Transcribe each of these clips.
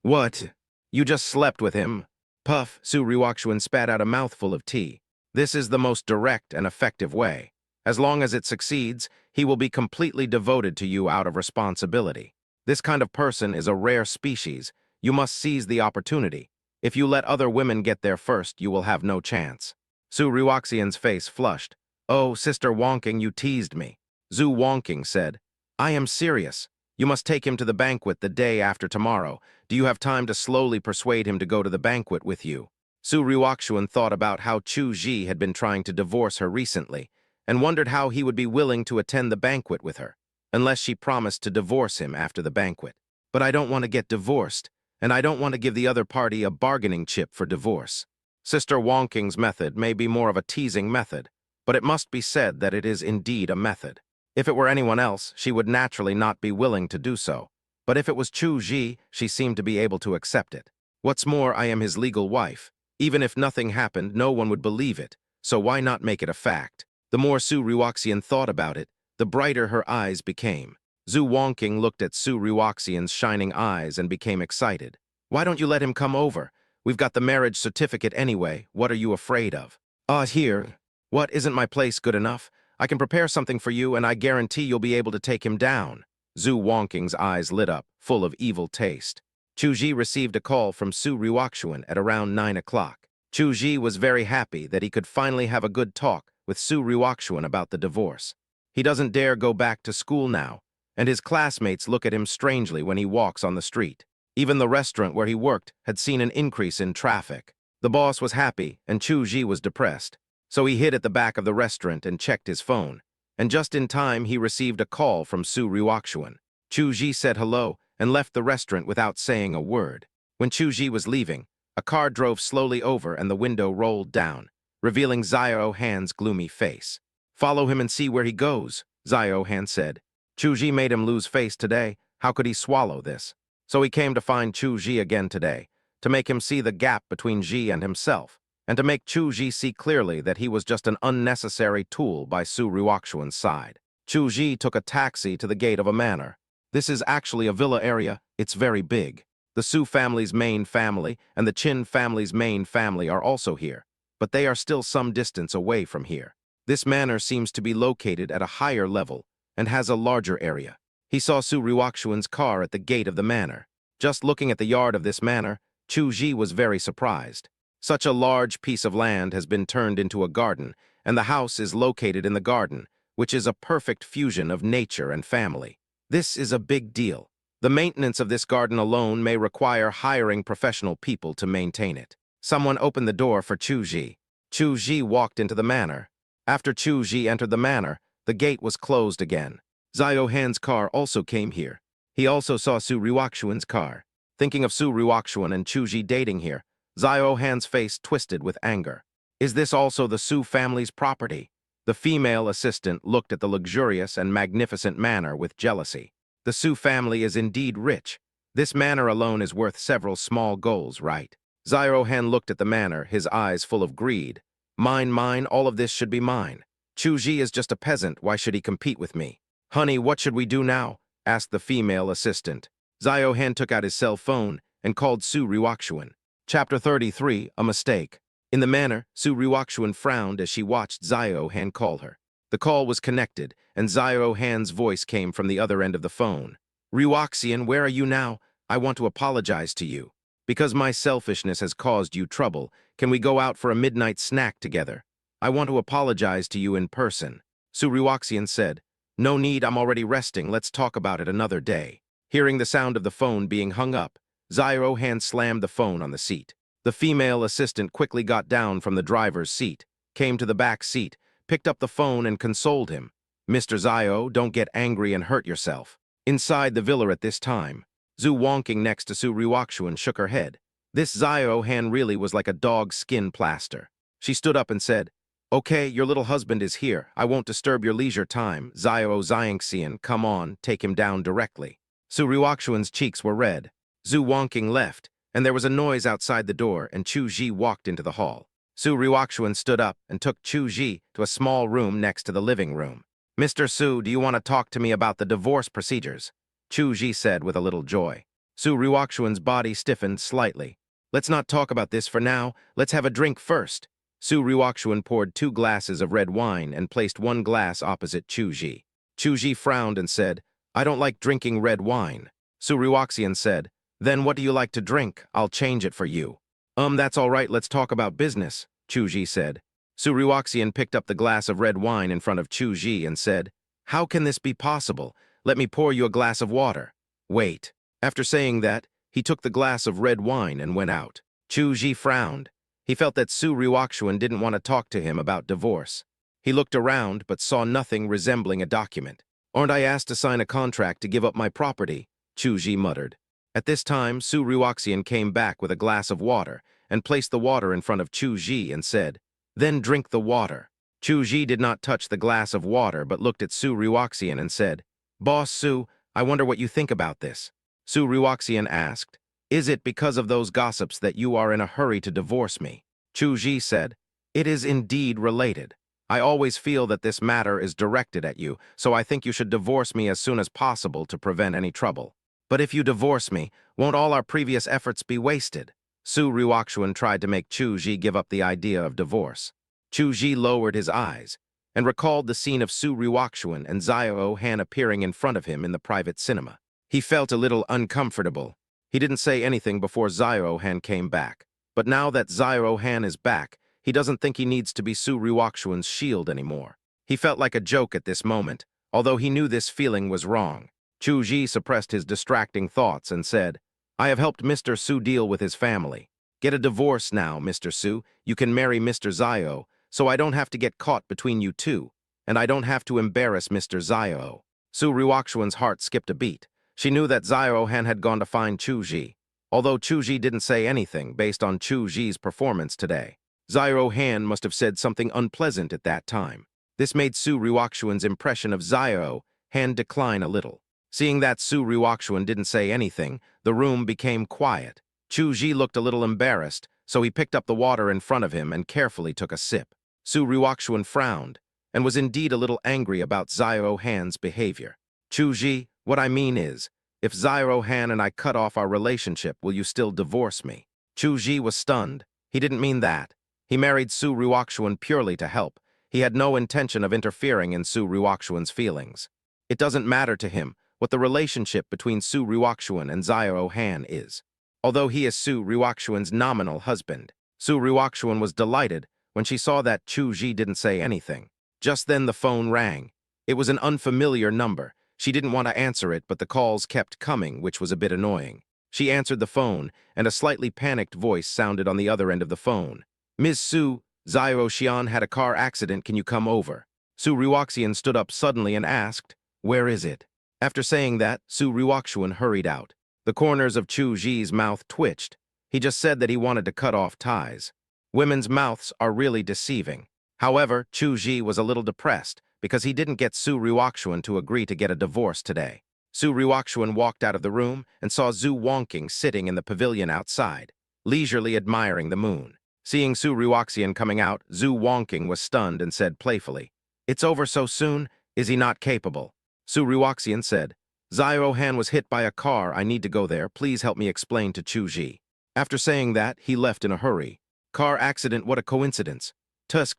What? You just slept with him? Puff, Su Ryukshuan spat out a mouthful of tea. This is the most direct and effective way. As long as it succeeds, he will be completely devoted to you out of responsibility. This kind of person is a rare species. You must seize the opportunity. If you let other women get there first, you will have no chance. Su Ryukshuan's face flushed. Oh, Sister Wonking, you teased me. Zhu Wonking said, I am serious. You must take him to the banquet the day after tomorrow. Do you have time to slowly persuade him to go to the banquet with you? Su Ryukshuan thought about how Chu Ji had been trying to divorce her recently, and wondered how he would be willing to attend the banquet with her, unless she promised to divorce him after the banquet. But I don't want to get divorced, and I don't want to give the other party a bargaining chip for divorce. Sister Wonking's method may be more of a teasing method, but it must be said that it is indeed a method. If it were anyone else, she would naturally not be willing to do so. But if it was Chu Ji, she seemed to be able to accept it. What's more, I am his legal wife. Even if nothing happened, no one would believe it, so why not make it a fact? The more Su Ryukshuan thought about it, the brighter her eyes became. Zhu Wonking looked at Su Ryukshuan's shining eyes and became excited. Why don't you let him come over? We've got the marriage certificate anyway. What are you afraid of? Here. What, isn't my place good enough? I can prepare something for you, and I guarantee you'll be able to take him down. Zhu Wonking's eyes lit up, full of evil taste. Chu Ji received a call from Su Ryukshuan at around 9 o'clock. Chu Ji was very happy that he could finally have a good talk with Su Ryukshuan about the divorce. He doesn't dare go back to school now, and his classmates look at him strangely when he walks on the street. Even the restaurant where he worked had seen an increase in traffic. The boss was happy, and Chu Ji was depressed. So he hid at the back of the restaurant and checked his phone. And just in time, he received a call from Su Ryukshuan. Chu Ji said hello and left the restaurant without saying a word. When Chu Ji was leaving, a car drove slowly over and the window rolled down, revealing Xiao Han's gloomy face. Follow him and see where he goes, Xiao Han said. Chu Ji made him lose face today. How could he swallow this? So he came to find Chu Ji again today, to make him see the gap between Ji and himself, and to make Chu Ji see clearly that he was just an unnecessary tool by Su Ryukshuan's side. Chu Ji took a taxi to the gate of a manor. This is actually a villa area. It's very big. The Su family's main family and the Qin family's main family are also here, but they are still some distance away from here. This manor seems to be located at a higher level and has a larger area. He saw Su Ryukshuan's car at the gate of the manor. Just looking at the yard of this manor, Chu Ji was very surprised. Such a large piece of land has been turned into a garden, and the house is located in the garden, which is a perfect fusion of nature and family. This is a big deal. The maintenance of this garden alone may require hiring professional people to maintain it. Someone opened the door for Chu Ji. Chu Ji walked into the manor. After Chu Ji entered the manor, the gate was closed again. Xiao Han's car also came here. He also saw Su Ryukshuan's car. Thinking of Su Ryukshuan and Chu Ji dating here, Xiao Han's face twisted with anger. Is this also the Su family's property? The female assistant looked at the luxurious and magnificent manor with jealousy. The Su family is indeed rich. This manor alone is worth several small goals, right? Xiao Han looked at the manor, his eyes full of greed. Mine, all of this should be mine. Chu Ji is just a peasant, why should he compete with me? Honey, what should we do now? Asked the female assistant. Xiao Han took out his cell phone and called Su Ryukshuan. Chapter 33, A Mistake. In the manor, Su Ryukshuan frowned as she watched Xiao Han call her. The call was connected, and Xiao Han's voice came from the other end of the phone. Ryukshuan, where are you now? I want to apologize to you. Because my selfishness has caused you trouble, can we go out for a midnight snack together? I want to apologize to you in person. Su Ryukshuan said, No need, I'm already resting, let's talk about it another day. Hearing the sound of the phone being hung up, Xiao Han slammed the phone on the seat. The female assistant quickly got down from the driver's seat, came to the back seat, picked up the phone and consoled him. Mr. Xiao, don't get angry and hurt yourself. Inside the villa at this time, Zhu Wonking next to Su Ryukshuan shook her head. This Xiao Han really was like a dog's skin plaster. She stood up and said, Okay, your little husband is here. I won't disturb your leisure time. Xiao Xiangxian, come on, take him down directly. Su Ryukshuan's cheeks were red. Zhu Wonking left, and there was a noise outside the door, and Chu Ji walked into the hall. Su Ryukshuan stood up and took Chu Ji to a small room next to the living room. Mr. Su, do you want to talk to me about the divorce procedures? Chu Ji said with a little joy. Su Ryukshuan's body stiffened slightly. Let's not talk about this for now, let's have a drink first. Su Ryukshuan poured 2 glasses of red wine and placed 1 glass opposite Chuji. Chuji frowned and said, I don't like drinking red wine. Su Ryukshuan said, then what do you like to drink? I'll change it for you. That's all right, let's talk about business, Chuji said. Su Ryukshuan picked up the glass of red wine in front of Chuji and said, how can this be possible? Let me pour you a glass of water. Wait. After saying that, he took the glass of red wine and went out. Chuji frowned. He felt that Su Ryukshuan didn't want to talk to him about divorce. He looked around but saw nothing resembling a document. Aren't I asked to sign a contract to give up my property? Chuji muttered. At this time, Su Ryukshuan came back with a glass of water and placed the water in front of Chuji and said, then drink the water. Chuji did not touch the glass of water but looked at Su Ryukshuan and said, Boss Su, I wonder what you think about this. Su Ryukshuan asked, is it because of those gossips that you are in a hurry to divorce me? Chuji said, it is indeed related. I always feel that this matter is directed at you, so I think you should divorce me as soon as possible to prevent any trouble. But if you divorce me, won't all our previous efforts be wasted? Su Ryukshuan tried to make Chuji give up the idea of divorce. Chuji lowered his eyes and recalled the scene of Su Ryukshuan and Xiao Han appearing in front of him in the private cinema. He felt a little uncomfortable. He didn't say anything before Xiao Han came back. But now that Xiao Han is back, he doesn't think he needs to be Su Ryukshuan's shield anymore. He felt like a joke at this moment, although he knew this feeling was wrong. Chuji suppressed his distracting thoughts and said, I have helped Mr. Su deal with his family. Get a divorce now, Mr. Su. You can marry Mr. Xiao, so I don't have to get caught between you two, and I don't have to embarrass Mr. Xiao. Su Ryukshuan's heart skipped a beat. She knew that Xiao Han had gone to find Chuji, although Chuji didn't say anything based on Chuji's performance today. Xiao Han must have said something unpleasant at that time. This made Su Ryukshuan's impression of Xiao Han decline a little. Seeing that Su Ryukshuan didn't say anything, the room became quiet. Chuji looked a little embarrassed, so he picked up the water in front of him and carefully took a sip. Su Ryukshuan frowned and was indeed a little angry about Xiao Han's behavior. Chuji, what I mean is, if Xiao Han and I cut off our relationship, will you still divorce me? Chuji was stunned. He didn't mean that. He married Su Ryukshuan purely to help. He had no intention of interfering in Su Ryukshuan's feelings. It doesn't matter to him what the relationship between Su Ryukshuan and Xiao Han is. Although he is Su Ryukshuan's nominal husband, Su Ryukshuan was delighted when she saw that Chuji didn't say anything. Just then the phone rang. It was an unfamiliar number. She didn't want to answer it, but the calls kept coming, which was a bit annoying. She answered the phone, and a slightly panicked voice sounded on the other end of the phone. Ms. Su, Xiao Xian had a car accident, can you come over? Su Ryukshuan stood up suddenly and asked, where is it? After saying that, Su Ryukshuan hurried out. The corners of Chuji's mouth twitched. He just said that he wanted to cut off ties. Women's mouths are really deceiving. However, Chuji was a little depressed because he didn't get Su Ryukshuan to agree to get a divorce today. Su Ryukshuan walked out of the room and saw Zhu Wangqing sitting in the pavilion outside, leisurely admiring the moon. Seeing Su Ryukshuan coming out, Zhu Wangqing was stunned and said playfully, it's over so soon? Is he not capable? Su Ryukshuan said, Xiao Han was hit by a car, I need to go there, please help me explain to Chuji. After saying that, he left in a hurry. Car accident, what a coincidence. Tusk,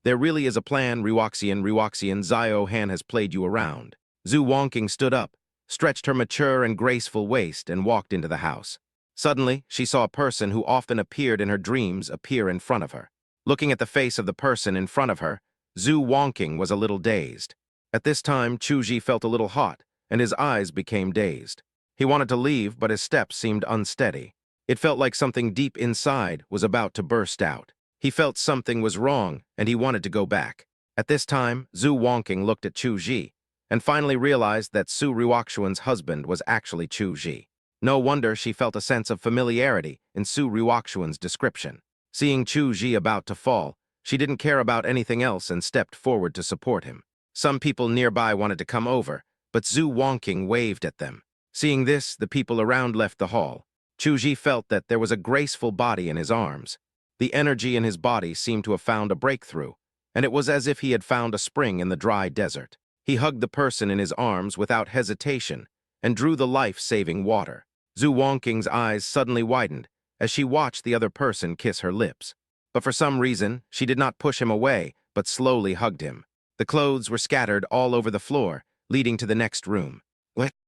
there really is a plan, Ryukshuan, Xiao Han has played you around. Zhu Wangqing stood up, stretched her mature and graceful waist and walked into the house. Suddenly, she saw a person who often appeared in her dreams appear in front of her. Looking at the face of the person in front of her, Zhu Wangqing was a little dazed. At this time, Chuji felt a little hot, and his eyes became dazed. He wanted to leave, but his steps seemed unsteady. It felt like something deep inside was about to burst out. He felt something was wrong, and he wanted to go back. At this time, Zhu Wangqing looked at Chuji, and finally realized that Su Ryukshuan's husband was actually Chuji. No wonder she felt a sense of familiarity in Su Ryukshuan's description. Seeing Chuji about to fall, she didn't care about anything else and stepped forward to support him. Some people nearby wanted to come over, but Zhu Wangqing waved at them. Seeing this, the people around left the hall. Chuji felt that there was a graceful body in his arms. The energy in his body seemed to have found a breakthrough, and it was as if he had found a spring in the dry desert. He hugged the person in his arms without hesitation and drew the life-saving water. Zhu Wongqing's eyes suddenly widened as she watched the other person kiss her lips. But for some reason, she did not push him away, but slowly hugged him. The clothes were scattered all over the floor, leading to the next room.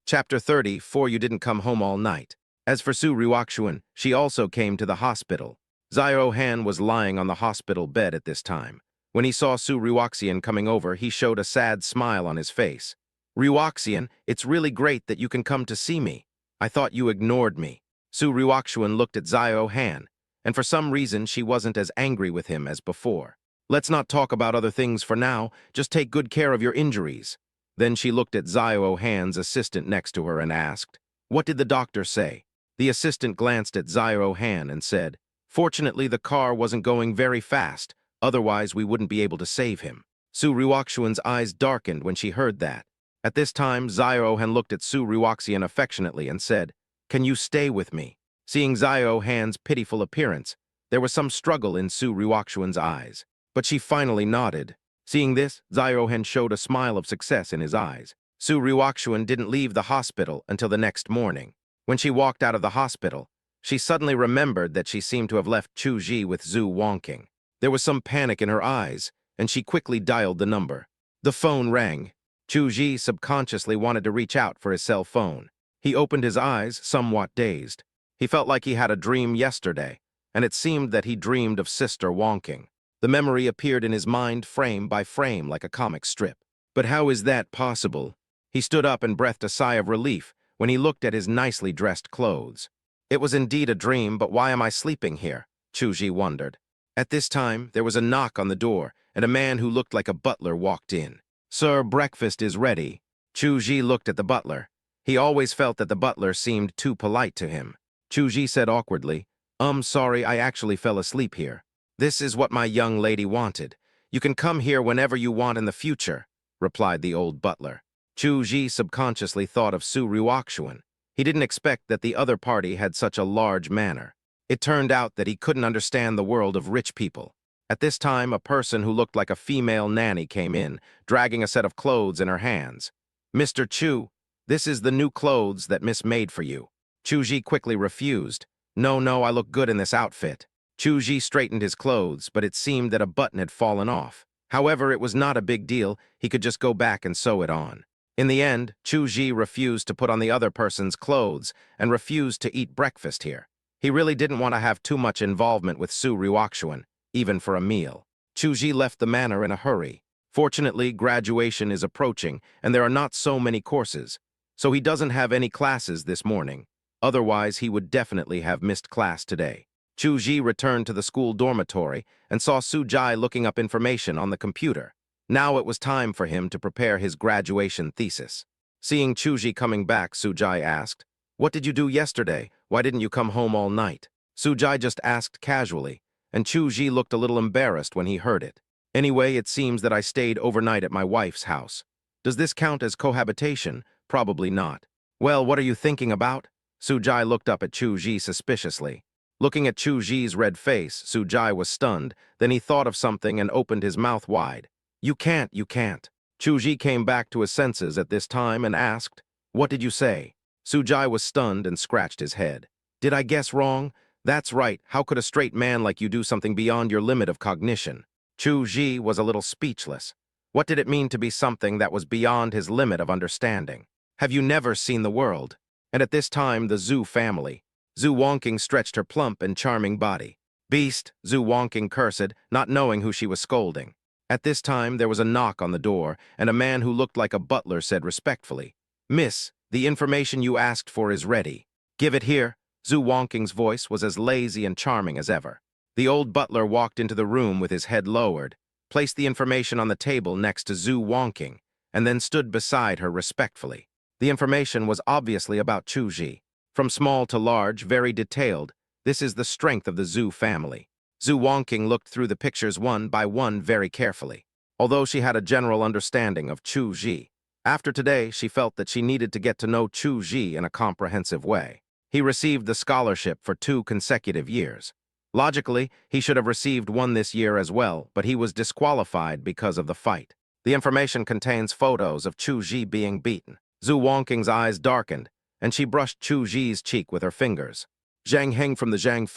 Chapter 30, For You Didn't Come Home All Night. As for Su Ruoxuan, she also came to the hospital. Zhao Han was lying on the hospital bed at this time. When he saw Su Ruoxian coming over, he showed a sad smile on his face. Ruoxian, it's really great that you can come to see me. I thought you ignored me. Su Ruoxuan looked at Zhao Han, and for some reason she wasn't as angry with him as before. Let's not talk about other things for now, just take good care of your injuries. Then she looked at Zhao Han's assistant next to her and asked, What did the doctor say? The assistant glanced at Zhao Han and said, Fortunately, the car wasn't going very fast, otherwise we wouldn't be able to save him. Su Ruoxuan's eyes darkened when she heard that. At this time, Zhao Han looked at Su Ruoxian affectionately and said, Can you stay with me? Seeing Zhao Han's pitiful appearance, there was some struggle in Su Ruoxuan's eyes, but she finally nodded. Seeing this, Zhao Han showed a smile of success in his eyes. Su Ruoxuan didn't leave the hospital until the next morning. When she walked out of the hospital, she suddenly remembered that she seemed to have left Chu Ji with Zhu Wongqing. There was some panic in her eyes, and she quickly dialed the number. The phone rang. Chu Ji subconsciously wanted to reach out for his cell phone. He opened his eyes, somewhat dazed. He felt like he had a dream yesterday, and it seemed that he dreamed of Sister Wongqing. The memory appeared in his mind frame by frame like a comic strip. But how is that possible? He stood up and breathed a sigh of relief when he looked at his nicely dressed clothes. It was indeed a dream, but why am I sleeping here? Chu Ji wondered. At this time, there was a knock on the door, and a man who looked like a butler walked in. Sir, breakfast is ready. Chu Ji looked at the butler. He always felt that the butler seemed too polite to him. Chu Ji said awkwardly, Sorry, I actually fell asleep here. This is what my young lady wanted. You can come here whenever you want in the future, replied the old butler. Chu Ji subconsciously thought of Su Ruoxuan. He didn't expect that the other party had such a large manner. It turned out that he couldn't understand the world of rich people. At this time, a person who looked like a female nanny came in, dragging a set of clothes in her hands. Mr. Chu, this is the new clothes that Miss made for you. Chu Ji quickly refused. No, I look good in this outfit. Chu Ji straightened his clothes, but it seemed that a button had fallen off. However, it was not a big deal. He could just go back and sew it on. In the end, Chu Ji refused to put on the other person's clothes and refused to eat breakfast here. He really didn't want to have too much involvement with Su Ruoxuan, even for a meal. Chu Ji left the manor in a hurry. Fortunately, graduation is approaching, and there are not so many courses, so he doesn't have any classes this morning. Otherwise, he would definitely have missed class today. Chu Ji returned to the school dormitory and saw Su Jai looking up information on the computer. Now it was time for him to prepare his graduation thesis. Seeing Chu Ji coming back, Su Jai asked, What did you do yesterday? Why didn't you come home all night? Su Jai just asked casually, and Chu Ji looked a little embarrassed when he heard it. Anyway, it seems that I stayed overnight at my wife's house. Does this count as cohabitation? Probably not. Well, what are you thinking about? Su Jai looked up at Chu Ji suspiciously. Looking at Chu Ji's red face, Su Jai was stunned. Then he thought of something and opened his mouth wide. You can't. Chu Ji came back to his senses at this time and asked, What did you say? Su Jai was stunned and scratched his head. Did I guess wrong? That's right. How could a straight man like you do something beyond your limit of cognition? Chu Ji was a little speechless. What did it mean to be something that was beyond his limit of understanding? Have you never seen the world? And at this time, the Zhu family. Zhu Wongqing stretched her plump and charming body. Beast, Zhu Wongqing cursed, not knowing who she was scolding. At this time, there was a knock on the door, and a man who looked like a butler said respectfully, Miss, the information you asked for is ready. Give it here. Zhu Wongqing's voice was as lazy and charming as ever. The old butler walked into the room with his head lowered, placed the information on the table next to Zhu Wongqing, and then stood beside her respectfully. The information was obviously about Chu Ji. From small to large, very detailed, this is the strength of the Zhu family. Zhu Wongqing looked through the pictures one by one very carefully. Although she had a general understanding of Chu Ji, after today she felt that she needed to get to know Chu Ji in a comprehensive way. He received the scholarship for 2 consecutive years. Logically, he should have received one this year as well, but he was disqualified because of the fight. The information contains photos of Chu Ji being beaten. Zhu Wongqing's eyes darkened, and she brushed Chu Ji's cheek with her fingers. Zhang Heng from the Zhang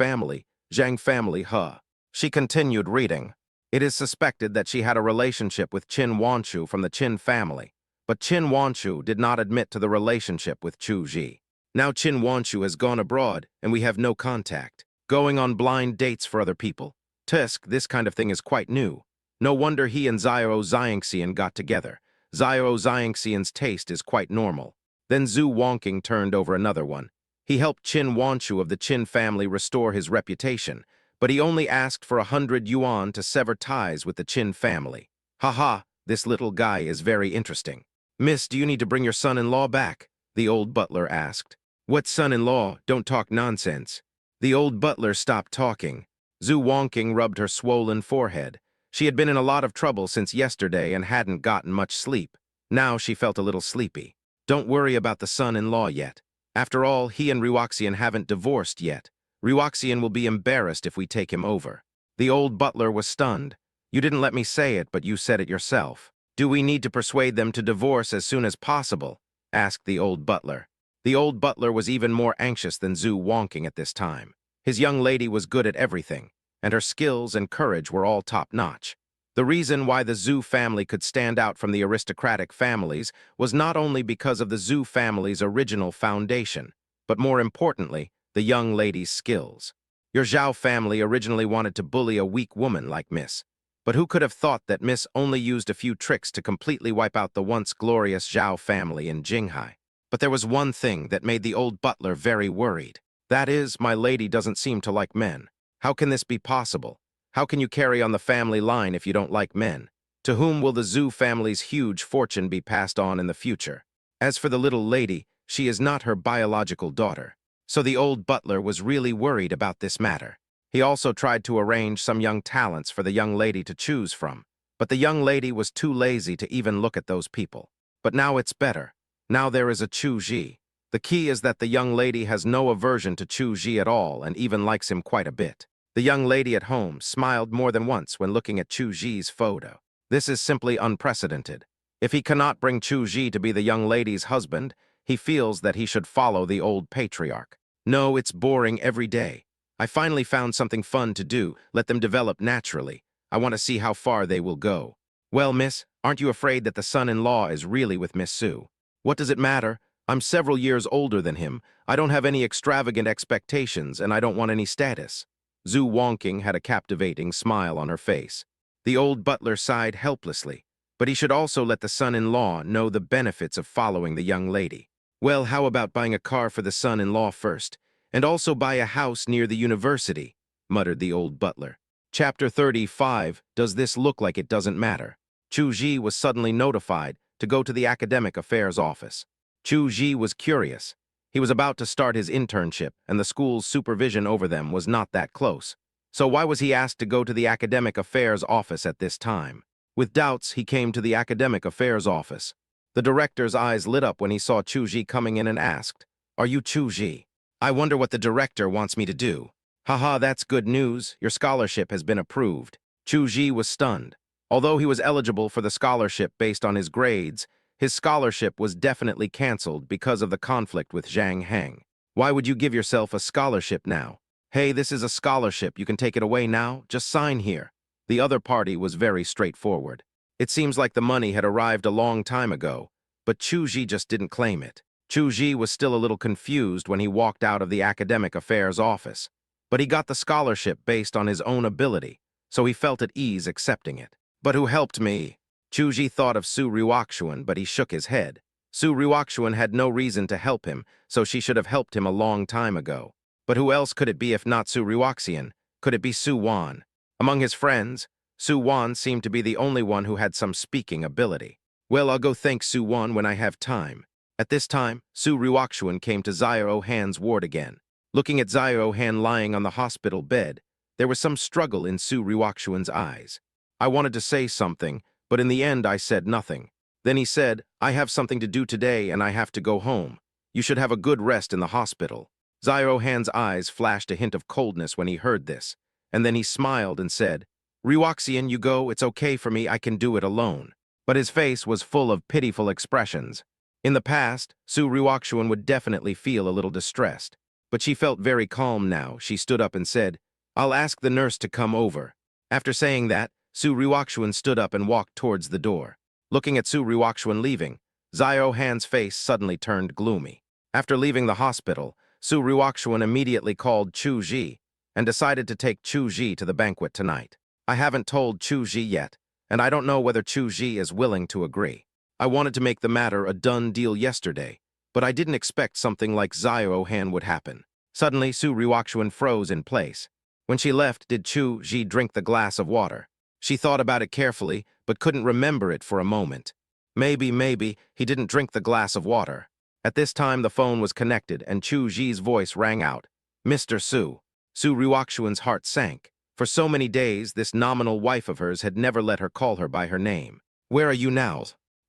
family, huh? She continued reading. It is suspected that she had a relationship with Qin Wanchu from the Qin family, but Qin Wanchu did not admit to the relationship with Chu Ji. Now Qin Wanchu has gone abroad, and we have no contact. Going on blind dates for other people. Tusk, this kind of thing is quite new. No wonder he and Xiao Xiangxian got together. Xiao Xiangxian's taste is quite normal. Then Zhu Wongking turned over another one. He helped Qin Wanchu of the Qin family restore his reputation, but he only asked for 100 yuan to sever ties with the Qin family. Haha, this little guy is very interesting. Miss, do you need to bring your son-in-law back? The old butler asked. What son-in-law? Don't talk nonsense. The old butler stopped talking. Zhu Wongking rubbed her swollen forehead. She had been in a lot of trouble since yesterday and hadn't gotten much sleep. Now she felt a little sleepy. Don't worry about the son-in-law yet. After all, he and Ruoxian haven't divorced yet. Ruoxian will be embarrassed if we take him over. The old butler was stunned. You didn't let me say it, but you said it yourself. Do we need to persuade them to divorce as soon as possible? Asked the old butler. The old butler was even more anxious than Zhu Wongking at this time. His young lady was good at everything, and her skills and courage were all top-notch. The reason why the Zhu family could stand out from the aristocratic families was not only because of the Zhu family's original foundation, but more importantly, the young lady's skills. Your Zhao family originally wanted to bully a weak woman like Miss, but who could have thought that Miss only used a few tricks to completely wipe out the once glorious Zhao family in Jinghai? But there was one thing that made the old butler very worried. That is, my lady doesn't seem to like men. How can this be possible? How can you carry on the family line if you don't like men? To whom will the Zhu family's huge fortune be passed on in the future? As for the little lady, she is not her biological daughter. So the old butler was really worried about this matter. He also tried to arrange some young talents for the young lady to choose from, but the young lady was too lazy to even look at those people. But now it's better. Now there is a Chu Ji. The key is that the young lady has no aversion to Chu Ji at all and even likes him quite a bit. The young lady at home smiled more than once when looking at Chu Ji's photo. This is simply unprecedented. If he cannot bring Chu Ji to be the young lady's husband, he feels that he should follow the old patriarch. No, it's boring every day. I finally found something fun to do. Let them develop naturally. I want to see how far they will go. Well, miss, aren't you afraid that the son-in-law is really with Miss Su? What does it matter? I'm several years older than him. I don't have any extravagant expectations, and I don't want any status. Zhu Wongking had a captivating smile on her face. The old butler sighed helplessly, but he should also let the son-in-law know the benefits of following the young lady. Well, how about buying a car for the son-in-law first, and also buy a house near the university, muttered the old butler. Chapter 35, Does this look like it doesn't matter? Chu Ji was suddenly notified to go to the academic affairs office. Chu Ji was curious. He was about to start his internship, and the school's supervision over them was not that close. So why was he asked to go to the academic affairs office at this time? With doubts, he came to the academic affairs office. The director's eyes lit up when he saw Chu Ji coming in and asked, Are you Chu Ji? I wonder what the director wants me to do. Haha, that's good news. Your scholarship has been approved. Chu Ji was stunned. Although he was eligible for the scholarship based on his grades, his scholarship was definitely cancelled because of the conflict with Zhang Heng. Why would you give yourself a scholarship now? Hey, this is a scholarship. You can take it away now. Just sign here. The other party was very straightforward. It seems like the money had arrived a long time ago, but Chu Ji just didn't claim it. Chu Ji was still a little confused when he walked out of the academic affairs office, but he got the scholarship based on his own ability, so he felt at ease accepting it. But who helped me? Chu Ji thought of Su Ruoxian, but he shook his head. Su Ruoxian had no reason to help him, so she should have helped him a long time ago. But who else could it be if not Su Ruoxian? Could it be Su Wan? Among his friends, Su Wan seemed to be the only one who had some speaking ability. Well, I'll go thank Su Wan when I have time. At this time, Su Ruoxian came to Xiao Han's ward again. Looking at Xiao Han lying on the hospital bed, there was some struggle in Su Ruoxian's eyes. I wanted to say something, but in the end I said nothing. Then he said, I have something to do today and I have to go home. You should have a good rest in the hospital. Xiao Han's eyes flashed a hint of coldness when he heard this, and then he smiled and said, Ruoxian, you go, it's okay for me, I can do it alone. But his face was full of pitiful expressions. In the past, Su Ryukshuan would definitely feel a little distressed, but she felt very calm now. She stood up and said, "I'll ask the nurse to come over." After saying that, Su Ryukshuan stood up and walked towards the door. Looking at Su Ryukshuan leaving, Zio Han's face suddenly turned gloomy. After leaving the hospital, Su Ryukshuan immediately called Chu Ji and decided to take Chu Ji to the banquet tonight. I haven't told Chu Ji yet, and I don't know whether Chu Ji is willing to agree. I wanted to make the matter a done deal yesterday, but I didn't expect something like Zio Han would happen. Suddenly, Su Ryukshuan froze in place. When she left, did Chu Ji drink the glass of water? She thought about it carefully, but couldn't remember it for a moment. Maybe, he didn't drink the glass of water. At this time, the phone was connected, and Chu Ji's voice rang out. "Mr. Su." Su Ryukshuan's heart sank. For so many days, this nominal wife of hers had never let her call her by her name. "Where are you now?"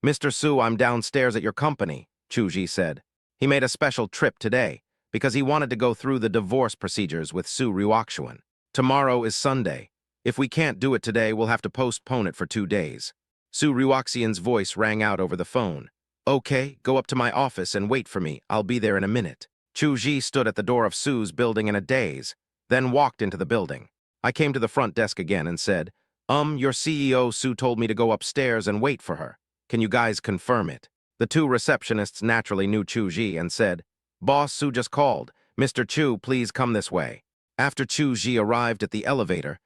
"Mr. Su, I'm downstairs at your company," Chu Ji said. He made a special trip today, because he wanted to go through the divorce procedures with Su Ryukshuan. "Tomorrow is Sunday. If we can't do it today, we'll have to postpone it for 2 days. Su Ryukshuan's voice rang out over the phone. "Okay, go up to my office and wait for me. I'll be there in a minute." Chu Ji stood at the door of Su's building in a daze, then walked into the building. I came to the front desk again and said, Your CEO Su told me to go upstairs and wait for her. Can you guys confirm it?" The two receptionists naturally knew Chu Ji and said, "Boss, Su just called. Mr. Chu, please come this way." After Chu Ji arrived at the elevator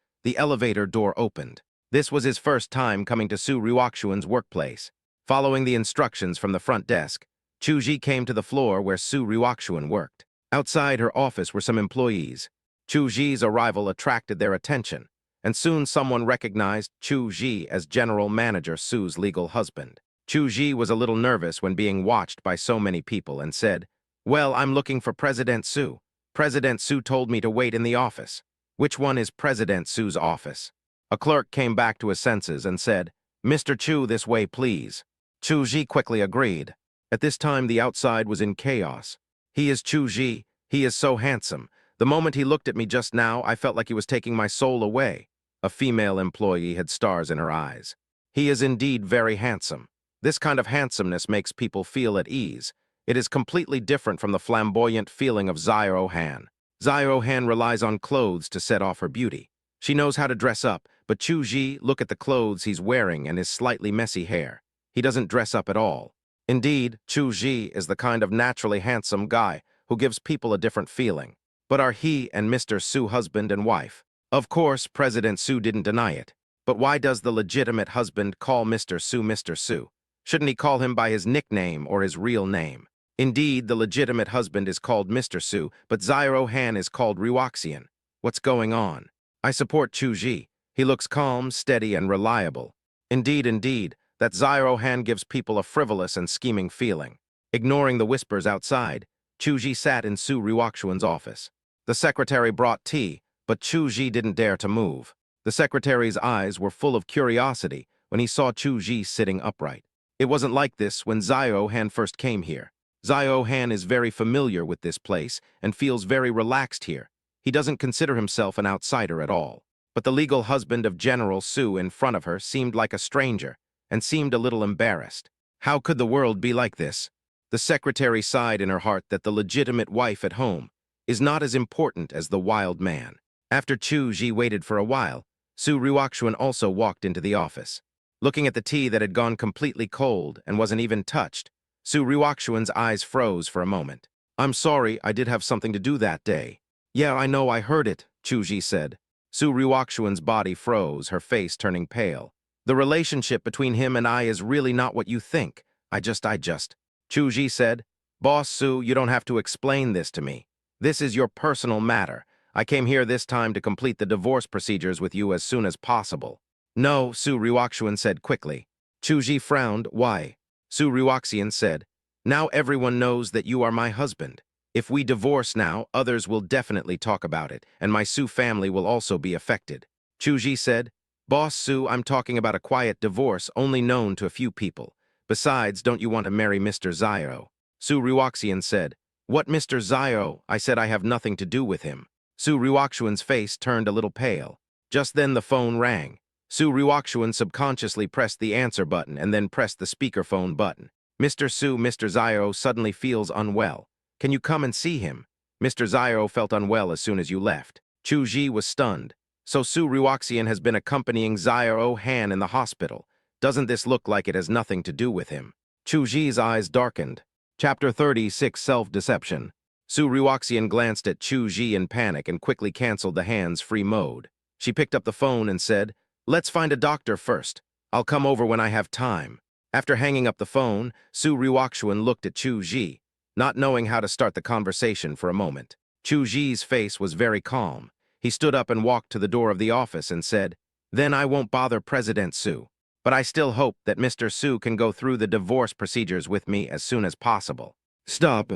door opened. This was his first time coming to Su Ryukshuan's workplace. Following the instructions from the front desk, Chu Ji came to the floor where Su Ryukshuan worked. Outside her office were some employees. Chu Ji's arrival attracted their attention, and soon someone recognized Chu Ji as General Manager Su's legal husband. Chu Ji was a little nervous when being watched by so many people and said, "Well, I'm looking for President Su. President Su told me to wait in the office." "Which one is President Su's office?" A clerk came back to his senses and said, "Mr. Chu, this way, please." Chu Ji quickly agreed. At this time, the outside was in chaos. "He is Chu Ji. He is so handsome. The moment he looked at me just now, I felt like he was taking my soul away." A female employee had stars in her eyes. "He is indeed very handsome. This kind of handsomeness makes people feel at ease. It is completely different from the flamboyant feeling of Zio Han. Zio Han relies on clothes to set off her beauty. She knows how to dress up, but Chu Ji, look at the clothes he's wearing and his slightly messy hair. He doesn't dress up at all. Indeed, Chu Ji is the kind of naturally handsome guy who gives people a different feeling. But are he and Mr. Su husband and wife? Of course, President Su didn't deny it. But why does the legitimate husband call Mr. Su Mr. Su? Shouldn't he call him by his nickname or his real name? Indeed, the legitimate husband is called Mr. Su, but Zio Han is called Ryukshuan. What's going on? I support Chu Ji. He looks calm, steady, and reliable. Indeed, that Zio Han gives people a frivolous and scheming feeling. Ignoring the whispers outside, Chu Ji sat in Su Ryukshuan's office. The secretary brought tea, but Chu Ji didn't dare to move. The secretary's eyes were full of curiosity when he saw Chu Ji sitting upright. It wasn't like this when Zio Han first came here. Zio Han is very familiar with this place and feels very relaxed here. He doesn't consider himself an outsider at all. But the legal husband of General Su in front of her seemed like a stranger and seemed a little embarrassed. How could the world be like this? The secretary sighed in her heart that the legitimate wife at home is not as important as the wild man. After Chu Ji waited for a while, Su Ryukshuan also walked into the office. Looking at the tea that had gone completely cold and wasn't even touched, Su Ryukshuan's eyes froze for a moment. "I'm sorry, I did have something to do that day." "Yeah, I know, I heard it," Chu Ji said. Su Ryukshuan's body froze, her face turning pale. "The relationship between him and I is really not what you think. I just. Chu Ji said, "Boss Su, you don't have to explain this to me. This is your personal matter. I came here this time to complete the divorce procedures with you as soon as possible." "No," Su Ryukshuan said quickly. Chu Ji frowned. "Why?" Su Ryukshuan said, "Now everyone knows that you are my husband. If we divorce now, others will definitely talk about it, and my Su family will also be affected." Chu Ji said, "Boss Su, I'm talking about a quiet divorce only known to a few people. Besides, don't you want to marry Mr. Zio?" Su Ryukshuan said, "What Mr. Zio? I said I have nothing to do with him." Su Ryukshuan's face turned a little pale. Just then the phone rang. Su Ryukshuan subconsciously pressed the answer button and then pressed the speakerphone button. Mr. Zio suddenly feels unwell. Can you come and see him? Mr. Zio felt unwell as soon as you left. Chu Ji was stunned. So Su Ruoxian has been accompanying Zio Han in the hospital. Doesn't this look like it has nothing to do with him? Chu Ji's eyes darkened. Chapter 36, Self-Deception. Su Ruoxian glanced at Chu Ji in panic and quickly canceled the hands-free mode. She picked up the phone and said, "Let's find a doctor first. I'll come over when I have time." After hanging up the phone, Su Ruoxian looked at Chu Ji, not knowing how to start the conversation for a moment. Chu Ji's face was very calm. He stood up and walked to the door of the office and said, "Then I won't bother President Su. But I still hope that Mr. Su can go through the divorce procedures with me as soon as possible." "Stop."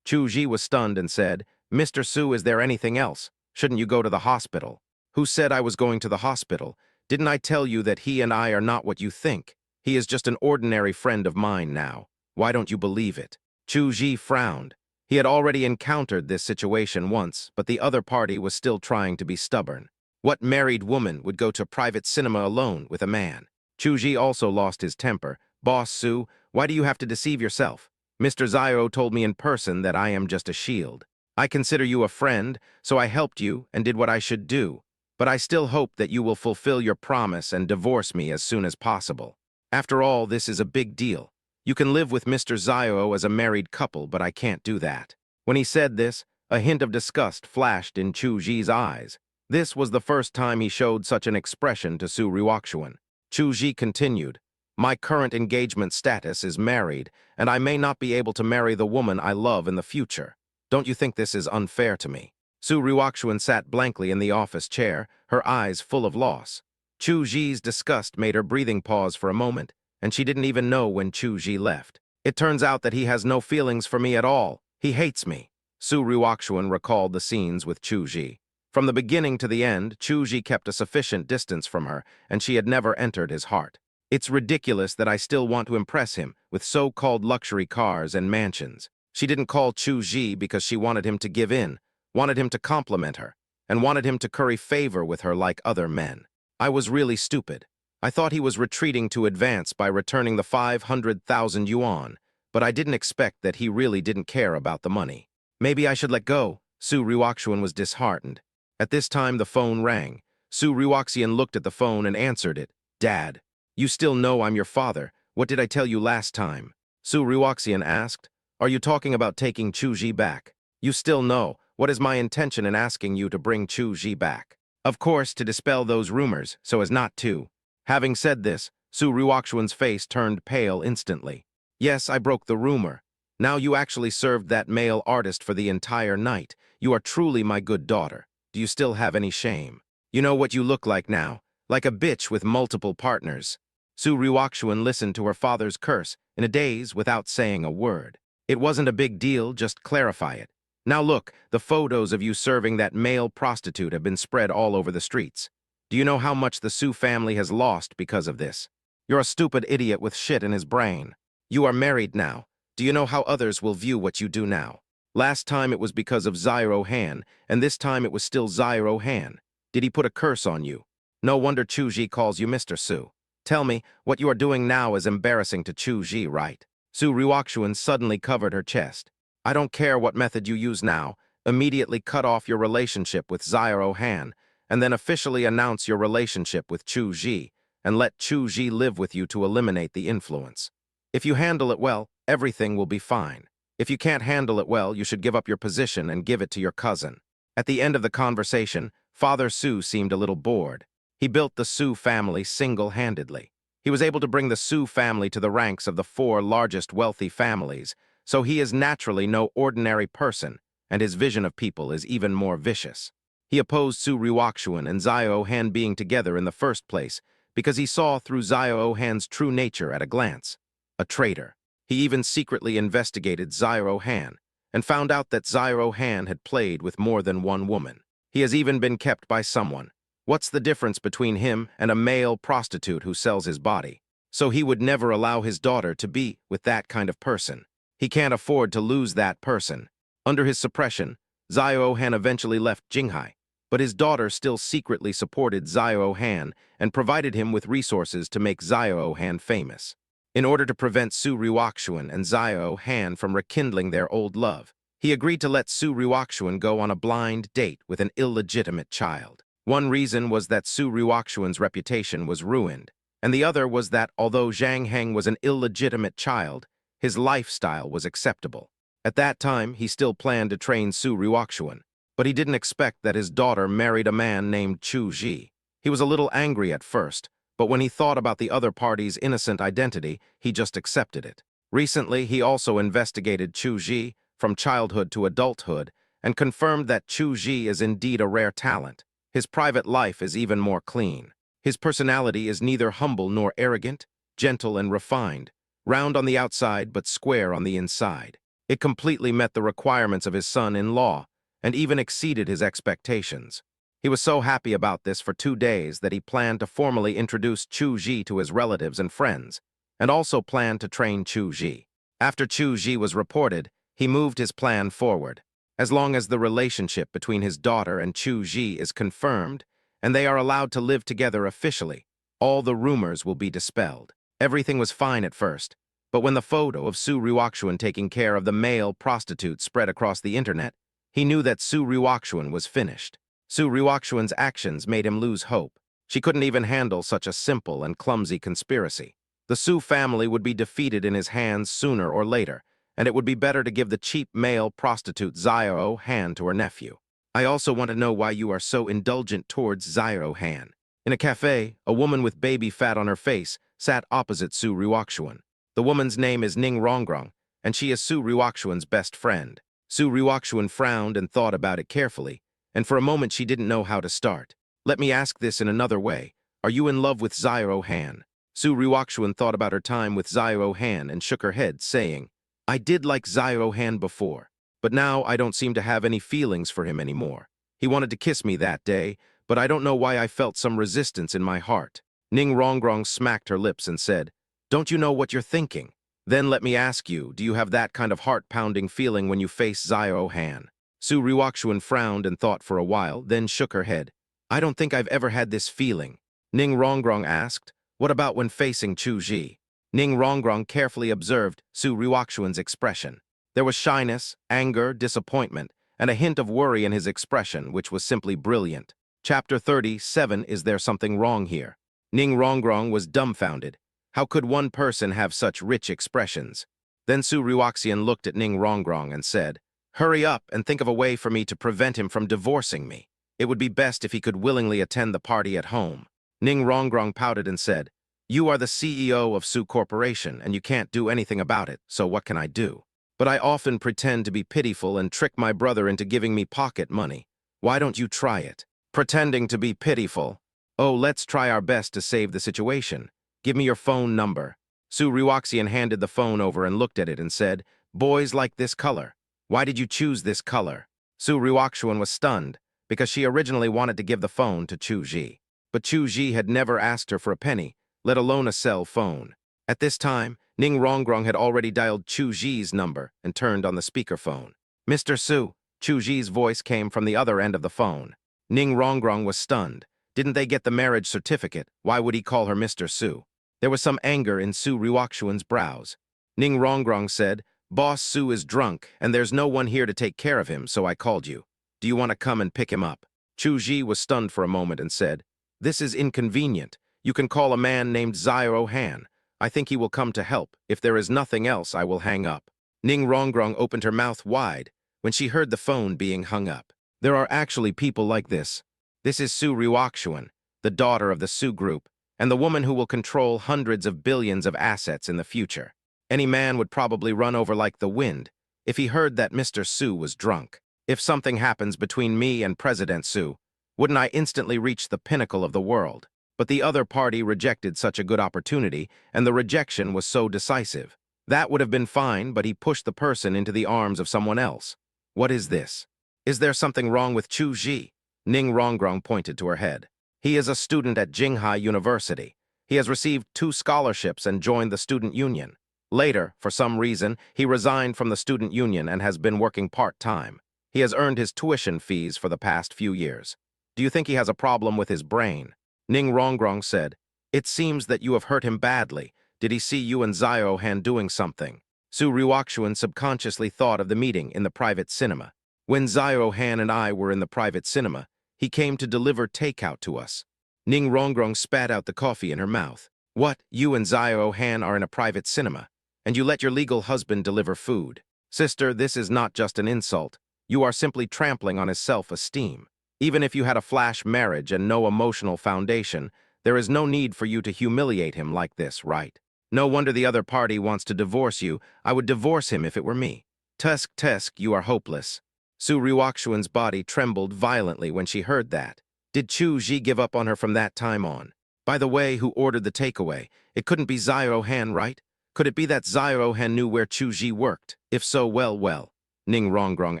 Chu Ji was stunned and said, "Mr. Su, is there anything else? Shouldn't you go to the hospital?" "Who said I was going to the hospital? Didn't I tell you that he and I are not what you think? He is just an ordinary friend of mine now. Why don't you believe it?" Chu Ji frowned. He had already encountered this situation once, but the other party was still trying to be stubborn. What married woman would go to private cinema alone with a man? Chu Ji also lost his temper. "Boss Su, why do you have to deceive yourself? Mr. Zio told me in person that I am just a shield. I consider you a friend, so I helped you and did what I should do. But I still hope that you will fulfill your promise and divorce me as soon as possible. After all, this is a big deal. You can live with Mr. Zio as a married couple, but I can't do that." When he said this, a hint of disgust flashed in Chu Ji's eyes. This was the first time he showed such an expression to Su Ruoxian. Chu Ji continued, "My current engagement status is married, and I may not be able to marry the woman I love in the future. Don't you think this is unfair to me?" Su Ruoxian sat blankly in the office chair, her eyes full of loss. Chu Ji's disgust made her breathing pause for a moment, and she didn't even know when Chu Ji left. "It turns out that he has no feelings for me at all. He hates me." Su Ruoxian recalled the scenes with Chu Ji. From the beginning to the end, Chu Ji kept a sufficient distance from her, and she had never entered his heart. "It's ridiculous that I still want to impress him with so-called luxury cars and mansions." She didn't call Chu Ji because she wanted him to give in, wanted him to compliment her, and wanted him to curry favor with her like other men. "I was really stupid. I thought he was retreating to advance by returning the 500,000 yuan, but I didn't expect that he really didn't care about the money. Maybe I should let go." Su Ruoxian was disheartened. At this time, the phone rang. Su Ruoxian looked at the phone and answered it. "Dad, you still know I'm your father. What did I tell you last time?" Su Ruoxian asked. "Are you talking about taking Chu Ji back?" "You still know. What is my intention in asking you to bring Chu Ji back?" "Of course, to dispel those rumors, so as not to." Having said this, Su Ruoxian's face turned pale instantly. "Yes, I broke the rumor. Now you actually served that male artist for the entire night. You are truly my good daughter. Do you still have any shame? You know what you look like now, like a bitch with multiple partners." Su Ruoxian listened to her father's curse in a daze without saying a word. "It wasn't a big deal, just clarify it. Now look, the photos of you serving that male prostitute have been spread all over the streets. Do you know how much the Su family has lost because of this? You're a stupid idiot with shit in his brain. You are married now. Do you know how others will view what you do now? Last time it was because of Zio Han, and this time it was still Zio Han. Did he put a curse on you? No wonder Chu Ji calls you Mr. Su. Tell me, what you are doing now is embarrassing to Chu Ji, right?" Su Ruoxian suddenly covered her chest. "I don't care what method you use now. Immediately cut off your relationship with Zio Han, and then officially announce your relationship with Chu Ji, and let Chu Ji live with you to eliminate the influence. If you handle it well, everything will be fine. If you can't handle it well, you should give up your position and give it to your cousin." At the end of the conversation, Father Su seemed a little bored. He built the Su family single-handedly. He was able to bring the Su family to the ranks of the 4 largest wealthy families, so he is naturally no ordinary person, and his vision of people is even more vicious. He opposed Su Ruoxian and Zio Han being together in the first place because he saw through Zio Han's true nature at a glance. A traitor. He even secretly investigated Zio Han and found out that Zio Han had played with more than one woman. He has even been kept by someone. What's the difference between him and a male prostitute who sells his body? So he would never allow his daughter to be with that kind of person. He can't afford to lose that person. Under his suppression, Zio Han eventually left Jinghai, but his daughter still secretly supported Zio Han and provided him with resources to make Zio Han famous. in order to prevent Su Ryukshuan and Xiao Han from rekindling their old love. He agreed to let Su Ryukshuan go on a blind date with an illegitimate child. One reason was that Su Ryukshuan's reputation was ruined, and the other was that although Zhang Heng was an illegitimate child, his lifestyle was acceptable. At that time, he still planned to train Su Ryukshuan, but he didn't expect that his daughter married a man named Chu Ji. He was a little angry at first, but when he thought about the other party's innocent identity, he just accepted it. Recently, he also investigated Chu Ji from childhood to adulthood and confirmed that Chu Ji is indeed a rare talent. His private life is even more clean. His personality is neither humble nor arrogant, gentle and refined, round on the outside but square on the inside. It completely met the requirements of his son-in-law and even exceeded his expectations. He was so happy about this for 2 days that he planned to formally introduce Chu Ji to his relatives and friends, and also planned to train Chu Ji. After Chu Ji was reported, he moved his plan forward. As long as the relationship between his daughter and Chu Ji is confirmed, and they are allowed to live together officially, all the rumors will be dispelled. Everything was fine at first, but when the photo of Su Ryukshuan taking care of the male prostitute spread across the internet, he knew that Su Ryukshuan was finished. Su Ryukshuan's actions made him lose hope. She couldn't even handle such a simple and clumsy conspiracy. The Su family would be defeated in his hands sooner or later, and it would be better to give the cheap male prostitute Xiao Han to her nephew. I also want to know why you are so indulgent towards Xiao Han. In a cafe, a woman with baby fat on her face sat opposite Su Ryukshuan. The woman's name is Ning Rongrong, and she is Su Ryukshuan's best friend. Su Ryukshuan frowned and thought about it carefully, and for a moment she didn't know how to start. Let me ask this in another way. Are you in love with Xiao Han? Su Ryukshuan thought about her time with Xiao Han and shook her head, saying, I did like Xiao Han before, but now I don't seem to have any feelings for him anymore. He wanted to kiss me that day, but I don't know why I felt some resistance in my heart. Ning Rongrong smacked her lips and said, Don't you know what you're thinking? Then let me ask you, do you have that kind of heart-pounding feeling when you face Xiao Han? Su Ryukshuan frowned and thought for a while, then shook her head. I don't think I've ever had this feeling. Ning Rongrong asked, What about when facing Chu Ji? Ning Rongrong carefully observed Su Ryukshuan's expression. There was shyness, anger, disappointment, and a hint of worry in his expression, which was simply brilliant. Chapter 37, Is There Something Wrong Here? Ning Rongrong was dumbfounded. How could one person have such rich expressions? Then Su Ryukshuan looked at Ning Rongrong and said, Hurry up and think of a way for me to prevent him from divorcing me. It would be best if he could willingly attend the party at home. Ning Rongrong pouted and said, You are the CEO of Su Corporation, and you can't do anything about it, so what can I do? But I often pretend to be pitiful and trick my brother into giving me pocket money. Why don't you try it? Pretending to be pitiful. Oh, let's try our best to save the situation. Give me your phone number. Su Ryukshuan handed the phone over and looked at it and said, Boys like this color. Why did you choose this color? Su Ryukshuan was stunned, because she originally wanted to give the phone to Chu Ji. But Chu Ji had never asked her for a penny, let alone a cell phone. At this time, Ning Rongrong had already dialed Chu Ji's number and turned on the speakerphone. Mr. Su, Chu Ji's voice came from the other end of the phone. Ning Rongrong was stunned. Didn't they get the marriage certificate? Why would he call her Mr. Su? There was some anger in Su Ryukshuan's brows. Ning Rongrong said, Boss Su is drunk, and there's no one here to take care of him, so I called you. Do you want to come and pick him up? Chu Ji was stunned for a moment and said, This is inconvenient. You can call a man named Xiao Han. I think he will come to help. If there is nothing else, I will hang up. Ning Rongrong opened her mouth wide when she heard the phone being hung up. There are actually people like this. This is Su Ryukshuan, the daughter of the Su Group, and the woman who will control hundreds of billions of assets in the future. Any man would probably run over like the wind if he heard that Mr. Su was drunk. If something happens between me and President Su, wouldn't I instantly reach the pinnacle of the world? But the other party rejected such a good opportunity, and the rejection was so decisive. That would have been fine, but he pushed the person into the arms of someone else. What is this? Is there something wrong with Chu Ji? Ning Rongrong pointed to her head. He is a student at Jinghai University. He has received 2 scholarships and joined the student union. Later, for some reason, he resigned from the student union and has been working part-time. He has earned his tuition fees for the past few years. Do you think he has a problem with his brain? Ning Rongrong said, It seems that you have hurt him badly, Did he see you and Zio Han doing something? Su Ryukshuan subconsciously thought of the meeting in the private cinema. When Zio Han and I were in the private cinema, he came to deliver takeout to us. Ning Rongrong spat out the coffee in her mouth. What, you and Zio Han are in a private cinema, and you let your legal husband deliver food? Sister, this is not just an insult. You are simply trampling on his self-esteem. Even if you had a flash marriage and no emotional foundation, there is no need for you to humiliate him like this, right? No wonder the other party wants to divorce you. I would divorce him if it were me. Tusk, you are hopeless. Su Ryukshuan's body trembled violently when she heard that. Did Chu Ji give up on her from that time on? By the way, who ordered the takeaway? It couldn't be Zio Han, right? Could it be that Zio Han knew where Chu Ji worked? If so, well, Ning Rongrong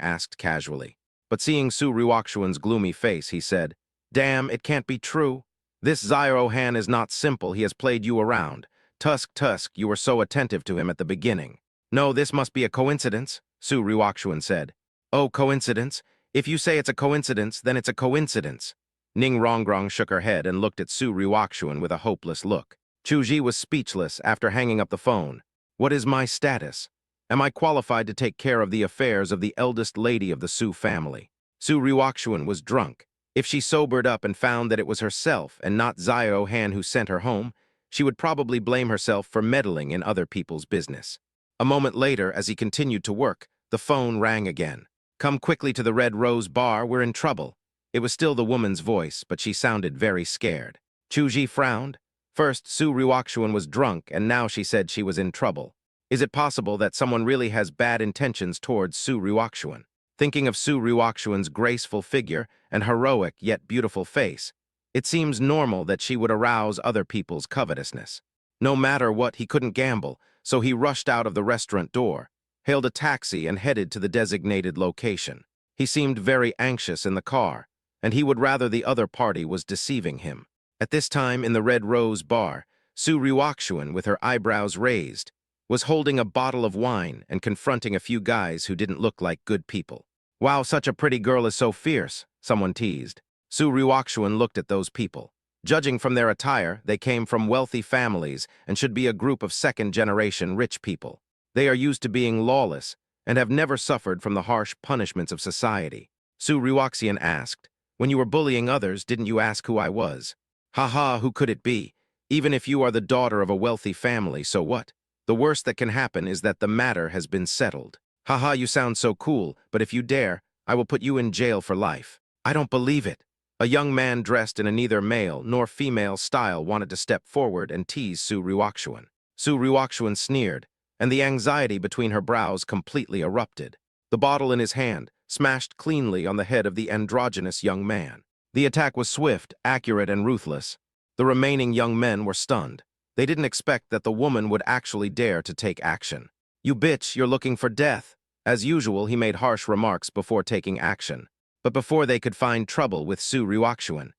asked casually. But seeing Su Ryukshuan's gloomy face, he said, Damn, it can't be true. This Zio Han is not simple. He has played you around. Tusk, you were so attentive to him at the beginning. No, this must be a coincidence, Su Ryukshuan said. Oh, coincidence? If you say it's a coincidence, then it's a coincidence. Ning Rongrong shook her head and looked at Su Ryukshuan with a hopeless look. Chu Ji was speechless after hanging up the phone. What is my status? Am I qualified to take care of the affairs of the eldest lady of the Su family? Su Ryukshuan was drunk. If she sobered up and found that it was herself and not Zio Han who sent her home, she would probably blame herself for meddling in other people's business. A moment later, as he continued to work, the phone rang again. Come quickly to the Red Rose Bar, we're in trouble. It was still the woman's voice, but she sounded very scared. Chu Ji frowned. First, Su Ryukshuan was drunk, and now she said she was in trouble. Is it possible that someone really has bad intentions towards Su Ryukshuan? Thinking of Su Ryukshuan's graceful figure and heroic yet beautiful face, it seems normal that she would arouse other people's covetousness. No matter what, he couldn't gamble, so he rushed out of the restaurant door, hailed a taxi, and headed to the designated location. He seemed very anxious in the car, and he would rather the other party was deceiving him. At this time in the Red Rose Bar, Su Ryukshuan, with her eyebrows raised, was holding a bottle of wine and confronting a few guys who didn't look like good people. Wow, such a pretty girl is so fierce, someone teased. Su Ryukshuan looked at those people. Judging from their attire, they came from wealthy families and should be a group of second-generation rich people. They are used to being lawless and have never suffered from the harsh punishments of society. Su Ryukshuan asked, When you were bullying others, didn't you ask who I was? Haha, who could it be? Even if you are the daughter of a wealthy family, so what? The worst that can happen is that the matter has been settled. Haha, you sound so cool, but if you dare, I will put you in jail for life. I don't believe it. A young man dressed in a neither male nor female style wanted to step forward and tease Su Ryukshuan. Su Ryukshuan sneered, and the anxiety between her brows completely erupted. The bottle in his hand smashed cleanly on the head of the androgynous young man. The attack was swift, accurate, and ruthless. The remaining young men were stunned. They didn't expect that the woman would actually dare to take action. You bitch, you're looking for death. As usual, he made harsh remarks before taking action. But before they could find trouble with Su Ryukshuan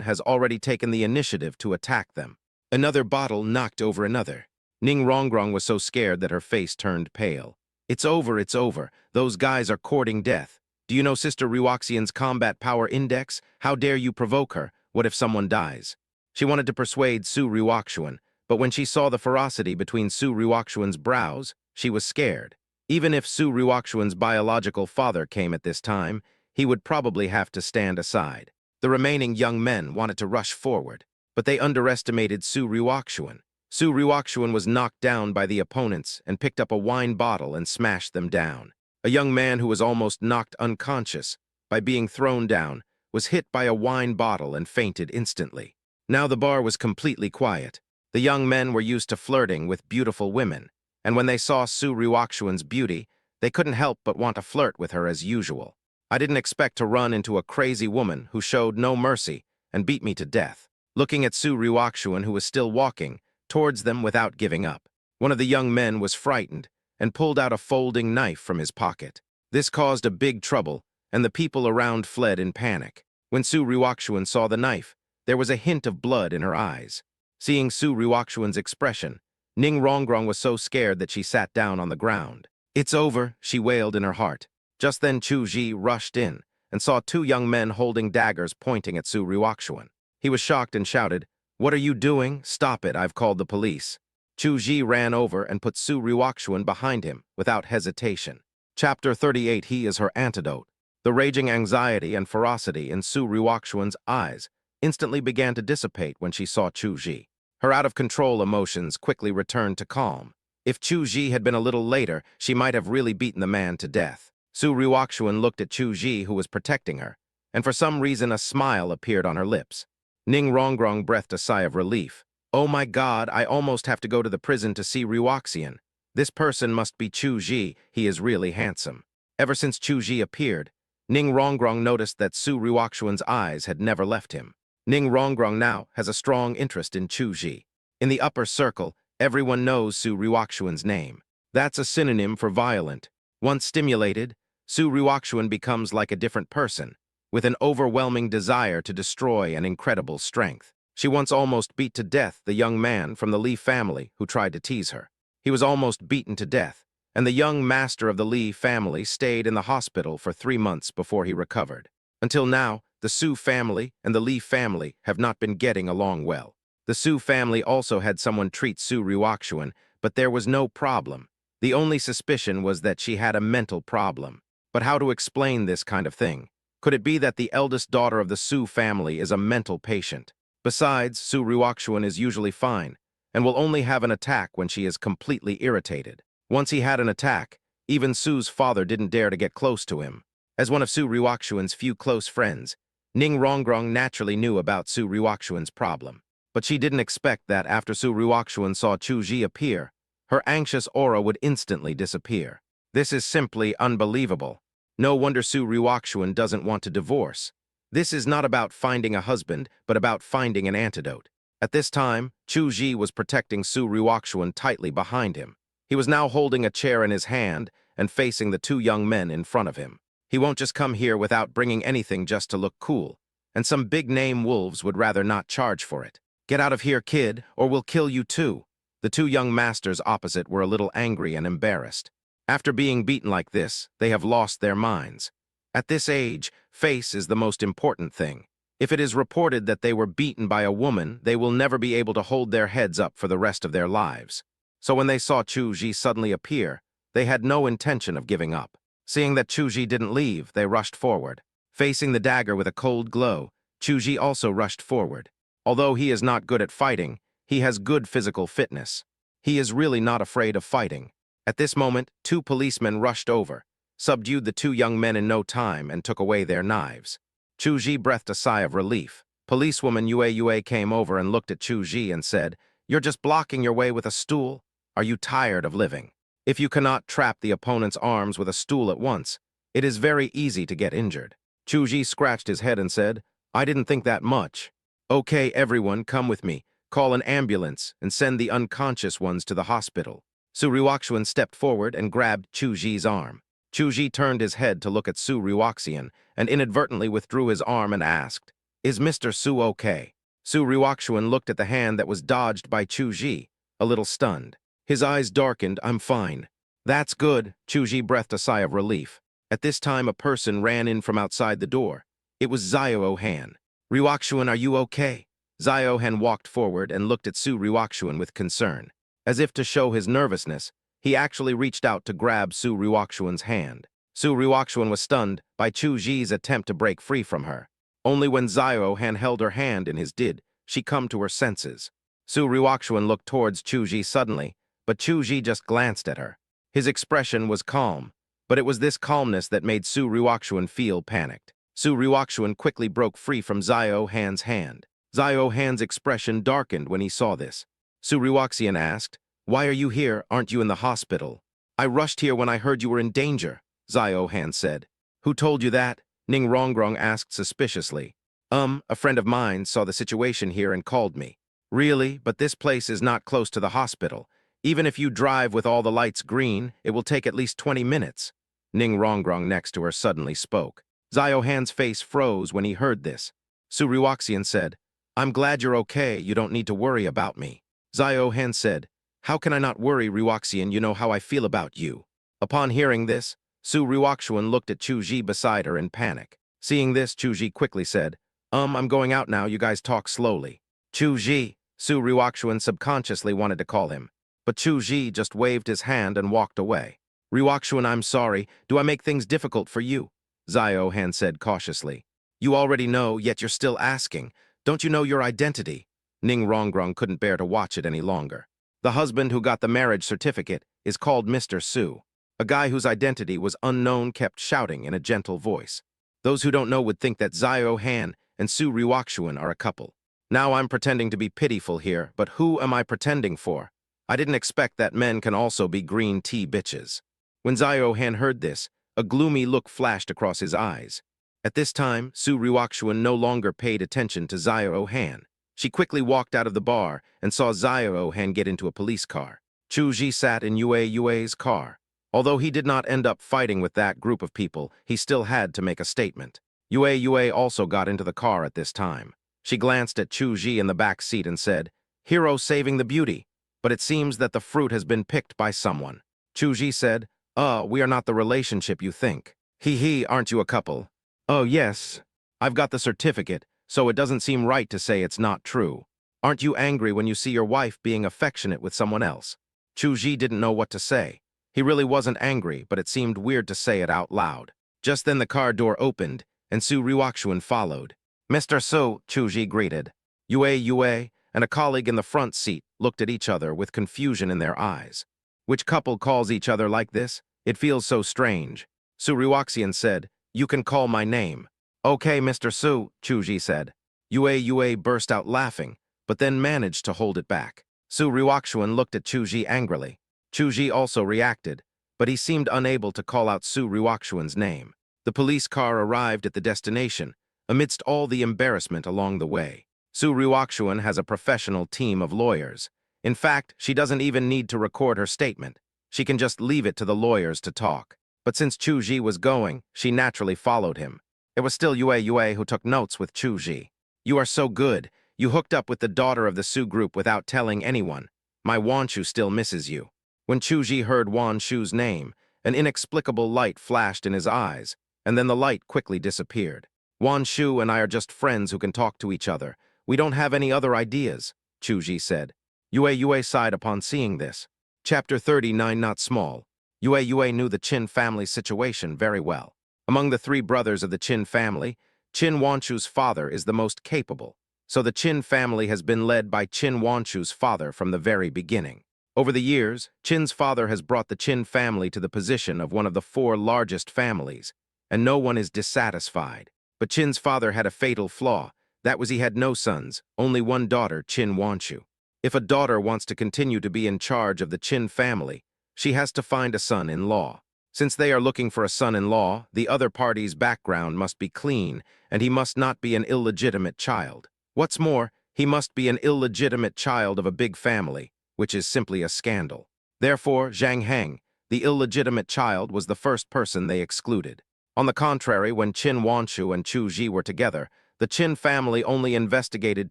has already taken the initiative to attack them. Another bottle knocked over another. Ning Rongrong was so scared that her face turned pale. It's over. Those guys are courting death. Do you know Sister Ryukshuan's combat power index? How dare you provoke her? What if someone dies? She wanted to persuade Su Ryukshuan, but when she saw the ferocity between Su Ryukshuan's brows, she was scared. Even if Su Ryukshuan's biological father came at this time, he would probably have to stand aside. The remaining young men wanted to rush forward, but they underestimated Su Ryukshuan. Su Ryukshuan was knocked down by the opponents and picked up a wine bottle and smashed them down. A young man who was almost knocked unconscious by being thrown down was hit by a wine bottle and fainted instantly. Now the bar was completely quiet. The young men were used to flirting with beautiful women, and when they saw Su Ryukshuan's beauty, they couldn't help but want to flirt with her as usual. I didn't expect to run into a crazy woman who showed no mercy and beat me to death. Looking at Su Ryukshuan, who was still walking towards them without giving up, one of the young men was frightened and pulled out a folding knife from his pocket. This caused a big trouble, and the people around fled in panic. When Su Ryukshuan saw the knife, there was a hint of blood in her eyes. Seeing Su Ryukshuan's expression, Ning Rongrong was so scared that she sat down on the ground. It's over, she wailed in her heart. Just then Chu Ji rushed in and saw two young men holding daggers pointing at Su Ryukshuan. He was shocked and shouted, "What are you doing? Stop it, I've called the police." Chu Ji ran over and put Su Ryukshuan behind him, without hesitation. Chapter 38. He is her antidote. The raging anxiety and ferocity in Su Ryukshuan's eyes instantly began to dissipate when she saw Chu Ji. Her out-of-control emotions quickly returned to calm. If Chu Ji had been a little later, she might have really beaten the man to death. Su Ryukshuan looked at Chu Ji, who was protecting her, and for some reason a smile appeared on her lips. Ning Rongrong breathed a sigh of relief. "Oh my God, I almost have to go to the prison to see Ryukshuan. This person must be Chu Ji, he is really handsome." Ever since Chu Ji appeared, Ning Rongrong noticed that Su Ryukshuan's eyes had never left him. Ning Rongrong now has a strong interest in Chu Ji. In the upper circle, everyone knows Su Ryukshuan's name. That's a synonym for violent. Once stimulated, Su Ryukshuan becomes like a different person, with an overwhelming desire to destroy and incredible strength. She once almost beat to death the young man from the Li family who tried to tease her. He was almost beaten to death, and the young master of the Li family stayed in the hospital for 3 months before he recovered. Until now, the Su family and the Li family have not been getting along well. The Su family also had someone treat Su Ryukshuan, but there was no problem. The only suspicion was that she had a mental problem. But how to explain this kind of thing? Could it be that the eldest daughter of the Su family is a mental patient? Besides, Su Ryukshuan is usually fine, and will only have an attack when she is completely irritated. Once he had an attack, even Su's father didn't dare to get close to him. As one of Su Ryukshuan's few close friends, Ning Rongrong naturally knew about Su Ryukshuan's problem. But she didn't expect that after Su Ryukshuan saw Chu Ji appear, her anxious aura would instantly disappear. This is simply unbelievable. No wonder Su Ryukshuan doesn't want to divorce. This is not about finding a husband, but about finding an antidote. At this time, Chu Ji was protecting Su Ryukshuan tightly behind him. He was now holding a chair in his hand and facing the 2 young men in front of him. He won't just come here without bringing anything just to look cool, and some big-name wolves would rather not charge for it. "Get out of here, kid, or we'll kill you too." The 2 young masters opposite were a little angry and embarrassed. After being beaten like this, they have lost their minds. At this age, face is the most important thing. If it is reported that they were beaten by a woman, they will never be able to hold their heads up for the rest of their lives. So when they saw Chu Ji suddenly appear, they had no intention of giving up. Seeing that Chu Ji didn't leave, they rushed forward. Facing the dagger with a cold glow, Chu Ji also rushed forward. Although he is not good at fighting, he has good physical fitness. He is really not afraid of fighting. At this moment, 2 policemen rushed over, subdued the 2 young men in no time, and took away their knives. Chu Ji breathed a sigh of relief. Policewoman Yue came over and looked at Chu Ji and said, "You're just blocking your way with a stool. Are you tired of living? If you cannot trap the opponent's arms with a stool at once, it is very easy to get injured." Chu Ji scratched his head and said, "I didn't think that much." "Okay, everyone, come with me. Call an ambulance and send the unconscious ones to the hospital." Su Ryukshuan stepped forward and grabbed Chu Ji's arm. Chu Ji turned his head to look at Su Ryukshuan and inadvertently withdrew his arm and asked, "Is Mr. Su okay?" Su Ryukshuan looked at the hand that was dodged by Chu Ji, a little stunned. His eyes darkened. "I'm fine." "That's good." Chu Ji breathed a sigh of relief. At this time, a person ran in from outside the door. It was Zio-Han. "Ryukshuan, are you okay?" Zio-Han walked forward and looked at Su Ryukshuan with concern. As if to show his nervousness, he actually reached out to grab Su Ryukshuan's hand. Su Ryukshuan was stunned by Chu Ji's attempt to break free from her. Only when Zio-Han held her hand in his did she come to her senses. Su Ryukshuan looked towards Chu Ji suddenly, but Chu Ji just glanced at her. His expression was calm, but it was this calmness that made Su Ryukshuan feel panicked. Su Ryukshuan quickly broke free from Zio-Han's hand. Zio-Han's expression darkened when he saw this. Su Ryukshuan asked, "Why are you here? Aren't you in the hospital?" "I rushed here when I heard you were in danger," Zio-Han said. "Who told you that?" Ning Rongrong asked suspiciously. A friend of mine saw the situation here and called me." "Really? But this place is not close to the hospital. Even if you drive with all the lights green, it will take at least 20 minutes. Ning Rongrong next to her suddenly spoke. Zio-Han's face froze when he heard this. Su Ryukshuan said, "I'm glad you're okay. You don't need to worry about me." Zio-Han said, "How can I not worry, Ryukshuan? You know how I feel about you." Upon hearing this, Su Ryukshuan looked at Chu Ji beside her in panic. Seeing this, Chu Ji quickly said, I'm going out now. You guys talk slowly." Chu Ji, Su Ryukshuan subconsciously wanted to call him, but Chu Ji just waved his hand and walked away. Ryukshuan, I'm sorry. Do I make things difficult for you? Zio Han said cautiously. You already know, yet you're still asking. Don't you know your identity? Ning Ronggrong couldn't bear to watch it any longer. The husband who got the marriage certificate is called Mr. Su. A guy whose identity was unknown kept shouting in a gentle voice. Those who don't know would think that Zio Han and Su Ryukshuan are a couple. Now I'm pretending to be pitiful here, but who am I pretending for? I didn't expect that men can also be green tea bitches. When Zio Han heard this, a gloomy look flashed across his eyes. At this time, Su Ryukshuan no longer paid attention to Zio Han. She quickly walked out of the bar and saw Zio Han get into a police car. Chu Ji sat in Yue's car. Although he did not end up fighting with that group of people, he still had to make a statement. Yue also got into the car at this time. She glanced at Chu Ji in the back seat and said, "Hero saving the beauty, but it seems that the fruit has been picked by someone." Chu Ji said, we are not the relationship you think. Hee, aren't you a couple? Oh, yes. I've got the certificate, so it doesn't seem right to say it's not true. Aren't you angry when you see your wife being affectionate with someone else? Chu Ji didn't know what to say. He really wasn't angry, but it seemed weird to say it out loud. Just then the car door opened, and Su Ryukshuan followed. Mr. Su, Chu Ji greeted. Yue, and a colleague in the front seat looked at each other with confusion in their eyes. Which couple calls each other like this? It feels so strange. Su Ryukshuan said, "You can call my name." "Okay, Mr. Su," Chu Ji said. Yue burst out laughing, but then managed to hold it back. Su Ryukshuan looked at Chu Ji angrily. Chu Ji also reacted, but he seemed unable to call out Su Ryukshuan's name. The police car arrived at the destination, amidst all the embarrassment along the way. Su Ryukshuan has a professional team of lawyers. In fact, she doesn't even need to record her statement. She can just leave it to the lawyers to talk. But since Chu Ji was going, she naturally followed him. It was still Yue who took notes with Chu Ji. "You are so good. You hooked up with the daughter of the Su group without telling anyone. My Wanshu still misses you." When Chu Ji heard Wanshu's name, an inexplicable light flashed in his eyes, and then the light quickly disappeared. "Wanshu and I are just friends who can talk to each other. We don't have any other ideas," Chu Ji said. Yue sighed upon seeing this. Chapter 39, not small. Yue knew the Qin family's situation very well. Among the three brothers of the Qin family, Qin Wanshu's father is the most capable, so the Qin family has been led by Qin Wanshu's father from the very beginning. Over the years, Qin's father has brought the Qin family to the position of one of the four largest families, and no one is dissatisfied. But Qin's father had a fatal flaw. That was he had no sons, only one daughter, Qin Wanshu. If a daughter wants to continue to be in charge of the Qin family, she has to find a son-in-law. Since they are looking for a son-in-law, the other party's background must be clean, and he must not be an illegitimate child. What's more, he must be an illegitimate child of a big family, which is simply a scandal. Therefore, Zhang Heng, the illegitimate child, was the first person they excluded. On the contrary, when Qin Wanshu and Chu Ji were together, the Qin family only investigated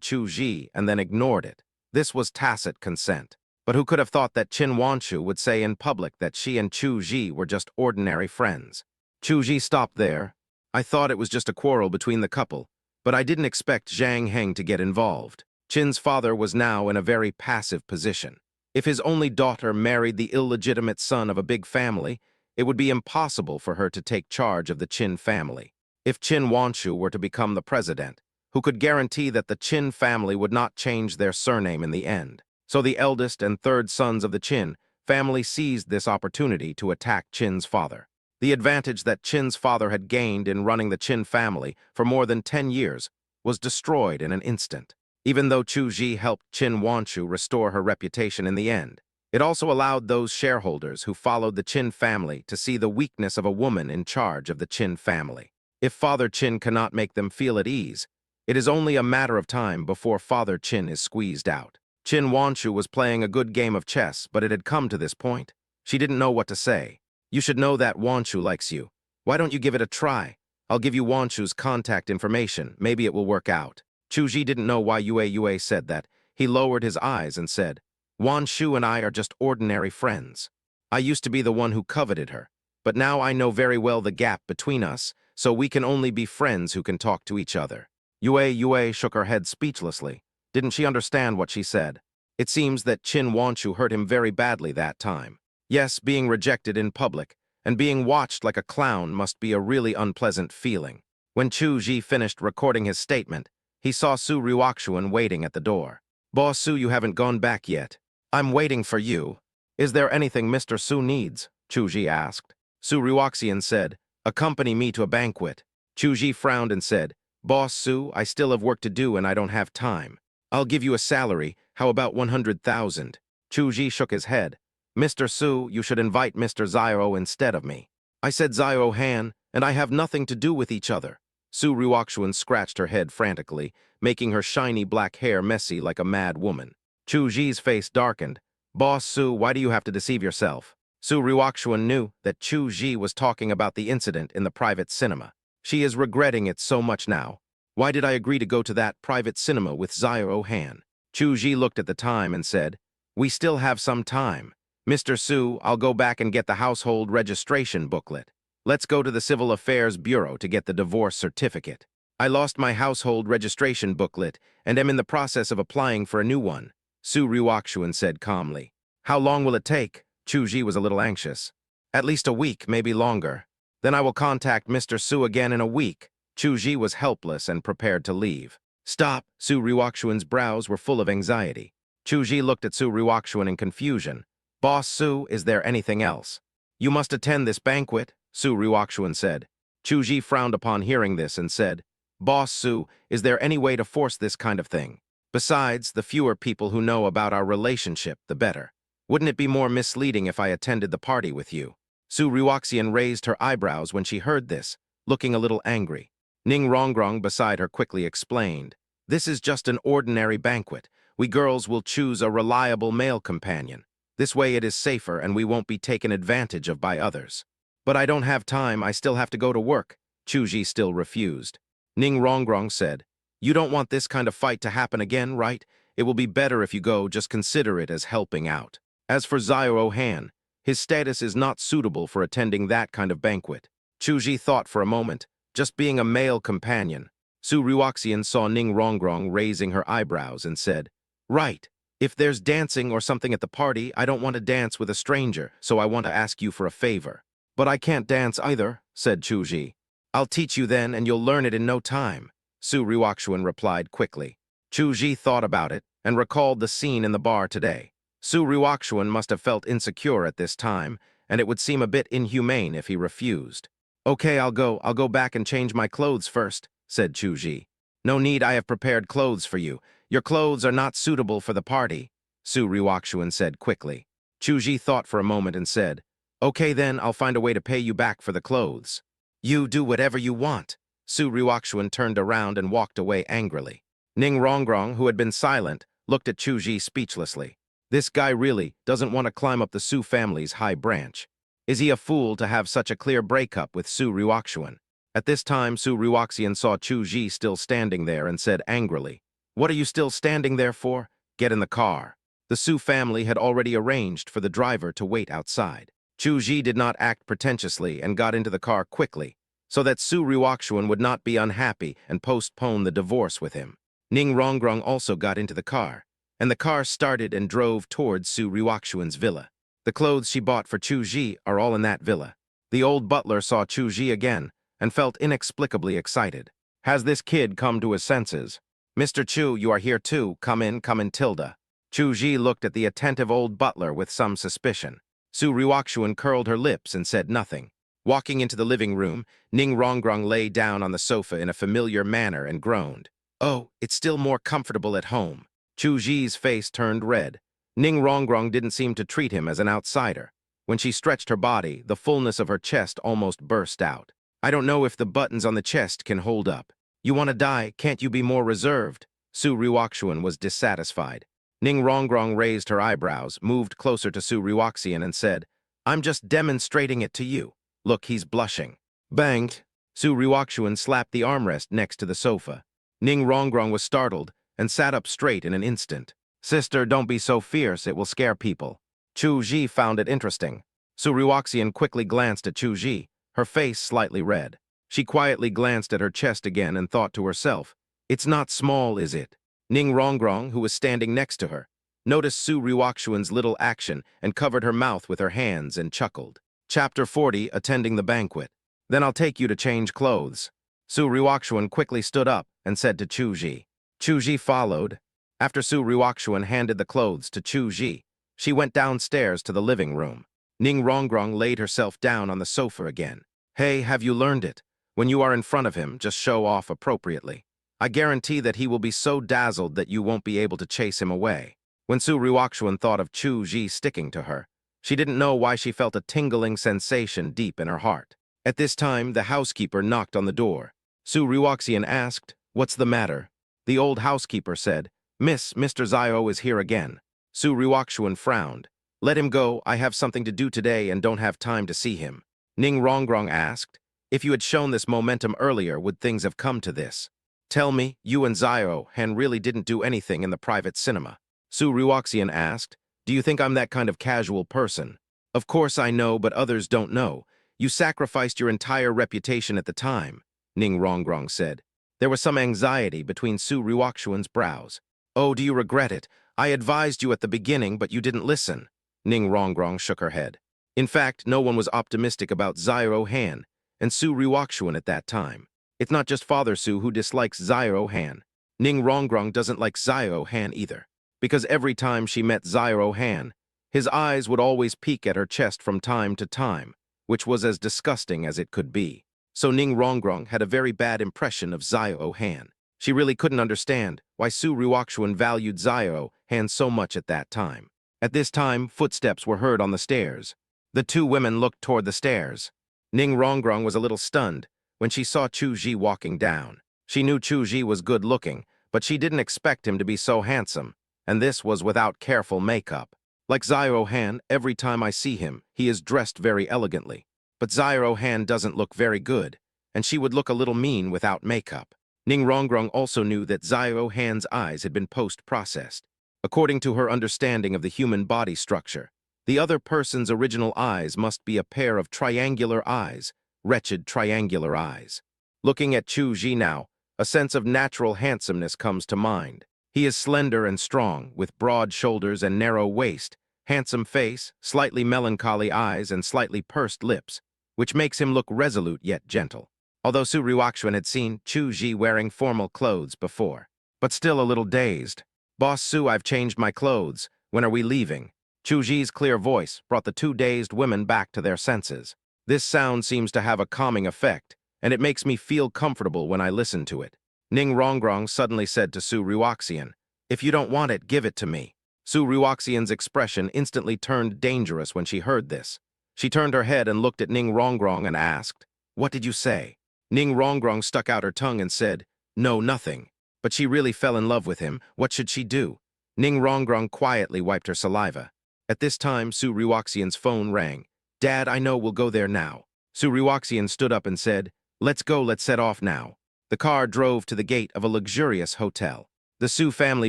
Chu Ji and then ignored it. This was tacit consent. But who could have thought that Qin Wanshu would say in public that she and Chu Ji were just ordinary friends? Chu Ji stopped there. "I thought it was just a quarrel between the couple, but I didn't expect Zhang Heng to get involved." Qin's father was now in a very passive position. If his only daughter married the illegitimate son of a big family, it would be impossible for her to take charge of the Qin family. If Qin Wanshu were to become the president, who could guarantee that the Qin family would not change their surname in the end? So the eldest and third sons of the Qin family seized this opportunity to attack Qin's father. The advantage that Qin's father had gained in running the Qin family for more than 10 years was destroyed in an instant. Even though Chu Ji helped Qin Wanshu restore her reputation in the end, it also allowed those shareholders who followed the Qin family to see the weakness of a woman in charge of the Qin family. If Father Qin cannot make them feel at ease, it is only a matter of time before Father Qin is squeezed out. Qin Wanshu was playing a good game of chess, but it had come to this point. She didn't know what to say. "You should know that Wanshu likes you. Why don't you give it a try? I'll give you Wanshu's contact information. Maybe it will work out." Chu Ji didn't know why Yue said that. He lowered his eyes and said, "Wanshu and I are just ordinary friends. I used to be the one who coveted her, but now I know very well the gap between us, so we can only be friends who can talk to each other." Yue shook her head speechlessly. Didn't she understand what she said? It seems that Qin Wanshu hurt him very badly that time. Yes, being rejected in public and being watched like a clown must be a really unpleasant feeling. When Chu Ji finished recording his statement, he saw Su Ryukshuan waiting at the door. "Boss Su, you haven't gone back yet. I'm waiting for you. Is there anything Mr. Su needs?" Chu Ji asked. Su Ryukshuan said, "Accompany me to a banquet." Chu Ji frowned and said, "Boss Su, I still have work to do and I don't have time. I'll give you a salary. How about 100,000? Chu Ji shook his head. "Mr. Su, you should invite Mr. Zyro instead of me." "I said Zyro Han, and I have nothing to do with each other." Su Ryukshuan scratched her head frantically, making her shiny black hair messy like a mad woman. Chu Ji's face darkened. "Boss Su, why do you have to deceive yourself?" Su Ryukshuan knew that Chu Ji was talking about the incident in the private cinema. She is regretting it so much now. Why did I agree to go to that private cinema with Zyro Han? Chu Ji looked at the time and said, "We still have some time. Mr. Su, I'll go back and get the household registration booklet. Let's go to the Civil Affairs Bureau to get the divorce certificate. I lost my household registration booklet and am in the process of applying for a new one," Su Ryukshuan said calmly. "How long will it take?" Chu Ji was a little anxious. "At least a week, maybe longer. Then I will contact Mr. Su again in a week." Chu Ji was helpless and prepared to leave. "Stop!" Su Ryukshuan's brows were full of anxiety. Chu Ji looked at Su Ryukshuan in confusion. "Boss Su, is there anything else?" "You must attend this banquet," Su Ryukshuan said. Chu Ji frowned upon hearing this and said, "Boss Su, is there any way to force this kind of thing? Besides, the fewer people who know about our relationship, the better. Wouldn't it be more misleading if I attended the party with you?" Su Ryukshuan raised her eyebrows when she heard this, looking a little angry. Ning Rongrong beside her quickly explained, "This is just an ordinary banquet. We girls will choose a reliable male companion. This way it is safer and we won't be taken advantage of by others." "But I don't have time, I still have to go to work." Chu Ji still refused. Ning Rongrong said, "You don't want this kind of fight to happen again, right? It will be better if you go, just consider it as helping out. As for Zyro Han, his status is not suitable for attending that kind of banquet." Chu Ji thought for a moment, just being a male companion. Su Ryukshuan saw Ning Rongrong raising her eyebrows and said, "Right. If there's dancing or something at the party, I don't want to dance with a stranger, so I want to ask you for a favor." "But I can't dance either," said Chu Ji. "I'll teach you then, and you'll learn it in no time," Su Ryukshuan replied quickly. Chu Ji thought about it and recalled the scene in the bar today. Su Ryukshuan must have felt insecure at this time, and it would seem a bit inhumane if he refused. "Okay, I'll go back and change my clothes first," said Chu Ji. "No need, I have prepared clothes for you. Your clothes are not suitable for the party," Su Ryukshuan said quickly. Chu Ji thought for a moment and said, "Okay then, I'll find a way to pay you back for the clothes." "You do whatever you want." Su Ryukshuan turned around and walked away angrily. Ning Rongrong, who had been silent, looked at Chu Ji speechlessly. This guy really doesn't want to climb up the Su family's high branch. Is he a fool to have such a clear breakup with Su Ryukshuan? At this time, Su Ryukshuan saw Chu Ji still standing there and said angrily, "What are you still standing there for? Get in the car." The Su family had already arranged for the driver to wait outside. Chu Ji did not act pretentiously and got into the car quickly, so that Su Ryukshuan would not be unhappy and postpone the divorce with him. Ning Rongrong also got into the car, and the car started and drove towards Su Ryukshuan's villa. The clothes she bought for Chu Ji are all in that villa. The old butler saw Chu Ji again and felt inexplicably excited. "Has this kid come to his senses?" "Mr. Chu, you are here too. Come in, Tilda." Chu Ji looked at the attentive old butler with some suspicion. Su Ryukshuan curled her lips and said nothing. Walking into the living room, Ning Rongrong lay down on the sofa in a familiar manner and groaned. "Oh, it's still more comfortable at home." Chu Ji's face turned red. Ning Rongrong didn't seem to treat him as an outsider. When she stretched her body, the fullness of her chest almost burst out. "I don't know if the buttons on the chest can hold up. You want to die, can't you be more reserved?" Su Ryukshuan was dissatisfied. Ning Rongrong raised her eyebrows, moved closer to Su Ryukshuan and said, "I'm just demonstrating it to you. Look, he's blushing." Banged. Su Ryukshuan slapped the armrest next to the sofa. Ning Rongrong was startled and sat up straight in an instant. "Sister, don't be so fierce, it will scare people." Chu Ji found it interesting. Su Ryukshuan quickly glanced at Chu Ji, her face slightly red. She quietly glanced at her chest again and thought to herself, "It's not small, is it?" Ning Rongrong, who was standing next to her, noticed Su Ruoxuan's little action and covered her mouth with her hands and chuckled. Chapter 40, Attending the Banquet. Then I'll take you to change clothes. Su Ruoxuan quickly stood up and said to Chu Ji. Chu Ji followed. After Su Ruoxuan handed the clothes to Chu Ji, she went downstairs to the living room. Ning Rongrong laid herself down on the sofa again. Hey, have you learned it? When you are in front of him, just show off appropriately. I guarantee that he will be so dazzled that you won't be able to chase him away. When Su Ruoxuan thought of Chu Ji sticking to her, she didn't know why she felt a tingling sensation deep in her heart. At this time, the housekeeper knocked on the door. Su Ruoxian asked, "What's the matter?" The old housekeeper said, Mr. Zio is here again." Su Ruoxuan frowned. "Let him go, I have something to do today and don't have time to see him." Ning Rongrong asked, "If you had shown this momentum earlier, would things have come to this? Tell me, you and Zio Han really didn't do anything in the private cinema." Su Ruoxian asked, "Do you think I'm that kind of casual person?" "Of course I know, but others don't know. You sacrificed your entire reputation at the time," Ning Rongrong said. There was some anxiety between Su Ruoxuan's brows. "Oh, do you regret it? I advised you at the beginning, but you didn't listen." Ning Rongrong shook her head. In fact, no one was optimistic about Zio Han and Su Ruoxuan at that time. It's not just Father Su who dislikes Zio Han. Ning Rongrong doesn't like Zio Han either, because every time she met Zio Han, his eyes would always peek at her chest from time to time, which was as disgusting as it could be. So Ning Rongrong had a very bad impression of Zio Han. She really couldn't understand why Su Ruoxuan valued Zio Han so much at that time. At this time, footsteps were heard on the stairs. The two women looked toward the stairs. Ning Rongrong was a little stunned when she saw Chu Ji walking down. She knew Chu Ji was good-looking, but she didn't expect him to be so handsome, and this was without careful makeup. Like Zio Han, every time I see him, he is dressed very elegantly. But Zio Han doesn't look very good, and she would look a little mean without makeup. Ning Rongrong also knew that Zio Han's eyes had been post-processed. According to her understanding of the human body structure, the other person's original eyes must be a pair of triangular eyes, wretched triangular eyes. Looking at Chu Ji now, a sense of natural handsomeness comes to mind. He is slender and strong, with broad shoulders and narrow waist, handsome face, slightly melancholy eyes, and slightly pursed lips, which makes him look resolute yet gentle. Although Su Ruoxuan had seen Chu Ji wearing formal clothes before, but still a little dazed. "Boss Su, I've changed my clothes. When are we leaving?" Chu Ji's clear voice brought the two dazed women back to their senses. This sound seems to have a calming effect, and it makes me feel comfortable when I listen to it. Ning Rongrong suddenly said to Su Ruoxian, "If you don't want it, give it to me." Su Ruoxian's expression instantly turned dangerous when she heard this. She turned her head and looked at Ning Rongrong and asked, "What did you say?" Ning Rongrong stuck out her tongue and said, "No, nothing." But she really fell in love with him. What should she do? Ning Rongrong quietly wiped her saliva. At this time, Su Ruoxian's phone rang. "Dad, I know we'll go there now." Su Ruoxian stood up and said, "Let's go, let's set off now." The car drove to the gate of a luxurious hotel. The Su family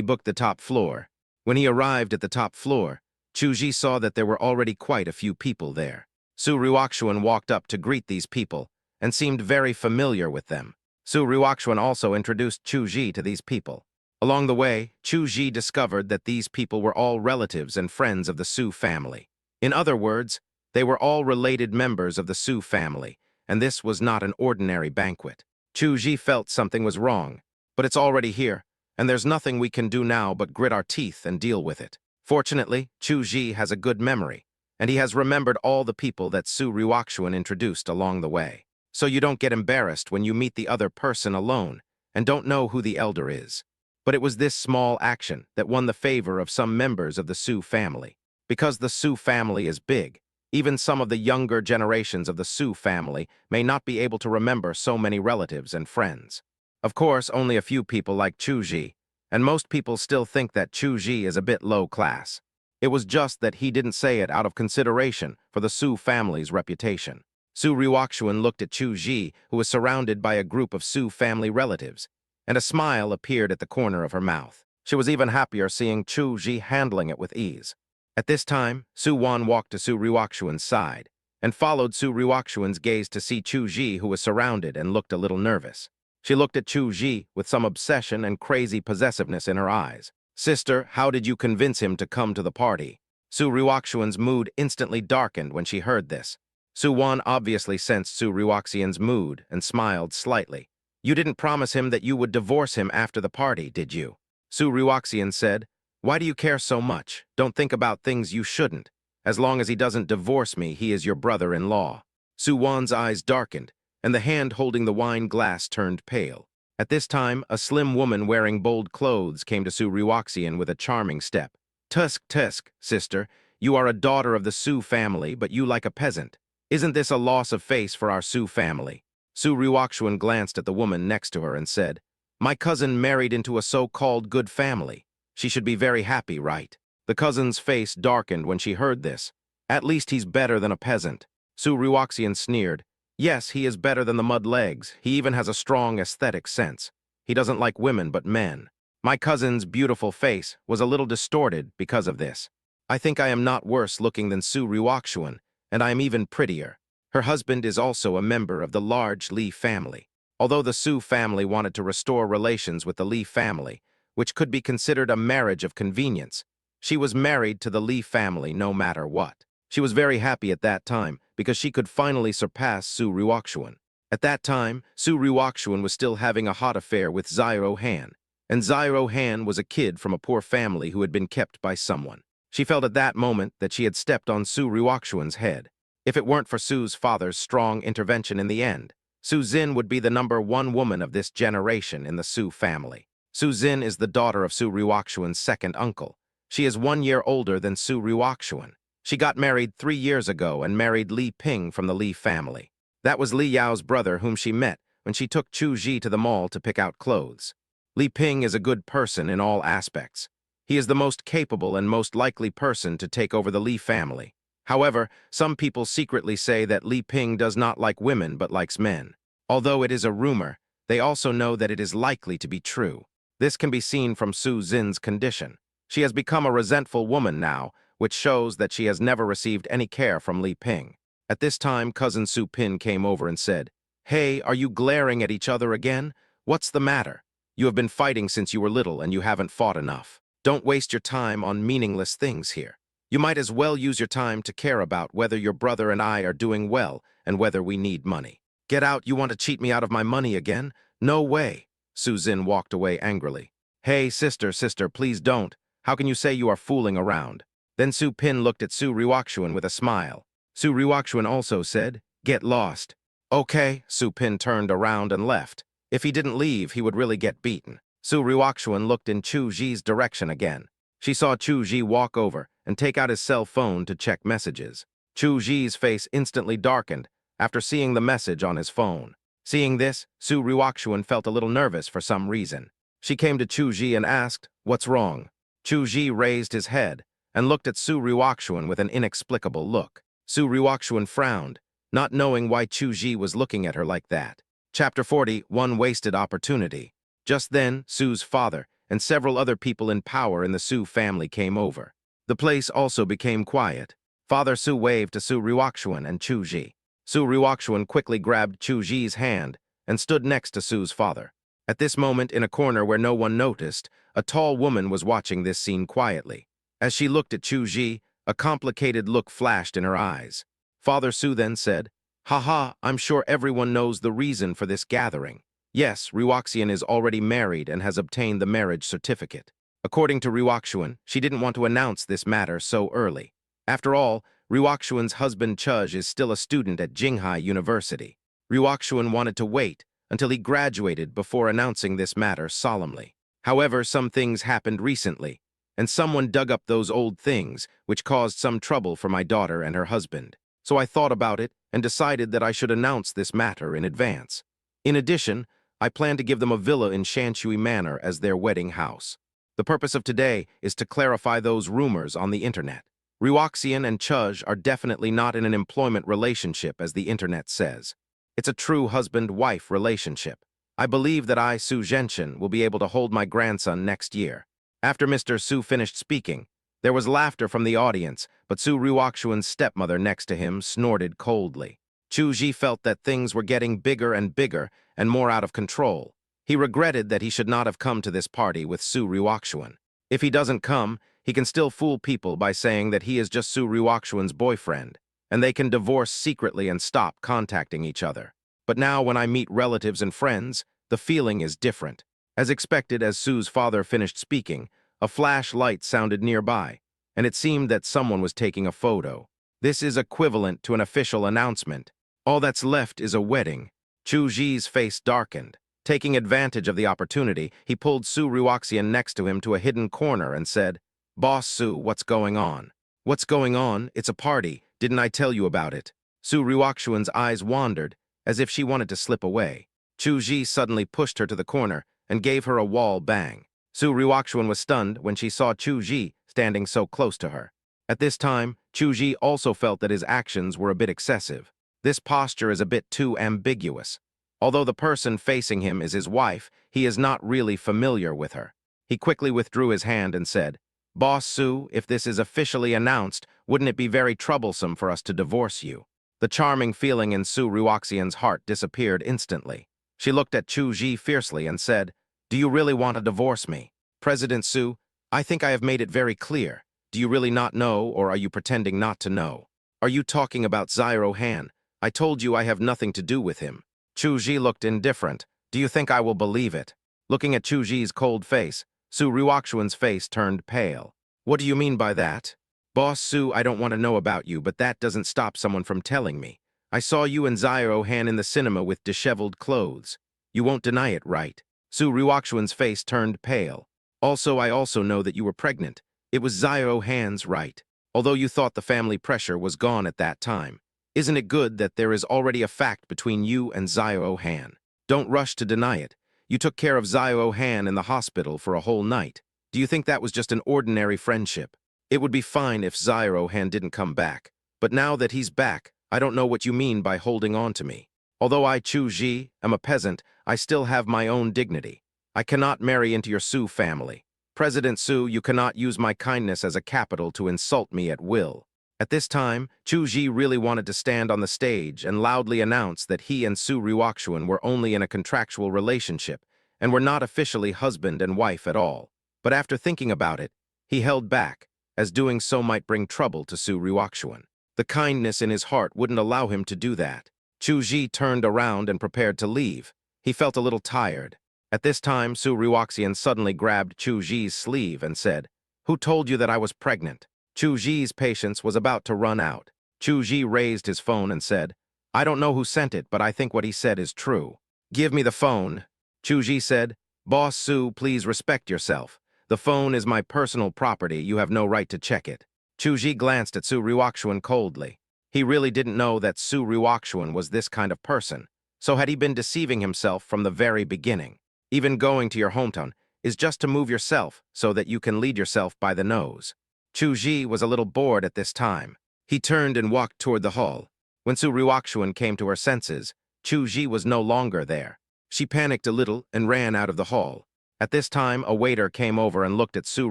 booked the top floor. When he arrived at the top floor, Chu Ji saw that there were already quite a few people there. Su Ruoxuan walked up to greet these people and seemed very familiar with them. Su Ruoxuan also introduced Chu Ji to these people. Along the way, Chu Ji discovered that these people were all relatives and friends of the Su family. In other words, they were all related members of the Su family, and this was not an ordinary banquet. Chu Ji felt something was wrong, but it's already here, and there's nothing we can do now but grit our teeth and deal with it. Fortunately, Chu Ji has a good memory, and he has remembered all the people that Su Ruoxuan introduced along the way. So you don't get embarrassed when you meet the other person alone and don't know who the elder is. But it was this small action that won the favor of some members of the Su family. Because the Su family is big, even some of the younger generations of the Su family may not be able to remember so many relatives and friends. Of course, only a few people like Chu Ji, and most people still think that Chu Ji is a bit low class. It was just that he didn't say it out of consideration for the Su family's reputation. Su Ruoxuan looked at Chu Ji, who was surrounded by a group of Su family relatives, and a smile appeared at the corner of her mouth. She was even happier seeing Chu Ji handling it with ease. At this time, Su Wan walked to Su Ruoxuan's side and followed Su Ruoxuan's gaze to see Chu Ji, who was surrounded and looked a little nervous. She looked at Chu Ji with some obsession and crazy possessiveness in her eyes. Sister, how did you convince him to come to the party? Su Ruoxuan's mood instantly darkened when she heard this. Su Wan obviously sensed Su Ruoxian's mood and smiled slightly. You didn't promise him that you would divorce him after the party, did you? Su Ruoxian said, why do you care so much? Don't think about things you shouldn't. As long as he doesn't divorce me, he is your brother-in-law. Su Wan's eyes darkened, and the hand holding the wine glass turned pale. At this time, a slim woman wearing bold clothes came to Su Ruoxian with a charming step. Tusk, tusk, sister, you are a daughter of the Su family, but you like a peasant. Isn't this a loss of face for our Su family? Su Ruoxuan glanced at the woman next to her and said, my cousin married into a so-called good family. She should be very happy, right? The cousin's face darkened when she heard this. At least he's better than a peasant. Su Ruoxian sneered. Yes, he is better than the mud legs. He even has a strong aesthetic sense. He doesn't like women but men. My cousin's beautiful face was a little distorted because of this. I think I am not worse looking than Su Ruoxuan, and I am even prettier. Her husband is also a member of the large Li family. Although the Su family wanted to restore relations with the Li family, which could be considered a marriage of convenience, she was married to the Li family no matter what. She was very happy at that time because she could finally surpass Su Ruoxuan. At that time, Su Ruoxuan was still having a hot affair with Zyro Han, and Zyro Han was a kid from a poor family who had been kept by someone. She felt at that moment that she had stepped on Su Ruoxuan's head. If it weren't for Su's father's strong intervention in the end, Su Xin would be the #1 woman of this generation in the Su family. Su Xin is the daughter of Su Ruoxuan's second uncle. She is 1 year older than Su Ruoxuan. She got married 3 years ago and married Li Ping from the Li family. That was Li Yao's brother whom she met when she took Chu Ji to the mall to pick out clothes. Li Ping is a good person in all aspects. He is the most capable and most likely person to take over the Li family. However, some people secretly say that Li Ping does not like women but likes men. Although it is a rumor, they also know that it is likely to be true. This can be seen from Su Xin's condition. She has become a resentful woman now, which shows that she has never received any care from Li Ping. At this time, cousin Su Pin came over and said, hey, are you glaring at each other again? What's the matter? You have been fighting since you were little and you haven't fought enough. Don't waste your time on meaningless things here. You might as well use your time to care about whether your brother and I are doing well and whether we need money. Get out, you want to cheat me out of my money again? No way. Su Xin walked away angrily. Hey, sister, please don't. How can you say you are fooling around? Then Su Pin looked at Su Ruoxuan with a smile. Su Ruoxuan also said, get lost. Okay, Su Pin turned around and left. If he didn't leave, he would really get beaten. Su Ruoxuan looked in Chu Ji's direction again. She saw Chu Ji walk over and take out his cell phone to check messages. Chu Ji's face instantly darkened after seeing the message on his phone. Seeing this, Su Ruoxuan felt a little nervous for some reason. She came to Chu Ji and asked, what's wrong? Chu Ji raised his head and looked at Su Ruoxuan with an inexplicable look. Su Ruoxuan frowned, not knowing why Chu Ji was looking at her like that. Chapter 40, One Wasted Opportunity. Just then, Su's father and several other people in power in the Su family came over. The place also became quiet. Father Su waved to Su Ruoxuan and Chu Ji. Su Ruoxuan quickly grabbed Chu Ji's hand and stood next to Su's father. At this moment, in a corner where no one noticed, a tall woman was watching this scene quietly. As she looked at Chu Ji, a complicated look flashed in her eyes. Father Su then said, haha, I'm sure everyone knows the reason for this gathering. Yes, Ruoxian is already married and has obtained the marriage certificate. According to Ruoxuan, she didn't want to announce this matter so early. After all, Ruoxuan's husband Chuzh is still a student at Jinghai University. Ruoxuan wanted to wait until he graduated before announcing this matter solemnly. However, some things happened recently, and someone dug up those old things, which caused some trouble for my daughter and her husband. So I thought about it and decided that I should announce this matter in advance. In addition, I plan to give them a villa in Shanshui Manor as their wedding house. The purpose of today is to clarify those rumors on the internet. Ruoxian and Chuzh are definitely not in an employment relationship as the internet says. It's a true husband-wife relationship. I believe that I, Su Zhenshin, will be able to hold my grandson next year. After Mr. Su finished speaking, there was laughter from the audience, but Su Ruoxuan's stepmother next to him snorted coldly. Chu Ji felt that things were getting bigger and bigger and more out of control. He regretted that he should not have come to this party with Su Ryukshuan. If he doesn't come, he can still fool people by saying that he is just Su Ryukshuan's boyfriend, and they can divorce secretly and stop contacting each other. But now when I meet relatives and friends, the feeling is different. As expected, as Su's father finished speaking, a flash light sounded nearby, and it seemed that someone was taking a photo. This is equivalent to an official announcement. All that's left is a wedding. Chu Ji's face darkened. Taking advantage of the opportunity, he pulled Su Ryukshuan next to him to a hidden corner and said, "Boss Su, what's going on?" "What's going on? It's a party. Didn't I tell you about it?" Su Ryukshuan's eyes wandered, as if she wanted to slip away. Chu Ji suddenly pushed her to the corner and gave her a wall bang. Su Ryukshuan was stunned when she saw Chu Ji standing so close to her. At this time, Chu Ji also felt that his actions were a bit excessive. This posture is a bit too ambiguous. Although the person facing him is his wife, he is not really familiar with her. He quickly withdrew his hand and said, "Boss Su, if this is officially announced, wouldn't it be very troublesome for us to divorce you?" The charming feeling in Su Ryukshuan's heart disappeared instantly. She looked at Chu Ji fiercely and said, "Do you really want to divorce me?" "President Su, I think I have made it very clear. Do you really not know, or are you pretending not to know? Are you talking about Zyro Han? I told you I have nothing to do with him." Chu Ji looked indifferent. "Do you think I will believe it?" Looking at Chu Ji's cold face, Su Ryukshuan's face turned pale. "What do you mean by that?" "Boss Su, I don't want to know about you, but that doesn't stop someone from telling me. I saw you and Zyro Han in the cinema with disheveled clothes. You won't deny it, right?" Su Ryukshuan's face turned pale. "Also, I also know that you were pregnant. It was Zyro Han's, right? Although you thought the family pressure was gone at that time. Isn't it good that there is already a fact between you and Zyro Han? Don't rush to deny it. You took care of Zyro Han in the hospital for a whole night. Do you think that was just an ordinary friendship? It would be fine if Zyro Han didn't come back. But now that he's back, I don't know what you mean by holding on to me. Although I, Chu Ji, am a peasant, I still have my own dignity. I cannot marry into your Su family. President Su, you cannot use my kindness as a capital to insult me at will." At this time, Chu Ji really wanted to stand on the stage and loudly announce that he and Su Ryukshuan were only in a contractual relationship and were not officially husband and wife at all. But after thinking about it, he held back, as doing so might bring trouble to Su Ryukshuan. The kindness in his heart wouldn't allow him to do that. Chu Ji turned around and prepared to leave. He felt a little tired. At this time, Su Ryukshuan suddenly grabbed Chu Ji's sleeve and said, "Who told you that I was pregnant?" Chu Ji's patience was about to run out. Chu Ji raised his phone and said, "I don't know who sent it, but I think what he said is true." "Give me the phone." Chu Ji said, "Boss Su, please respect yourself. The phone is my personal property. You have no right to check it." Chu Ji glanced at Su Ryukshuan coldly. He really didn't know that Su Ryukshuan was this kind of person, so had he been deceiving himself from the very beginning? Even going to your hometown is just to move yourself so that you can lead yourself by the nose. Chu Ji was a little bored at this time. He turned and walked toward the hall. When Su Ryukshuan came to her senses, Chu Ji was no longer there. She panicked a little and ran out of the hall. At this time, a waiter came over and looked at Su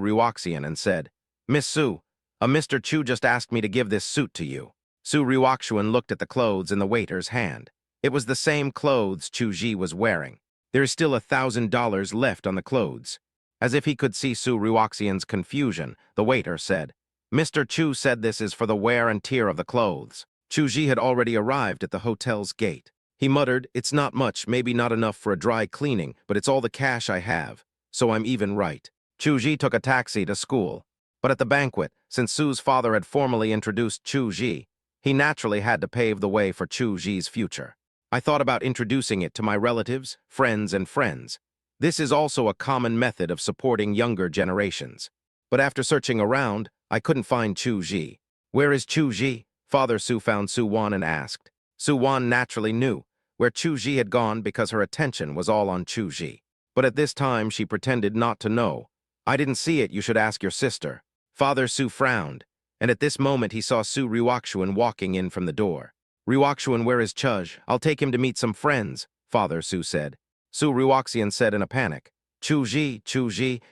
Ryukshuan and said, "Miss Su, a Mr. Chu just asked me to give this suit to you." Su Ryukshuan looked at the clothes in the waiter's hand. It was the same clothes Chu Ji was wearing. There is still $1,000 left on the clothes. As if he could see Su Ryukshuan's confusion, the waiter said, "Mr. Chu said this is for the wear and tear of the clothes." Chu Ji had already arrived at the hotel's gate. He muttered, "It's not much, maybe not enough for a dry cleaning, but it's all the cash I have, so I'm even right." Chu Ji took a taxi to school. But at the banquet, since Su's father had formally introduced Chu Ji, he naturally had to pave the way for Chu Ji's future. "I thought about introducing it to my relatives, friends, and friends. This is also a common method of supporting younger generations. But after searching around, I couldn't find Chu Ji." "Where is Chu Ji?" Father Su found Su Wan and asked. Su Wan naturally knew where Chu Ji had gone because her attention was all on Chu Ji. But at this time, she pretended not to know. "I didn't see it, you should ask your sister." Father Su frowned, and at this moment he saw Su Ryukshuan walking in from the door. "Ryukshuan, where is Chuj? I'll take him to meet some friends," Father Su said. Su Ryukshuan said in a panic, Chu Ji,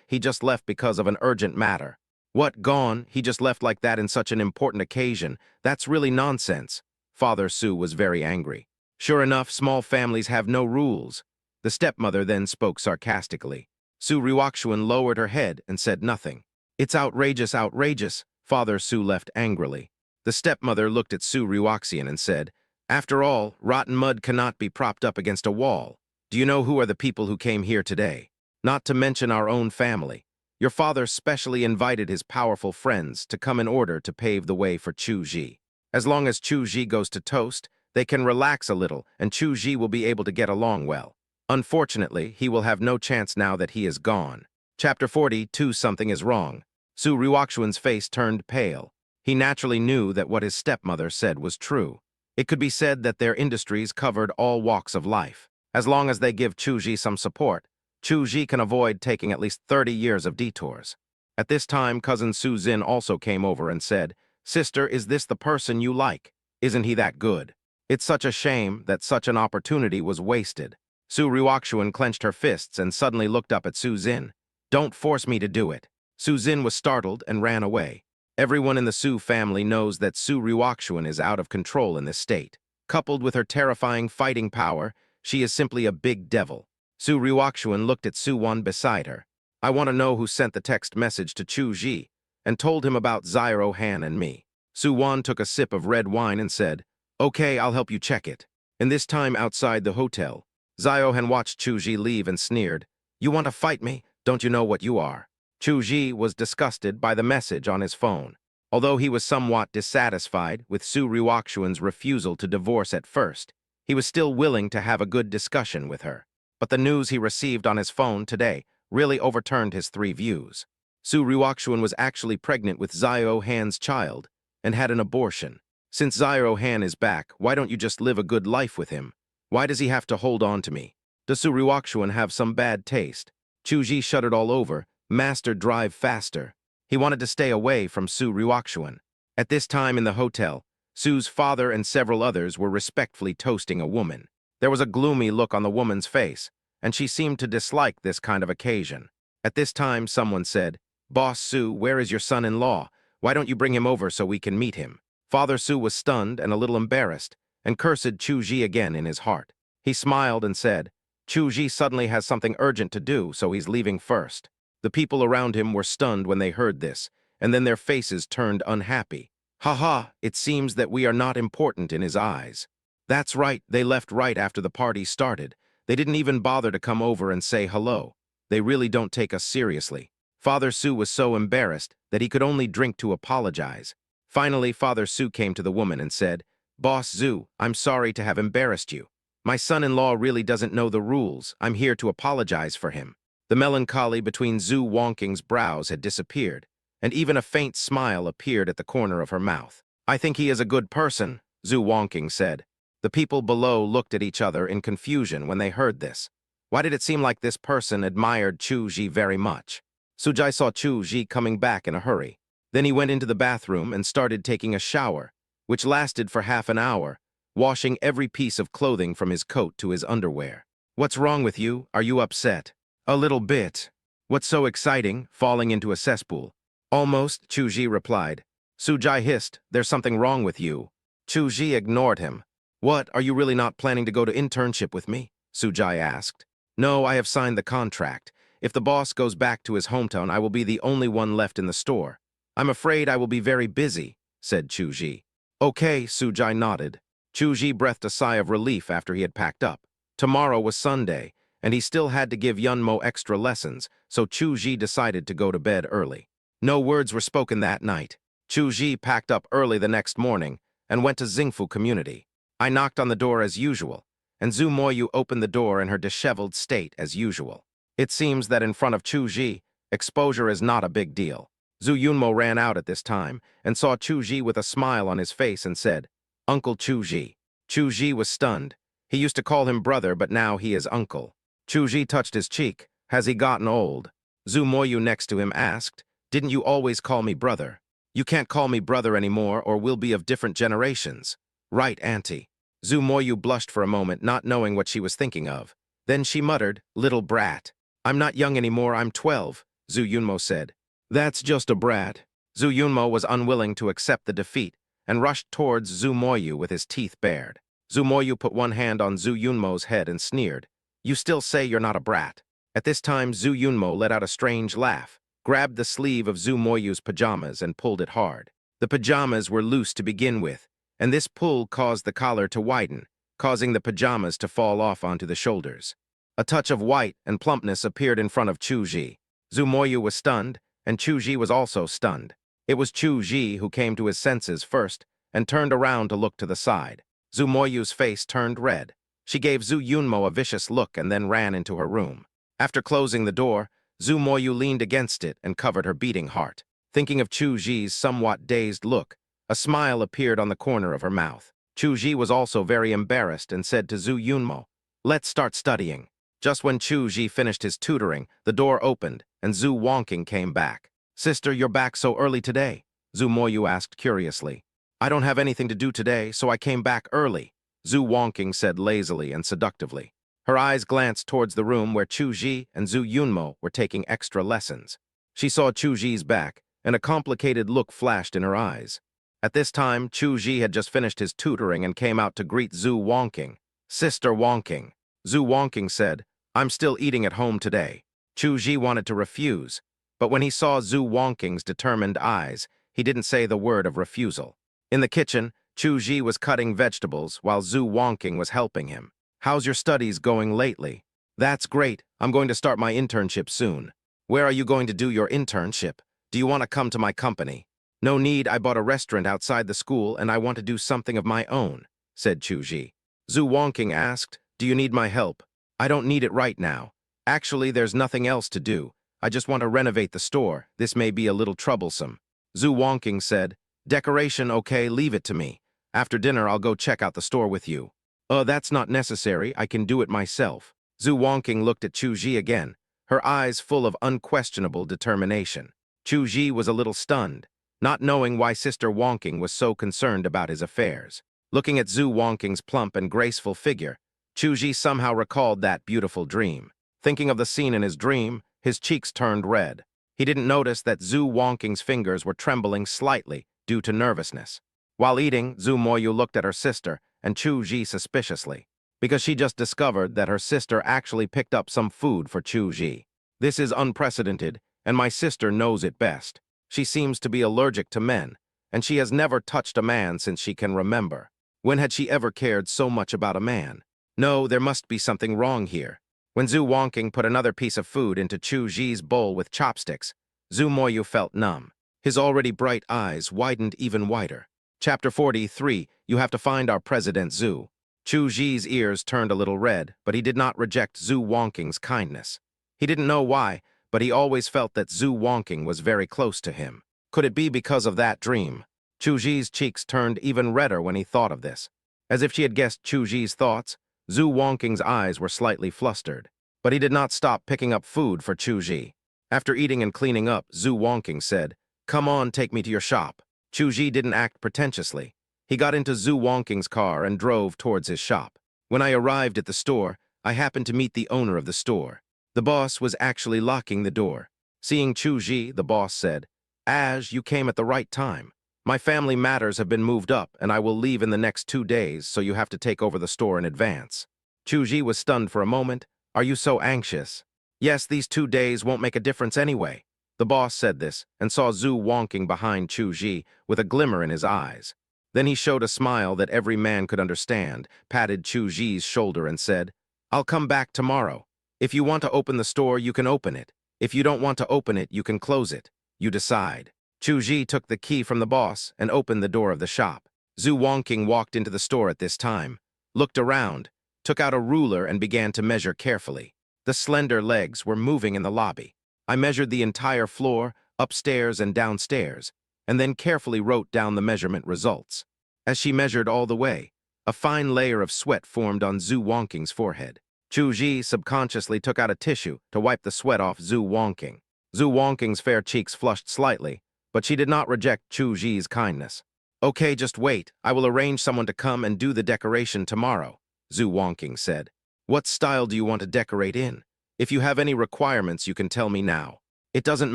he just left because of an urgent matter." "What, gone? He just left like that in such an important occasion? That's really nonsense." Father Su was very angry. Sure enough, small families have no rules. The stepmother then spoke sarcastically. Su Ryukshuan lowered her head and said nothing. It's outrageous, outrageous, Father Su left angrily. The stepmother looked at Su Ryukshuan and said, after all, rotten mud cannot be propped up against a wall. Do you know who are the people who came here today? Not to mention our own family. Your father specially invited his powerful friends to come in order to pave the way for Chu Ji. As long as Chu Ji goes to toast, they can relax a little and Chu Ji will be able to get along well. Unfortunately, he will have no chance now that he is gone. Chapter 42, something is wrong. Su Ryukshuan's face turned pale. He naturally knew that what his stepmother said was true. It could be said that their industries covered all walks of life. As long as they give Chu Ji some support, Chu Ji can avoid taking at least 30 years of detours. At this time, cousin Su Zin also came over and said, Sister, is this the person you like? Isn't he that good? It's such a shame that such an opportunity was wasted. Su Ryukshuan clenched her fists and suddenly looked up at Su Zin. Don't force me to do it. Su Zin was startled and ran away. Everyone in the Su family knows that Su Ryukshuan is out of control in this state. Coupled with her terrifying fighting power, she is simply a big devil. Su Ryukshuan looked at Su Wan beside her. I want to know who sent the text message to Chu Ji and told him about Zyro Han and me. Su Wan took a sip of red wine and said, Okay, I'll help you check it. And this time outside the hotel, Zyro Han watched Chu Ji leave and sneered, You want to fight me? Don't you know what you are? Chu Ji was disgusted by the message on his phone. Although he was somewhat dissatisfied with Su Ryukshuan's refusal to divorce at first, he was still willing to have a good discussion with her. But the news he received on his phone today really overturned his three views. Su Ryukshuan was actually pregnant with Zyro Han's child and had an abortion. Since Zyro Han is back, why don't you just live a good life with him? Why does he have to hold on to me? Does Su Ryukshuan have some bad taste? Chu Ji shuddered all over. Master, drive faster. He wanted to stay away from Su Ryukshuan. At this time in the hotel, Su's father and several others were respectfully toasting a woman. There was a gloomy look on the woman's face, and she seemed to dislike this kind of occasion. At this time, someone said, Boss Su, where is your son-in-law? Why don't you bring him over so we can meet him? Father Su was stunned and a little embarrassed, and cursed Chu Ji again in his heart. He smiled and said, Chu Ji suddenly has something urgent to do, so he's leaving first. The people around him were stunned when they heard this, and then their faces turned unhappy. Ha ha, it seems that we are not important in his eyes. That's right, they left right after the party started. They didn't even bother to come over and say hello. They really don't take us seriously. Father Su was so embarrassed that he could only drink to apologize. Finally, Father Su came to the woman and said, Boss Zhu, I'm sorry to have embarrassed you. My son-in-law really doesn't know the rules. I'm here to apologize for him. The melancholy between Zhu Wangqing's brows had disappeared, and even a faint smile appeared at the corner of her mouth. I think he is a good person, Zhu Wangqing said. The people below looked at each other in confusion when they heard this. Why did it seem like this person admired Chu Ji very much? Sujai saw Chu Ji coming back in a hurry. Then he went into the bathroom and started taking a shower, which lasted for half an hour, washing every piece of clothing from his coat to his underwear. What's wrong with you? Are you upset? A little bit. What's so exciting, falling into a cesspool? Almost, Chu Ji replied. Sujai hissed, there's something wrong with you. Chu Ji ignored him. What, are you really not planning to go to internship with me? Sujai asked. No, I have signed the contract. If the boss goes back to his hometown, I will be the only one left in the store. I'm afraid I will be very busy, said Chu Ji. Okay, Sujai nodded. Chu Ji breathed a sigh of relief after he had packed up. Tomorrow was Sunday, and he still had to give Yunmo extra lessons, so Chu Ji decided to go to bed early. No words were spoken that night. Chu Ji packed up early the next morning and went to Xingfu community. I knocked on the door as usual, and Zhu Moyu opened the door in her disheveled state as usual. It seems that in front of Chu Ji, exposure is not a big deal. Zhu Yunmo ran out at this time and saw Chu Ji with a smile on his face and said, Uncle Chu Ji. Chu Ji was stunned. He used to call him brother, but now he is uncle. Chu Ji touched his cheek. Has he gotten old? Zhu Moyu next to him asked, Didn't you always call me brother? You can't call me brother anymore or we'll be of different generations. Right, Auntie. Zhu Moyu blushed for a moment, not knowing what she was thinking of. Then she muttered, Little brat. I'm not young anymore, I'm 12, Zhu Yunmo said. That's just a brat. Zhu Yunmo was unwilling to accept the defeat and rushed towards Zhu Moyu with his teeth bared. Zhu Moyu put one hand on Zhu Yunmo's head and sneered. "You still say you're not a brat." At this time, Zhu Yunmo let out a strange laugh, grabbed the sleeve of Zhu Moyu's pajamas and pulled it hard. The pajamas were loose to begin with, and this pull caused the collar to widen, causing the pajamas to fall off onto the shoulders. A touch of white and plumpness appeared in front of Chu Ji. Zhu Moyu was stunned, and Chu Ji was also stunned. It was Chu Ji who came to his senses first and turned around to look to the side. Zhu Moyu's face turned red. She gave Zhu Yunmo a vicious look and then ran into her room. After closing the door, Zhu Moyu leaned against it and covered her beating heart. Thinking of Chu Ji's somewhat dazed look, a smile appeared on the corner of her mouth. Chu Ji was also very embarrassed and said to Zhu Yunmo, "Let's start studying." Just when Chu Ji finished his tutoring, the door opened and Zhu Wongking came back. "Sister, you're back so early today?" Zhu Moyu asked curiously. "I don't have anything to do today, so I came back early," Zhu Wongking said lazily and seductively. Her eyes glanced towards the room where Chu Ji and Zhu Yunmo were taking extra lessons. She saw Chu Ji's back, and a complicated look flashed in her eyes. At this time, Chu Ji had just finished his tutoring and came out to greet Zhu Wongking. "Sister Wongking." Zhu Wongking said, "I'm still eating at home today." Chu Ji wanted to refuse, but when he saw Zhu Wongking's determined eyes, he didn't say the word of refusal. In the kitchen, Chu Ji was cutting vegetables while Zhu Wongking was helping him. "How's your studies going lately?" "That's great. I'm going to start my internship soon." "Where are you going to do your internship? Do you want to come to my company?" "No need, I bought a restaurant outside the school and I want to do something of my own," said Chu Ji. Zhu Wongking asked, "Do you need my help?" "I don't need it right now. Actually, there's nothing else to do. I just want to renovate the store. This may be a little troublesome." Zhu Wongking said, "Decoration, okay, leave it to me. After dinner, I'll go check out the store with you." That's not necessary. I can do it myself." Zhu Wongking looked at Chu Ji again, her eyes full of unquestionable determination. Chu Ji was a little stunned, not knowing why Sister Wongking was so concerned about his affairs. Looking at Zhu Wongking's plump and graceful figure, Chu Ji somehow recalled that beautiful dream. Thinking of the scene in his dream, his cheeks turned red. He didn't notice that Zhu Wongking's fingers were trembling slightly due to nervousness. While eating, Zhu Moyu looked at her sister and Chu Ji suspiciously, because she just discovered that her sister actually picked up some food for Chu Ji. "This is unprecedented, and my sister knows it best. She seems to be allergic to men, and she has never touched a man since she can remember. When had she ever cared so much about a man? No, there must be something wrong here." When Zhu Wongking put another piece of food into Chu Ji's bowl with chopsticks, Zhu Moyu felt numb. His already bright eyes widened even wider. Chapter 43, You have to find our President Zhu. Chu Ji's ears turned a little red, but he did not reject Zhu Wongking's kindness. He didn't know why, but he always felt that Zhu Wongking was very close to him. Could it be because of that dream? Chu Ji's cheeks turned even redder when he thought of this. As if she had guessed Chu Ji's thoughts, Zhu Wongking's eyes were slightly flustered. But he did not stop picking up food for Chu Ji. After eating and cleaning up, Zhu Wongking said, "Come on, take me to your shop." Chu Ji didn't act pretentiously. He got into Zhu Wongking's car and drove towards his shop. When I arrived at the store, I happened to meet the owner of the store. The boss was actually locking the door. Seeing Chu Ji, the boss said, "Aj, you came at the right time. My family matters have been moved up, and I will leave in the next 2 days, so you have to take over the store in advance." Chu Ji was stunned for a moment. "Are you so anxious?" "Yes, these 2 days won't make a difference anyway." The boss said this and saw Zhu Wongking behind Chu Ji with a glimmer in his eyes. Then he showed a smile that every man could understand, patted Chu Ji's shoulder and said, "I'll come back tomorrow. If you want to open the store, you can open it. If you don't want to open it, you can close it. You decide." Chu Ji took the key from the boss and opened the door of the shop. Zhu Wongking walked into the store at this time, looked around, took out a ruler and began to measure carefully. The slender legs were moving in the lobby. I measured the entire floor, upstairs and downstairs, and then carefully wrote down the measurement results. As she measured all the way, a fine layer of sweat formed on Zhu Wongking's forehead. Chu Ji subconsciously took out a tissue to wipe the sweat off Zhu Wongking. Zhu Wongking's fair cheeks flushed slightly, but she did not reject Chu Ji's kindness. "Okay, just wait. I will arrange someone to come and do the decoration tomorrow," Zhu Wongking said. "What style do you want to decorate in? If you have any requirements, you can tell me now. It doesn't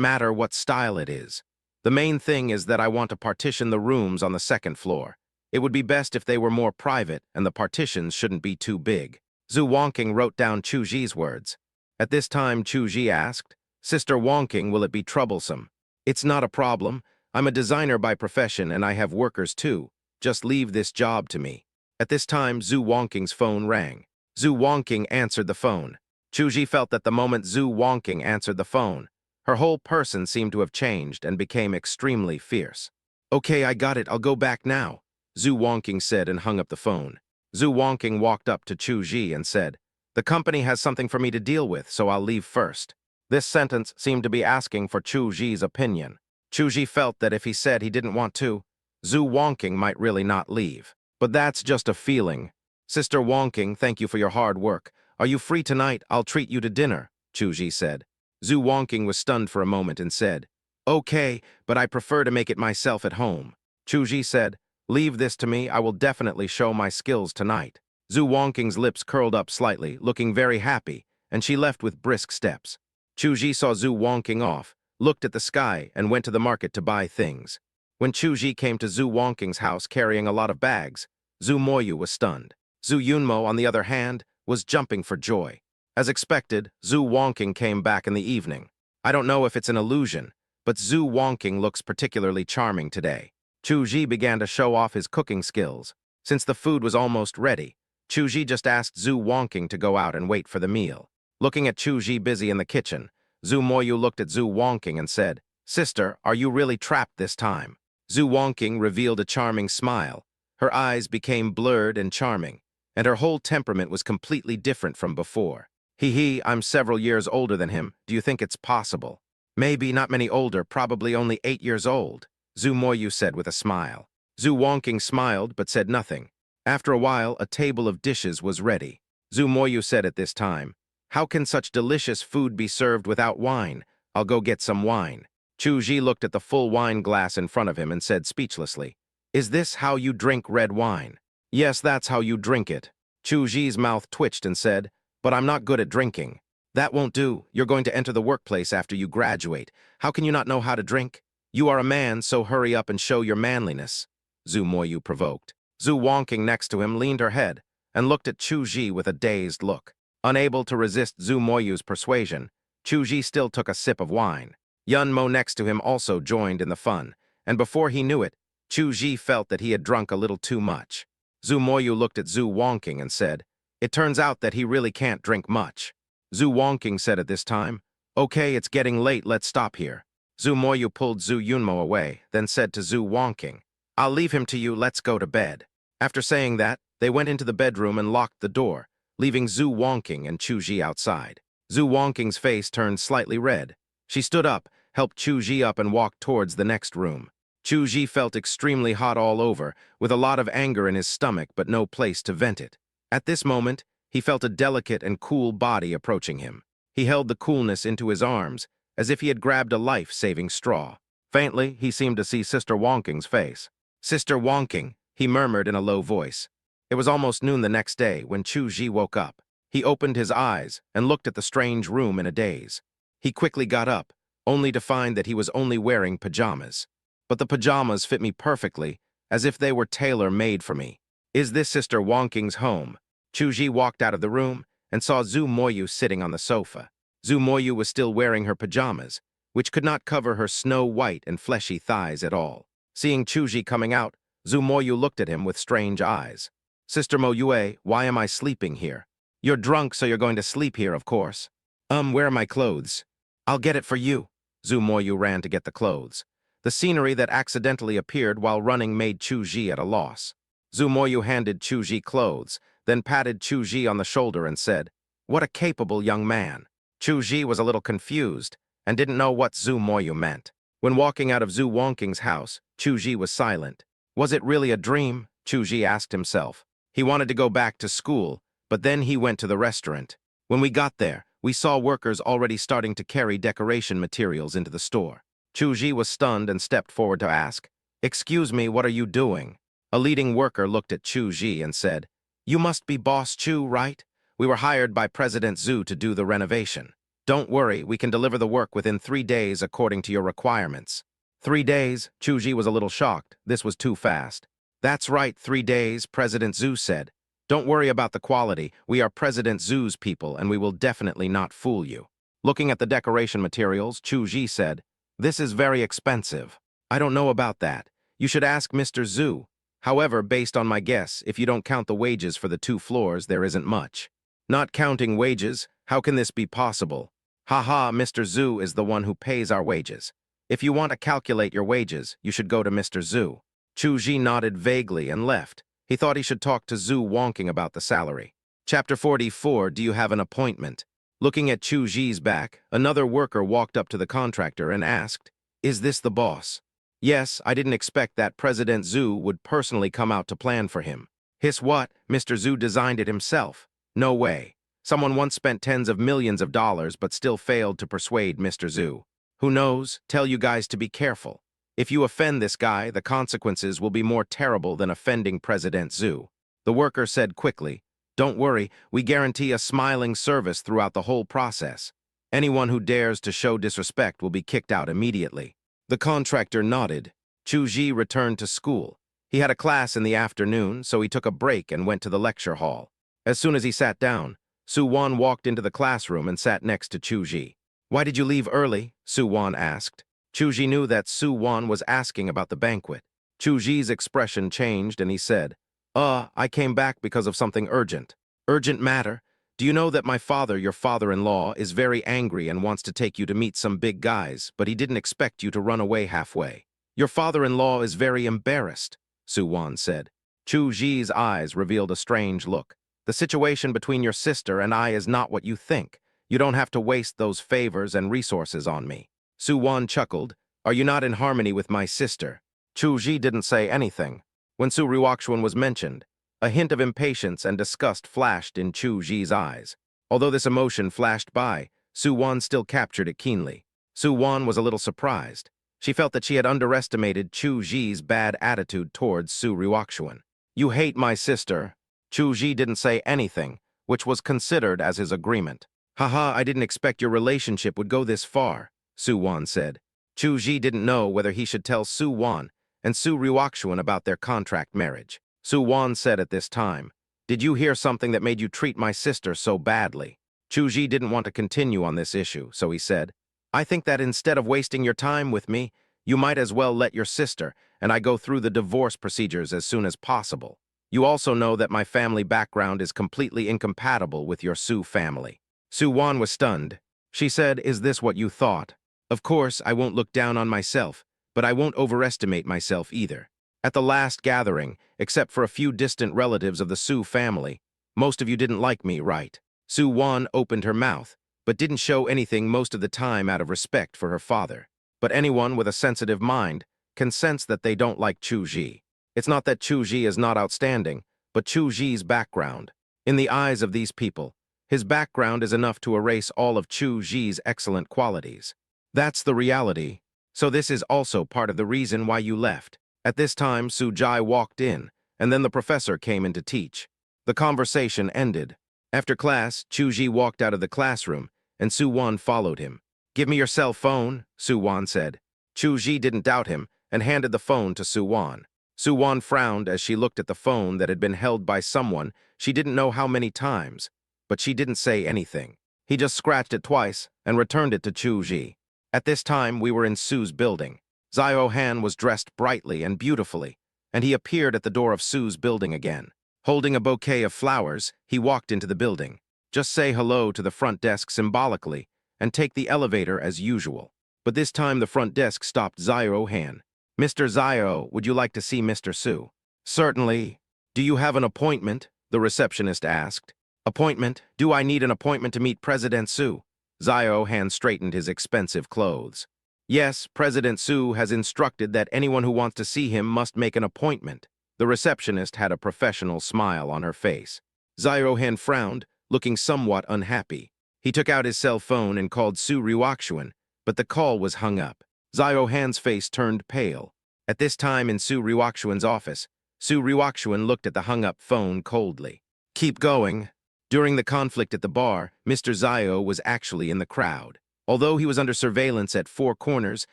matter what style it is." The main thing is that I want to partition the rooms on the second floor. It would be best if they were more private and the partitions shouldn't be too big. Zhu Wongking wrote down Chu Ji's words. At this time, Chu Ji asked, Sister Wongking, will it be troublesome? It's not a problem. I'm a designer by profession and I have workers too. Just leave this job to me. At this time, Zhu Wongking's phone rang. Zhu Wongking answered the phone. Chu Ji felt that the moment Zhu Wongking answered the phone, her whole person seemed to have changed and became extremely fierce. Okay, I got it. I'll go back now, Zhu Wongking said and hung up the phone. Zhu Wongking walked up to Chu Ji and said, the company has something for me to deal with, so I'll leave first. This sentence seemed to be asking for Chu Ji's opinion. Chu Ji felt that if he said he didn't want to, Zhu Wongking might really not leave. But that's just a feeling. Sister Wongking, thank you for your hard work. Are you free tonight? I'll treat you to dinner, Chu Ji said. Zhu Wongking was stunned for a moment and said, okay, but I prefer to make it myself at home. Chu Ji said, leave this to me, I will definitely show my skills tonight. Zhu Wongking's lips curled up slightly, looking very happy, and she left with brisk steps. Chu Ji saw Zhu Wongking off, looked at the sky, and went to the market to buy things. When Chu Ji came to Zhu Wongking's house carrying a lot of bags, Zhu Moyu was stunned. Zhu Yunmo, on the other hand, was jumping for joy. As expected, Zhu Wongking came back in the evening. I don't know if it's an illusion, but Zhu Wongking looks particularly charming today. Chu Ji began to show off his cooking skills. Since the food was almost ready, Chu Ji just asked Zhu Wongking to go out and wait for the meal. Looking at Chu Ji busy in the kitchen, Zhu Moyu looked at Zhu Wongking and said, Sister, are you really trapped this time? Zhu Wongking revealed a charming smile. Her eyes became blurred and charming, and her whole temperament was completely different from before. I'm several years older than him. Do you think it's possible? Maybe not many older, probably only 8 years old, Zhu Moyu said with a smile. Zhu Wongking smiled but said nothing. After a while, a table of dishes was ready. Zhu Moyu said at this time, how can such delicious food be served without wine? I'll go get some wine. Chu Ji looked at the full wine glass in front of him and said speechlessly, is this how you drink red wine? Yes, that's how you drink it. Chu Ji's mouth twitched and said, but I'm not good at drinking. That won't do. You're going to enter the workplace after you graduate. How can you not know how to drink? You are a man, so hurry up and show your manliness, Zhu Moyu provoked. Zhu Wongking next to him leaned her head and looked at Chu Ji with a dazed look. Unable to resist Zhu Moyu's persuasion, Chu Ji still took a sip of wine. Yun Mo next to him also joined in the fun, and before he knew it, Chu Ji felt that he had drunk a little too much. Zhu Moyu looked at Zhu Wongking and said, it turns out that he really can't drink much. Zhu Wongking said at this time, okay, it's getting late, let's stop here. Zhu Moyu pulled Zhu Yunmo away, then said to Zhu Wongking, I'll leave him to you, let's go to bed. After saying that, they went into the bedroom and locked the door, leaving Zhu Wongking and Chu Ji outside. Zhu Wongking's face turned slightly red. She stood up, helped Chu Ji up and walked towards the next room. Chu Ji felt extremely hot all over, with a lot of anger in his stomach but no place to vent it. At this moment, he felt a delicate and cool body approaching him. He held the coolness into his arms, as if he had grabbed a life-saving straw. Faintly, he seemed to see Sister Wongking's face. Sister Wongking, he murmured in a low voice. It was almost noon the next day when Chu Ji woke up. He opened his eyes and looked at the strange room in a daze. He quickly got up, only to find that he was only wearing pajamas. But the pajamas fit me perfectly, as if they were tailor-made for me. Is this Sister Wongking's home? Chu Ji walked out of the room and saw Zhu Moyu sitting on the sofa. Zhu Moyu was still wearing her pajamas, which could not cover her snow-white and fleshy thighs at all. Seeing Chu Ji coming out, Zhu Moyu looked at him with strange eyes. Sister Mo Yue, why am I sleeping here? You're drunk, so you're going to sleep here, of course. Where are my clothes? I'll get it for you. Zhu Moyu ran to get the clothes. The scenery that accidentally appeared while running made Chu Ji at a loss. Zhu Moyu handed Chu Ji clothes, then patted Chu Ji on the shoulder and said, what a capable young man. Chu Ji was a little confused and didn't know what Zhu Moyu meant. When walking out of Zhu Wongking's house, Chu Ji was silent. Was it really a dream? Chu Ji asked himself. He wanted to go back to school, but then he went to the restaurant. When we got there, we saw workers already starting to carry decoration materials into the store. Chu Ji was stunned and stepped forward to ask, excuse me, what are you doing? A leading worker looked at Chu Ji and said, you must be Boss Chu, right? We were hired by President Zhu to do the renovation. Don't worry, we can deliver the work within 3 days according to your requirements. 3 days, Chuji was a little shocked. This was too fast. That's right, 3 days, President Zhu said. Don't worry about the quality. We are President Zhu's people, and we will definitely not fool you. Looking at the decoration materials, Chuji said, This is very expensive. I don't know about that. You should ask Mr. Zhu. However, based on my guess, if you don't count the wages for the 2 floors, there isn't much. Not counting wages, how can this be possible? Haha, Mr. Zhu is the one who pays our wages. If you want to calculate your wages, you should go to Mr. Zhu. Chuji nodded vaguely and left. He thought he should talk to Zhu wonking about the salary. Chapter 44, Do you have an appointment? Looking at Chuji's back, another worker walked up to the contractor and asked, Is this the boss? Yes, I didn't expect that President Zhu would personally come out to plan for him. Hiss what? Mr. Zhu designed it himself. No way. Someone once spent tens of millions of dollars but still failed to persuade Mr. Zhu. Who knows? Tell you guys to be careful. If you offend this guy, the consequences will be more terrible than offending President Zhu. The worker said quickly, Don't worry, we guarantee a smiling service throughout the whole process. Anyone who dares to show disrespect will be kicked out immediately. The contractor nodded. Chuji returned to school. He had a class in the afternoon, so he took a break and went to the lecture hall. As soon as he sat down, Su-won walked into the classroom and sat next to Chuji. Why did you leave early? Su-won asked. Chuji knew that Su-won was asking about the banquet. Chuji's expression changed and he said, I came back because of something urgent. Urgent matter? Do you know that my father, your father-in-law, is very angry and wants to take you to meet some big guys, but he didn't expect you to run away halfway. Your father-in-law is very embarrassed, Su-won said. Chuji's eyes revealed a strange look. The situation between your sister and I is not what you think. You don't have to waste those favors and resources on me. Su-won chuckled. Are you not in harmony with my sister? Chuji didn't say anything. When Su Ryukshuan was mentioned, a hint of impatience and disgust flashed in Chuji's eyes. Although this emotion flashed by, Su-won still captured it keenly. Su-won was a little surprised. She felt that she had underestimated Chuji's bad attitude towards Su Ryukshuan. You hate my sister. Chuji didn't say anything, which was considered as his agreement. Haha, I didn't expect your relationship would go this far, Su-won said. Chuji didn't know whether he should tell Su-won and Su Ryukshuan about their contract marriage. Su-won said at this time, Did you hear something that made you treat my sister so badly? Chuji didn't want to continue on this issue, so he said, I think that instead of wasting your time with me, you might as well let your sister and I go through the divorce procedures as soon as possible. You also know that my family background is completely incompatible with your Su family. Su-won was stunned. She said, Is this what you thought? Of course, I won't look down on myself, but I won't overestimate myself either. At the last gathering, except for a few distant relatives of the Su family, most of you didn't like me, right? Su-won opened her mouth, but didn't show anything most of the time out of respect for her father. But anyone with a sensitive mind can sense that they don't like Chuji. It's not that Chuji is not outstanding, but Chuji's background. In the eyes of these people, his background is enough to erase all of Chuji's excellent qualities. That's the reality. So this is also part of the reason why you left. At this time, Su-jai walked in, and then the professor came in to teach. The conversation ended. After class, Chuji walked out of the classroom, and Su-won followed him. Give me your cell phone, Su-won said. Chuji didn't doubt him, and handed the phone to Su-won. Su-won frowned as she looked at the phone that had been held by someone she didn't know how many times, but she didn't say anything. He just scratched it twice and returned it to Chuji. At this time, we were in Su's building. Zio Han was dressed brightly and beautifully, and he appeared at the door of Su's building again. Holding a bouquet of flowers, he walked into the building. Just say hello to the front desk symbolically and take the elevator as usual. But this time the front desk stopped Zio Han. Mr. Zio, would you like to see Mr. Su? Certainly. Do you have an appointment? The receptionist asked. Appointment? Do I need an appointment to meet President Su? Zio Han straightened his expensive clothes. Yes, President Su has instructed that anyone who wants to see him must make an appointment. The receptionist had a professional smile on her face. Zio Han frowned, looking somewhat unhappy. He took out his cell phone and called Su Ryukshuan, but the call was hung up. Zio Han's face turned pale. At this time in Su Ryukshuan's office, Su Ryukshuan looked at the hung-up phone coldly. Keep going. During the conflict at the bar, Mr. Zio was actually in the crowd. Although he was under surveillance at four corners,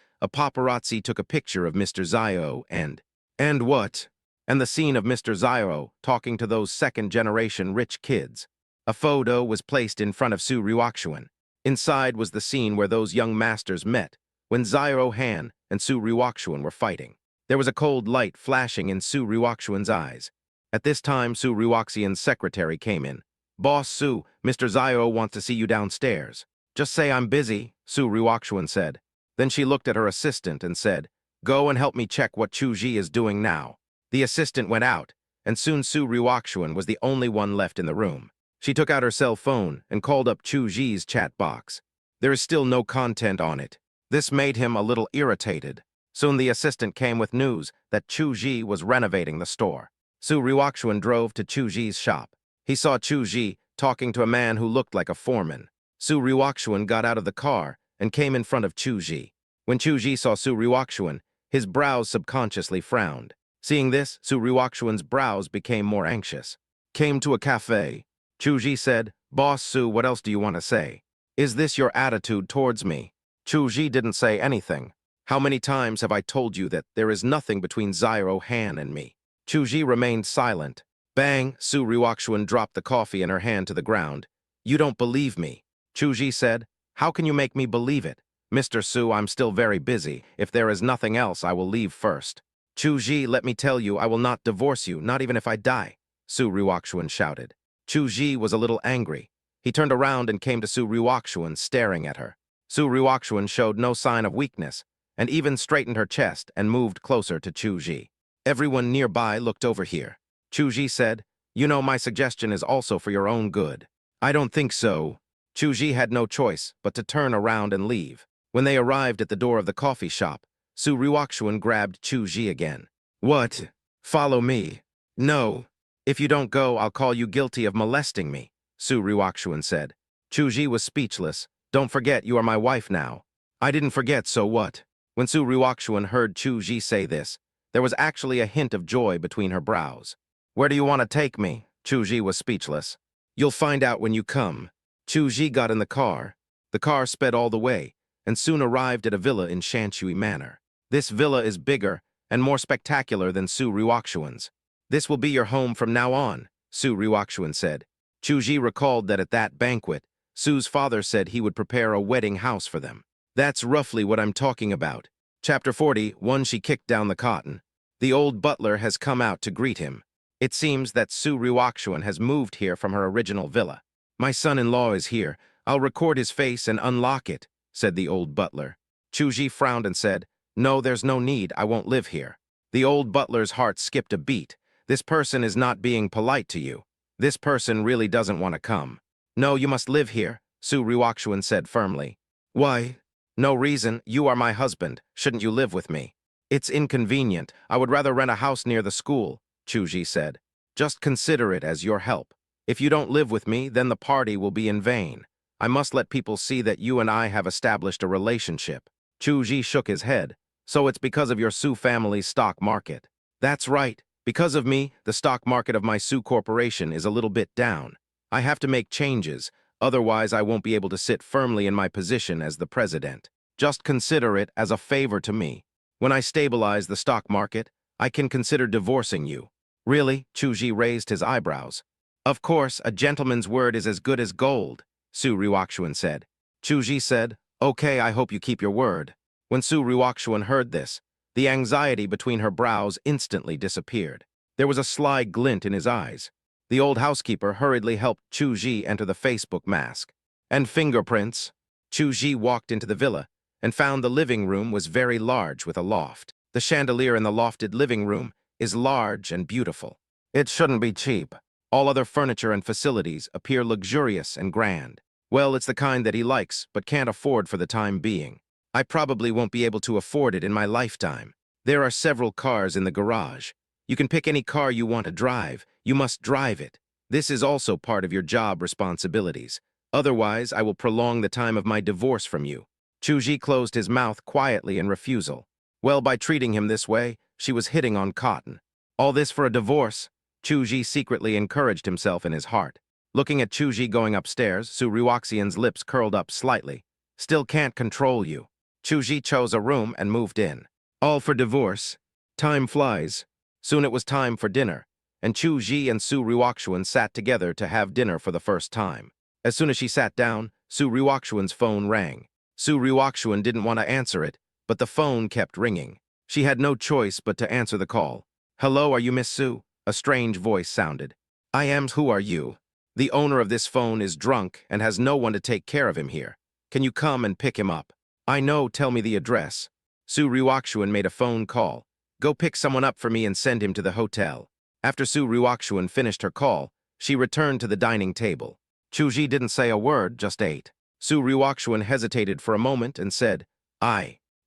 a paparazzi took a picture of Mr. Zio and what? And the scene of Mr. Zio talking to those second-generation rich kids. A photo was placed in front of Su Ryukshuan. Inside was the scene where those young masters met, when Zio Han and Su Ryukshuan were fighting. There was a cold light flashing in Su Ryukshuan's eyes. At this time, Su Ryukshuan's secretary came in. "Boss Su, Mr. Zio wants to see you downstairs." "Just say I'm busy," Su Ryukshuan said. Then she looked at her assistant and said, "Go and help me check what Chuji is doing now." The assistant went out, and soon Su Ryukshuan was the only one left in the room. She took out her cell phone and called up Chuji's chat box. There is still no content on it. This made him a little irritated. Soon the assistant came with news that Chuji was renovating the store. Su Ryukshuan drove to Chuji's shop. He saw Chuji talking to a man who looked like a foreman. Su Ryukshuan got out of the car and came in front of Chuji. When Chuji saw Su Ryukshuan, his brows subconsciously frowned. Seeing this, Su Ryukshuan's brows became more anxious. "Came to a cafe." Chuji said, "Boss Su, what else do you want to say? Is this your attitude towards me?" Chuji didn't say anything. "How many times have I told you that there is nothing between Zio Han and me?" Chuji remained silent. Bang! Su Ryukshuan dropped the coffee in her hand to the ground. "You don't believe me." Chuji said, "How can you make me believe it? Mr. Su, I'm still very busy. If there is nothing else, I will leave first." "Chuji, let me tell you, I will not divorce you, not even if I die," Su Ryukshuan shouted. Chuji was a little angry. He turned around and came to Su Ryukshuan, staring at her. Su Ryukshuan showed no sign of weakness, and even straightened her chest and moved closer to Chuji. Everyone nearby looked over here. Chuji said, "You know, my suggestion is also for your own good." "I don't think so." Chuji had no choice but to turn around and leave. When they arrived at the door of the coffee shop, Su Ryukshuan grabbed Chuji again. "What? Follow me." "No. If you don't go, I'll call you guilty of molesting me," Su Ryukshuan said. Chuji was speechless. "Don't forget, you are my wife now." "I didn't forget, so what?" When Su Ryukshuan heard Chuji say this, there was actually a hint of joy between her brows. "Where do you want to take me?" Chuji was speechless. "You'll find out when you come." Chuji got in the car. The car sped all the way, and soon arrived at a villa in Shanshui Manor. This villa is bigger and more spectacular than Su Ryukshuan's. "This will be your home from now on," Su Ryukshuan said. Chuji recalled that at that banquet, Su's father said he would prepare a wedding house for them. "That's roughly what I'm talking about." Chapter 40, She kicked down the cotton. The old butler has come out to greet him. It seems that Su Ryukshuan has moved here from her original villa. "My son-in-law is here. I'll record his face and unlock it," said the old butler. Chuji frowned and said, "No, there's no need. I won't live here." The old butler's heart skipped a beat. This person is not being polite to you. This person really doesn't want to come. "No, you must live here," Su Ryukshuan said firmly. "Why?" "No reason. You are my husband. Shouldn't you live with me?" "It's inconvenient. I would rather rent a house near the school," Chuji said. "Just consider it as your help. If you don't live with me, then the party will be in vain. I must let people see that you and I have established a relationship." Chuji shook his head. "So it's because of your Su family's stock market." "That's right. Because of me, the stock market of my Su Corporation is a little bit down. I have to make changes, otherwise I won't be able to sit firmly in my position as the president. Just consider it as a favor to me. When I stabilize the stock market, I can consider divorcing you." "Really?" Chuji raised his eyebrows. "Of course, a gentleman's word is as good as gold," Su Ryukshuan said. Chuji said, "Okay, I hope you keep your word." When Su Ryukshuan heard this, the anxiety between her brows instantly disappeared. There was a sly glint in his eyes. The old housekeeper hurriedly helped Chuji enter the Facebook mask. "And fingerprints." Chuji walked into the villa and found the living room was very large with a loft. The chandelier in the lofted living room is large and beautiful. It shouldn't be cheap. All other furniture and facilities appear luxurious and grand. Well, it's the kind that he likes but can't afford for the time being. I probably won't be able to afford it in my lifetime. There are several cars in the garage. You can pick any car you want to drive. You must drive it. This is also part of your job responsibilities. Otherwise, I will prolong the time of my divorce from you." Chuji closed his mouth quietly in refusal. Well, by treating him this way, she was hitting on cotton. All this for a divorce? Chuji secretly encouraged himself in his heart. Looking at Chuji going upstairs, Su Ryukshuan's lips curled up slightly. "Still can't control you." Chu Ji chose a room and moved in. All for divorce. Time flies. Soon it was time for dinner, and Chu Ji and Su Ryukshuan sat together to have dinner for the first time. As soon as she sat down, Su Ryukshuan's phone rang. Su Ryukshuan didn't want to answer it, but the phone kept ringing. She had no choice but to answer the call. "Hello, are you Miss Su?" A strange voice sounded. "I am. Who are you?" "The owner of this phone is drunk and has no one to take care of him here. Can you come and pick him up?" "I know, tell me the address." Su Ryukshuan made a phone call. "Go pick someone up for me and send him to the hotel." After Su Ryukshuan finished her call, she returned to the dining table. Chu Ji didn't say a word, just ate. Su Ryukshuan hesitated for a moment and said,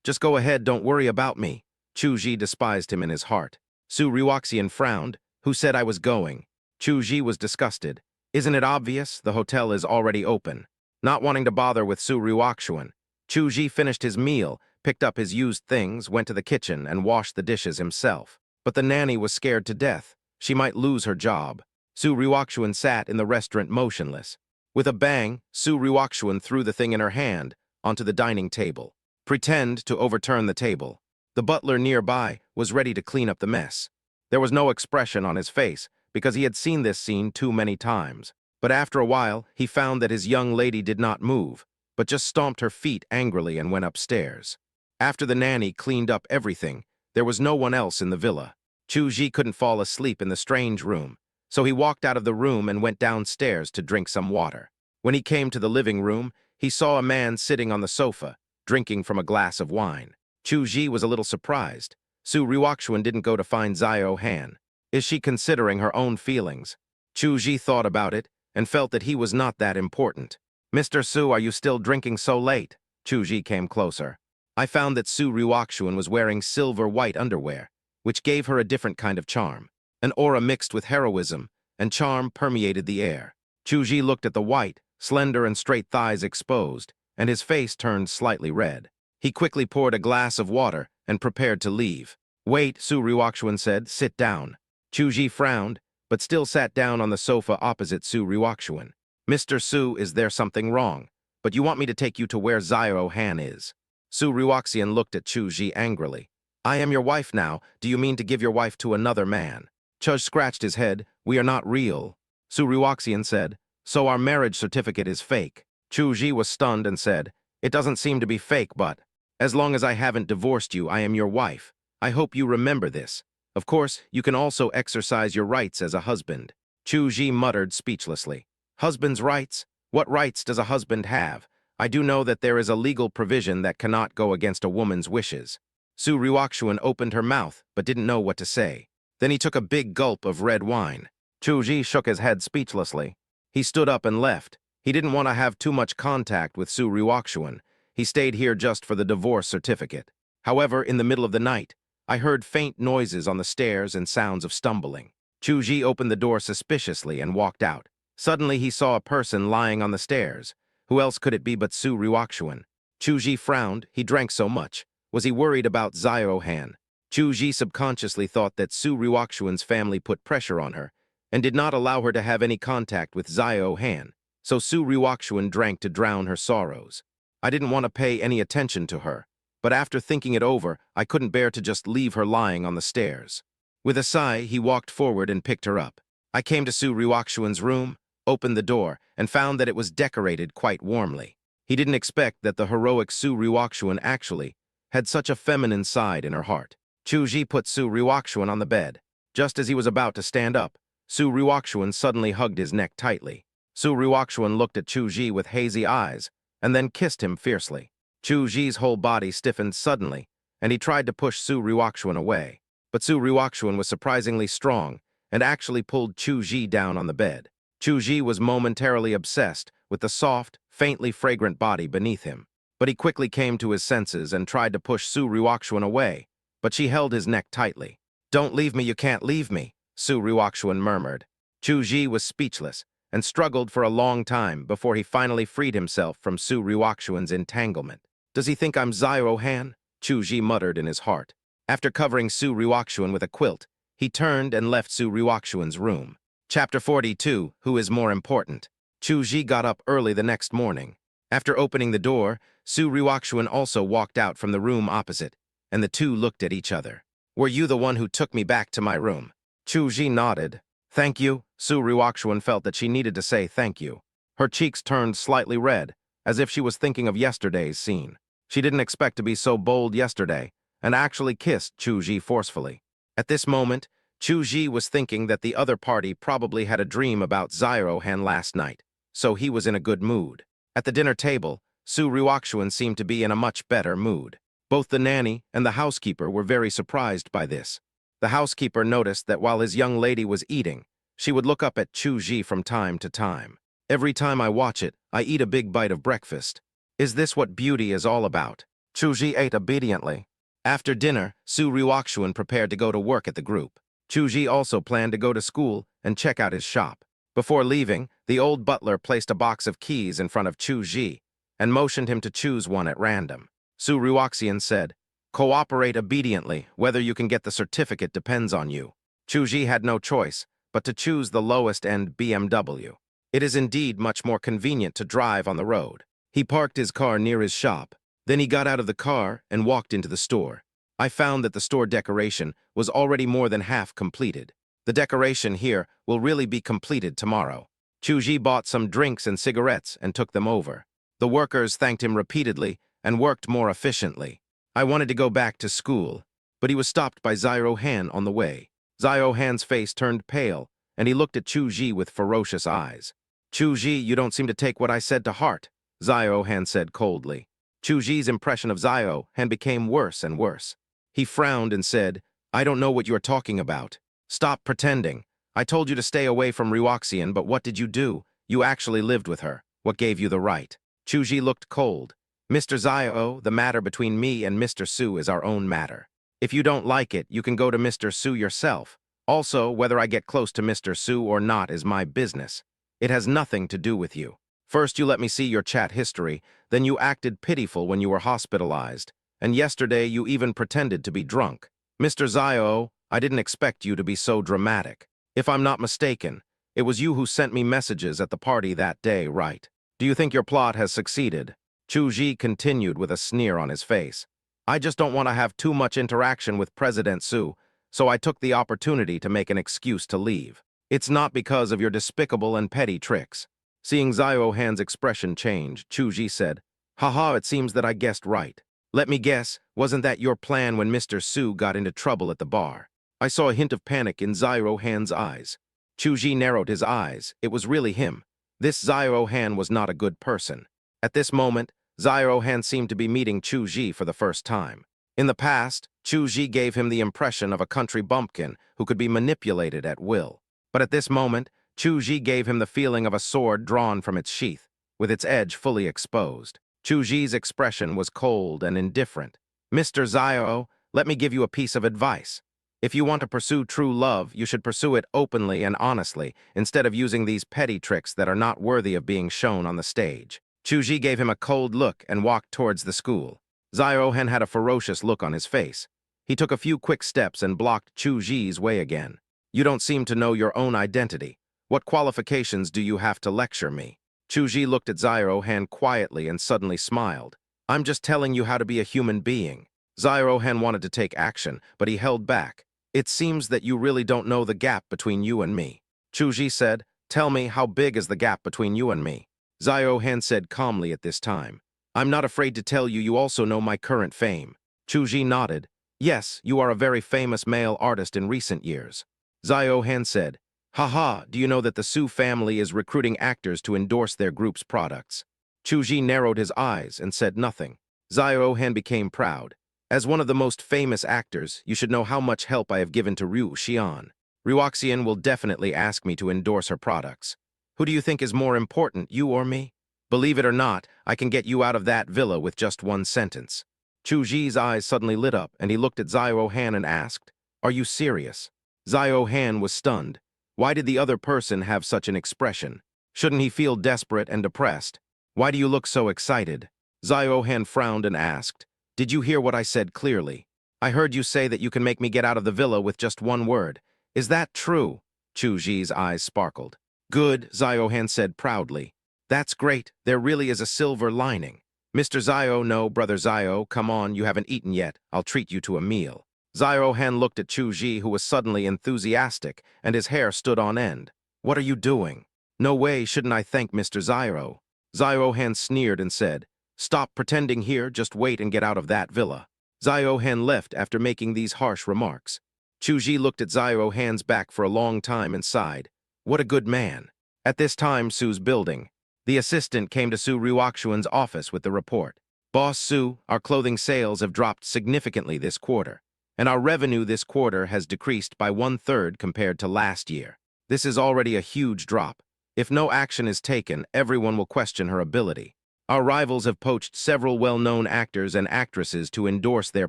Just go ahead, don't worry about me." Chu Ji despised him in his heart. Su Ryukshuan frowned. "Who said I was going?" Chu Ji was disgusted. "Isn't it obvious? The hotel is already open." Not wanting to bother with Su Ryukshuan, Chu Ji finished his meal, picked up his used things, went to the kitchen, and washed the dishes himself. But the nanny was scared to death. She might lose her job. Su Ryukshuan sat in the restaurant motionless. With a bang, Su Ryukshuan threw the thing in her hand onto the dining table. Pretend to overturn the table. The butler nearby was ready to clean up the mess. There was no expression on his face because he had seen this scene too many times. But after a while, he found that his young lady did not move, but just stomped her feet angrily and went upstairs. After the nanny cleaned up everything, there was no one else in the villa. Chu Ji couldn't fall asleep in the strange room, so he walked out of the room and went downstairs to drink some water. When he came to the living room, he saw a man sitting on the sofa, drinking from a glass of wine. Chu Ji was a little surprised. Su Ryukshuan didn't go to find Zio Han. Is she considering her own feelings? Chu Ji thought about it and felt that he was not that important. "Mr. Su, are you still drinking so late?" Chu Ji came closer. I found that Su Ryukshuan was wearing silver-white underwear, which gave her a different kind of charm. An aura mixed with heroism, and charm permeated the air. Chu Ji looked at the white, slender and straight thighs exposed, and his face turned slightly red. He quickly poured a glass of water and prepared to leave. "Wait," Su Ryukshuan said, "sit down." Chu Ji frowned, but still sat down on the sofa opposite Su Ryukshuan. "Mr. Su, is there something wrong? But you want me to take you to where Zio Han is?" Su Ryukshuan looked at Chu Ji angrily. "I am your wife now. Do you mean to give your wife to another man?" Chu scratched his head. "We are not real." Su Ryukshuan said, "So our marriage certificate is fake." Chu Ji was stunned and said, "It doesn't seem to be fake, but as long as I haven't divorced you, I am your wife. I hope you remember this. Of course, you can also exercise your rights as a husband." Chu Ji muttered speechlessly. "Husband's rights? What rights does a husband have? I do know that there is a legal provision that cannot go against a woman's wishes." Su Ryukshuan opened her mouth but didn't know what to say. Then he took a big gulp of red wine. Chu Ji shook his head speechlessly. He stood up and left. He didn't want to have too much contact with Su Ryukshuan. He stayed here just for the divorce certificate. However, in the middle of the night, I heard faint noises on the stairs and sounds of stumbling. Chu Ji opened the door suspiciously and walked out. Suddenly he saw a person lying on the stairs. Who else could it be but Su Ryukshuan? Chu Ji frowned. He drank so much. Was he worried about Zio Han? Chu Ji subconsciously thought that Su Ryukshuan's family put pressure on her and did not allow her to have any contact with Zio Han, so Su Ryukshuan drank to drown her sorrows. I didn't want to pay any attention to her, but after thinking it over, I couldn't bear to just leave her lying on the stairs. With a sigh, he walked forward and picked her up. I came to Su Ryukshuan's room, opened the door, and found that it was decorated quite warmly. He didn't expect that the heroic Su Ryukshuan actually had such a feminine side in her heart. Chu Ji put Su Ryukshuan on the bed. Just as he was about to stand up, Su Ryukshuan suddenly hugged his neck tightly. Su Ryukshuan looked at Chu Ji with hazy eyes, and then kissed him fiercely. Chu Ji's whole body stiffened suddenly, and he tried to push Su Ryukshuan away. But Su Ryukshuan was surprisingly strong, and actually pulled Chu Ji down on the bed. Chu Ji was momentarily obsessed with the soft, faintly fragrant body beneath him. But he quickly came to his senses and tried to push Su Ryukshuan away, but she held his neck tightly. "Don't leave me, you can't leave me," Su Ryukshuan murmured. Chu Ji was speechless and struggled for a long time before he finally freed himself from Su Ryukshuan's entanglement. "Does he think I'm Zio Han?" Chu Ji muttered in his heart. After covering Su Ryukshuan with a quilt, he turned and left Su Ryukshuan's room. Chapter 42, Who is More Important? Chu Ji got up early the next morning. After opening the door, Su Ryukshuan also walked out from the room opposite, and the two looked at each other. Were you the one who took me back to my room? Chu Ji nodded. Thank you. Su Ryukshuan felt that she needed to say thank you. Her cheeks turned slightly red, as if she was thinking of yesterday's scene. She didn't expect to be so bold yesterday, and actually kissed Chu Ji forcefully. At this moment, Chu Ji was thinking that the other party probably had a dream about Zairohan last night, so he was in a good mood. At the dinner table, Su Ryukshuan seemed to be in a much better mood. Both the nanny and the housekeeper were very surprised by this. The housekeeper noticed that while his young lady was eating, she would look up at Chu Ji from time to time. Every time I watch it, I eat a big bite of breakfast. Is this what beauty is all about? Chu Ji ate obediently. After dinner, Su Ryukshuan prepared to go to work at the group. Chu Ji also planned to go to school and check out his shop. Before leaving, the old butler placed a box of keys in front of Chu Ji and motioned him to choose one at random. Su Ryukshuan said, "Cooperate obediently. Whether you can get the certificate depends on you." Chu Ji had no choice but to choose the lowest-end BMW. It is indeed much more convenient to drive on the road. He parked his car near his shop. Then he got out of the car and walked into the store. I found that the store decoration was already more than half completed. The decoration here will really be completed tomorrow. Chu Ji bought some drinks and cigarettes and took them over. The workers thanked him repeatedly and worked more efficiently. I wanted to go back to school, but he was stopped by Zairohan on the way. Zairohan's face turned pale, and he looked at Chu Ji with ferocious eyes. Chu Ji, you don't seem to take what I said to heart, Zairohan said coldly. Chu Ji's impression of Zairohan became worse and worse. He frowned and said, I don't know what you're talking about. Stop pretending. I told you to stay away from Ryukshuan, but what did you do? You actually lived with her. What gave you the right? Chu Ji looked cold. Mr. Zairo, the matter between me and Mr. Su is our own matter. If you don't like it, you can go to Mr. Su yourself. Also, whether I get close to Mr. Su or not is my business. It has nothing to do with you. First you let me see your chat history, then you acted pitiful when you were hospitalized, and yesterday you even pretended to be drunk. Mr. Zairo, I didn't expect you to be so dramatic. If I'm not mistaken, it was you who sent me messages at the party that day, right? Do you think your plot has succeeded? Chu Ji continued with a sneer on his face. I just don't want to have too much interaction with President Su, so I took the opportunity to make an excuse to leave. It's not because of your despicable and petty tricks. Seeing Zairohan's expression change, Chu Ji said, Haha, it seems that I guessed right. Let me guess, wasn't that your plan when Mr. Su got into trouble at the bar? I saw a hint of panic in Zairohan's eyes. Chu Ji narrowed his eyes. It was really him. This Zairohan was not a good person. At this moment, Zairohan seemed to be meeting Chu Ji for the first time. In the past, Chu Ji gave him the impression of a country bumpkin who could be manipulated at will. But at this moment, Chu Ji gave him the feeling of a sword drawn from its sheath, with its edge fully exposed. Chu Ji's expression was cold and indifferent. Mr. Zairo, let me give you a piece of advice. If you want to pursue true love, you should pursue it openly and honestly, instead of using these petty tricks that are not worthy of being shown on the stage. Chu Ji gave him a cold look and walked towards the school. Zairohan had a ferocious look on his face. He took a few quick steps and blocked Chu Ji's way again. You don't seem to know your own identity. What qualifications do you have to lecture me? Chu Ji looked at Zairohan quietly and suddenly smiled. I'm just telling you how to be a human being. Zairohan wanted to take action, but he held back. It seems that you really don't know the gap between you and me. Chu Ji said, Tell me, how big is the gap between you and me? Zairohan said calmly at this time. I'm not afraid to tell you, you also know my current fame. Chu Ji nodded. Yes, you are a very famous male artist in recent years. Zairohan said, Haha, do you know that the Su family is recruiting actors to endorse their group's products? Chu Ji narrowed his eyes and said nothing. Zairohan became proud. As one of the most famous actors, you should know how much help I have given to Ryukshuan. Ryukshuan will definitely ask me to endorse her products. Who do you think is more important, you or me? Believe it or not, I can get you out of that villa with just one sentence. Chu Ji's eyes suddenly lit up, and he looked at Zairohan and asked, Are you serious? Zairohan was stunned. Why did the other person have such an expression? Shouldn't he feel desperate and depressed? Why do you look so excited? Zairohan frowned and asked, Did you hear what I said clearly? I heard you say that you can make me get out of the villa with just one word. Is that true? Chu Ji's eyes sparkled. Good, Zairohan said proudly. That's great. There really is a silver lining. Mr. Zio, no, Brother Zio, come on, you haven't eaten yet. I'll treat you to a meal. Zio Han looked at Chu Ji, who was suddenly enthusiastic, and his hair stood on end. What are you doing? No way, shouldn't I thank Mr. Zio? Zio Han sneered and said, Stop pretending here, just wait and get out of that villa. Zio Han left after making these harsh remarks. Chu Ji looked at Zio Han's back for a long time and sighed. What a good man. At this time, Su's building. The assistant came to Su Ryukshuan's office with the report. Boss Su, our clothing sales have dropped significantly this quarter, and our revenue this quarter has decreased by 1/3 compared to last year. This is already a huge drop. If no action is taken, everyone will question her ability. Our rivals have poached several well-known actors and actresses to endorse their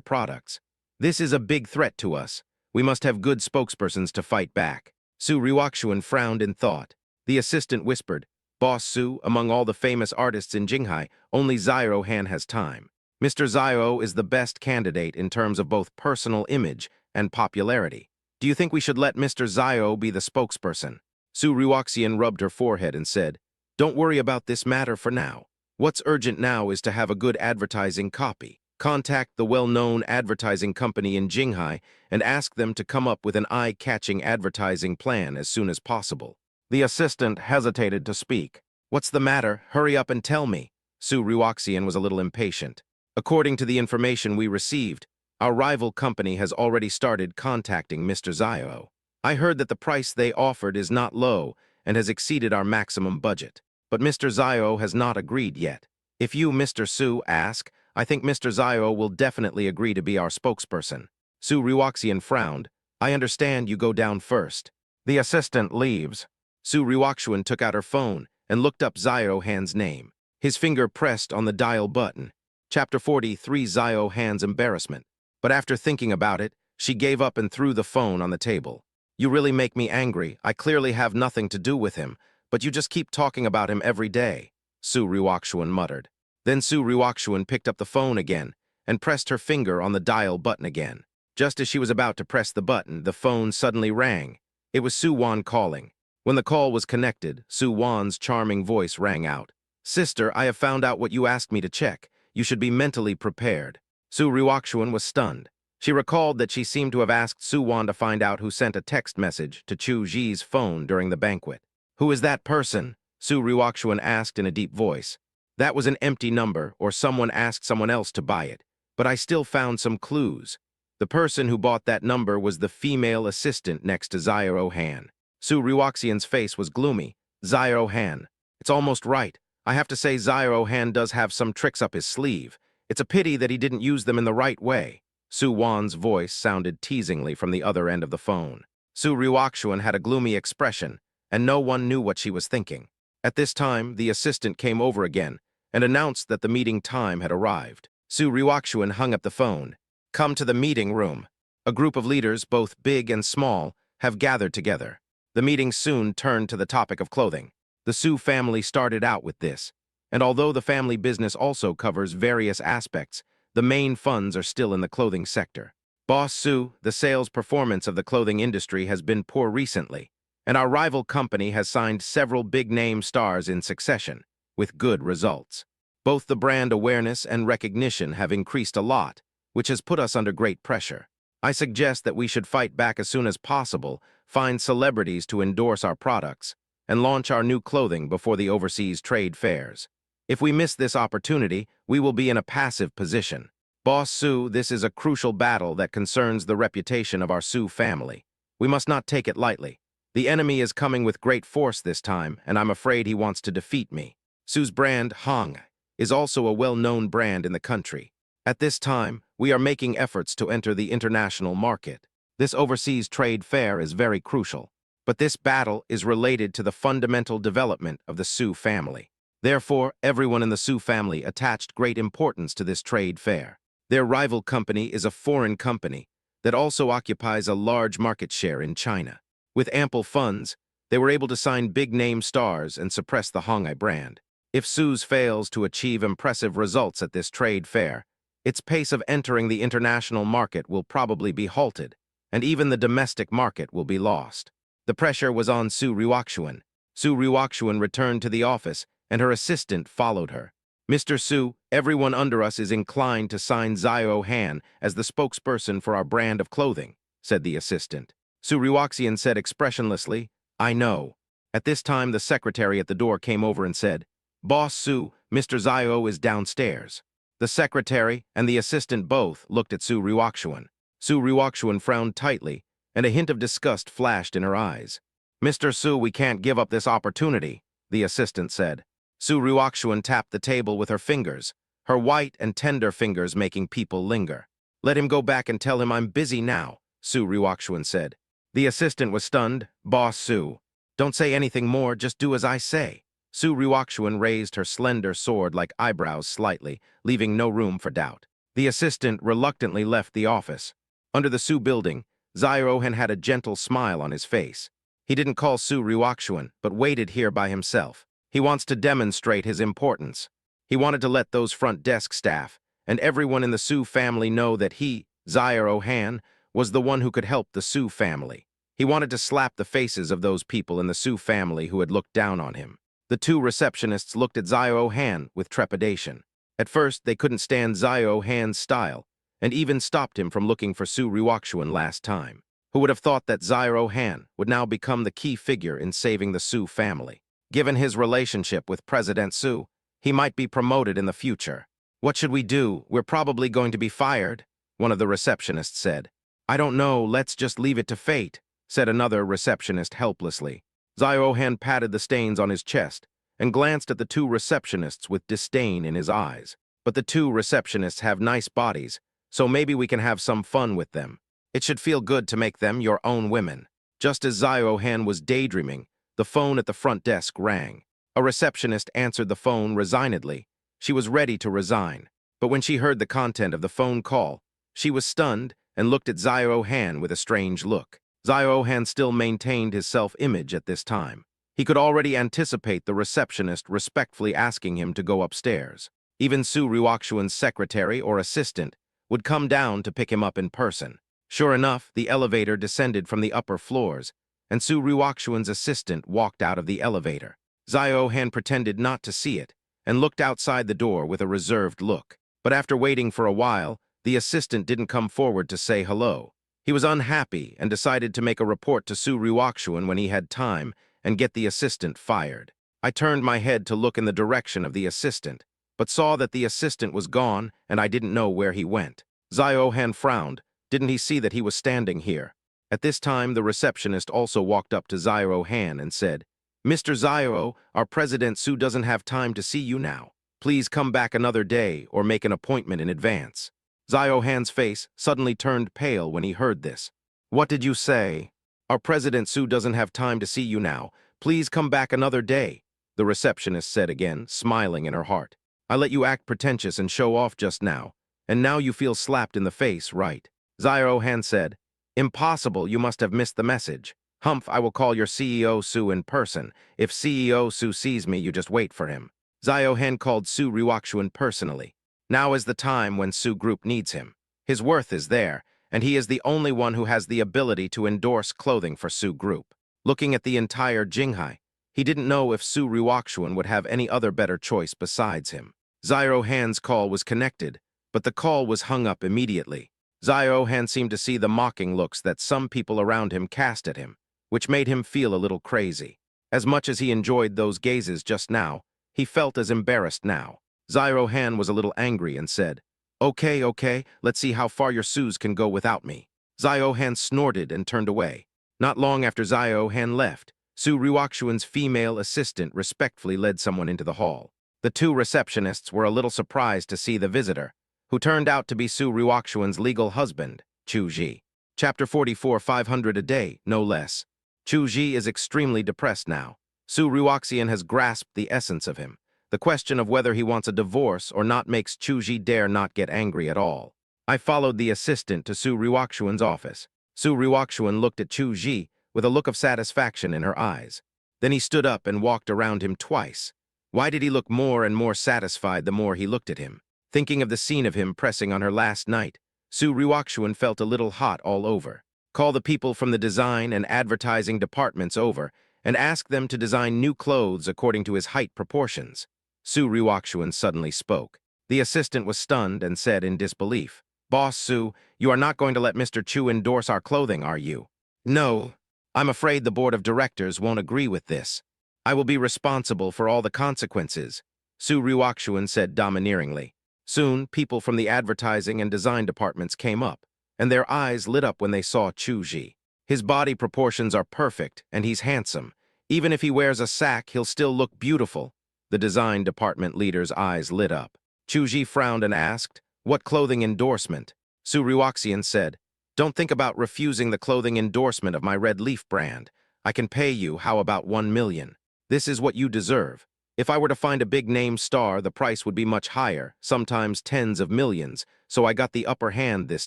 products. This is a big threat to us. We must have good spokespersons to fight back. Su Ryukshuan frowned in thought. The assistant whispered, Boss Su, among all the famous artists in Jinghai, only Zio Han has time. Mr. Zio is the best candidate in terms of both personal image and popularity. Do you think we should let Mr. Zio be the spokesperson? Su Ryukshuan rubbed her forehead and said, Don't worry about this matter for now. What's urgent now is to have a good advertising copy. Contact the well-known advertising company in Jinghai and ask them to come up with an eye-catching advertising plan as soon as possible. The assistant hesitated to speak. What's the matter? Hurry up and tell me. Su Ryukshuan was a little impatient. According to the information we received, our rival company has already started contacting Mr. Zio. I heard that the price they offered is not low and has exceeded our maximum budget. But Mr. Zio has not agreed yet. If you, Mr. Su, ask, I think Mr. Zio will definitely agree to be our spokesperson. Su Ryukshuan frowned. I understand you go down first. The assistant leaves. Su Ryukshuan took out her phone and looked up Zio Han's name. His finger pressed on the dial button. Chapter 43, Zio Han's embarrassment. But after thinking about it, she gave up and threw the phone on the table. You really make me angry. I clearly have nothing to do with him, but you just keep talking about him every day, Su Ryukshuan muttered. Then Su Ryukshuan picked up the phone again and pressed her finger on the dial button again. Just as she was about to press the button, the phone suddenly rang. It was Su Wan calling. When the call was connected, Su Wan's charming voice rang out. Sister, I have found out what you asked me to check. You should be mentally prepared. Su Ryukshuan was stunned. She recalled that she seemed to have asked Su Wan to find out who sent a text message to Chu Ji's phone during the banquet. Who is that person? Su Ryukshuan asked in a deep voice. That was an empty number, or someone asked someone else to buy it. But I still found some clues. The person who bought that number was the female assistant next to Zio Han. Su Ryukshuan's face was gloomy. Zio Han. It's almost right. I have to say Zio Han does have some tricks up his sleeve. It's a pity that he didn't use them in the right way. Su Wan's voice sounded teasingly from the other end of the phone. Su Ryukshuan had a gloomy expression, and no one knew what she was thinking. At this time, the assistant came over again and announced that the meeting time had arrived. Su Ryukshuan hung up the phone. Come to the meeting room. A group of leaders, both big and small, have gathered together. The meeting soon turned to the topic of clothing. The Su family started out with this, and although the family business also covers various aspects, the main funds are still in the clothing sector. Boss Su, the sales performance of the clothing industry has been poor recently, and our rival company has signed several big-name stars in succession, with good results. Both the brand awareness and recognition have increased a lot, which has put us under great pressure. I suggest that we should fight back as soon as possible, find celebrities to endorse our products, and launch our new clothing before the overseas trade fairs. If we miss this opportunity, we will be in a passive position. Boss Su, this is a crucial battle that concerns the reputation of our Su family. We must not take it lightly. The enemy is coming with great force this time, and I'm afraid he wants to defeat me. Su's brand, Hong, is also a well-known brand in the country. At this time, we are making efforts to enter the international market. This overseas trade fair is very crucial, but this battle is related to the fundamental development of the Su family. Therefore, everyone in the Su family attached great importance to this trade fair. Their rival company is a foreign company that also occupies a large market share in China. With ample funds, they were able to sign big-name stars and suppress the Hongai brand. If Su's fails to achieve impressive results at this trade fair, its pace of entering the international market will probably be halted, and even the domestic market will be lost. The pressure was on Su Ryukshuan. Su Ryukshuan returned to the office, and her assistant followed her. Mr. Su, everyone under us is inclined to sign Zio Han as the spokesperson for our brand of clothing, said the assistant. Su Ryuxian said expressionlessly, I know. At this time, the secretary at the door came over and said, Boss Su, Mr. Zio is downstairs. The secretary and the assistant both looked at Su Ryuxian. Su Ryuxian frowned tightly, and a hint of disgust flashed in her eyes. Mr. Su, we can't give up this opportunity, the assistant said. Su Ryuxian tapped the table with her fingers, her white and tender fingers making people linger. Let him go back and tell him I'm busy now, Su Ryuxian said. The assistant was stunned. Boss Su. Don't say anything more, just do as I say. Su Ryuxian raised her slender sword-like eyebrows slightly, leaving no room for doubt. The assistant reluctantly left the office. Under the Su building, Zio Han had a gentle smile on his face. He didn't call Su Ryuxian, but waited here by himself. He wants to demonstrate his importance. He wanted to let those front desk staff and everyone in the Su family know that he, Zio Han, was the one who could help the Su family. He wanted to slap the faces of those people in the Su family who had looked down on him. The two receptionists looked at Zio Han with trepidation. At first, they couldn't stand Zio Han's style, and even stopped him from looking for Su Ryuxian last time. Who would have thought that Zio Han would now become the key figure in saving the Su family? Given his relationship with President Su, he might be promoted in the future. What should we do? We're probably going to be fired, one of the receptionists said. I don't know, let's just leave it to fate, said another receptionist helplessly. Zio Han patted the stains on his chest and glanced at the two receptionists with disdain in his eyes. But the two receptionists have nice bodies, so maybe we can have some fun with them. It should feel good to make them your own women. Just as Zio Han was daydreaming, the phone at the front desk rang. A receptionist answered the phone resignedly. She was ready to resign. But when she heard the content of the phone call, she was stunned and looked at Zio Han with a strange look. Zio Han still maintained his self-image at this time. He could already anticipate the receptionist respectfully asking him to go upstairs. Even Su Ryuxian's secretary or assistant would come down to pick him up in person. Sure enough, the elevator descended from the upper floors, and Su Ryuxian's assistant walked out of the elevator. Zio Han pretended not to see it and looked outside the door with a reserved look. But after waiting for a while, the assistant didn't come forward to say hello. He was unhappy and decided to make a report to Su Ryuxian when he had time and get the assistant fired. I turned my head to look in the direction of the assistant, but saw that the assistant was gone and I didn't know where he went. Zio Han frowned. Didn't he see that he was standing here? At this time, the receptionist also walked up to Zio Han and said, Mr. Zio, our President Su doesn't have time to see you now. Please come back another day or make an appointment in advance. Zio Han's face suddenly turned pale when he heard this. What did you say? Our President Su doesn't have time to see you now. Please come back another day, the receptionist said again, smiling in her heart. I let you act pretentious and show off just now, and now you feel slapped in the face, right? Zio Han said, Impossible, you must have missed the message. Humph, I will call your CEO Su in person. If CEO Su sees me, you just wait for him. Zio Han called Su Ryuxian personally. Now is the time when Su Group needs him. His worth is there, and he is the only one who has the ability to endorse clothing for Su Group. Looking at the entire Jinghai, he didn't know if Su Ryuxian would have any other better choice besides him. Zio Han's call was connected, but the call was hung up immediately. Zio Han seemed to see the mocking looks that some people around him cast at him, which made him feel a little crazy. As much as he enjoyed those gazes just now, he felt as embarrassed now. Zio Han was a little angry and said, Okay, let's see how far your Sus can go without me. Zio Han snorted and turned away. Not long after Zio Han left, Su Ryuxian's female assistant respectfully led someone into the hall. The two receptionists were a little surprised to see the visitor, who turned out to be Su Ryuxian's legal husband, Chu Ji. Chapter 44, 500 a day, no less. Chu Ji is extremely depressed now. Su Ryuxian has grasped the essence of him. The question of whether he wants a divorce or not makes Chu Ji dare not get angry at all. I followed the assistant to Su Ryuxian's office. Su Ryuxian looked at Chu Ji with a look of satisfaction in her eyes. Then he stood up and walked around him twice. Why did he look more and more satisfied the more he looked at him? Thinking of the scene of him pressing on her last night, Su Ryuxian felt a little hot all over. Call the people from the design and advertising departments over and ask them to design new clothes according to his height proportions. Su Ryukshuan suddenly spoke. The assistant was stunned and said in disbelief, "Boss Su, you are not going to let Mr. Chu endorse our clothing, are you?" "No. I'm afraid the board of directors won't agree with this. I will be responsible for all the consequences," Su Ryukshuan said domineeringly. Soon, people from the advertising and design departments came up, and their eyes lit up when they saw Chu Ji. His body proportions are perfect, and he's handsome. Even if he wears a sack, he'll still look beautiful. The design department leader's eyes lit up. Chu Ji frowned and asked, "What clothing endorsement?" Su Ryukshuan said, "Don't think about refusing the clothing endorsement of my Red Leaf brand. I can pay you, how about 1 million? This is what you deserve. If I were to find a big-name star, the price would be much higher, sometimes tens of millions, so I got the upper hand this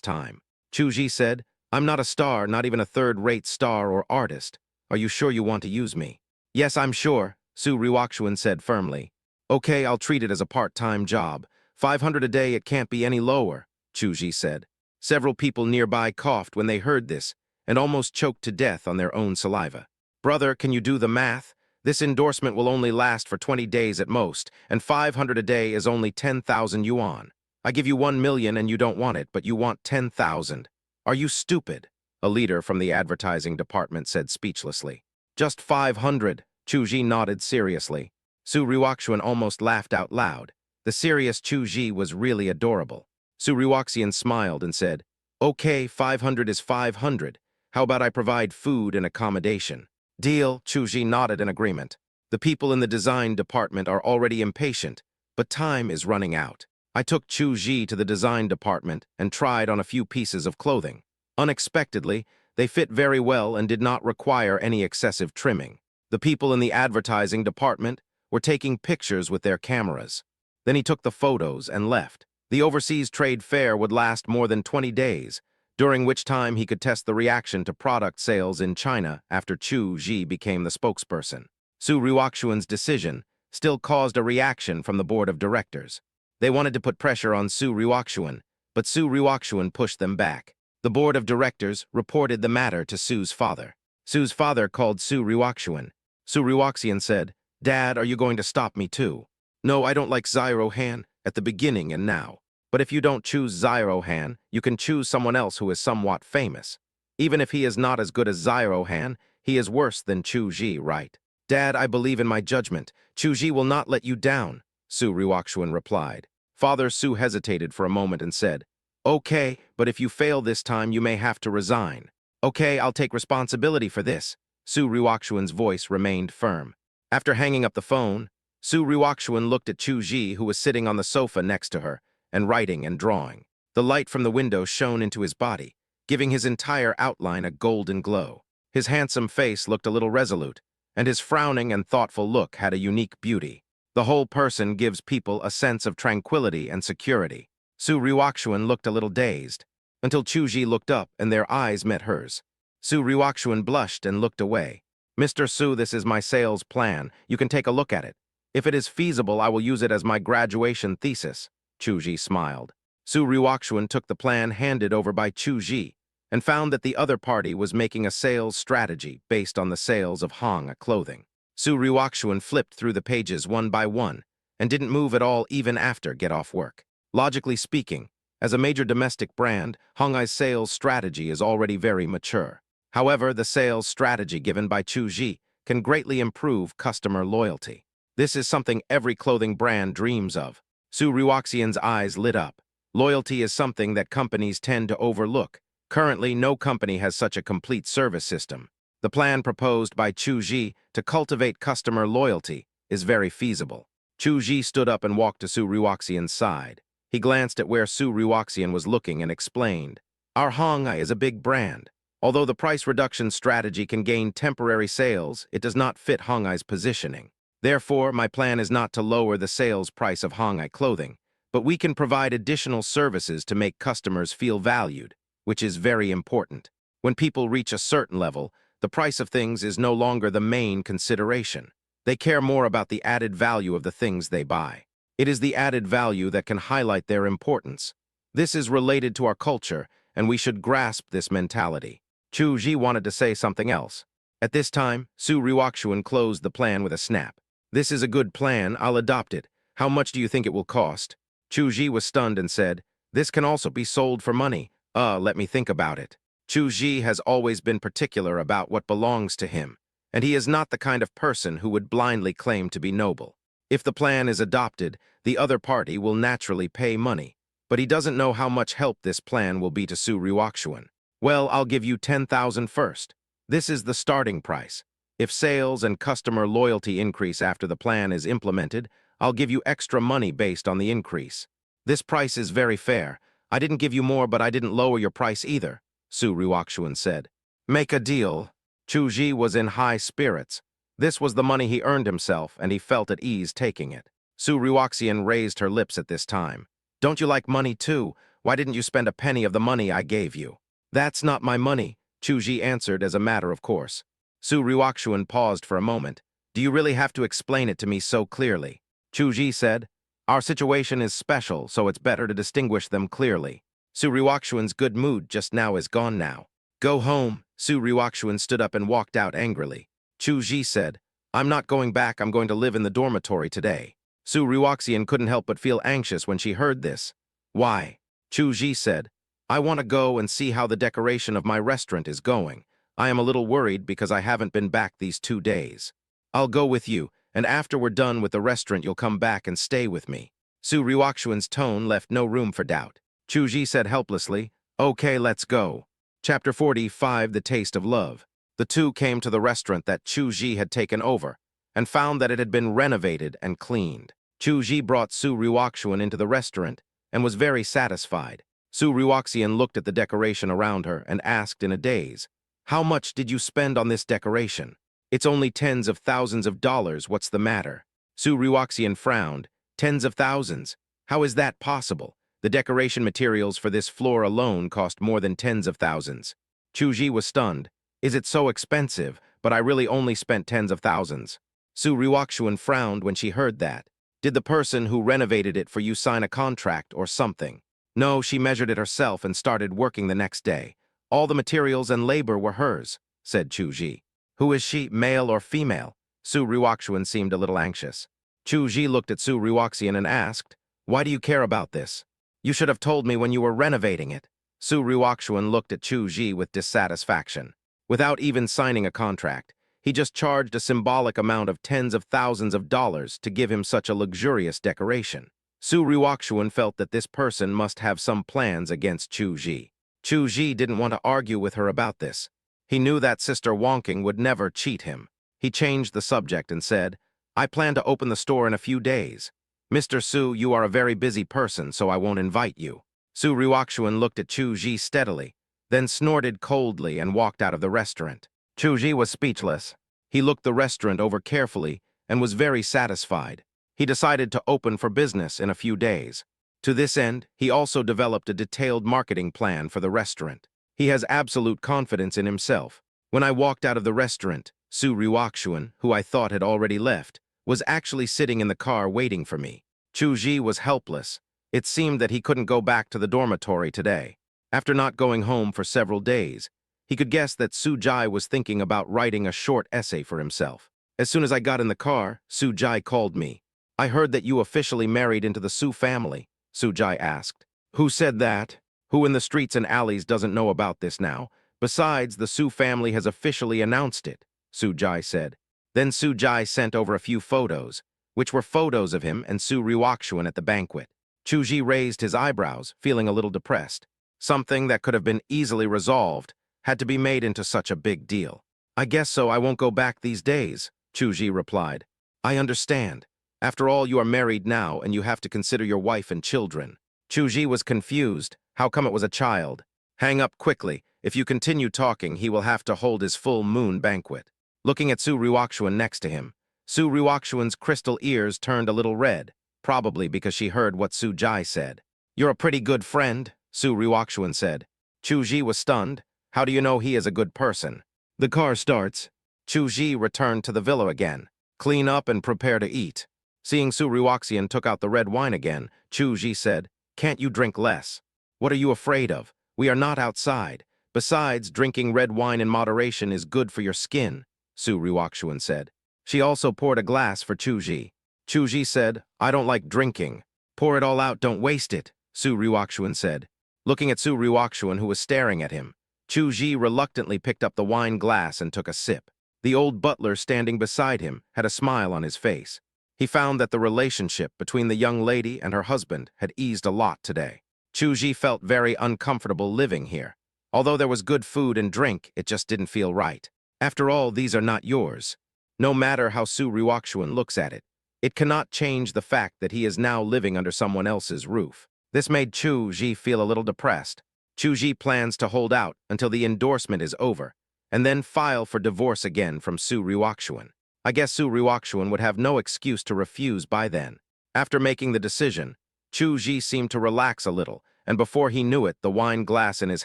time." Chu Ji said, "I'm not a star, not even a third-rate star or artist. Are you sure you want to use me?" "Yes, I'm sure," Su Ryukshuan said firmly. "Okay, I'll treat it as a part-time job. 500 a day, it can't be any lower," Chu Ji said. Several people nearby coughed when they heard this and almost choked to death on their own saliva. "Brother, can you do the math? This endorsement will only last for 20 days at most, and 500 a day is only 10,000 yuan. I give you 1 million and you don't want it, but you want 10,000. Are you stupid?" A leader from the advertising department said speechlessly. "Just 500, Chu Ji nodded seriously. Su Ryukshuan almost laughed out loud. The serious Chu Ji was really adorable. Su Ryukshuan smiled and said, "Okay, 500 is 500. How about I provide food and accommodation?" "Deal," Chu Ji nodded in agreement. "The people in the design department are already impatient, but time is running out." I took Chu Ji to the design department and tried on a few pieces of clothing. Unexpectedly, they fit very well and did not require any excessive trimming. The people in the advertising department were taking pictures with their cameras. Then he took the photos and left. The overseas trade fair would last more than 20 days, during which time he could test the reaction to product sales in China after Chu Ji became the spokesperson. Su Ryukshuan's decision still caused a reaction from the board of directors. They wanted to put pressure on Su Ryukshuan, but Su Ryukshuan pushed them back. The board of directors reported the matter to Su's father. Su's father called Su Ryukshuan. Su Ryukshuan said, "Dad, are you going to stop me too?" "No, I don't like Zyro Han at the beginning and now. But if you don't choose Zyro Han, you can choose someone else who is somewhat famous. Even if he is not as good as Zyro Han, he is worse than Chu Ji, right?" "Dad, I believe in my judgment. Chu Ji will not let you down," Su Ryukshuan replied. Father Su hesitated for a moment and said, "Okay, but if you fail this time, you may have to resign." "Okay, I'll take responsibility for this." Su Ryukshuan's voice remained firm. After hanging up the phone, Su Ryukshuan looked at Chu Ji, who was sitting on the sofa next to her, and writing and drawing. The light from the window shone into his body, giving his entire outline a golden glow. His handsome face looked a little resolute, and his frowning and thoughtful look had a unique beauty. The whole person gives people a sense of tranquility and security. Su Ryukshuan looked a little dazed, until Chu Ji looked up and their eyes met hers. Su Ryukshuan blushed and looked away. "Mr. Su, this is my sales plan. You can take a look at it. If it is feasible, I will use it as my graduation thesis." Chu Ji smiled. Su Ryukshuan took the plan handed over by Chu Ji and found that the other party was making a sales strategy based on the sales of Hong clothing. Su Ryukshuan flipped through the pages one by one and didn't move at all even after get off work. Logically speaking, as a major domestic brand, Hongai's sales strategy is already very mature. However, the sales strategy given by Chu Ji can greatly improve customer loyalty. This is something every clothing brand dreams of. Su Ryukshuan's eyes lit up. Loyalty is something that companies tend to overlook. Currently, no company has such a complete service system. The plan proposed by Chu Ji to cultivate customer loyalty is very feasible. Chu Ji stood up and walked to Su Ryukshuan's side. He glanced at where Su Ryukshuan was looking and explained, "Our Hongai is a big brand. Although the price reduction strategy can gain temporary sales, it does not fit Hongai's positioning. Therefore, my plan is not to lower the sales price of Hongai clothing, but we can provide additional services to make customers feel valued, which is very important. When people reach a certain level, the price of things is no longer the main consideration. They care more about the added value of the things they buy. It is the added value that can highlight their importance. This is related to our culture, and we should grasp this mentality." Chu Ji wanted to say something else. At this time, Su Ryukshuan closed the plan with a snap. "This is a good plan, I'll adopt it, How much do you think it will cost? Chu Ji was stunned and said, "This can also be sold for money. Let me think about it." Chu Ji has always been particular about what belongs to him, and he is not the kind of person who would blindly claim to be noble. If the plan is adopted, the other party will naturally pay money, but he doesn't know how much help this plan will be to Su Ryukshuan. "Well, I'll give you 10,000 first. This is the starting price. If sales and customer loyalty increase after the plan is implemented, I'll give you extra money based on the increase. This price is very fair. I didn't give you more, but I didn't lower your price either," Su Ryukshuan said. "Make a deal." Chu Ji was in high spirits. This was the money he earned himself, and he felt at ease taking it. Su Ryukshuan raised her lips at this time. "Don't you like money too? Why didn't you spend a penny of the money I gave you?" "That's not my money," Chu Ji answered as a matter of course. Su Ryukshuan paused for a moment. "Do you really have to explain it to me so clearly?" Chu Ji said, "Our situation is special, so it's better to distinguish them clearly." Su Ryukshuan's good mood just now is gone now. "Go home." Su Ryukshuan stood up and walked out angrily. Chu Ji said, "I'm not going back, I'm going to live in the dormitory today." Su Ryukshuan couldn't help but feel anxious when she heard this. "Why?" Chu Ji said, "I want to go and see how the decoration of my restaurant is going. I am a little worried because I haven't been back these 2 days. I'll go with you, and after we're done with the restaurant you'll come back and stay with me." Su Ryukshuan's tone left no room for doubt. Chu Ji said helplessly, "Okay, let's go." Chapter 45, The Taste of Love. The two came to the restaurant that Chu Ji had taken over, and found that it had been renovated and cleaned. Chu Ji brought Su Ryukshuan into the restaurant, and was very satisfied. Su Ryukshuan looked at the decoration around her and asked in a daze, "How much did you spend on this decoration?" "It's only tens of thousands of dollars, what's the matter?" Su Ryukshuan frowned. "Tens of thousands? How is that possible? The decoration materials for this floor alone cost more than tens of thousands." Chu Ji was stunned. "Is it so expensive? But I really only spent tens of thousands." Su Ryukshuan frowned when she heard that. "Did the person who renovated it for you sign a contract or something?" "No, she measured it herself and started working the next day. All the materials and labor were hers," said Chu Ji. "Who is she, male or female?" Su Ryukshuan seemed a little anxious. Chu Ji looked at Su Ryukshuan and asked, "Why do you care about this?" "You should have told me when you were renovating it." Su Ryukshuan looked at Chu Ji with dissatisfaction. Without even signing a contract, he just charged a symbolic amount of tens of thousands of dollars to give him such a luxurious decoration. Su Ryukshuan felt that this person must have some plans against Chu Ji. Chu Ji didn't want to argue with her about this. He knew that Sister Wonking would never cheat him. He changed the subject and said, "I plan to open the store in a few days. Mr. Su, you are a very busy person, so I won't invite you." Su Ryukshuan looked at Chu Ji steadily, then snorted coldly and walked out of the restaurant. Chu Ji was speechless. He looked the restaurant over carefully and was very satisfied. He decided to open for business in a few days. To this end, he also developed a detailed marketing plan for the restaurant. He has absolute confidence in himself. When I walked out of the restaurant, Su Ryukshuan, who I thought had already left, was actually sitting in the car waiting for me. Chu Ji was helpless. It seemed that he couldn't go back to the dormitory today. After not going home for several days, he could guess that Su Jai was thinking about writing a short essay for himself. As soon as I got in the car, Su Jai called me. "I heard that you officially married into the Su family," Su Jai asked. "Who said that? Who in the streets and alleys doesn't know about this now? Besides, the Su family has officially announced it," Su Jai said. Then Su Jai sent over a few photos, which were photos of him and Su Ryukshuan at the banquet. Chu Ji raised his eyebrows, feeling a little depressed. Something that could have been easily resolved had to be made into such a big deal. "I guess so, I won't go back these days," Chu Ji replied. "I understand. After all, you are married now, and you have to consider your wife and children." Chu Ji was confused. How come it was a child? "Hang up quickly. If you continue talking, he will have to hold his full moon banquet." Looking at Su Ryukshuan next to him, Su Ryukshuan's crystal ears turned a little red, probably because she heard what Su Jai said. "You're a pretty good friend," Su Ryukshuan said. Chu Ji was stunned. "How do you know he is a good person?" The car starts. Chu Ji returned to the villa again. "Clean up and prepare to eat." Seeing Su Ryukshuan took out the red wine again, Chu Ji said, "Can't you drink less? What are you afraid of? We are not outside. Besides, drinking red wine in moderation is good for your skin," Su Ryukshuan said. She also poured a glass for Chu Ji. Chu Ji said, I don't like drinking. Pour it all out, don't waste it, Su Ryukshuan said. Looking at Su Ryukshuan, who was staring at him, Chu Ji reluctantly picked up the wine glass and took a sip. The old butler standing beside him had a smile on his face. He found that the relationship between the young lady and her husband had eased a lot today. Chu Ji felt very uncomfortable living here. Although there was good food and drink, it just didn't feel right. After all, these are not yours. No matter how Su Ryukshuan looks at it, it cannot change the fact that he is now living under someone else's roof. This made Chu Ji feel a little depressed. Chu Ji plans to hold out until the endorsement is over, and then file for divorce again from Su Ryukshuan. I guess Su Ryukshuan would have no excuse to refuse by then. After making the decision, Chu Ji seemed to relax a little, and before he knew it, the wine glass in his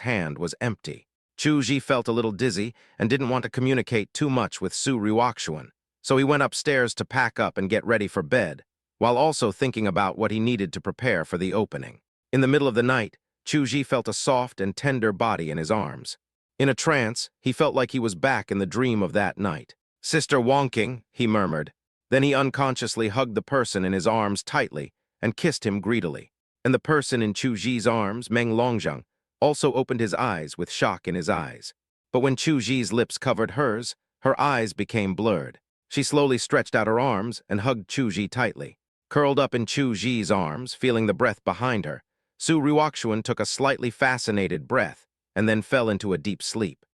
hand was empty. Chu Ji felt a little dizzy and didn't want to communicate too much with Su Ryukshuan, so he went upstairs to pack up and get ready for bed, while also thinking about what he needed to prepare for the opening. In the middle of the night, Chu Ji felt a soft and tender body in his arms. In a trance, he felt like he was back in the dream of that night. Sister Wonking, he murmured. Then he unconsciously hugged the person in his arms tightly and kissed him greedily. And the person in Chu Ji's arms, Meng Longzheng, also opened his eyes with shock in his eyes. But when Chu Ji's lips covered hers, her eyes became blurred. She slowly stretched out her arms and hugged Chu Ji tightly. Curled up in Chu Ji's arms, feeling the breath behind her, Su Ryukshuan took a slightly fascinated breath and then fell into a deep sleep.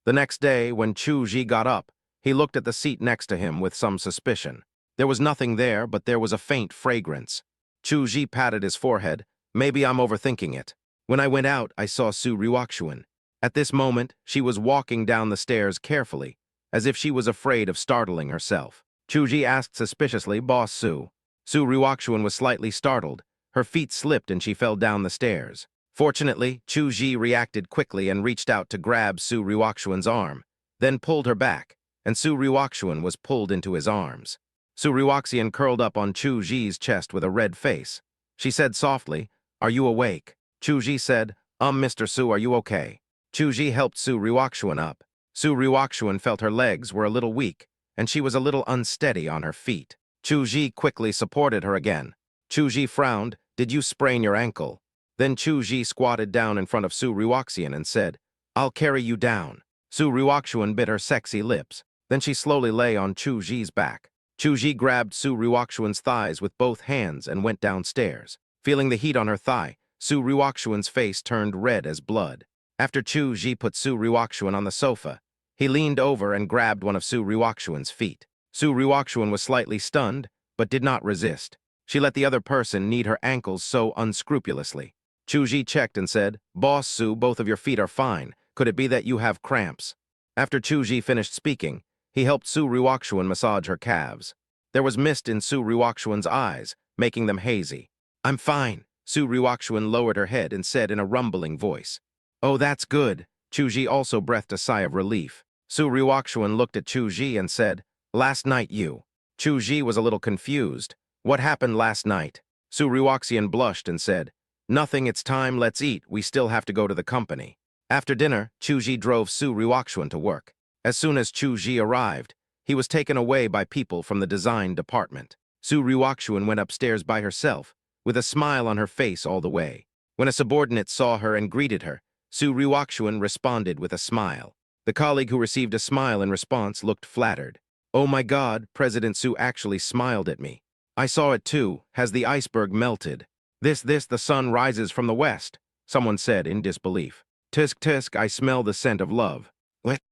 The next day, when Chu Ji got up, he looked at the seat next to him with some suspicion. There was nothing there, but there was a faint fragrance. Chu Ji patted his forehead. Maybe I'm overthinking it. When I went out, I saw Su Ryukshuan. At this moment, she was walking down the stairs carefully, as if she was afraid of startling herself. Chu Ji asked suspiciously, Boss Su. Su Ryukshuan was slightly startled. Her feet slipped and she fell down the stairs. Fortunately, Chu Ji reacted quickly and reached out to grab Su Ryukshuan's arm, then pulled her back, and Su Ryukshuan was pulled into his arms. Su Ryukshuan curled up on Chu Ji's chest with a red face. She said softly, Are you awake? Chu Ji said, Mr. Su, are you okay? Chu Ji helped Su Ryukshuan up. Su Ryukshuan felt her legs were a little weak, and she was a little unsteady on her feet. Chu Ji quickly supported her again. Chu Ji frowned, Did you sprain your ankle? Then Chu Ji squatted down in front of Su Ryukshuan and said, I'll carry you down. Su Ryukshuan bit her sexy lips. Then she slowly lay on Chu Ji's back. Chu Ji grabbed Su Ryukshuan's thighs with both hands and went downstairs. Feeling the heat on her thigh, Su Ryukshuan's face turned red as blood. After Chu Ji put Su Ryukshuan on the sofa, he leaned over and grabbed one of Su Ryukshuan's feet. Su Ryukshuan was slightly stunned, but did not resist. She let the other person knead her ankles so unscrupulously. Chu Ji checked and said, Boss Su, both of your feet are fine. Could it be that you have cramps? After Chu Ji finished speaking, he helped Su Ryukshuan massage her calves. There was mist in Su Ryukshuan's eyes, making them hazy. I'm fine. Su Ryukshuan lowered her head and said in a rumbling voice. Oh, that's good. Chu Ji also breathed a sigh of relief. Su Ryukshuan looked at Chu Ji and said, Last night you. Chu Ji was a little confused. What happened last night? Su Ryukshuan blushed and said, Nothing, it's time, let's eat, we still have to go to the company. After dinner, Chu Ji drove Su Ryukshuan to work. As soon as Chu Ji arrived, he was taken away by people from the design department. Su Ryukshuan went upstairs by herself, with a smile on her face all the way. When a subordinate saw her and greeted her, Su Ryukshuan responded with a smile. The colleague who received a smile in response looked flattered. Oh my God, President Su actually smiled at me. I saw it too. Has the iceberg melted? The sun rises from the west, someone said in disbelief. Tisk tisk, I smell the scent of love.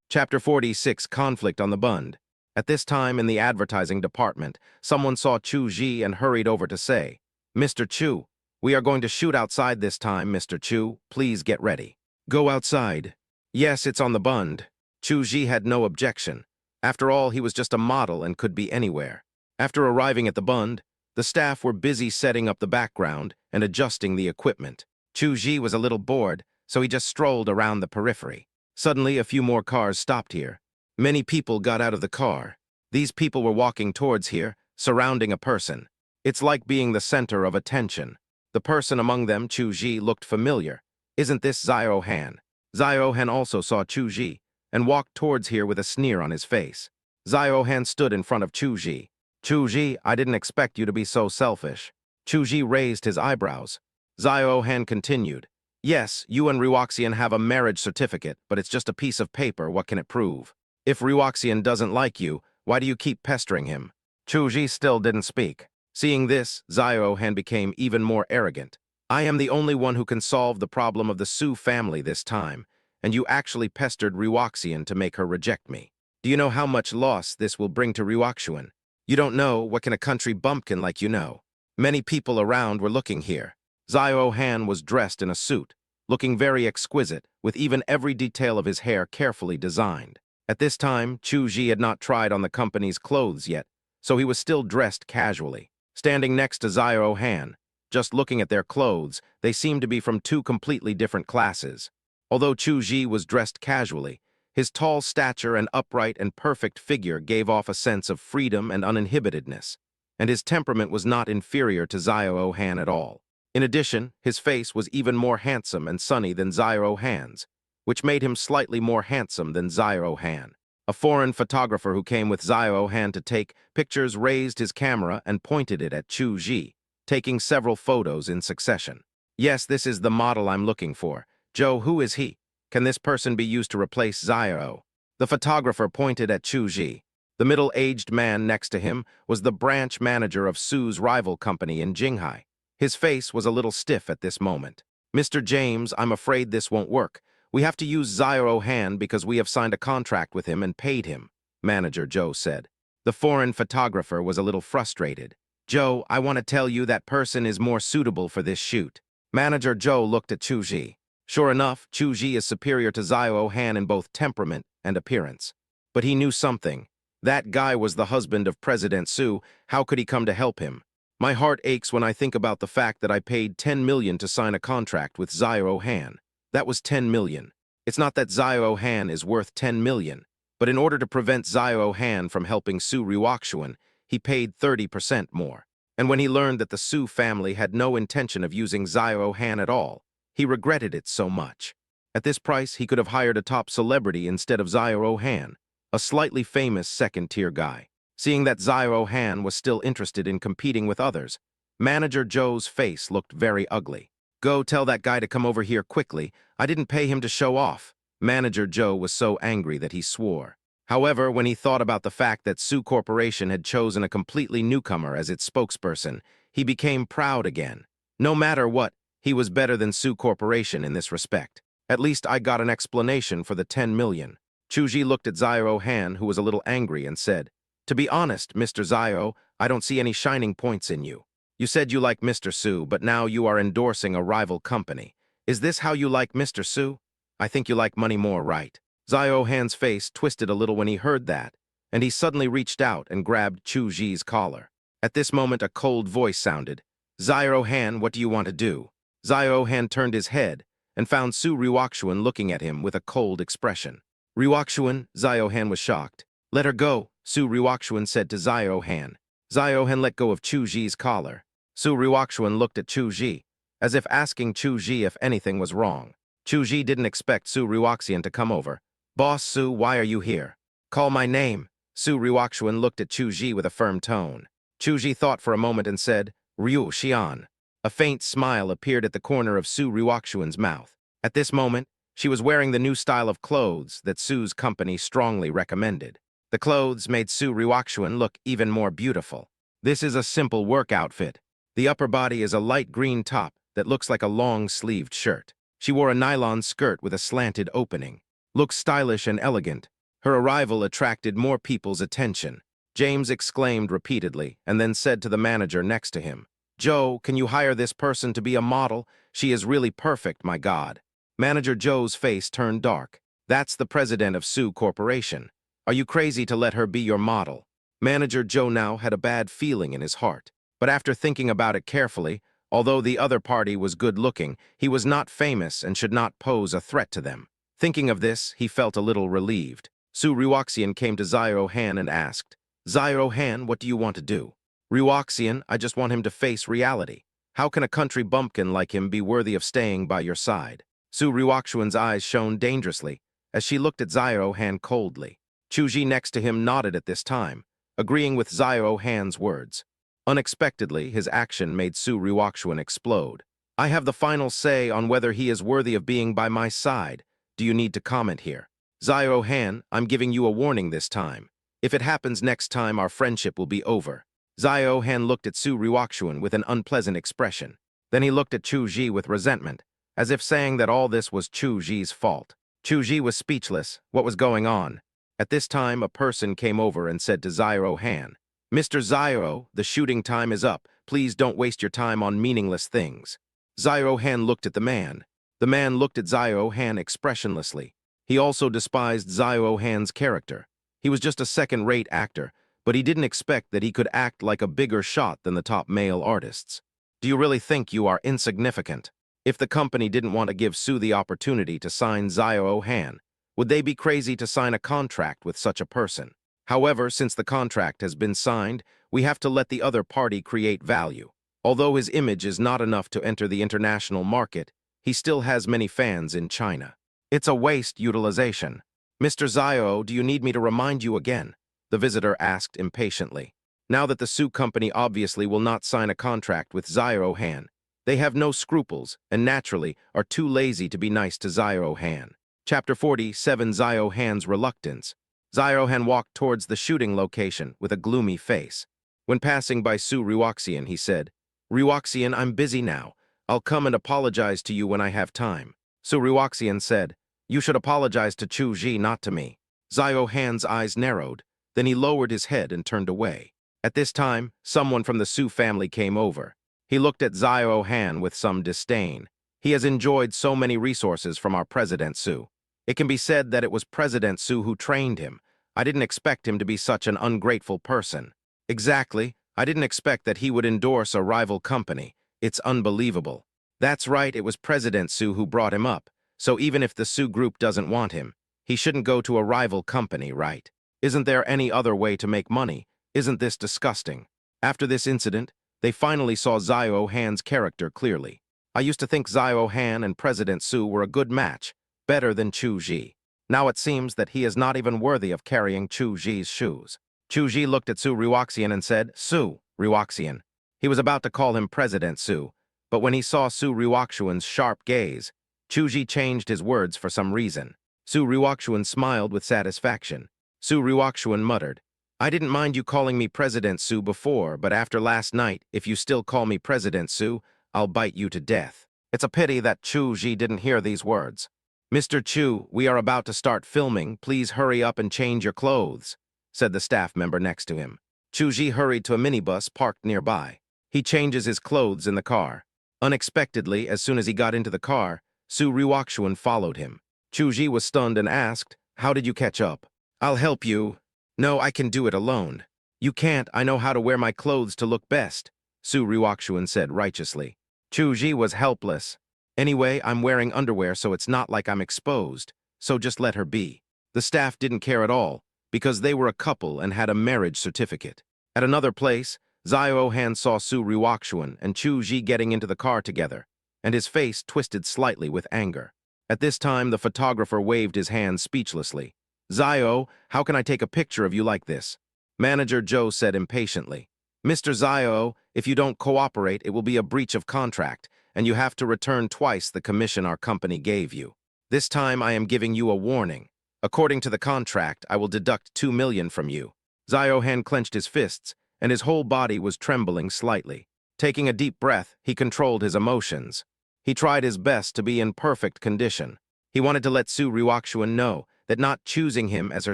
Chapter 46, Conflict on the Bund. At this time in the advertising department, someone saw Chu Ji and hurried over to say, Mr. Chu, we are going to shoot outside this time, Mr. Chu. Please get ready. Go outside. Yes, it's on the Bund. Chu Ji had no objection. After all, he was just a model and could be anywhere. After arriving at the Bund, the staff were busy setting up the background and adjusting the equipment. Chu Ji was a little bored, so he just strolled around the periphery. Suddenly, a few more cars stopped here. Many people got out of the car. These people were walking towards here, surrounding a person. It's like being the center of attention. The person among them, Chu Ji, looked familiar. Isn't this Zio Han? Zio Han also saw Chu Ji and walked towards here with a sneer on his face. Zio Han stood in front of Chu Ji. Chuji, I didn't expect you to be so selfish. Chuji raised his eyebrows. Zio Han continued. Yes, you and Ryuoxian have a marriage certificate, but it's just a piece of paper. What can it prove? If Ryuoxian doesn't like you, why do you keep pestering him? Chuji still didn't speak. Seeing this, Zio Han became even more arrogant. I am the only one who can solve the problem of the Su family this time, and you actually pestered Ryuoxian to make her reject me. Do you know how much loss this will bring to Ryuoxian? You don't know, what can a country bumpkin like you know? Many people around were looking here. Zio Han was dressed in a suit, looking very exquisite, with even every detail of his hair carefully designed. At this time, Chu Ji had not tried on the company's clothes yet, so he was still dressed casually. Standing next to Zio Han, just looking at their clothes, they seemed to be from two completely different classes. Although Chu Ji was dressed casually, his tall stature and upright and perfect figure gave off a sense of freedom and uninhibitedness, and his temperament was not inferior to Zio Han at all. In addition, his face was even more handsome and sunny than Zio Han's, which made him slightly more handsome than Zio Han. A foreign photographer who came with Zio Han to take pictures raised his camera and pointed it at Chu Ji, taking several photos in succession. Yes, this is the model I'm looking for. Joe, who is he? Can this person be used to replace Zio? The photographer pointed at Chu Ji. The middle-aged man next to him was the branch manager of Su's rival company in Jinghai. His face was a little stiff at this moment. Mr. James, I'm afraid this won't work. We have to use Zio Han because we have signed a contract with him and paid him, Manager Joe said. The foreign photographer was a little frustrated. Joe, I want to tell you that person is more suitable for this shoot. Manager Joe looked at Chu Ji. Sure enough, Chu Ji is superior to Zio Han in both temperament and appearance. But he knew something. That guy was the husband of President Su. How could he come to help him? My heart aches when I think about the fact that I paid 10 million to sign a contract with Zio Han. That was 10 million. It's not that Zio Han is worth 10 million, but in order to prevent Zio Han from helping Su Ryuoxian, he paid 30% more. And when he learned that the Su family had no intention of using Zio Han at all, he regretted it so much. At this price, he could have hired a top celebrity instead of Zio Han, a slightly famous second-tier guy. Seeing that Zio Han was still interested in competing with others, Manager Joe's face looked very ugly. Go tell that guy to come over here quickly. I didn't pay him to show off. Manager Joe was so angry that he swore. However, when he thought about the fact that Su Corporation had chosen a completely newcomer as its spokesperson, he became proud again. No matter what, he was better than Su Corporation in this respect. At least I got an explanation for the 10 million. Chu Ji looked at Zio Han, who was a little angry, and said, To be honest, Mr. Zio, I don't see any shining points in you. You said you like Mr. Su, but now you are endorsing a rival company. Is this how you like Mr. Su? I think you like money more, right? Zio Han's face twisted a little when he heard that, and he suddenly reached out and grabbed Chu Ji's collar. At this moment, a cold voice sounded. Zio Han, what do you want to do? Zio Han turned his head and found Su Ryuoxian looking at him with a cold expression. Ryuoxian, Zio Han was shocked. Let her go, Su Ryuoxian said to Zio Han. Zio Han let go of Chu Ji's collar. Su Ryuoxian looked at Chu Ji, as if asking Chu Ji if anything was wrong. Chu Ji didn't expect Su Ryuoxian to come over. Boss Su, why are you here? Call my name. Su Ryuoxian looked at Chu Ji with a firm tone. Chu Ji thought for a moment and said, Ryu Xian. A faint smile appeared at the corner of Su Ryuoxian's mouth. At this moment, she was wearing the new style of clothes that Su's company strongly recommended. The clothes made Su Ryuoxian look even more beautiful. This is a simple work outfit. The upper body is a light green top that looks like a long-sleeved shirt. She wore a nylon skirt with a slanted opening. Looks stylish and elegant. Her arrival attracted more people's attention. James exclaimed repeatedly and then said to the manager next to him, Joe, can you hire this person to be a model? She is really perfect, my God. Manager Joe's face turned dark. That's the president of Su Corporation. Are you crazy to let her be your model? Manager Joe now had a bad feeling in his heart. But after thinking about it carefully, although the other party was good-looking, he was not famous and should not pose a threat to them. Thinking of this, he felt a little relieved. Su Ryuoxian came to Zio Han and asked, Zio Han, what do you want to do? Ryuoxian, I just want him to face reality. How can a country bumpkin like him be worthy of staying by your side? Su Ryuoxian's eyes shone dangerously as she looked at Zio Han coldly. Chu Ji next to him nodded at this time, agreeing with Zio Han's words. Unexpectedly, his action made Su Ryukshuan explode. I have the final say on whether he is worthy of being by my side. Do you need to comment here? Zio Han, I'm giving you a warning this time. If it happens next time, our friendship will be over. Zio Han looked at Su Ryukshuan with an unpleasant expression. Then he looked at Chu Ji with resentment, as if saying that all this was Chu Ji's fault. Chu Ji was speechless. What was going on? At this time, a person came over and said to Zio Han, Mr. Zio, the shooting time is up. Please don't waste your time on meaningless things. Zio Han looked at the man. The man looked at Zio Han expressionlessly. He also despised Zio Han's character. He was just a second-rate actor, but he didn't expect that he could act like a bigger shot than the top male artists. Do you really think you are insignificant? If the company didn't want to give Su the opportunity to sign Zio Han, would they be crazy to sign a contract with such a person? However, since the contract has been signed, we have to let the other party create value. Although his image is not enough to enter the international market, he still has many fans in China. It's a waste utilization. Mr. Zio, do you need me to remind you again? The visitor asked impatiently. Now that the Su company obviously will not sign a contract with Zio Han, they have no scruples and naturally are too lazy to be nice to Zio Han. Chapter 47, Zio Han's Reluctance. Zio Han walked towards the shooting location with a gloomy face. When passing by Su Ryukshuan, he said, Ryukshuan, I'm busy now. I'll come and apologize to you when I have time. Su Ryukshuan said, You should apologize to Chu Ji, not to me. Zio Han's eyes narrowed. Then he lowered his head and turned away. At this time, someone from the Su family came over. He looked at Zio Han with some disdain. He has enjoyed so many resources from our President Su. It can be said that it was President Su who trained him. I didn't expect him to be such an ungrateful person. Exactly. I didn't expect that he would endorse a rival company. It's unbelievable. That's right, it was President Su who brought him up. So even if the Su group doesn't want him, he shouldn't go to a rival company, right? Isn't there any other way to make money? Isn't this disgusting? After this incident, they finally saw Zio Han's character clearly. I used to think Zio Han and President Su were a good match, better than Chu Ji. Now it seems that he is not even worthy of carrying Chu Ji's shoes. Chu Ji looked at Su Ryukshuan and said, Su Ryukshuan. He was about to call him President Su, but when he saw Su Ryukshuan's sharp gaze, Chu Ji changed his words for some reason. Su Ryukshuan smiled with satisfaction. Su Ryukshuan muttered, I didn't mind you calling me President Su before, but after last night, if you still call me President Su, I'll bite you to death. It's a pity that Chu Ji didn't hear these words. Mr. Chu, we are about to start filming. Please hurry up and change your clothes, said the staff member next to him. Chu Ji hurried to a minibus parked nearby. He changes his clothes in the car. Unexpectedly, as soon as he got into the car, Su Ryukshuan followed him. Chu Ji was stunned and asked, How did you catch up? I'll help you. No, I can do it alone. You can't. I know how to wear my clothes to look best, Su Ryukshuan said righteously. Chu Ji was helpless. Anyway, I'm wearing underwear so it's not like I'm exposed, so just let her be. The staff didn't care at all, because they were a couple and had a marriage certificate. At another place, Zio Han saw Su Ryukshuan and Chu Ji getting into the car together, and his face twisted slightly with anger. At this time, the photographer waved his hand speechlessly. Zio, how can I take a picture of you like this? Manager Joe said impatiently. Mr. Zio, if you don't cooperate, it will be a breach of contract, and you have to return twice the commission our company gave you. This time I am giving you a warning. According to the contract, I will deduct 2 million from you. Zio Han clenched his fists, and his whole body was trembling slightly. Taking a deep breath, he controlled his emotions. He tried his best to be in perfect condition. He wanted to let Su Ryukshuan know that not choosing him as her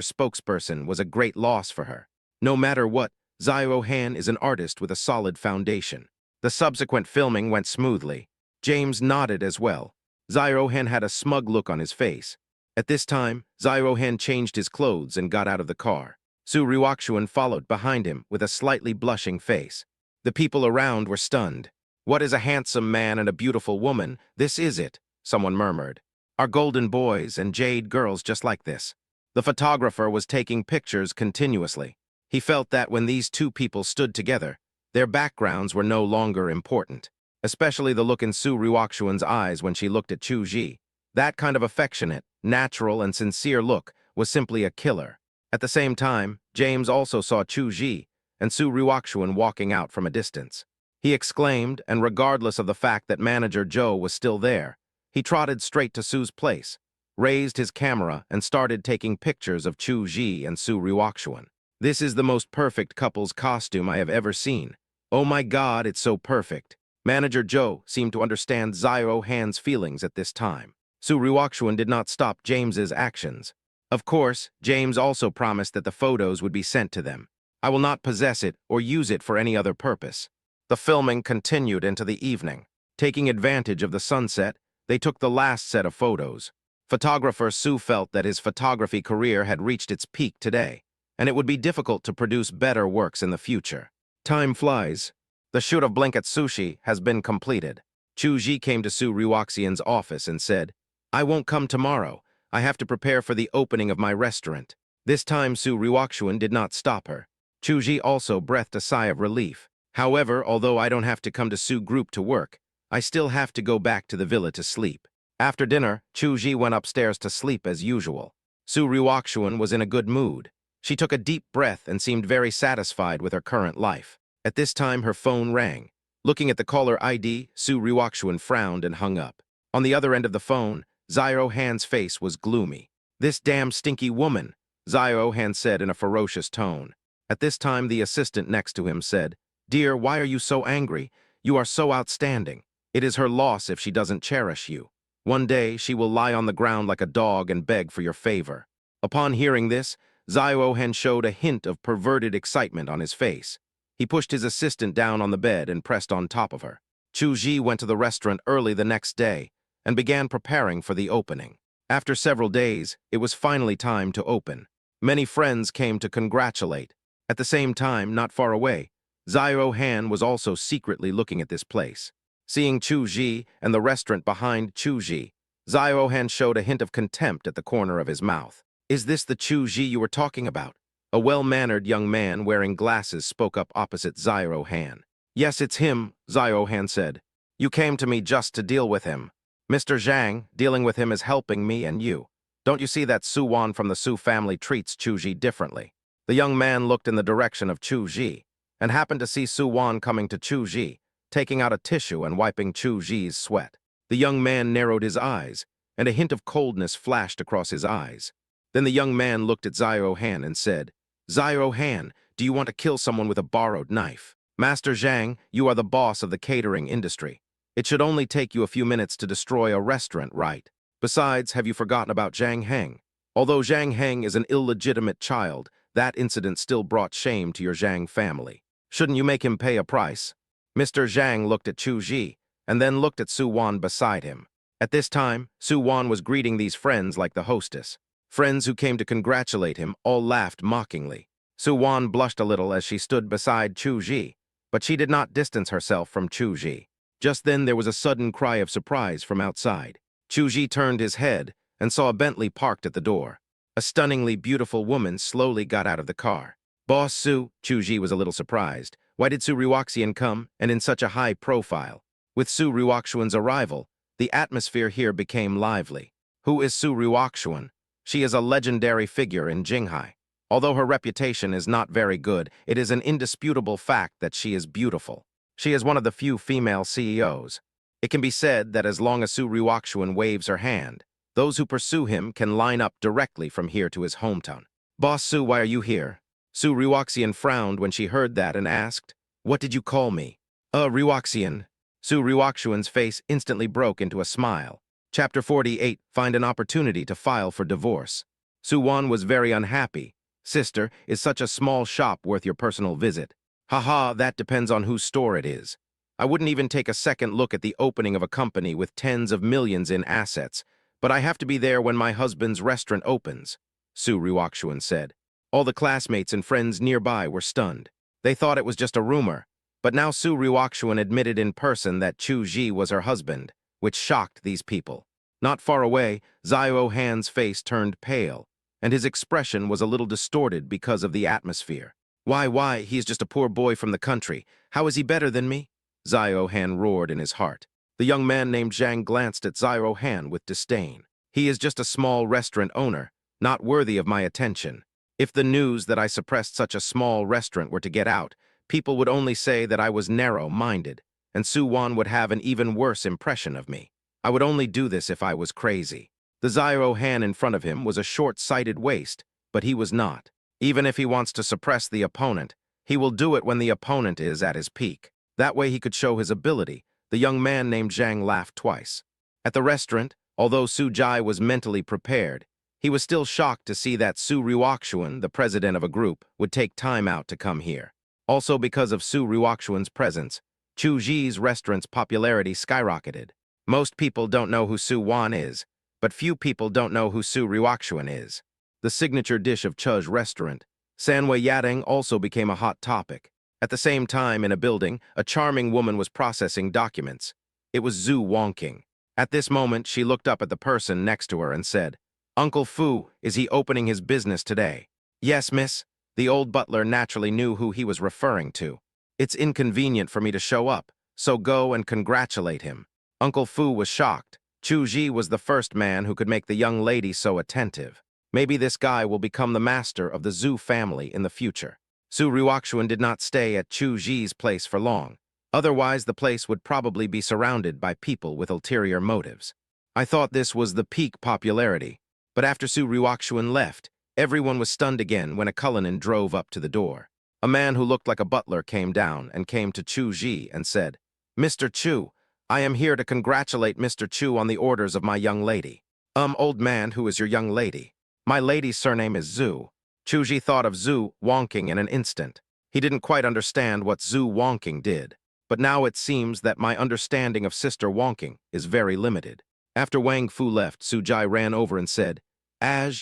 spokesperson was a great loss for her. No matter what, Zio Han is an artist with a solid foundation. The subsequent filming went smoothly. James nodded as well. Zio Han had a smug look on his face. At this time, Zio Han changed his clothes and got out of the car. Su Ryukshuan followed behind him with a slightly blushing face. The people around were stunned. What is a handsome man and a beautiful woman? This is it, someone murmured. Our golden boys and jade girls just like this. The photographer was taking pictures continuously. He felt that when these two people stood together, their backgrounds were no longer important, especially the look in Su Ryukshuan's eyes when she looked at Chu Ji. That kind of affectionate, natural, and sincere look was simply a killer. At the same time, James also saw Chu Ji and Su Ruoxuan walking out from a distance. He exclaimed, and regardless of the fact that manager Joe was still there, he trotted straight to Su's place, raised his camera, and started taking pictures of Chu Ji and Su Ruoxuan. This is the most perfect couple's costume I have ever seen. Oh my God, it's so perfect. Manager Joe seemed to understand Zyro Han's feelings at this time. Su Ruoxuan did not stop James's actions. Of course, James also promised that the photos would be sent to them. I will not possess it or use it for any other purpose. The filming continued into the evening. Taking advantage of the sunset, they took the last set of photos. Photographer Su felt that his photography career had reached its peak today, and it would be difficult to produce better works in the future. Time flies. The shoot of Blink at Sushi has been completed. Chu Ji came to Su Ruoxian's office and said, "I won't come tomorrow. I have to prepare for the opening of my restaurant." This time Su Ruoxuan did not stop her. Chu Ji also breathed a sigh of relief. "However, although I don't have to come to Su Group to work, I still have to go back to the villa to sleep." After dinner, Chu Ji went upstairs to sleep as usual. Su Ruoxuan was in a good mood. She took a deep breath and seemed very satisfied with her current life. At this time, her phone rang. Looking at the caller ID, Su Ruoxuan frowned and hung up. On the other end of the phone, Zyro Han's face was gloomy. "This damn stinky woman," Zyro Han said in a ferocious tone. At this time, the assistant next to him said, "Dear, why are you so angry? You are so outstanding. It is her loss if she doesn't cherish you. One day, she will lie on the ground like a dog and beg for your favor." Upon hearing this, Zyro Han showed a hint of perverted excitement on his face. He pushed his assistant down on the bed and pressed on top of her. Chu Ji went to the restaurant early the next day and began preparing for the opening. After several days, it was finally time to open. Many friends came to congratulate. At the same time, not far away, Zyro Han was also secretly looking at this place. Seeing Chu Ji and the restaurant behind Chu Ji, Zyro Han showed a hint of contempt at the corner of his mouth. "Is this the Chu Ji you were talking about?" A well-mannered young man wearing glasses spoke up opposite Zyro Han. "Yes, it's him," Zyro Han said. "You came to me just to deal with him. Mr. Zhang, dealing with him is helping me and you. Don't you see that Su Wan from the Su family treats Chu Ji differently?" The young man looked in the direction of Chu Ji and happened to see Su Wan coming to Chu Ji, taking out a tissue and wiping Chu Ji's sweat. The young man narrowed his eyes, and a hint of coldness flashed across his eyes. Then the young man looked at Zyro Han and said, "Zyro Han, do you want to kill someone with a borrowed knife? Master Zhang, you are the boss of the catering industry. It should only take you a few minutes to destroy a restaurant, right? Besides, have you forgotten about Zhang Heng? Although Zhang Heng is an illegitimate child, that incident still brought shame to your Zhang family. Shouldn't you make him pay a price?" Mr. Zhang looked at Chu Ji and then looked at Su Wan beside him. At this time, Su Wan was greeting these friends like the hostess. Friends who came to congratulate him all laughed mockingly. Su Wan blushed a little as she stood beside Chu Ji, but she did not distance herself from Chu Ji. Just then there was a sudden cry of surprise from outside. Chu Ji turned his head and saw a Bentley parked at the door. A stunningly beautiful woman slowly got out of the car. "Boss Su," Chu Ji was a little surprised. Why did Su Ruoxian come, and in such a high profile? With Su Ruoxuan's arrival, the atmosphere here became lively. Who is Su Ruoxuan? She is a legendary figure in Jinghai. Although her reputation is not very good, it is an indisputable fact that she is beautiful. She is one of the few female CEOs. It can be said that as long as Su Ruoxuan waves her hand, those who pursue him can line up directly from here to his hometown. "Boss Su, why are you here?" Su Ruoxian frowned when she heard that and asked, "What did you call me?" Ruoxian." Su Ruoxuan's face instantly broke into a smile. Chapter 48, Find an Opportunity to File for Divorce. Su Wan was very unhappy. "Sister, is such a small shop worth your personal visit?" "Haha, that depends on whose store it is. I wouldn't even take a second look at the opening of a company with tens of millions in assets, but I have to be there when my husband's restaurant opens," Su Ruoxuan said. All the classmates and friends nearby were stunned. They thought it was just a rumor, but now Su Ruoxuan admitted in person that Chu Ji was her husband, which shocked these people. Not far away, Zyro Han's face turned pale, and his expression was a little distorted because of the atmosphere. Why, he's just a poor boy from the country. How is he better than me?" Zyro Han roared in his heart. The young man named Zhang glanced at Zyro Han with disdain. "He is just a small restaurant owner, not worthy of my attention." If the news that I suppressed such a small restaurant were to get out, people would only say that I was narrow-minded, and Su-won would have an even worse impression of me. I would only do this if I was crazy. The Zyro Han in front of him was a short-sighted waste, but he was not. Even if he wants to suppress the opponent, he will do it when the opponent is at his peak. That way he could show his ability. The young man named Zhang laughed twice. At the restaurant, although Su Jai was mentally prepared, he was still shocked to see that Su Ryukshuan, the president of a group, would take time out to come here. Also because of Su Ryukshuan's presence, Chu Ji's restaurant's popularity skyrocketed. Most people don't know who Su Wan is, but few people don't know who Su Ryukshuan is. The signature dish of Chu's restaurant, Sanwei Yatang, also became a hot topic. At the same time, in a building, a charming woman was processing documents. It was Zhu Wongking. At this moment, she looked up at the person next to her and said, "Uncle Fu, is he opening his business today?" "Yes, miss." The old butler naturally knew who he was referring to. "It's inconvenient for me to show up, so go and congratulate him." Uncle Fu was shocked. Chu Ji was the first man who could make the young lady so attentive. Maybe this guy will become the master of the Zhu family in the future. Su Ryukshuan did not stay at Chu Ji's place for long. Otherwise, the place would probably be surrounded by people with ulterior motives. I thought this was the peak popularity. But after Su Ryukshuan left, everyone was stunned again when a Cullinan drove up to the door. A man who looked like a butler came down and came to Chu Ji and said, "Mr. Chu, I am here to congratulate Mr. Chu on the orders of my young lady." Old man, who is your young lady?" "My lady's surname is Zhu." Chu Ji thought of Zhu Wongking in an instant. He didn't quite understand what Zhu Wongking did. But now it seems that my understanding of Sister Wongking is very limited. After Wang Fu left, Su Jai ran over and said,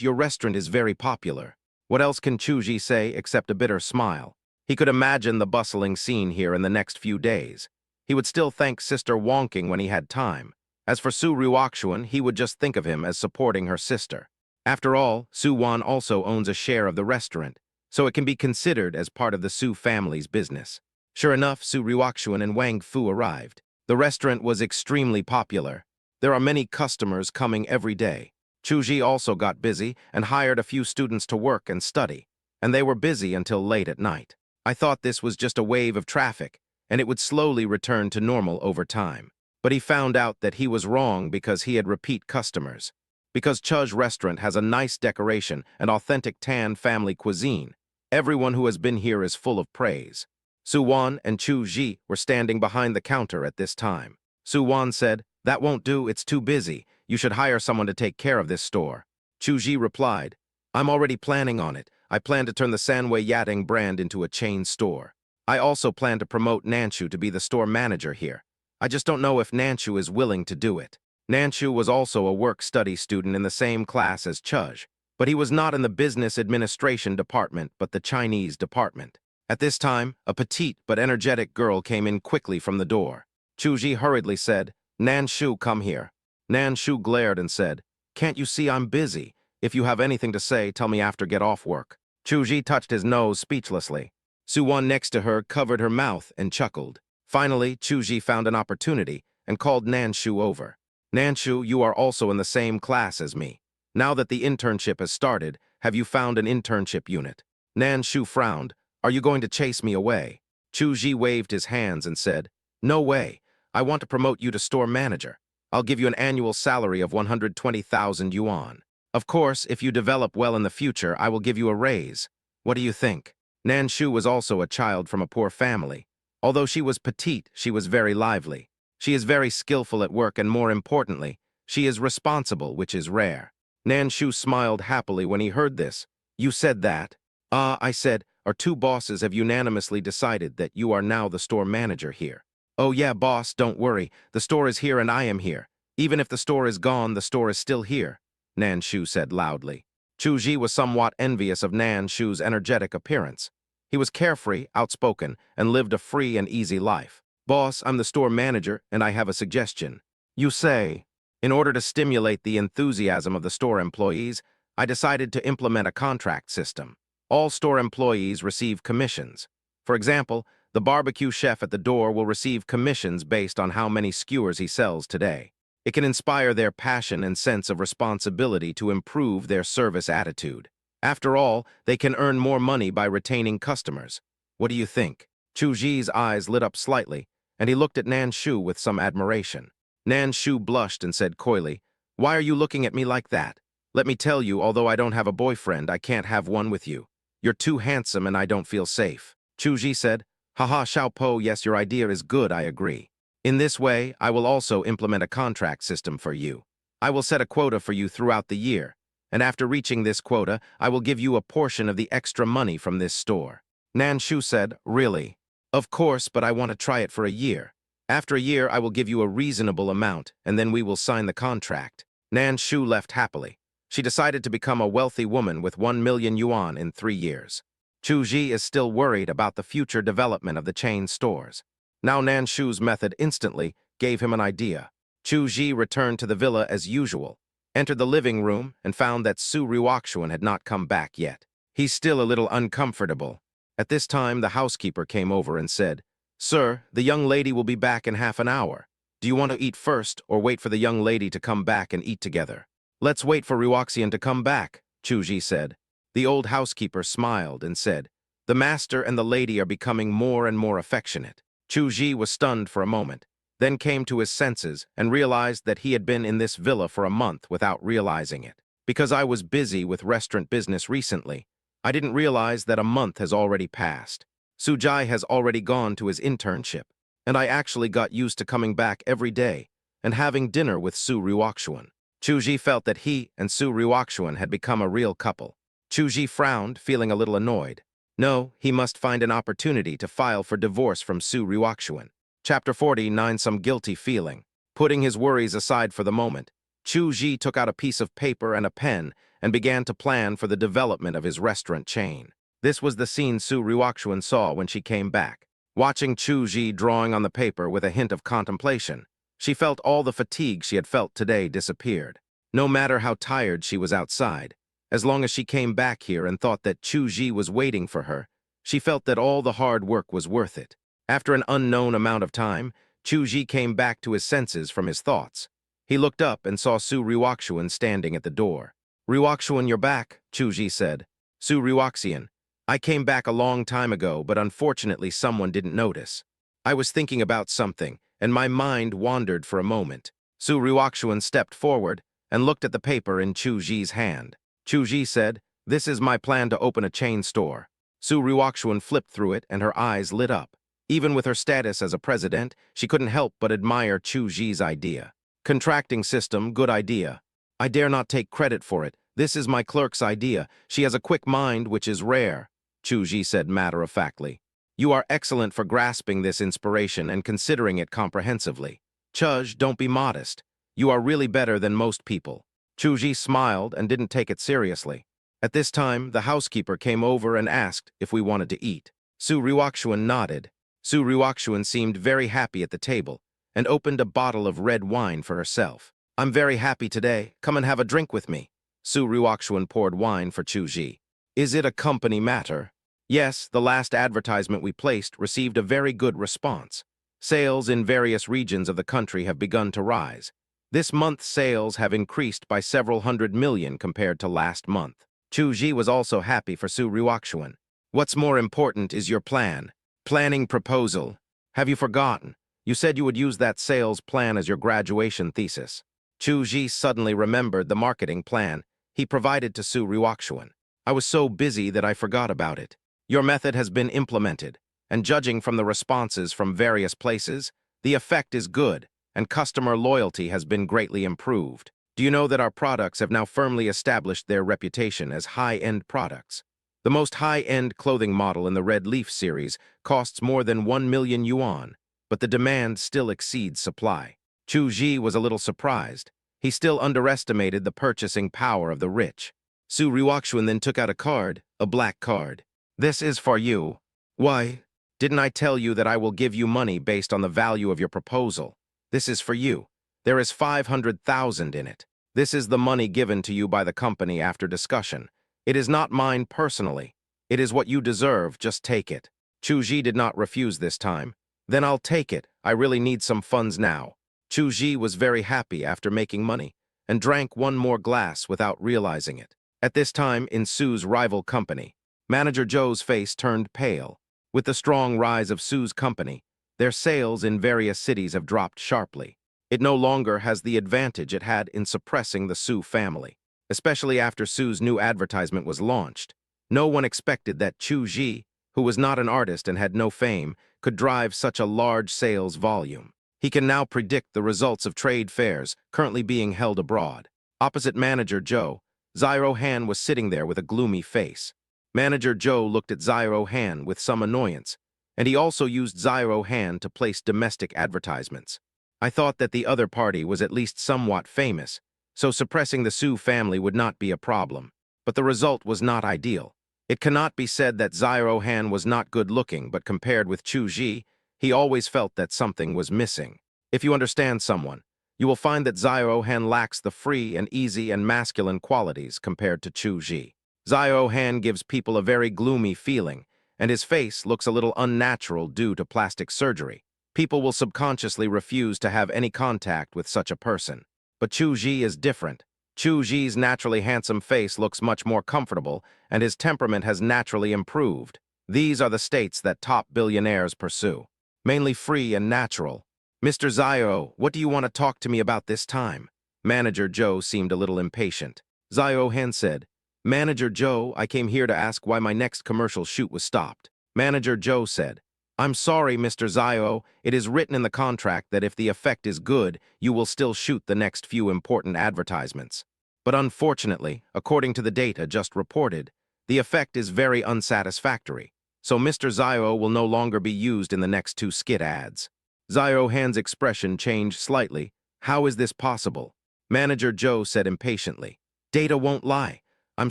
Your restaurant is very popular." What else can Chu Ji say except a bitter smile? He could imagine the bustling scene here in the next few days. He would still thank Sister Wongking when he had time. As for Su Ryukshuan, he would just think of him as supporting her sister. After all, Su Wan also owns a share of the restaurant, so it can be considered as part of the Su family's business. Sure enough, Su Ryukshuan and Wang Fu arrived. The restaurant was extremely popular. There are many customers coming every day. Chu Ji also got busy and hired a few students to work and study, and they were busy until late at night. I thought this was just a wave of traffic, and it would slowly return to normal over time. But he found out that he was wrong because he had repeat customers. Because Chu's restaurant has a nice decoration and authentic Tan family cuisine, everyone who has been here is full of praise. Su Wan and Chu Ji were standing behind the counter at this time. Su Wan said, "That won't do, it's too busy. You should hire someone to take care of this store." Chu Ji replied, "I'm already planning on it. I plan to turn the Sanwei Yatang brand into a chain store. I also plan to promote Nanshu to be the store manager here. I just don't know if Nanshu is willing to do it." Nanshu was also a work-study student in the same class as Chuj, but he was not in the business administration department but the Chinese department. At this time, a petite but energetic girl came in quickly from the door. Chu Ji hurriedly said, "Nanshu, come here." Nanshu glared and said, "Can't you see I'm busy? If you have anything to say, tell me after get off work." Chu Ji touched his nose speechlessly. Su Wan next to her covered her mouth and chuckled. Finally, Chu Ji found an opportunity and called Nanshu over. "Nanshu, you are also in the same class as me. Now that the internship has started, have you found an internship unit?" Nanshu frowned. "Are you going to chase me away?" Chu Ji waved his hands and said, "No way. I want to promote you to store manager. I'll give you an annual salary of 120,000 yuan. Of course, if you develop well in the future, I will give you a raise. What do you think?" Nanshu was also a child from a poor family. Although she was petite, she was very lively. She is very skillful at work and, more importantly, she is responsible, which is rare. Nanshu smiled happily when he heard this. "You said that?" I said, "Our two bosses have unanimously decided that you are now the store manager here." "Oh yeah, boss, don't worry. The store is here and I am here. Even if the store is gone, the store is still here," Nanshu said loudly. Chu Ji was somewhat envious of Nanshu's energetic appearance. He was carefree, outspoken, and lived a free and easy life. "Boss, I'm the store manager, and I have a suggestion." "You say?" "In order to stimulate the enthusiasm of the store employees, I decided to implement a contract system. All store employees receive commissions. For example, the barbecue chef at the door will receive commissions based on how many skewers he sells today. It can inspire their passion and sense of responsibility to improve their service attitude. After all, they can earn more money by retaining customers. What do you think? Chu Ji's eyes lit up slightly, and he looked at Nan Shu with some admiration. Nan Shu blushed and said coyly, "Why are you looking at me like that? Let me tell you, although I don't have a boyfriend, I can't have one with you. You're too handsome and I don't feel safe." Chu Ji said, "Haha, Xiaopo, yes, your idea is good, I agree. In this way, I will also implement a contract system for you. I will set a quota for you throughout the year, and after reaching this quota, I will give you a portion of the extra money from this store." Nan Shu said, "Really? Of course, but I want to try it for a year. After a year, I will give you a reasonable amount, and then we will sign the contract." Nan Shu left happily. She decided to become a wealthy woman with 1 million yuan in 3 years. Chu Ji is still worried about the future development of the chain stores. Now Nan Shu's method instantly gave him an idea. Chu Ji returned to the villa as usual, entered the living room, and found that Su Ruoxuan had not come back yet. He's still a little uncomfortable. At this time, the housekeeper came over and said, "Sir, the young lady will be back in half an hour. Do you want to eat first or wait for the young lady to come back and eat together?" "Let's wait for Ruoxian to come back," Chu Ji said. The old housekeeper smiled and said, "The master and the lady are becoming more and more affectionate." Chu Ji was stunned for a moment, then came to his senses and realized that he had been in this villa for a month without realizing it. "Because I was busy with restaurant business recently, I didn't realize that a month has already passed. Sujai has already gone to his internship, and I actually got used to coming back every day and having dinner with Su Ruoxuan." Chu Ji felt that he and Su Ruoxuan had become a real couple. Chu Ji frowned, feeling a little annoyed. No, he must find an opportunity to file for divorce from Su Ruoxuan. Chapter 49, Some Guilty Feeling. Putting his worries aside for the moment, Chu Ji took out a piece of paper and a pen and began to plan for the development of his restaurant chain. This was the scene Su Ruoxuan saw when she came back. Watching Chu Ji drawing on the paper with a hint of contemplation, she felt all the fatigue she had felt today disappeared. No matter how tired she was outside, as long as she came back here and thought that Chu Ji was waiting for her, she felt that all the hard work was worth it. After an unknown amount of time, Chu Ji came back to his senses from his thoughts. He looked up and saw Su Ruoxuan standing at the door. "Ruoxuan, you're back," Chu Ji said. "Su Ruoxian, I came back a long time ago, but unfortunately someone didn't notice. I was thinking about something, and my mind wandered for a moment." Su Ruoxuan stepped forward and looked at the paper in Chu Ji's hand. Chu Ji said, "This is my plan to open a chain store." Su Ruoxuan flipped through it and her eyes lit up. Even with her status as a president, she couldn't help but admire Chu Ji's idea. "Contracting system, good idea. I dare not take credit for it. This is my clerk's idea. She has a quick mind, which is rare," Chu Ji said matter-of-factly. "You are excellent for grasping this inspiration and considering it comprehensively. Chuj, don't be modest. You are really better than most people." Chu Ji smiled and didn't take it seriously. At this time, the housekeeper came over and asked if we wanted to eat. Su Ruoxuan nodded. Su Ruoxuan seemed very happy at the table and opened a bottle of red wine for herself. "I'm very happy today. Come and have a drink with me." Su Ruoxuan poured wine for Chu Ji. "Is it a company matter?" "Yes, the last advertisement we placed received a very good response. Sales in various regions of the country have begun to rise. This month's sales have increased by several hundred million compared to last month." Chu Ji was also happy for Su Ruoxuan. "What's more important is your plan. Planning proposal. Have you forgotten? You said you would use that sales plan as your graduation thesis." Chu Ji suddenly remembered the marketing plan he provided to Su Ruoxuan. "I was so busy that I forgot about it. Your method has been implemented, and judging from the responses from various places, the effect is good, and customer loyalty has been greatly improved. Do you know that our products have now firmly established their reputation as high-end products? The most high-end clothing model in the Red Leaf series costs more than 1 million yuan, but the demand still exceeds supply." Chu Ji was a little surprised. He still underestimated the purchasing power of the rich. Su Ruoxuan then took out a card, a black card. "This is for you." "Why? Didn't I tell you that I will give you money based on the value of your proposal? This is for you. There is 500,000 in it. This is the money given to you by the company after discussion. It is not mine personally. It is what you deserve, just take it." Chu Ji did not refuse this time. "Then I'll take it. I really need some funds now." Chu Ji was very happy after making money and drank one more glass without realizing it. At this time, in Sue's rival company, Manager Joe's face turned pale. With the strong rise of Sue's company, their sales in various cities have dropped sharply. It no longer has the advantage it had in suppressing the Sue family, especially after Sue's new advertisement was launched. No one expected that Chu Ji, who was not an artist and had no fame, could drive such a large sales volume. He can now predict the results of trade fairs currently being held abroad. Opposite Manager Joe, Zyro Han was sitting there with a gloomy face. Manager Joe looked at Zyro Han with some annoyance, and he also used Zyro Han to place domestic advertisements. I thought that the other party was at least somewhat famous, so suppressing the Sue family would not be a problem. But the result was not ideal. It cannot be said that Zyro Han was not good-looking, but compared with Chu Ji, he always felt that something was missing. If you understand someone, you will find that Zyro Han lacks the free and easy and masculine qualities compared to Chu Ji. Zyro Han gives people a very gloomy feeling, and his face looks a little unnatural due to plastic surgery. People will subconsciously refuse to have any contact with such a person. But Chu Ji is different. Chu Ji's naturally handsome face looks much more comfortable, and his temperament has naturally improved. These are the states that top billionaires pursue. Mainly free and natural. Mr. Zyro, what do you want to talk to me about this time? Manager Joe seemed a little impatient. Zyro Han said, Manager Joe, I came here to ask why my next commercial shoot was stopped. Manager Joe said, I'm sorry, Mr. Zyro, it is written in the contract that if the effect is good, you will still shoot the next few important advertisements. But unfortunately, according to the data just reported, the effect is very unsatisfactory, so Mr. Zyro will no longer be used in the next 2 skit ads. Zyro Han's expression changed slightly. How is this possible? Manager Joe said impatiently, Data won't lie. I'm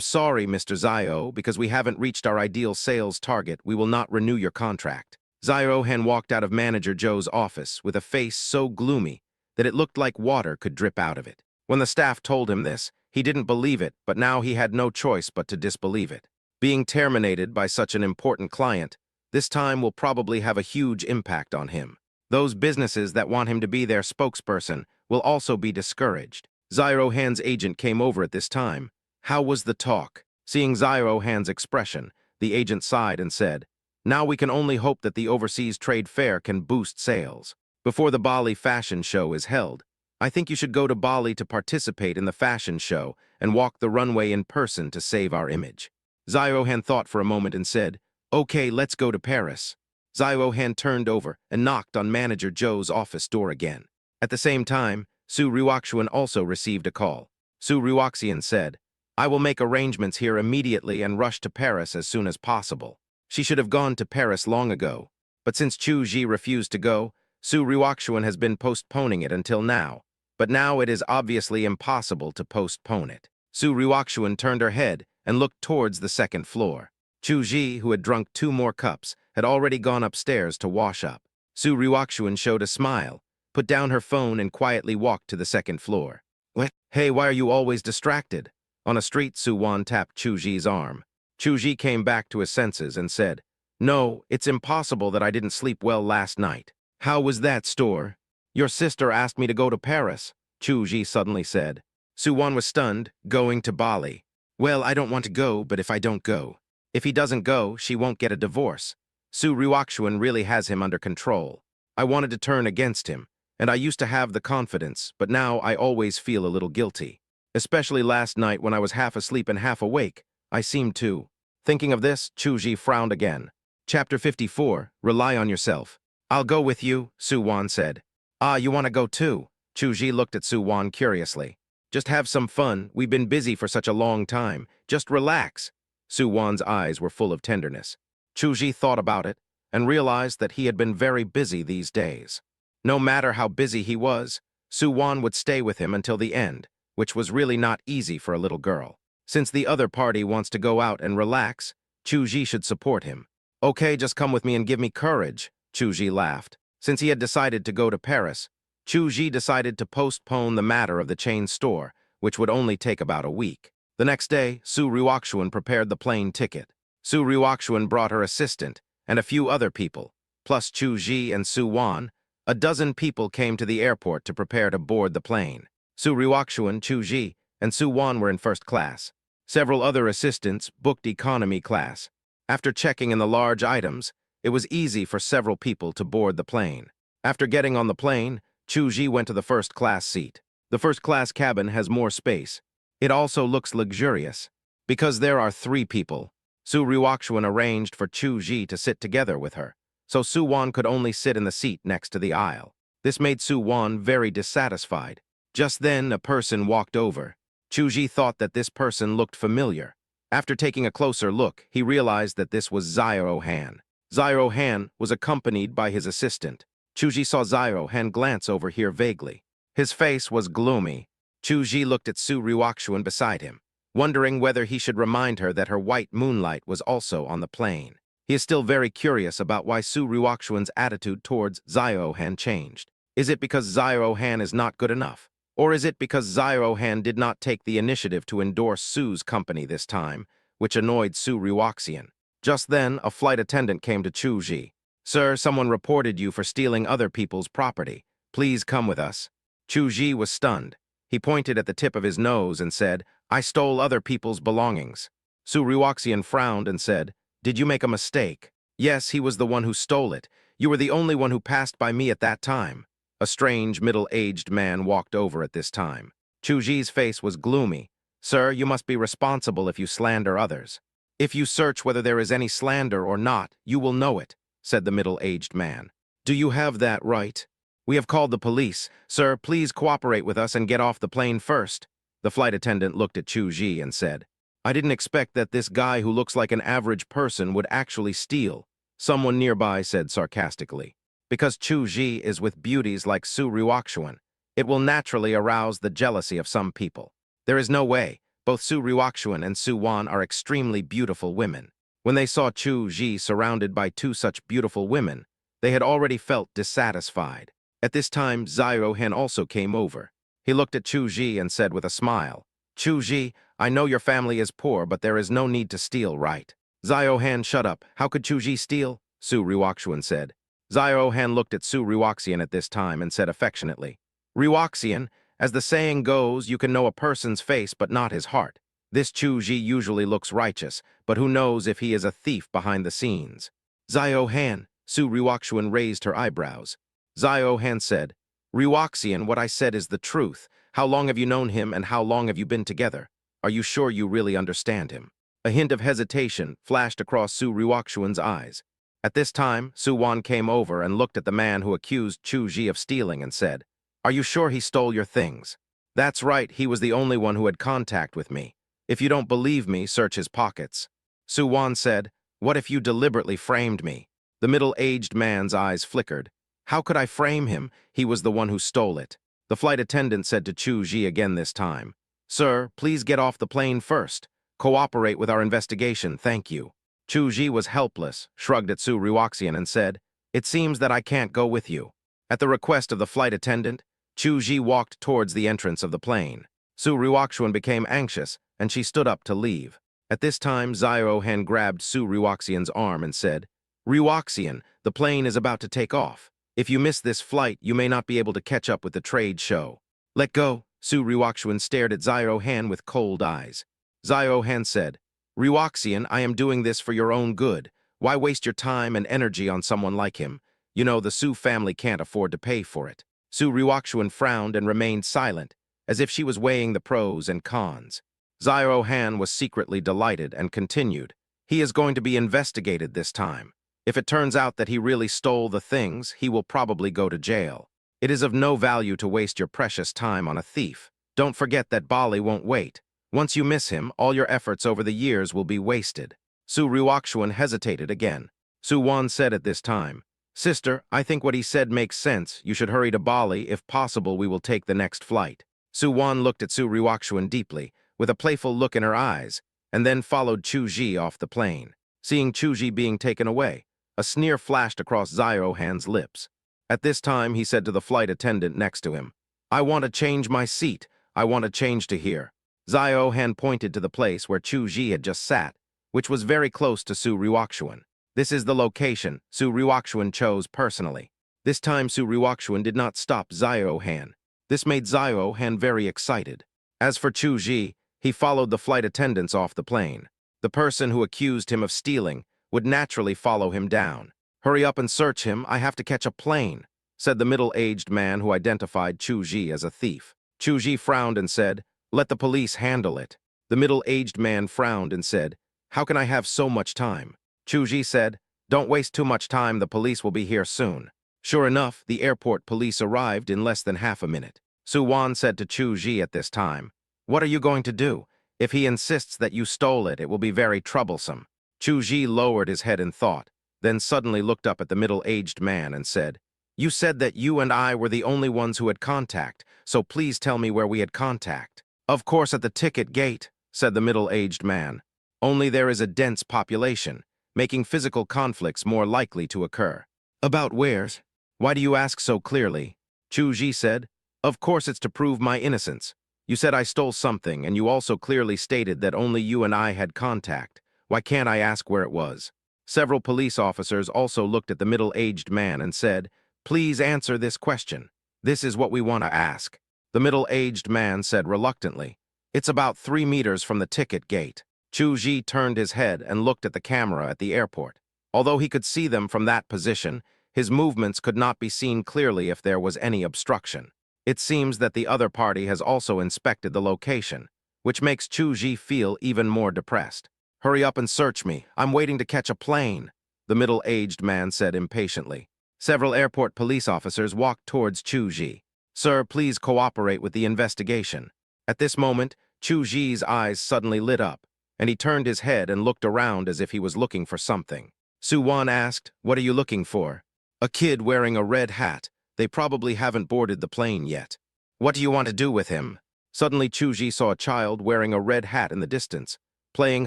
sorry, Mr. Zyro, because we haven't reached our ideal sales target, we will not renew your contract. Zyro Han walked out of Manager Joe's office with a face so gloomy that it looked like water could drip out of it. When the staff told him this, he didn't believe it, but now he had no choice but to disbelieve it. Being terminated by such an important client, this time will probably have a huge impact on him. Those businesses that want him to be their spokesperson will also be discouraged. Zyro Han's agent came over at this time. How was the talk? Seeing Zyro Han's expression, the agent sighed and said, Now we can only hope that the overseas trade fair can boost sales. Before the Bali fashion show is held, I think you should go to Bali to participate in the fashion show and walk the runway in person to save our image. Zyro Han thought for a moment and said, Okay, let's go to Paris. Zyro Han turned over and knocked on Manager Joe's office door again. At the same time, Su Ryukshuan also received a call. Su Ryukshuan said, I will make arrangements here immediately and rush to Paris as soon as possible. She should have gone to Paris long ago, but since Chu Ji refused to go, Su Ryukshuan has been postponing it until now. But now it is obviously impossible to postpone it. Su Ryukshuan turned her head and looked towards the second floor. Chu Ji, who had drunk 2 more cups, had already gone upstairs to wash up. Su Ryukshuan showed a smile, put down her phone and quietly walked to the second floor. What? Hey, why are you always distracted? On a street, Su Wan tapped Chu Ji's arm. Chu Ji came back to his senses and said, No, it's impossible that I didn't sleep well last night. How was that, store? Your sister asked me to go to Paris, Chu Ji suddenly said. Su Wan was stunned, going to Bali. Well, I don't want to go, but if I don't go. If he doesn't go, she won't get a divorce. Su Ryukshuan really has him under control. I wanted to turn against him, and I used to have the confidence, but now I always feel a little guilty. Especially last night when I was half asleep and half awake, I seemed to. Thinking of this, Chu Ji frowned again. Chapter 54, Rely on Yourself. I'll go with you, Su Wan said. Ah, you want to go too? Chu Ji looked at Su Wan curiously. Just have some fun, we've been busy for such a long time. Just relax. Su Wan's eyes were full of tenderness. Chu Ji thought about it and realized that he had been very busy these days. No matter how busy he was, Su Wan would stay with him until the end, which was really not easy for a little girl. Since the other party wants to go out and relax, Chu Ji should support him. Okay, just come with me and give me courage, Chu Ji laughed. Since he had decided to go to Paris, Chu Ji decided to postpone the matter of the chain store, which would only take about a week. The next day, Su Ryukshuan prepared the plane ticket. Su Ryukshuan brought her assistant and a few other people, plus Chu Ji and Su Wan. A dozen people came to the airport to prepare to board the plane. Su Ryukshuan, Chu Ji, and Su Wan were in first class. Several other assistants booked economy class. After checking in the large items, it was easy for several people to board the plane. After getting on the plane, Chu-ji went to the first-class seat. The first-class cabin has more space. It also looks luxurious. Because there are 3 people, Su Ryukshuan arranged for Chu-ji to sit together with her, so Su-won could only sit in the seat next to the aisle. This made Su-won very dissatisfied. Just then, a person walked over. Chu-ji thought that this person looked familiar. After taking a closer look, he realized that this was Ziro-han. Ziro-han was accompanied by his assistant. Chu-ji saw Ziro-han glance over here vaguely. His face was gloomy. Chu-ji looked at Su Ryukshuan beside him, wondering whether he should remind her that her white moonlight was also on the plane. He is still very curious about why Su Ryukshuan's attitude towards Ziro-han changed. Is it because Ziro-han is not good enough? Or is it because Ziro-han did not take the initiative to endorse Su's company this time, which annoyed Su Ryukshuan? Just then, a flight attendant came to Chu-ji. "Sir, someone reported you for stealing other people's property. Please come with us." Chu-ji was stunned. He pointed at the tip of his nose and said, "I stole other people's belongings." Su Ryukshuan frowned and said, "Did you make a mistake?" "Yes, he was the one who stole it. You were the only one who passed by me at that time." A strange, middle-aged man walked over at this time. Chu-ji's face was gloomy. "Sir, you must be responsible if you slander others. If you search whether there is any slander or not, you will know it," said the middle-aged man. "Do you have that right?" "We have called the police. Sir, please cooperate with us and get off the plane first." The flight attendant looked at Chu-ji and said, "I didn't expect that this guy who looks like an average person would actually steal." Someone nearby said sarcastically, "Because Chu-ji is with beauties like Su Ryukshuan, it will naturally arouse the jealousy of some people. There is no way. Both Su Ryukshuan and Su-won are extremely beautiful women." When they saw Chu-ji surrounded by 2 such beautiful women, they had already felt dissatisfied. At this time, Ziro-han also came over. He looked at Chu-ji and said with a smile, "Chu-ji, I know your family is poor, but there is no need to steal, right?" Ziro-han, shut up. How could Chu-ji steal? Su Ryukshuan said. Ziro-han looked at Su Ryukshuan at this time and said affectionately, "Ryukshuan, as the saying goes, you can know a person's face but not his heart. This Chu-ji usually looks righteous, but who knows if he is a thief behind the scenes." "Ziro-han," Su Ryukshuan raised her eyebrows. Ziro-han said, "Ryukshuan, what I said is the truth. How long have you known him and how long have you been together? Are you sure you really understand him?" A hint of hesitation flashed across Su Ryukshuan's eyes. At this time, Su-won came over and looked at the man who accused Chu-ji of stealing and said, "Are you sure he stole your things?" "That's right, he was the only one who had contact with me. If you don't believe me, search his pockets." Su-won said, "What if you deliberately framed me?" The middle-aged man's eyes flickered. "How could I frame him? He was the one who stole it." The flight attendant said to Chu-ji again this time, "Sir, please get off the plane first. Cooperate with our investigation, thank you." Chu-ji was helpless, shrugged at Su Ryukshuan and said, "It seems that I can't go with you." At the request of the flight attendant, Chu-ji walked towards the entrance of the plane. Su Ryukshuan became anxious, and she stood up to leave. At this time, Ziro-han grabbed Su Ryukshuan's arm and said, "Ryukshuan, the plane is about to take off. If you miss this flight, you may not be able to catch up with the trade show." "Let go." Su Ryukshuan stared at Ziro-han with cold eyes. Ziro-han said, "Ryukshuan, I am doing this for your own good. Why waste your time and energy on someone like him? You know, the Su family can't afford to pay for it." Su Ryukshuan frowned and remained silent, as if she was weighing the pros and cons. Ziro-han was secretly delighted and continued, "He is going to be investigated this time. If it turns out that he really stole the things, he will probably go to jail. It is of no value to waste your precious time on a thief. Don't forget that Bali won't wait. Once you miss him, all your efforts over the years will be wasted." Su Ryukshuan hesitated again. Su-won said at this time, "Sister, I think what he said makes sense. You should hurry to Bali. If possible, we will take the next flight." Su-won looked at Su Ryukshuan deeply, with a playful look in her eyes, and then followed Chu-ji off the plane. Seeing Chu-ji being taken away, a sneer flashed across Ziro-han's lips. At this time, he said to the flight attendant next to him, "I want to change my seat. I want to change to here." Ziro-han pointed to the place where Chu-ji had just sat, which was very close to Su Ryukshuan. "This is the location Su Ryukshuan chose personally." This time Su Ryukshuan did not stop Ziro-han. This made Ziro-han very excited. As for Chu-ji, He followed the flight attendants off the plane. The person who accused him of stealing would naturally follow him down. "Hurry up and search him, I have to catch a plane," said the middle-aged man who identified Chu Ji as a thief. Chu Ji frowned and said, "Let the police handle it." The middle-aged man frowned and said, "How can I have so much time?" Chu Ji said, "Don't waste too much time, the police will be here soon." Sure enough, the airport police arrived in less than half a minute. Su Wan said to Chu Ji at this time, "What are you going to do? If he insists that you stole it, it will be very troublesome." Chu Ji lowered his head in thought, then suddenly looked up at the middle-aged man and said, "You said that you and I were the only ones who had contact, so please tell me where we had contact." "Of course at the ticket gate," said the middle-aged man. "Only there is a dense population, making physical conflicts more likely to occur." "About where's? Why do you ask so clearly?" Chu Ji said, "Of course it's to prove my innocence. You said I stole something, and you also clearly stated that only you and I had contact. Why can't I ask where it was?" Several police officers also looked at the middle-aged man and said, "Please answer this question. This is what we want to ask." The middle-aged man said reluctantly, "It's about 3 meters from the ticket gate." Chu Ji turned his head and looked at the camera at the airport. Although he could see them from that position, his movements could not be seen clearly if there was any obstruction. It seems that the other party has also inspected the location, which makes Chu Ji feel even more depressed. "Hurry up and search me. I'm waiting to catch a plane," the middle-aged man said impatiently. Several airport police officers walked towards Chu Ji. "Sir, please cooperate with the investigation." At this moment, Chu Ji's eyes suddenly lit up, and he turned his head and looked around as if he was looking for something. Su Wan asked, "What are you looking for?" "A kid wearing a red hat. They probably haven't boarded the plane yet." "What do you want to do with him?" Suddenly Chu Ji saw a child wearing a red hat in the distance, playing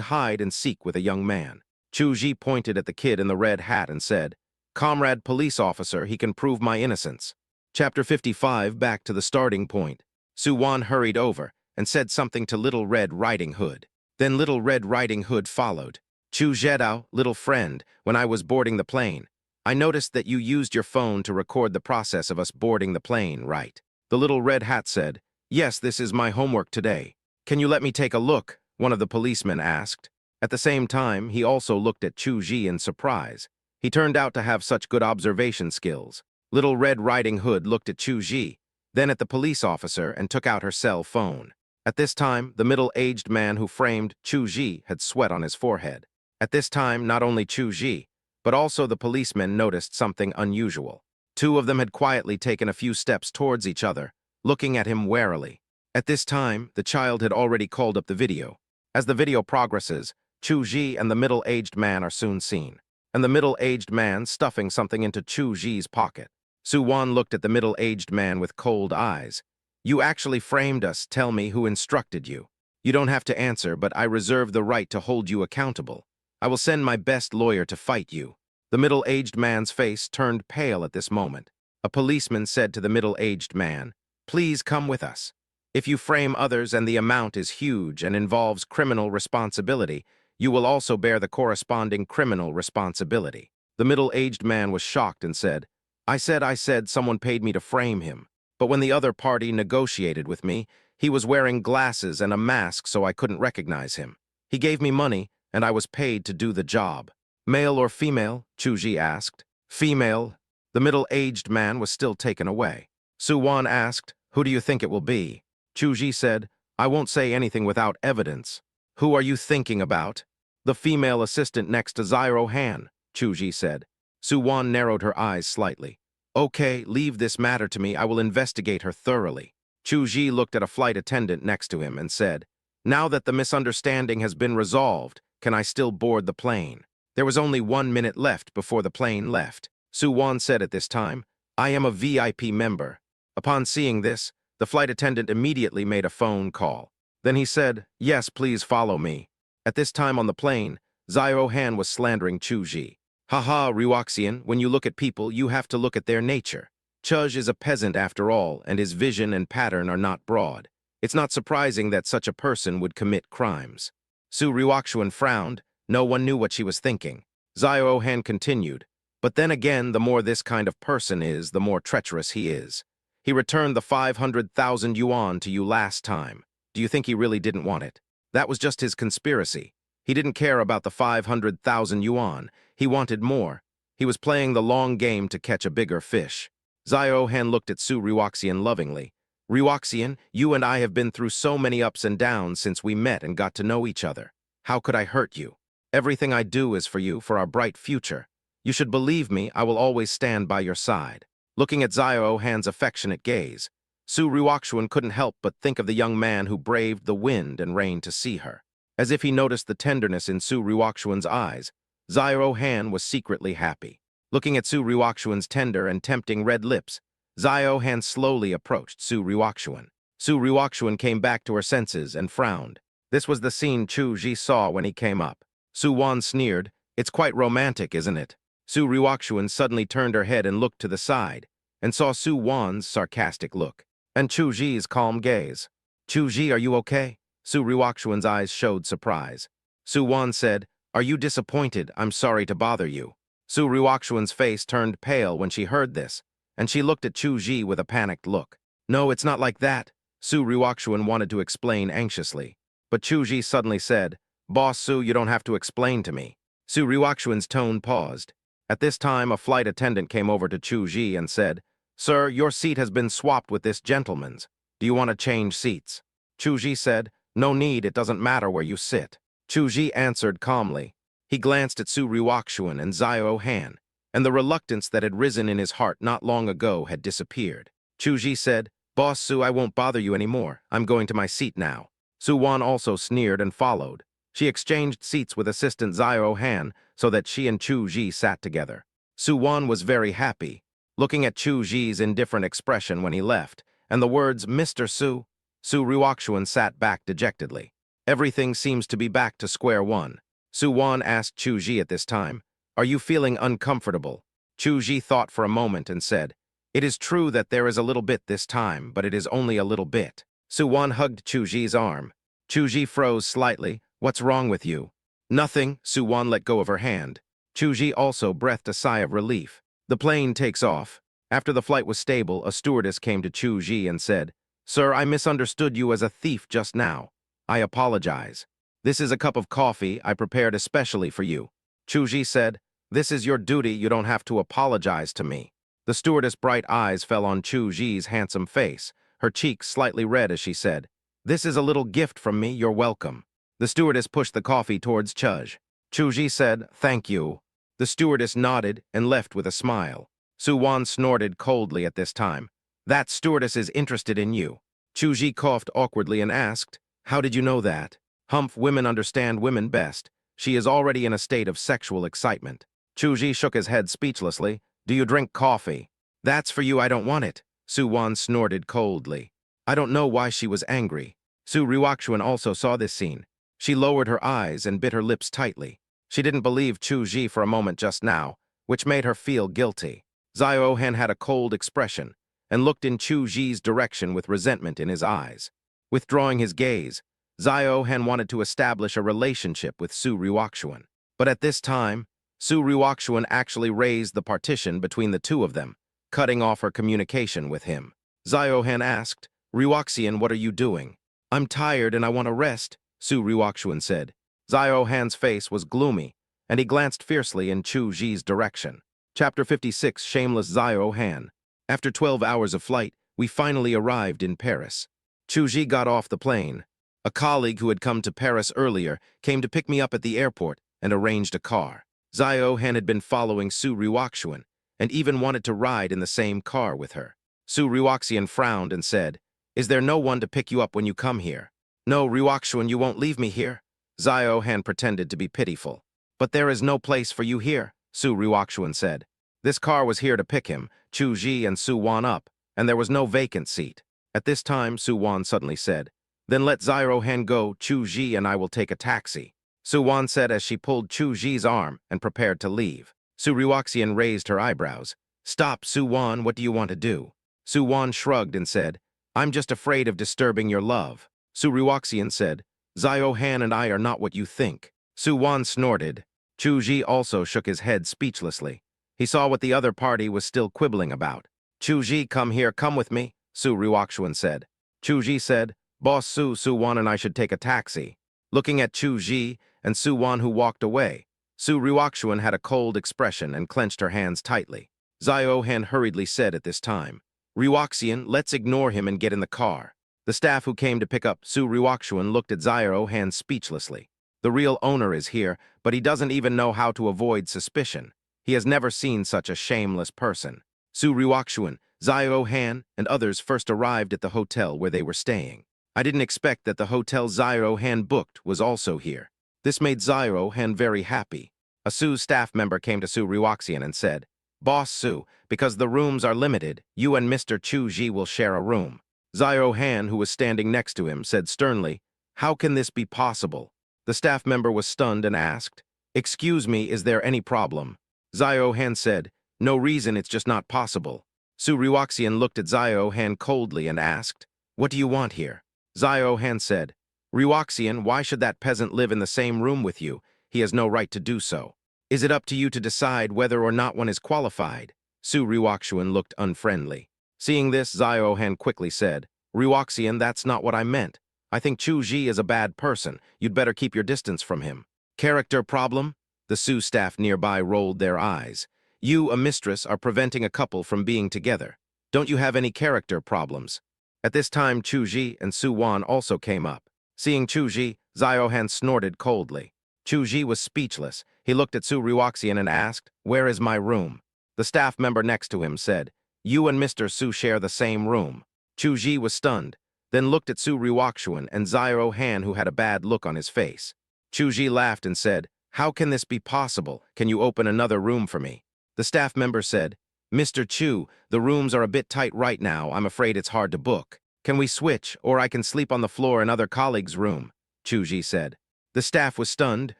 hide and seek with a young man. Chu Ji pointed at the kid in the red hat and said, "Comrade police officer, he can prove my innocence." Chapter 55, back to the starting point. Su Wan hurried over and said something to Little Red Riding Hood. Then Little Red Riding Hood followed. "Chu Zhedao, little friend, when I was boarding the plane, I noticed that you used your phone to record the process of us boarding the plane, right?" The little red hat said, "Yes, this is my homework today." "Can you let me take a look?" one of the policemen asked. At the same time, he also looked at Chu Ji in surprise. He turned out to have such good observation skills. Little Red Riding Hood looked at Chu Ji, then at the police officer and took out her cell phone. At this time, the middle-aged man who framed Chu Ji had sweat on his forehead. At this time, not only Chu Ji, but also the policemen noticed something unusual. Two of them had quietly taken a few steps towards each other, looking at him warily. At this time, the child had already called up the video. As the video progresses, Chu Ji and the middle-aged man are soon seen, and the middle-aged man stuffing something into Chu Ji's pocket. Su Wan looked at the middle-aged man with cold eyes. "You actually framed us. Tell me who instructed you." "You don't have to answer, but I reserve the right to hold you accountable. I will send my best lawyer to fight you." The middle-aged man's face turned pale at this moment. A policeman said to the middle-aged man, "Please come with us. If you frame others and the amount is huge and involves criminal responsibility, you will also bear the corresponding criminal responsibility." The middle-aged man was shocked and said, I said someone paid me to frame him. But when the other party negotiated with me, he was wearing glasses and a mask so I couldn't recognize him. He gave me money, and I was paid to do the job." "Male or female?" Chu Ji asked. "Female." The middle-aged man was still taken away. Su Wan asked, "Who do you think it will be?" Chu Ji said, "I won't say anything without evidence." "Who are you thinking about?" "The female assistant next to Zyro Han," Chu Ji said. Su Wan narrowed her eyes slightly. "Okay, leave this matter to me. I will investigate her thoroughly." Chu Ji looked at a flight attendant next to him and said, "Now that the misunderstanding has been resolved, can I still board the plane?" There was only 1 minute left before the plane left. Su Wan said at this time, "I am a VIP member." Upon seeing this, the flight attendant immediately made a phone call. Then he said, "Yes, please follow me." At this time on the plane, Zyro Han was slandering Chu Ji. "Haha, Ryuxian, when you look at people, you have to look at their nature. Chuj is a peasant after all, and his vision and pattern are not broad. It's not surprising that such a person would commit crimes." Su Ryuxian frowned. No one knew what she was thinking. Zyro Han continued, "But then again, the more this kind of person is, the more treacherous he is. He returned the 500,000 yuan to you last time. Do you think he really didn't want it?" That was just his conspiracy. He didn't care about the 500,000 yuan. He wanted more. He was playing the long game to catch a bigger fish. Zio-Han looked at Su Ruoxian lovingly. Ruoxian, you and I have been through so many ups and downs since we met and got to know each other. How could I hurt you? Everything I do is for you, for our bright future. You should believe me, I will always stand by your side. Looking at Zio-Han's affectionate gaze, Su Ruoxian couldn't help but think of the young man who braved the wind and rain to see her. As if he noticed the tenderness in Su Ruoxian's eyes, Zio-Han was secretly happy. Looking at Su Ruoxian's tender and tempting red lips, Zio-Han slowly approached Su Ruoxian. Su Ruoxian came back to her senses and frowned. This was the scene Chu Ji saw when he came up. Su Wan sneered, "It's quite romantic, isn't it?" Su Ruoxian suddenly turned her head and looked to the side, and saw Su Wan's sarcastic look, and Chu Ji's calm gaze. "Chu Ji, are you okay?" Su Ruoxian's eyes showed surprise. Su Wan said, "Are you disappointed? I'm sorry to bother you." Su Ruoxian's face turned pale when she heard this, and she looked at Chu Ji with a panicked look. "No, it's not like that," Su Ruoxian wanted to explain anxiously. But Chu Ji suddenly said, "Boss Su, you don't have to explain to me." Su Ruoxian's tone paused. At this time, a flight attendant came over to Chu Ji and said, "Sir, your seat has been swapped with this gentleman's. Do you want to change seats?" Chu Ji said, "No need, it doesn't matter where you sit." Chu Ji answered calmly. He glanced at Su Ruoxian and Zio-Han, and the reluctance that had risen in his heart not long ago had disappeared. Chu Ji said, "Boss Su, I won't bother you anymore. I'm going to my seat now." Su Wan also sneered and followed. She exchanged seats with assistant Zio-Han so that she and Chu Ji sat together. Su Wan was very happy, looking at Chu Ji's indifferent expression when he left, and the words, "Mr. Su." Su Ruoxian sat back dejectedly. Everything seems to be back to square one. Su Wan asked Chu Ji at this time, "Are you feeling uncomfortable?" Chu Ji thought for a moment and said, "It is true that there is a little bit this time, but it is only a little bit." Su Wan hugged Chu Ji's arm. Chu Ji froze slightly. "What's wrong with you?" "Nothing." Su Wan let go of her hand. Chu Ji also breathed a sigh of relief. The plane takes off. After the flight was stable, a stewardess came to Chu Ji and said, "Sir, I misunderstood you as a thief just now. I apologize. This is a cup of coffee I prepared especially for you." Chu Ji said, "This is your duty, you don't have to apologize to me." The stewardess' bright eyes fell on Chu Ji's handsome face, her cheeks slightly red as she said, "This is a little gift from me, you're welcome." The stewardess pushed the coffee towards Chuj. Chu Ji said, "Thank you." The stewardess nodded and left with a smile. Su Wan snorted coldly at this time. "That stewardess is interested in you." Chu Ji coughed awkwardly and asked, "How did you know that?" "Humph, women understand women best. She is already in a state of sexual excitement." Chu Ji shook his head speechlessly. "Do you drink coffee?" "That's for you, I don't want it." Su Wan snorted coldly. I don't know why she was angry. Su Ruoxian also saw this scene. She lowered her eyes and bit her lips tightly. She didn't believe Chu Ji for a moment just now, which made her feel guilty. Zio-Han had a cold expression and looked in Chu Ji's direction with resentment in his eyes. Withdrawing his gaze, Zio-Han wanted to establish a relationship with Su Ruoxian. But at this time, Su Ruoxian actually raised the partition between the two of them, cutting off her communication with him. Zio-Han asked, "Ruoxian, what are you doing?" "I'm tired and I want to rest," Su Ruoxian said. Zio-Han's face was gloomy, and he glanced fiercely in Chu Ji's direction. Chapter 56, Shameless Zio-Han. After 12 hours of flight, we finally arrived in Paris. Chu Ji got off the plane. A colleague who had come to Paris earlier came to pick me up at the airport and arranged a car. Zio-Han had been following Su Ruoxian and even wanted to ride in the same car with her. Su Ruoxian frowned and said, "Is there no one to pick you up when you come here?" "No, Ruoxian, you won't leave me here." Zio-Han pretended to be pitiful. "But there is no place for you here," Su Ruoxian said. This car was here to pick him, Chu Ji and Su Wan up, and there was no vacant seat. At this time, Su Wan suddenly said, "Then let Zio-Han go, Chu Ji and I will take a taxi." Su Wan said as she pulled Chu Ji's arm and prepared to leave. Su Ruoxian raised her eyebrows. "Stop, Su Wan, what do you want to do?" Su Wan shrugged and said, "I'm just afraid of disturbing your love." Su Ruoxian said, "Zio-Han and I are not what you think." Su Wan snorted. Chu Ji also shook his head speechlessly. He saw what the other party was still quibbling about. "Chu Ji, come here, come with me," Su Ruoxian said. Chu Ji said, "Boss Su, Su Wan and I should take a taxi." Looking at Chu Ji and Su Wan, who walked away, Su Ryukshuan had a cold expression and clenched her hands tightly. Zio Han hurriedly said at this time, "Ryukshuan, let's ignore him and get in the car." The staff who came to pick up Su Ryukshuan looked at Zio Han speechlessly. The real owner is here, but he doesn't even know how to avoid suspicion. He has never seen such a shameless person. Su Ryukshuan, Zio Han, and others first arrived at the hotel where they were staying. I didn't expect that the hotel Zio Han booked was also here. This made Zio Han very happy. A Su staff member came to Su Ryukshuan and said, "Boss Su, because the rooms are limited, you and Mr. Chu Ji will share a room." Zio Han, who was standing next to him, said sternly, "How can this be possible?" The staff member was stunned and asked, "Excuse me, is there any problem?" Zio Han said, "No reason, it's just not possible." Su Ryukshuan looked at Zio Han coldly and asked, "What do you want here?" Zio Han said, "Ryukshuan, why should that peasant live in the same room with you? He has no right to do so. Is it up to you to decide whether or not one is qualified?" Su Ryukshuan looked unfriendly. Seeing this, Zio Han quickly said, "Ryukshuan, that's not what I meant. I think Chu Ji is a bad person. You'd better keep your distance from him." "Character problem?" The Su staff nearby rolled their eyes. "You, a mistress, are preventing a couple from being together. Don't you have any character problems?" At this time, Chu Ji and Su Wan also came up. Seeing Chu Ji, Zio Han snorted coldly. Chu Ji was speechless. He looked at Su Ryukshuan and asked, "Where is my room?" The staff member next to him said, "You and Mr. Su share the same room." Chu Ji was stunned, then looked at Su Ryukshuan and Zio Han, who had a bad look on his face. Chu Ji laughed and said, "How can this be possible? Can you open another room for me?" The staff member said, "Mr. Chu, the rooms are a bit tight right now. I'm afraid it's hard to book. Can we switch, or I can sleep on the floor in other colleagues' room?" Chu Ji said. The staff was stunned.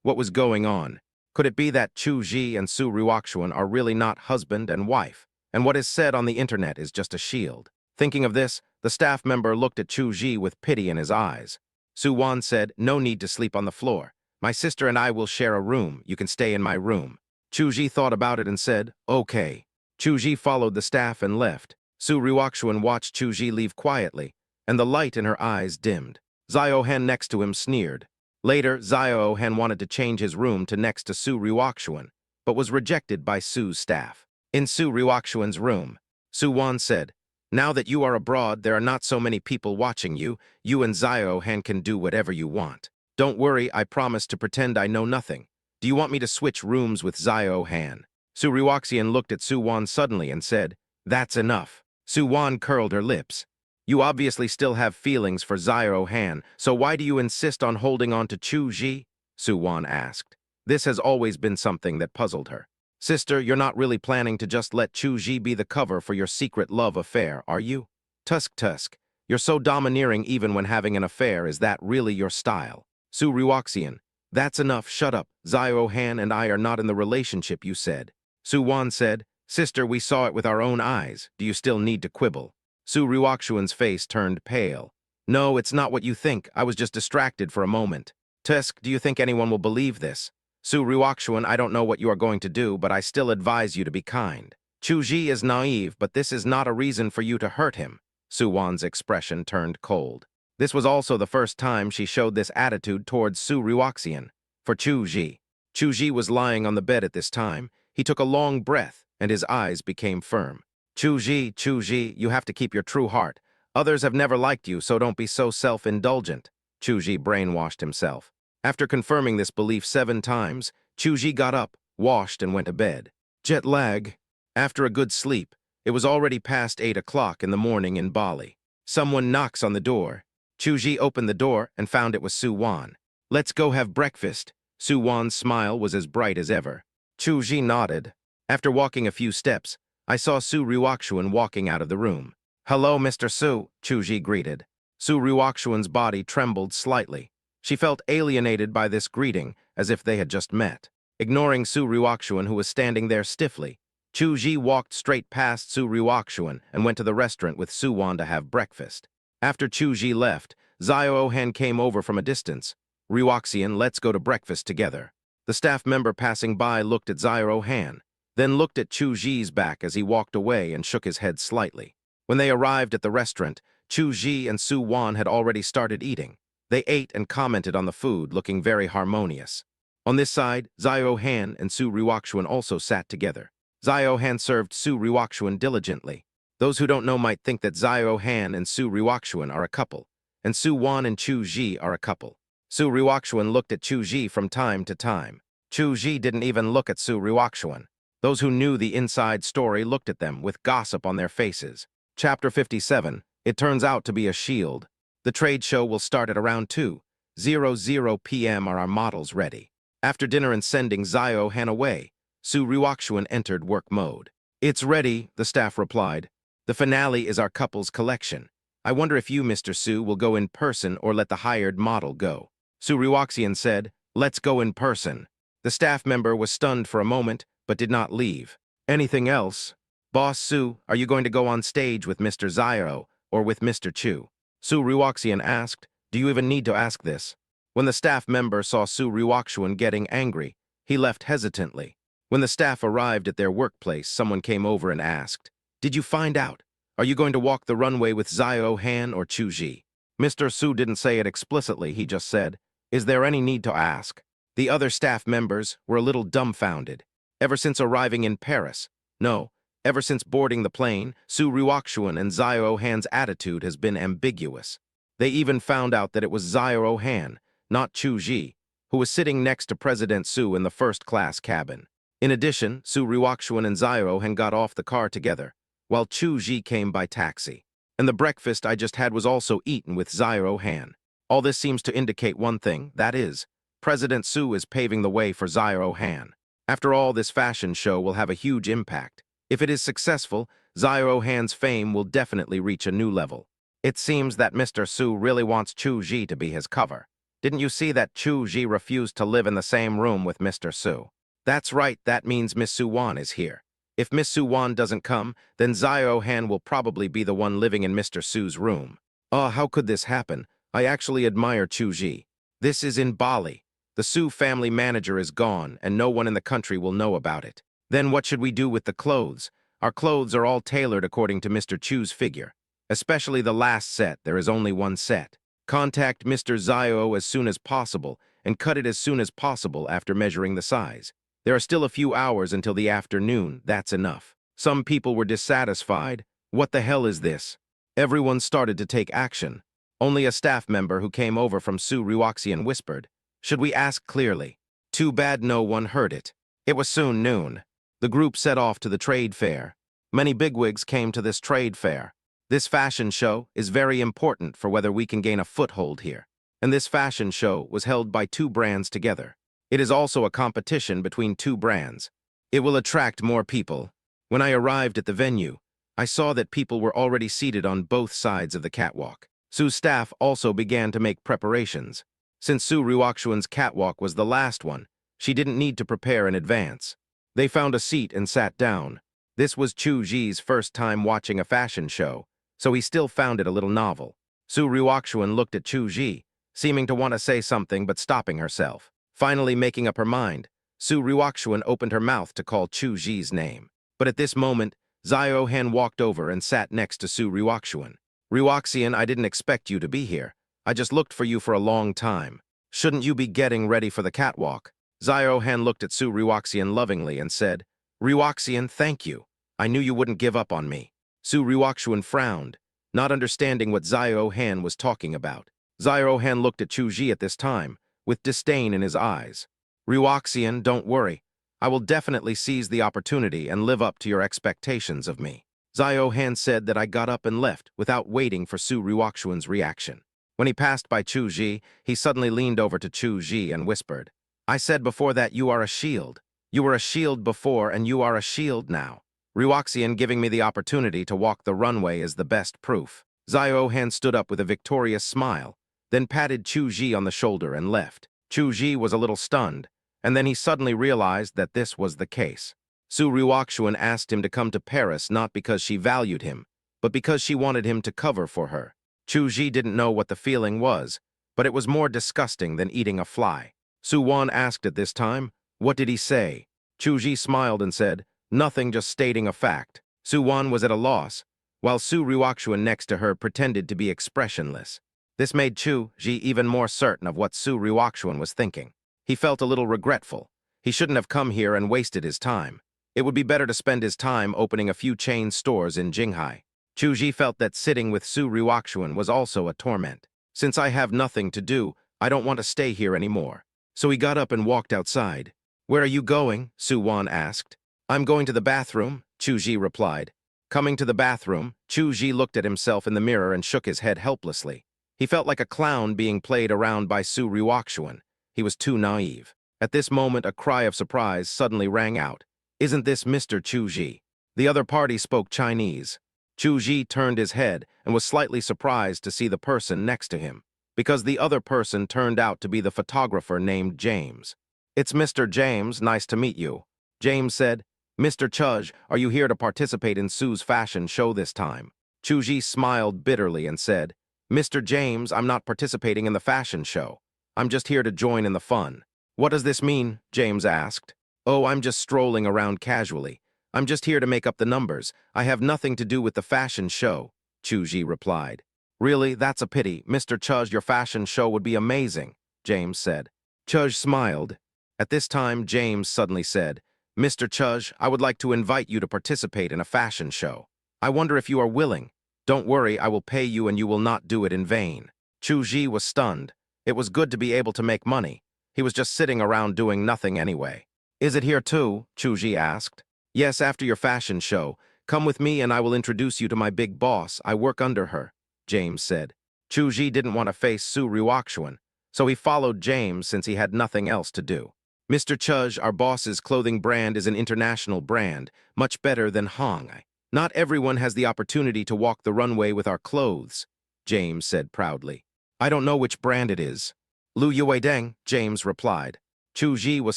What was going on? Could it be that Chu Ji and Su Ryukshuan are really not husband and wife, and what is said on the internet is just a shield? Thinking of this, the staff member looked at Chu Ji with pity in his eyes. Su Wan said, "No need to sleep on the floor. My sister and I will share a room. You can stay in my room." Chu Ji thought about it and said, "Okay." Chu Ji followed the staff and left. Su Ryukshuan watched Chu Ji leave quietly, and the light in her eyes dimmed. Zio Han next to him sneered. Later, Zio Han wanted to change his room to next to Su Ryukshuan, but was rejected by Su's staff. In Su Ryukshuan's room, Su Wan said, "Now that you are abroad, there are not so many people watching you. You and Zio Han can do whatever you want. Don't worry, I promise to pretend I know nothing. Do you want me to switch rooms with Zio Han?" Su Ryukshuan looked at Su Wan suddenly and said, "That's enough." Su Wan curled her lips. "You obviously still have feelings for Zio Han, so why do you insist on holding on to Chu Ji?" Su Wan asked. This has always been something that puzzled her. "Sister, you're not really planning to just let Chu Ji be the cover for your secret love affair, are you?" Tusk, you're so domineering even when having an affair. Is that really your style?" Su Ryukshuan, "That's enough, shut up. Zio Han and I are not in the relationship you said." Su Wan said, "Sister, we saw it with our own eyes. Do you still need to quibble?" Su Ryukshuan's face turned pale. "No, it's not what you think. I was just distracted for a moment." "Tusk, do you think anyone will believe this?" Su Ryukshuan, "I don't know what you are going to do, but I still advise you to be kind. Chu Ji is naive, but this is not a reason for you to hurt him." Su Wan's expression turned cold. This was also the first time she showed this attitude towards Su Ryukshuan. For Chu Ji. Chu Ji was lying on the bed at this time. He took a long breath, and his eyes became firm. Chu Ji, you have to keep your true heart. Others have never liked you, so don't be so self-indulgent." Chu Ji brainwashed himself. After confirming this belief 7 times, Chu Ji got up, washed, and went to bed. Jet lag. After a good sleep, it was already past 8 o'clock in the morning in Bali. Someone knocks on the door. Chu Ji opened the door and found it was Su Wan. "Let's go have breakfast." Su Wan's smile was as bright as ever. Chu Ji nodded. After walking a few steps, I saw Su Ryukshuan walking out of the room. "Hello, Mr. Su," Chu Ji greeted. Su Ryukshuan's body trembled slightly. She felt alienated by this greeting, as if they had just met. Ignoring Su Ryukshuan, who was standing there stiffly, Chu Ji walked straight past Su Ryukshuan and went to the restaurant with Su Wan to have breakfast. After Chu Ji left, Zio Han came over from a distance. "Ryukshuan, let's go to breakfast together." The staff member passing by looked at Zio Han, then looked at Chu Ji's back as he walked away and shook his head slightly. When they arrived at the restaurant, Chu Ji and Su Wan had already started eating. They ate and commented on the food, looking very harmonious. On this side, Zio Han and Su Ryukshuan also sat together. Zio Han served Su Ryukshuan diligently. Those who don't know might think that Zio Han and Su Ryukshuan are a couple, and Su Wan and Chu Ji are a couple. Su Ryukshuan looked at Chu Ji from time to time. Chu Ji didn't even look at Su Ryukshuan. Those who knew the inside story looked at them with gossip on their faces. Chapter 57. It turns out to be a shield. The trade show will start at around 2:00 p.m. Are our models ready? After dinner and sending Zio Han away, Su Ryukshuan entered work mode. It's ready, the staff replied. The finale is our couple's collection. I wonder if you, Mr. Su, will go in person or let the hired model go. Su Ryukshuan said, let's go in person. The staff member was stunned for a moment, but did not leave. Anything else? Boss Su, are you going to go on stage with Mr. Zio or with Mr. Chu? Su Ryukshuan asked, do you even need to ask this? When the staff member saw Su Ryukshuan getting angry, he left hesitantly. When the staff arrived at their workplace, someone came over and asked, did you find out? Are you going to walk the runway with Zio Han or Chu Ji? Mr. Su didn't say it explicitly, he just said, is there any need to ask? The other staff members were a little dumbfounded. Ever since arriving in Paris, no, ever since boarding the plane, Su Ryukshuan and Zio Han's attitude has been ambiguous. They even found out that it was Zio Han, not Chu Ji, who was sitting next to President Su in the first-class cabin. In addition, Su Ryukshuan and Zio Han got off the car together, while Chu Ji came by taxi. And the breakfast I just had was also eaten with Zio Han. All this seems to indicate one thing, that is, President Su is paving the way for Zio Han. After all, this fashion show will have a huge impact. If it is successful, Zio Han's fame will definitely reach a new level. It seems that Mr. Su really wants Chu Ji to be his cover. Didn't you see that Chu Ji refused to live in the same room with Mr. Su? That's right, that means Miss Su Wan is here. If Miss Su Wan doesn't come, then Zio Han will probably be the one living in Mr. Su's room. Oh, how could this happen? I actually admire Chu Ji. This is in Bali. The Su family manager is gone, and no one in the country will know about it. Then what should we do with the clothes? Our clothes are all tailored according to Mr. Chu's figure. Especially the last set, there is only one set. Contact Mr. Zio as soon as possible, and cut it as soon as possible after measuring the size. There are still a few hours until the afternoon, that's enough. Some people were dissatisfied. What the hell is this? Everyone started to take action. Only a staff member who came over from Su Ryukshuan whispered, should we ask clearly? Too bad no one heard it. It was soon noon. The group set off to the trade fair. Many bigwigs came to this trade fair. This fashion show is very important for whether we can gain a foothold here. And this fashion show was held by two brands together. It is also a competition between two brands. It will attract more people. When I arrived at the venue, I saw that people were already seated on both sides of the catwalk. Su's staff also began to make preparations. Since Su Ryukshuan's catwalk was the last one, she didn't need to prepare in advance. They found a seat and sat down. This was Chu Ji's first time watching a fashion show, so he still found it a little novel. Su Ryukshuan looked at Chu Ji, seeming to want to say something but stopping herself. Finally making up her mind, Su Ryukshuan opened her mouth to call Chu Ji's name. But at this moment, Zio Han walked over and sat next to Su Ryukshuan. Ryukshuan, I didn't expect you to be here. I just looked for you for a long time. Shouldn't you be getting ready for the catwalk? Zio Han looked at Su Ryukshuan lovingly and said, Ryukshuan, thank you. I knew you wouldn't give up on me. Su Ryukshuan frowned, not understanding what Zio Han was talking about. Zio Han looked at Chu Ji at this time, with disdain in his eyes. Ryukshuan, don't worry. I will definitely seize the opportunity and live up to your expectations of me. Zio Han said that I got up and left without waiting for Su Ryukshuan's reaction. When he passed by Chu Ji, he suddenly leaned over to Chu Ji and whispered, I said before that you are a shield. You were a shield before and you are a shield now. Ryukshuan giving me the opportunity to walk the runway is the best proof. Zio Han stood up with a victorious smile, then patted Chu Ji on the shoulder and left. Chu Ji was a little stunned, and then he suddenly realized that this was the case. Su Ryukshuan asked him to come to Paris not because she valued him, but because she wanted him to cover for her. Chu Ji didn't know what the feeling was, but it was more disgusting than eating a fly. Su Wan asked at this time, what did he say? Chu Ji smiled and said, nothing, just stating a fact. Su Wan was at a loss, while Su Ryukshuan next to her pretended to be expressionless. This made Chu Ji even more certain of what Su Ryukshuan was thinking. He felt a little regretful. He shouldn't have come here and wasted his time. It would be better to spend his time opening a few chain stores in Jinghai. Chu Ji felt that sitting with Su Ryukshuan was also a torment. Since I have nothing to do, I don't want to stay here anymore. So he got up and walked outside. Where are you going? Su Wan asked. I'm going to the bathroom, Chu Ji replied. Coming to the bathroom, Chu Ji looked at himself in the mirror and shook his head helplessly. He felt like a clown being played around by Su Ryukshuan. He was too naive. At this moment, a cry of surprise suddenly rang out. Isn't this Mr. Chu Ji? The other party spoke Chinese. Chu Ji turned his head and was slightly surprised to see the person next to him, because the other person turned out to be the photographer named James. It's Mr. James, nice to meet you. James said, Mr. Chudge, are you here to participate in Su's fashion show this time? Chu Ji smiled bitterly and said, Mr. James, I'm not participating in the fashion show. I'm just here to join in the fun. What does this mean? James asked. Oh, I'm just strolling around casually. I'm just here to make up the numbers. I have nothing to do with the fashion show, Chu Ji replied. Really, that's a pity. Mr. Chudge, your fashion show would be amazing, James said. Chudge smiled. At this time, James suddenly said, Mr. Chudge, I would like to invite you to participate in a fashion show. I wonder if you are willing. Don't worry, I will pay you and you will not do it in vain. Chu Ji was stunned. It was good to be able to make money. He was just sitting around doing nothing anyway. Is it here too? Chu Ji asked. Yes, after your fashion show. Come with me and I will introduce you to my big boss. I work under her, James said. Chu Ji didn't want to face Su Ryukshuan, so he followed James since he had nothing else to do. Mr. Chudge, our boss's clothing brand is an international brand, much better than Hong. Not everyone has the opportunity to walk the runway with our clothes, James said proudly. I don't know which brand it is. Lu Yuedeng, James replied. Chu Ji was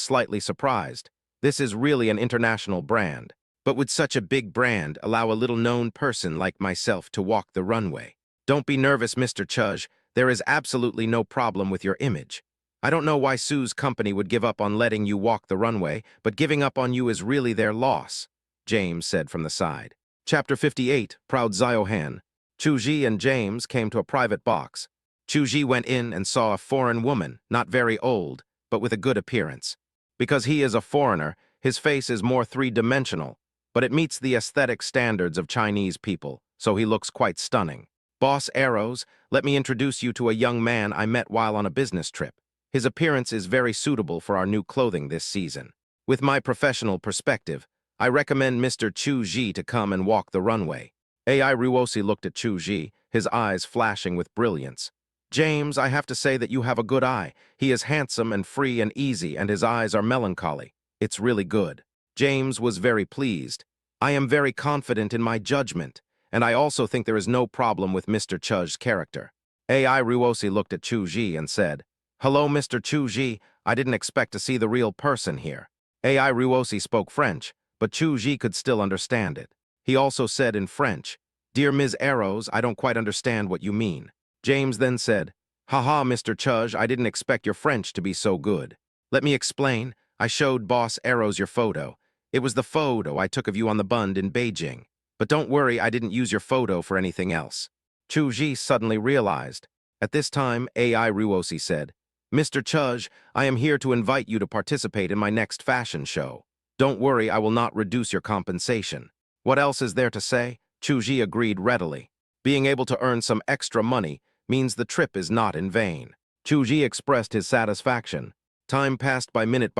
slightly surprised. This is really an international brand. But would such a big brand allow a little-known person like myself to walk the runway? Don't be nervous, Mr. Chudge. There is absolutely no problem with your image. I don't know why Su's company would give up on letting you walk the runway, but giving up on you is really their loss, James said from the side. Chapter 58, Proud Ziohan. Chu Ji and James came to a private box. Chu Ji went in and saw a foreign woman, not very old, but with a good appearance. Because he is a foreigner, his face is more three-dimensional, but it meets the aesthetic standards of Chinese people, so he looks quite stunning. Boss Arrows, let me introduce you to a young man I met while on a business trip. His appearance is very suitable for our new clothing this season. With my professional perspective, I recommend Mr. Chu Ji to come and walk the runway. AI Ruosi looked at Chu Ji, his eyes flashing with brilliance. James, I have to say that you have a good eye. He is handsome and free and easy, and his eyes are melancholy. It's really good. James was very pleased. I am very confident in my judgment, and I also think there is no problem with Mr. Chudge's character. AI Ruosi looked at Chu Ji and said, Hello, Mr. Chu Ji. I didn't expect to see the real person here. AI Ruosi spoke French, but Chu Ji could still understand it. He also said in French, Dear Ms. Arrows, I don't quite understand what you mean. James then said, Haha, Mr. Chudge, I didn't expect your French to be so good. Let me explain. I showed Boss Arrows your photo. It was the photo I took of you on the bund in Beijing. But don't worry, I didn't use your photo for anything else. Chu Ji suddenly realized. At this time, AI Ruosi said, Mr. Chudge, I am here to invite you to participate in my next fashion show. Don't worry, I will not reduce your compensation. What else is there to say? Chu Ji agreed readily. Being able to earn some extra money means the trip is not in vain. Chu Ji expressed his satisfaction. Time passed by minute,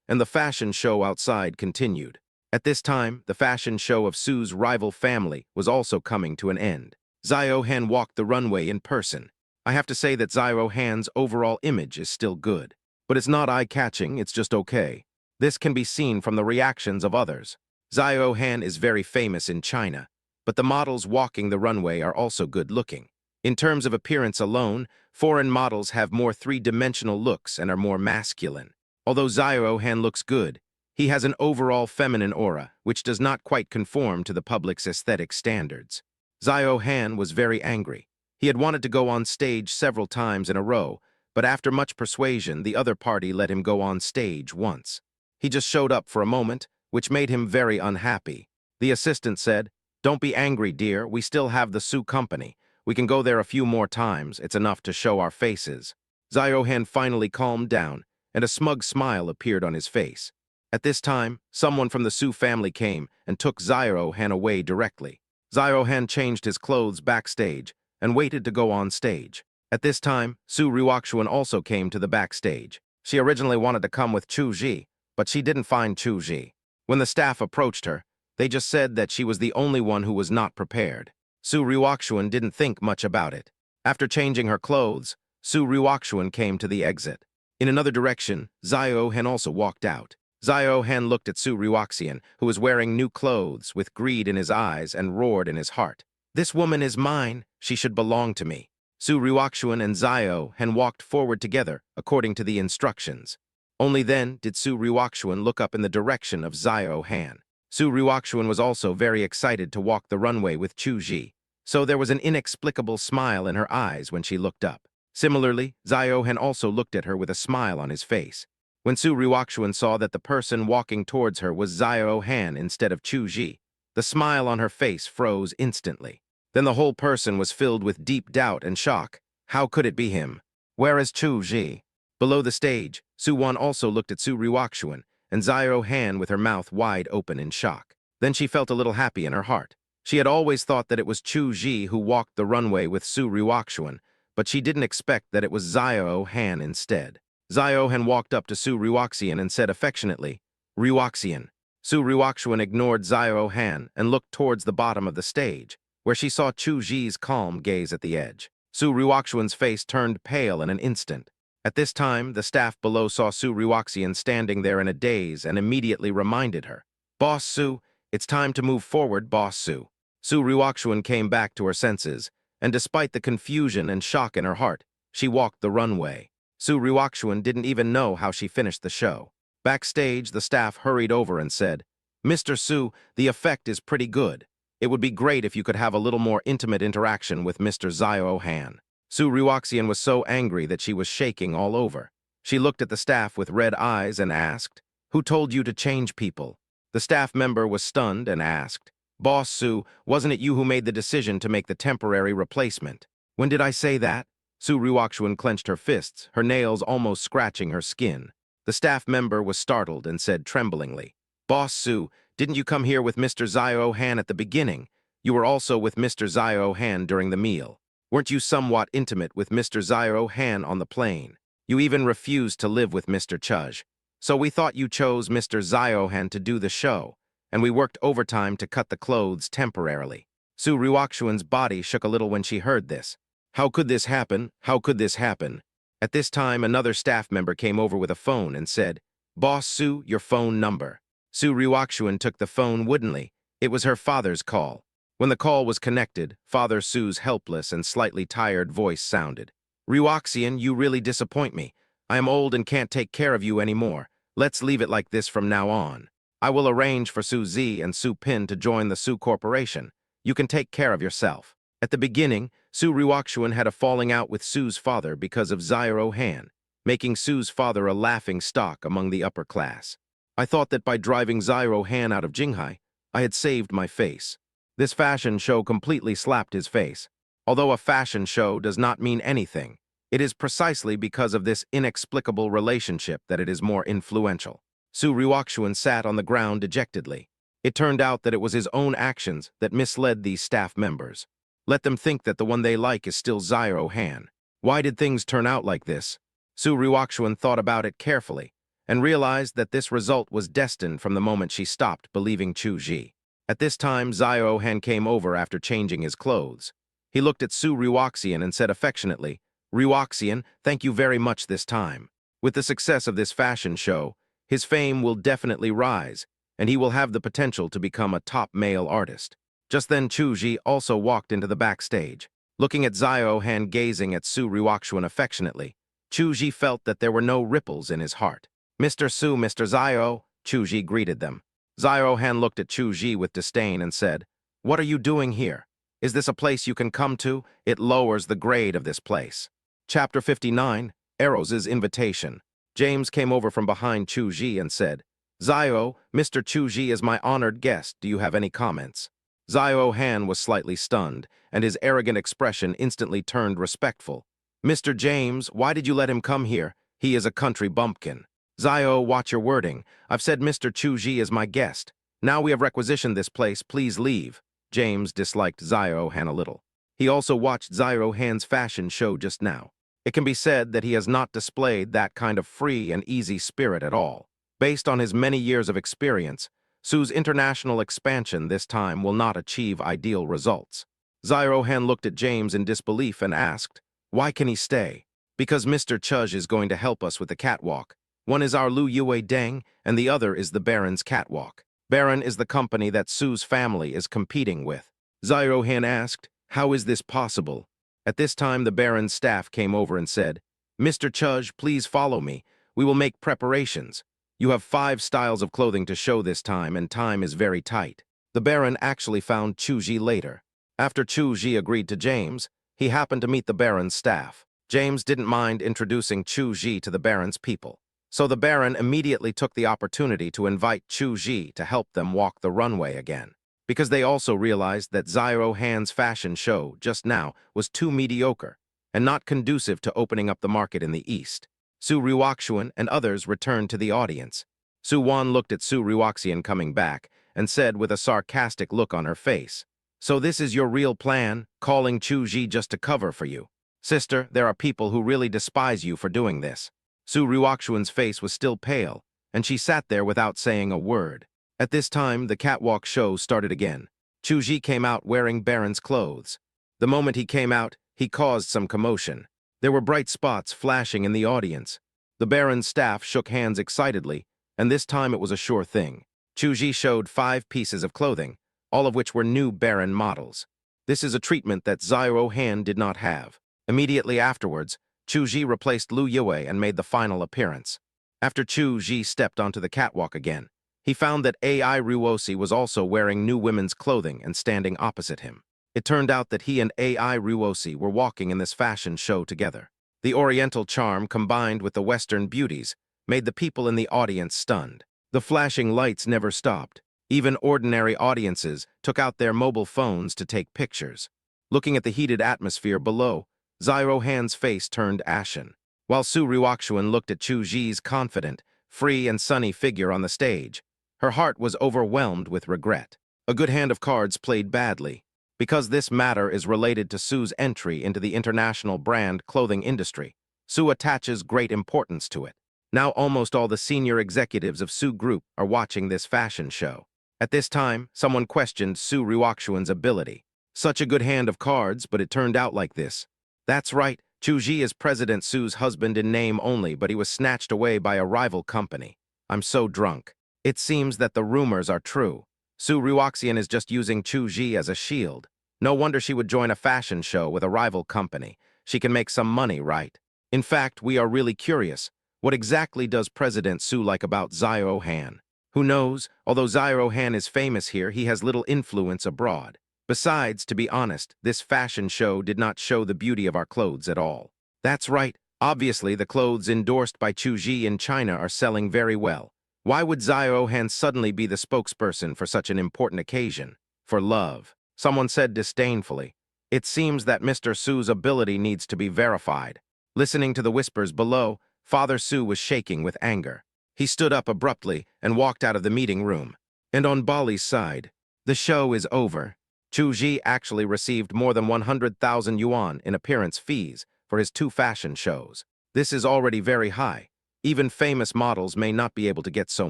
and the fashion show outside continued. At this time, the fashion show of Su's rival family was also coming to an end. Zio Han walked the runway in person. I have to say that Zio Han's overall image is still good. But it's not eye-catching, it's just okay. This can be seen from the reactions of others. Zio Han is very famous in China, but the models walking the runway are also good-looking. In terms of appearance alone, foreign models have more three-dimensional looks and are more masculine. Although Zio Han looks good, he has an overall feminine aura, which does not quite conform to the public's aesthetic standards. Zio Han was very angry. He had wanted to go on stage several times in a row, but after much persuasion, the other party let him go on stage once. He just showed up for a moment, which made him very unhappy. The assistant said, Don't be angry, dear, we still have the Su company. We can go there a few more times. It's enough to show our faces. Zio-Han finally calmed down, and a smug smile appeared on his face. At this time, someone from the Su family came and took Zio-Han away directly. Zio-Han changed his clothes backstage and waited to go on stage. At this time, Su Ryukshuan also came to the backstage. She originally wanted to come with Chu Ji, but she didn't find Chu Ji. When the staff approached her, they just said that she was the only one who was not prepared. Su Ryukshuan didn't think much about it. After changing her clothes, Su Ryukshuan came to the exit. In another direction, Zio-Han also walked out. Zio-Han looked at Su Ryukshuan, who was wearing new clothes with greed in his eyes and roared in his heart. "This woman is mine. She should belong to me." Su Ryukshuan and Zio-Han walked forward together, according to the instructions. Only then did Su Ryukshuan look up in the direction of Zio-Han. Su Ryukshuan was also very excited to walk the runway with Chu Ji, so there was an inexplicable smile in her eyes when she looked up. Similarly, Zio-Han also looked at her with a smile on his face. When Su Ryukshuan saw that the person walking towards her was Zio-Han instead of Chu Ji, the smile on her face froze instantly. Then the whole person was filled with deep doubt and shock. How could it be him? Where is Chu Ji? Below the stage, Su-won also looked at Su Ryukshuan and Zio-Han with her mouth wide open in shock. Then she felt a little happy in her heart. She had always thought that it was Chu Ji who walked the runway with Su Ryukshuan, but she didn't expect that it was Zio-Han instead. Zio-Han walked up to Su Ryukshuan and said affectionately, "Ryukshuan." Su Ryukshuan ignored Zio-Han and looked towards the bottom of the stage, where she saw Chu Ji's calm gaze at the edge. Su Ryukshuan's face turned pale in an instant. At this time, the staff below saw Su Ryukshuan standing there in a daze and immediately reminded her, "Boss Su, it's time to move forward, Boss Su." Su Ryukshuan came back to her senses, and despite the confusion and shock in her heart, she walked the runway. Su Ryukshuan didn't even know how she finished the show. Backstage, the staff hurried over and said, "Mr. Su, the effect is pretty good. It would be great if you could have a little more intimate interaction with Mr. Zio-Han." Su Ryukshuan was so angry that she was shaking all over. She looked at the staff with red eyes and asked, "Who told you to change people?" The staff member was stunned and asked, "Boss Su, wasn't it you who made the decision to make the temporary replacement?" "When did I say that?" Su Ryukshuan clenched her fists, her nails almost scratching her skin. The staff member was startled and said tremblingly, "Boss Su, didn't you come here with Mr. Zio-Han at the beginning? You were also with Mr. Zio-Han during the meal. Weren't you somewhat intimate with Mr. Zio-Han on the plane? You even refused to live with Mr. Chuj. So we thought you chose Mr. Zio-Han to do the show, and we worked overtime to cut the clothes temporarily." Su Ryukshuan's body shook a little when she heard this. How could this happen? How could this happen? At this time, another staff member came over with a phone and said, "Boss Su, your phone number." Su Ryukshuan took the phone woodenly. It was her father's call. When the call was connected, Father Su's helpless and slightly tired voice sounded. "Ryukshuan, you really disappoint me. I am old and can't take care of you anymore. Let's leave it like this from now on. I will arrange for Su Zi and Su Pin to join the Su Corporation. You can take care of yourself." At the beginning, Su Ryukshuan had a falling out with Su's father because of Zio-Han, making Su's father a laughing stock among the upper class. "I thought that by driving Zio-Han out of Jinghai, I had saved my face." This fashion show completely slapped his face. Although a fashion show does not mean anything, it is precisely because of this inexplicable relationship that it is more influential. Su Ryukshuan sat on the ground dejectedly. It turned out that it was his own actions that misled these staff members. Let them think that the one they like is still Zio-Han. Why did things turn out like this? Su Ryukshuan thought about it carefully and realized that this result was destined from the moment she stopped believing Chu Ji. At this time, Zio-Han came over after changing his clothes. He looked at Su Ryukshuan and said affectionately, "Ryukshuan, thank you very much this time. With the success of this fashion show, his fame will definitely rise, and he will have the potential to become a top male artist." Just then Chu Ji also walked into the backstage. Looking at Zio-Han gazing at Su Ryukshuan affectionately, Chu Ji felt that there were no ripples in his heart. "Mr. Su, Mr. Zio," Chu Ji greeted them. Zio-Han looked at Chu Ji with disdain and said, "What are you doing here? Is this a place you can come to? It lowers the grade of this place." Chapter 59, Heiress' Invitation. James came over from behind Chu Ji and said, "Zio, Mr. Chu Ji is my honored guest. Do you have any comments?" Zhao Han was slightly stunned, and his arrogant expression instantly turned respectful. "Mr. James, why did you let him come here? He is a country bumpkin." "Zhao, watch your wording. I've said Mr. Chu Ji is my guest. Now we have requisitioned this place, please leave." James disliked Zhao Han a little. He also watched Zhao Han's fashion show just now. It can be said that he has not displayed that kind of free and easy spirit at all. Based on his many years of experience, Su's international expansion this time will not achieve ideal results. Zhao Han looked at James in disbelief and asked, "Why can he stay?" "Because Mr. Chuj is going to help us with the catwalk. One is our Lu Yue Deng, and the other is the Baron's catwalk. Baron is the company that Su's family is competing with." Zhao Han asked, "How is this possible?" At this time, the Baron's staff came over and said, "Mr. Chuj, please follow me. We will make preparations. You have 5 styles of clothing to show this time, and time is very tight." The Baron actually found Chu Ji later. After Chu Ji agreed to James, he happened to meet the Baron's staff. James didn't mind introducing Chu Ji to the Baron's people. So the Baron immediately took the opportunity to invite Chu Ji to help them walk the runway again, because they also realized that Zhao Han's fashion show just now was too mediocre and not conducive to opening up the market in the East. Su Ruoxuan and others returned to the audience. Su Wan looked at Su Ruoxian coming back and said with a sarcastic look on her face, "So this is your real plan, calling Chu Ji just to cover for you? Sister, there are people who really despise you for doing this." Su Ruoxuan's face was still pale, and she sat there without saying a word. At this time, the catwalk show started again. Chu Ji came out wearing Baron's clothes. The moment he came out, he caused some commotion. There were bright spots flashing in the audience. The Baron's staff shook hands excitedly, and this time it was a sure thing. Chu Ji showed 5 pieces of clothing, all of which were new Baron models. This is a treatment that Zhao Han did not have. Immediately afterwards, Chu Ji replaced Lu Yue and made the final appearance. After Chu Ji stepped onto the catwalk again, he found that Ai Ruosi was also wearing new women's clothing and standing opposite him. It turned out that he and Ai Ruosi were walking in this fashion show together. The Oriental charm combined with the Western beauties made the people in the audience stunned. The flashing lights never stopped. Even ordinary audiences took out their mobile phones to take pictures. Looking at the heated atmosphere below, Zhao Han's face turned ashen, while Su Ruoxuan looked at Chu Ji's confident, free and sunny figure on the stage. Her heart was overwhelmed with regret. A good hand of cards played badly. Because this matter is related to Su's entry into the international brand clothing industry, Su attaches great importance to it. Now almost all the senior executives of Su Group are watching this fashion show. At this time, someone questioned Su Ruoxuan's ability. Such a good hand of cards, but it turned out like this. That's right, Chu Ji is President Su's husband in name only, but he was snatched away by a rival company. I'm so drunk. It seems that the rumors are true. Su Ruoxian is just using Chu Ji as a shield. No wonder she would join a fashion show with a rival company. She can make some money, right? In fact, we are really curious. What exactly does President Su like about Zhao Han? Who knows, although Zhao Han is famous here, he has little influence abroad. Besides, to be honest, this fashion show did not show the beauty of our clothes at all. That's right. Obviously, the clothes endorsed by Chu Ji in China are selling very well. Why would Zhao Han suddenly be the spokesperson for such an important occasion? For love. Someone said disdainfully. It seems that Mr. Su's ability needs to be verified. Listening to the whispers below, Father Su was shaking with anger. He stood up abruptly and walked out of the meeting room. And on Bali's side, the show is over. Chu Ji actually received more than 100,000 yuan in appearance fees for his 2 fashion shows. This is already very high. Even famous models may not be able to get so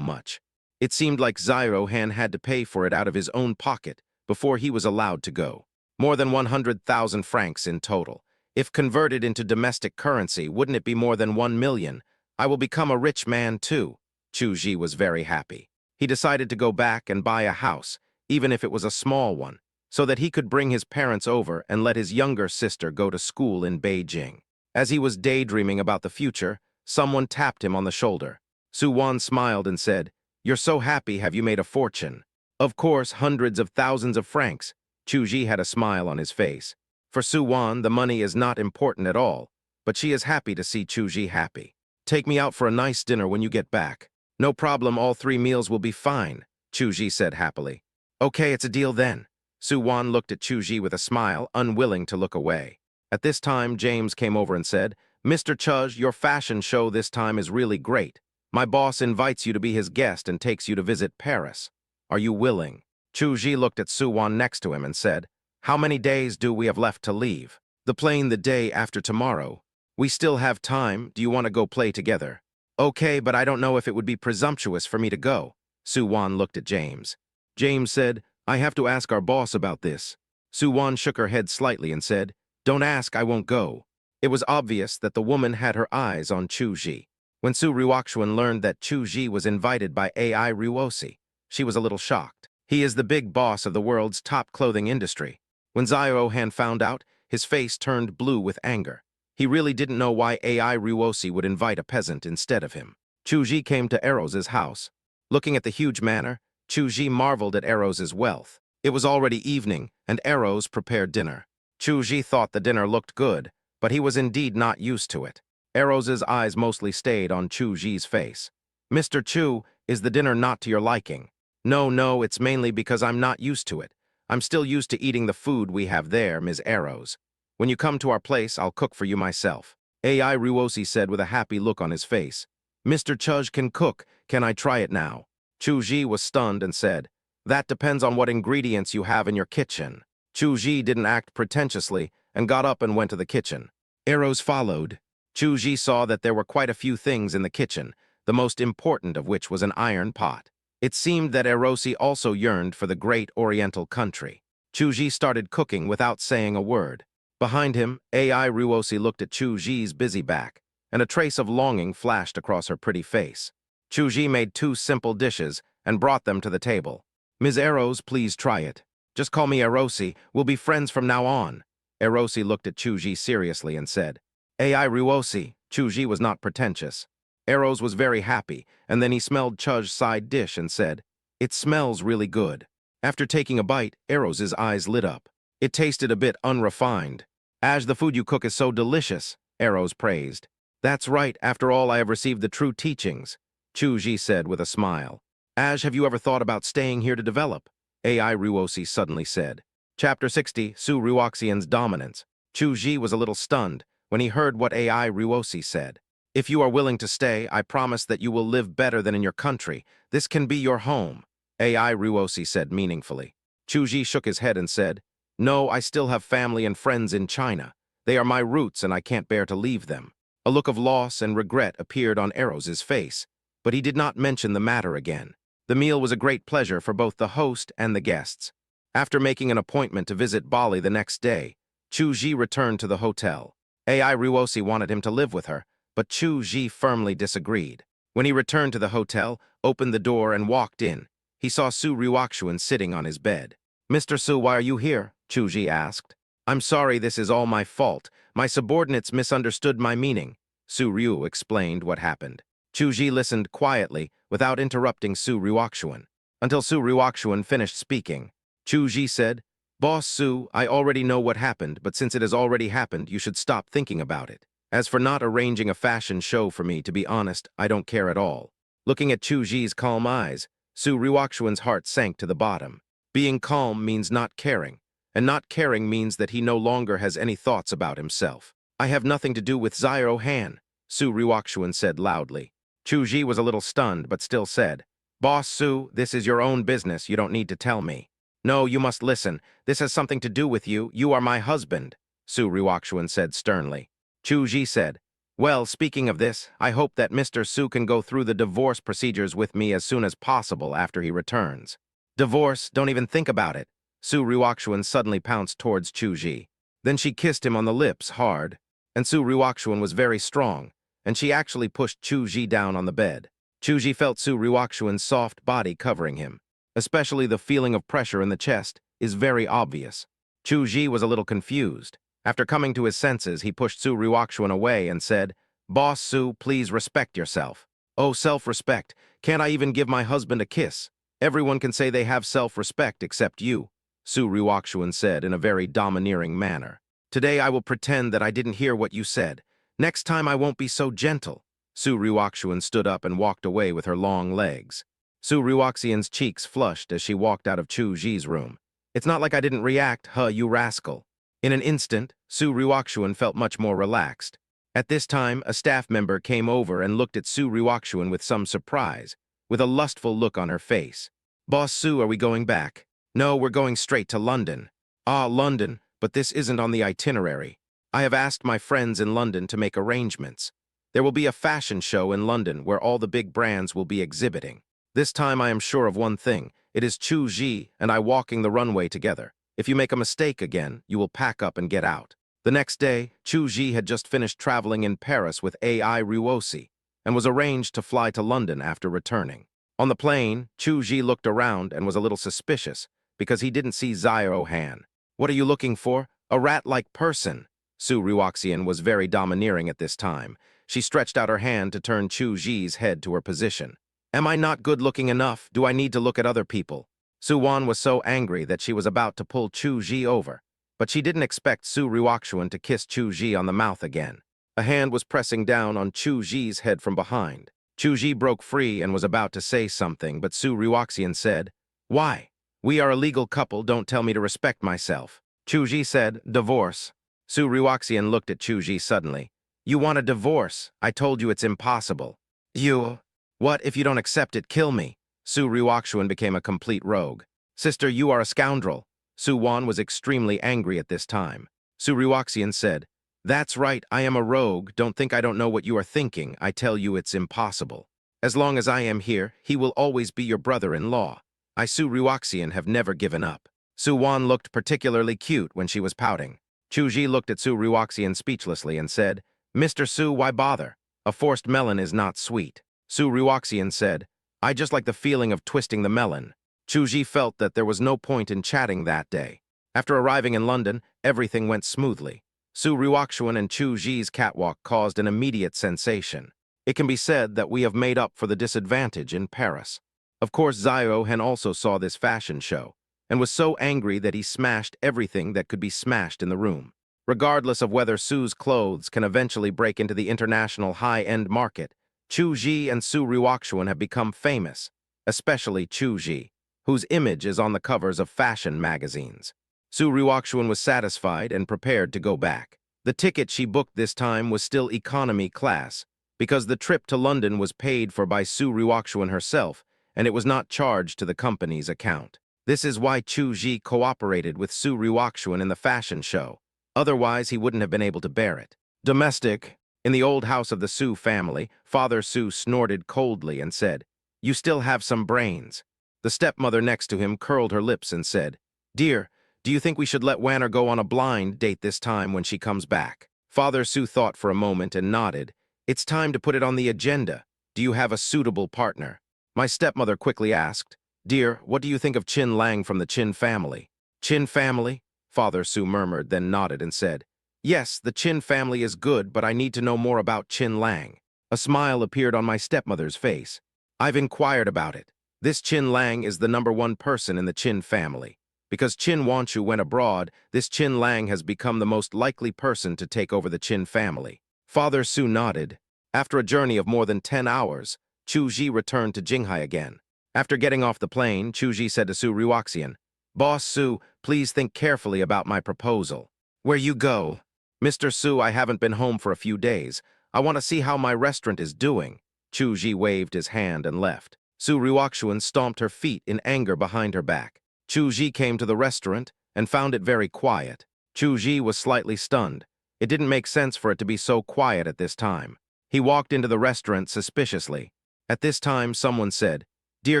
much. It seemed like Zhao Han had to pay for it out of his own pocket before he was allowed to go. More than 100,000 francs in total. If converted into domestic currency, wouldn't it be more than 1 million? I will become a rich man too. Chu Ji was very happy. He decided to go back and buy a house, even if it was a small one, so that he could bring his parents over and let his younger sister go to school in Beijing. As he was daydreaming about the future, someone tapped him on the shoulder. Su Wan smiled and said, "You're so happy, have you made a fortune?" "Of course, hundreds of thousands of francs." Chu Ji had a smile on his face. For Su Wan, the money is not important at all, but she is happy to see Chu Ji happy. "Take me out for a nice dinner when you get back." "No problem, all 3 meals will be fine," Chu Ji said happily. "Okay, it's a deal then." Su Wan looked at Chu Ji with a smile, unwilling to look away. At this time, James came over and said, "Mr. Chuzh, your fashion show this time is really great. My boss invites you to be his guest and takes you to visit Paris. Are you willing?" Chu Ji looked at Su Wan next to him and said, "How many days do we have left to leave?" "The plane the day after tomorrow. We still have time. Do you want to go play together?" "Okay, but I don't know if it would be presumptuous for me to go." Su Wan looked at James. James said, "I have to ask our boss about this." Su Wan shook her head slightly and said, "Don't ask, I won't go." It was obvious that the woman had her eyes on Chu Ji. When Su Ruoxuan learned that Chu Ji was invited by AI Ruosi, she was a little shocked. He is the big boss of the world's top clothing industry. When Xiao Han found out, his face turned blue with anger. He really didn't know why AI Ruosi would invite a peasant instead of him. Chu Ji came to Eros's house. Looking at the huge manor, Chu Ji marveled at Eros's wealth. It was already evening, and Eros prepared dinner. Chu Ji thought the dinner looked good, but he was indeed not used to it. Eros's eyes mostly stayed on Chu Ji's face. "Mr. Chu, is the dinner not to your liking?" No, it's mainly because I'm not used to it. I'm still used to eating the food we have there, Ms. Eros. When you come to our place, I'll cook for you myself." AI Ruosi said with a happy look on his face. "Mr. Chuzh can cook. Can I try it now?" Chu Ji was stunned and said, "That depends on what ingredients you have in your kitchen." Chu Ji didn't act pretentiously and got up and went to the kitchen. Eros followed. Chu Ji saw that there were quite a few things in the kitchen, the most important of which was an iron pot. It seemed that Erosi also yearned for the great oriental country. Chu Ji started cooking without saying a word. Behind him, AI Ruosi looked at Chu Ji's busy back, and a trace of longing flashed across her pretty face. Chu Ji made 2 simple dishes and brought them to the table. "Ms. Eros, please try it. Just call me Erosi. We'll be friends from now on." Erosi looked at Chu Ji seriously and said, "AI Ruosi." Chu Ji was not pretentious. Eros was very happy, and then he smelled Chuzh's side dish and said, "It smells really good." After taking a bite, Eros's eyes lit up. It tasted a bit unrefined. "Aj, the food you cook is so delicious," Eros praised. "That's right, after all I have received the true teachings," Chu Ji said with a smile. "Aj, have you ever thought about staying here to develop?" AI Ruosi suddenly said. Chapter 60, Su Ruoxian's Dominance. Chu Ji was a little stunned when he heard what AI Ruosi said. "If you are willing to stay, I promise that you will live better than in your country. This can be your home," AI Ruosi said meaningfully. Chu Ji shook his head and said, "No, I still have family and friends in China. They are my roots and I can't bear to leave them." A look of loss and regret appeared on Eros's face, but he did not mention the matter again. The meal was a great pleasure for both the host and the guests. After making an appointment to visit Bali the next day, Chu Ji returned to the hotel. AI Ruosi wanted him to live with her, but Chu Ji firmly disagreed. When he returned to the hotel, opened the door and walked in, he saw Su Ruoxuan sitting on his bed. "Mr. Su, why are you here?" Chu Ji asked. "I'm sorry, this is all my fault. My subordinates misunderstood my meaning." Su Ryu explained what happened. Chu Ji listened quietly without interrupting Su Ruoxuan. Until Su Ruoxuan finished speaking, Chu Ji said, "Boss Su, I already know what happened, but since it has already happened, you should stop thinking about it. As for not arranging a fashion show for me, to be honest, I don't care at all." Looking at Chu Ji's calm eyes, Su Ruoxuan's heart sank to the bottom. Being calm means not caring, and not caring means that he no longer has any thoughts about himself. "I have nothing to do with Xiao Han," Su Ruoxuan said loudly. Chu Ji was a little stunned, but still said, "Boss Su, this is your own business, you don't need to tell me." "No, you must listen. This has something to do with you. You are my husband," Su Ruoxuan said sternly. Chu Ji said, "Well, speaking of this, I hope that Mr. Su can go through the divorce procedures with me as soon as possible after he returns." "Divorce? Don't even think about it." Su Ruoxuan suddenly pounced towards Chu Ji. Then she kissed him on the lips hard, and Su Ruoxuan was very strong, and she actually pushed Chu Ji down on the bed. Chu Ji felt Su Ruoxuan's soft body covering him. Especially the feeling of pressure in the chest is very obvious. Chu Ji was a little confused. After coming to his senses, he pushed Su Ruoxuan away and said, "Boss Su, please respect yourself." "Oh, self-respect. Can't I even give my husband a kiss? Everyone can say they have self-respect except you," Su Ruoxuan said in a very domineering manner. "Today I will pretend that I didn't hear what you said. Next time I won't be so gentle." Su Ruoxuan stood up and walked away with her long legs. Su Ruoxian's cheeks flushed as she walked out of Chu Ji's room. It's not like I didn't react, huh, you rascal. In an instant, Su Ryukshuan felt much more relaxed. At this time, a staff member came over and looked at Su Ryukshuan with some surprise, with a lustful look on her face. Boss Su, are we going back? No, we're going straight to London. Ah, London, but this isn't on the itinerary. I have asked my friends in London to make arrangements. There will be a fashion show in London where all the big brands will be exhibiting. This time I am sure of one thing. It is Chu Ji and I walking the runway together. If you make a mistake again, you will pack up and get out. The next day, Chu Ji had just finished traveling in Paris with AI Ruosi and was arranged to fly to London after returning. On the plane, Chu Ji looked around and was a little suspicious because he didn't see Zio Han. What are you looking for? A rat-like person. Su Ryukshuan was very domineering at this time. She stretched out her hand to turn Chu Ji's head to her position. Am I not good-looking enough? Do I need to look at other people? Su Wan was so angry that she was about to pull Chu Ji over, but she didn't expect Su Ryukshuan to kiss Chu Ji on the mouth again. A hand was pressing down on Chu Ji's head from behind. Chu Ji broke free and was about to say something, but Su Ryukshuan said, "Why? We are a legal couple, don't tell me to respect myself." Chu Ji said, "Divorce." Su Ryukshuan looked at Chu Ji suddenly. "You want a divorce? I told you it's impossible." "You? What, if you don't accept it, kill me?" Su Ryukshuan became a complete rogue. "Sister, you are a scoundrel." Su Wan was extremely angry at this time. Su Ryukshuan said, "That's right, I am a rogue. Don't think I don't know what you are thinking. I tell you it's impossible. As long as I am here, he will always be your brother-in-law. I, Su Ryukshuan, have never given up." Su Wan looked particularly cute when she was pouting. Chu Ji looked at Su Ryukshuan speechlessly and said, "Mr. Su, why bother? A forced melon is not sweet." Su Ryukshuan said, "I just like the feeling of twisting the melon." Chu Ji felt that there was no point in chatting that day. After arriving in London, everything went smoothly. Su Ryukshuan and Chu Ji's catwalk caused an immediate sensation. It can be said that we have made up for the disadvantage in Paris. Of course, Zio Han also saw this fashion show, and was so angry that he smashed everything that could be smashed in the room. Regardless of whether Su's clothes can eventually break into the international high-end market, Chu Ji and Su Ryukshuan have become famous, especially Chu Ji, whose image is on the covers of fashion magazines. Su Ryukshuan was satisfied and prepared to go back. The ticket she booked this time was still economy class, because the trip to London was paid for by Su Ryukshuan herself, and it was not charged to the company's account. This is why Chu Ji cooperated with Su Ryukshuan in the fashion show. Otherwise, he wouldn't have been able to bear it. Domestic. In the old house of the Su family, Father Su snorted coldly and said, "You still have some brains." The stepmother next to him curled her lips and said, "Dear, do you think we should let Wanner go on a blind date this time when she comes back?" Father Su thought for a moment and nodded. "It's time to put it on the agenda. Do you have a suitable partner?" My stepmother quickly asked, "Dear, what do you think of Qin Lang from the Qin family?" "Qin family?" Father Su murmured, then nodded and said, "Yes, the Qin family is good, but I need to know more about Qin Lang." A smile appeared on my stepmother's face. "I've inquired about it. This Qin Lang is the #1 person in the Qin family. Because Qin Wanshu went abroad, this Qin Lang has become the most likely person to take over the Qin family." Father Su nodded. After a journey of more than 10 hours, Chu Ji returned to Jinghai again. After getting off the plane, Chu Ji said to Su Ryukshuan, "Boss Su, please think carefully about my proposal." "Where you go?" "Mr. Su, I haven't been home for a few days. I want to see how my restaurant is doing." Chu Ji waved his hand and left. Su Ryukshuan stomped her feet in anger behind her back. Chu Ji came to the restaurant and found it very quiet. Chu Ji was slightly stunned. It didn't make sense for it to be so quiet at this time. He walked into the restaurant suspiciously. At this time, someone said, "Dear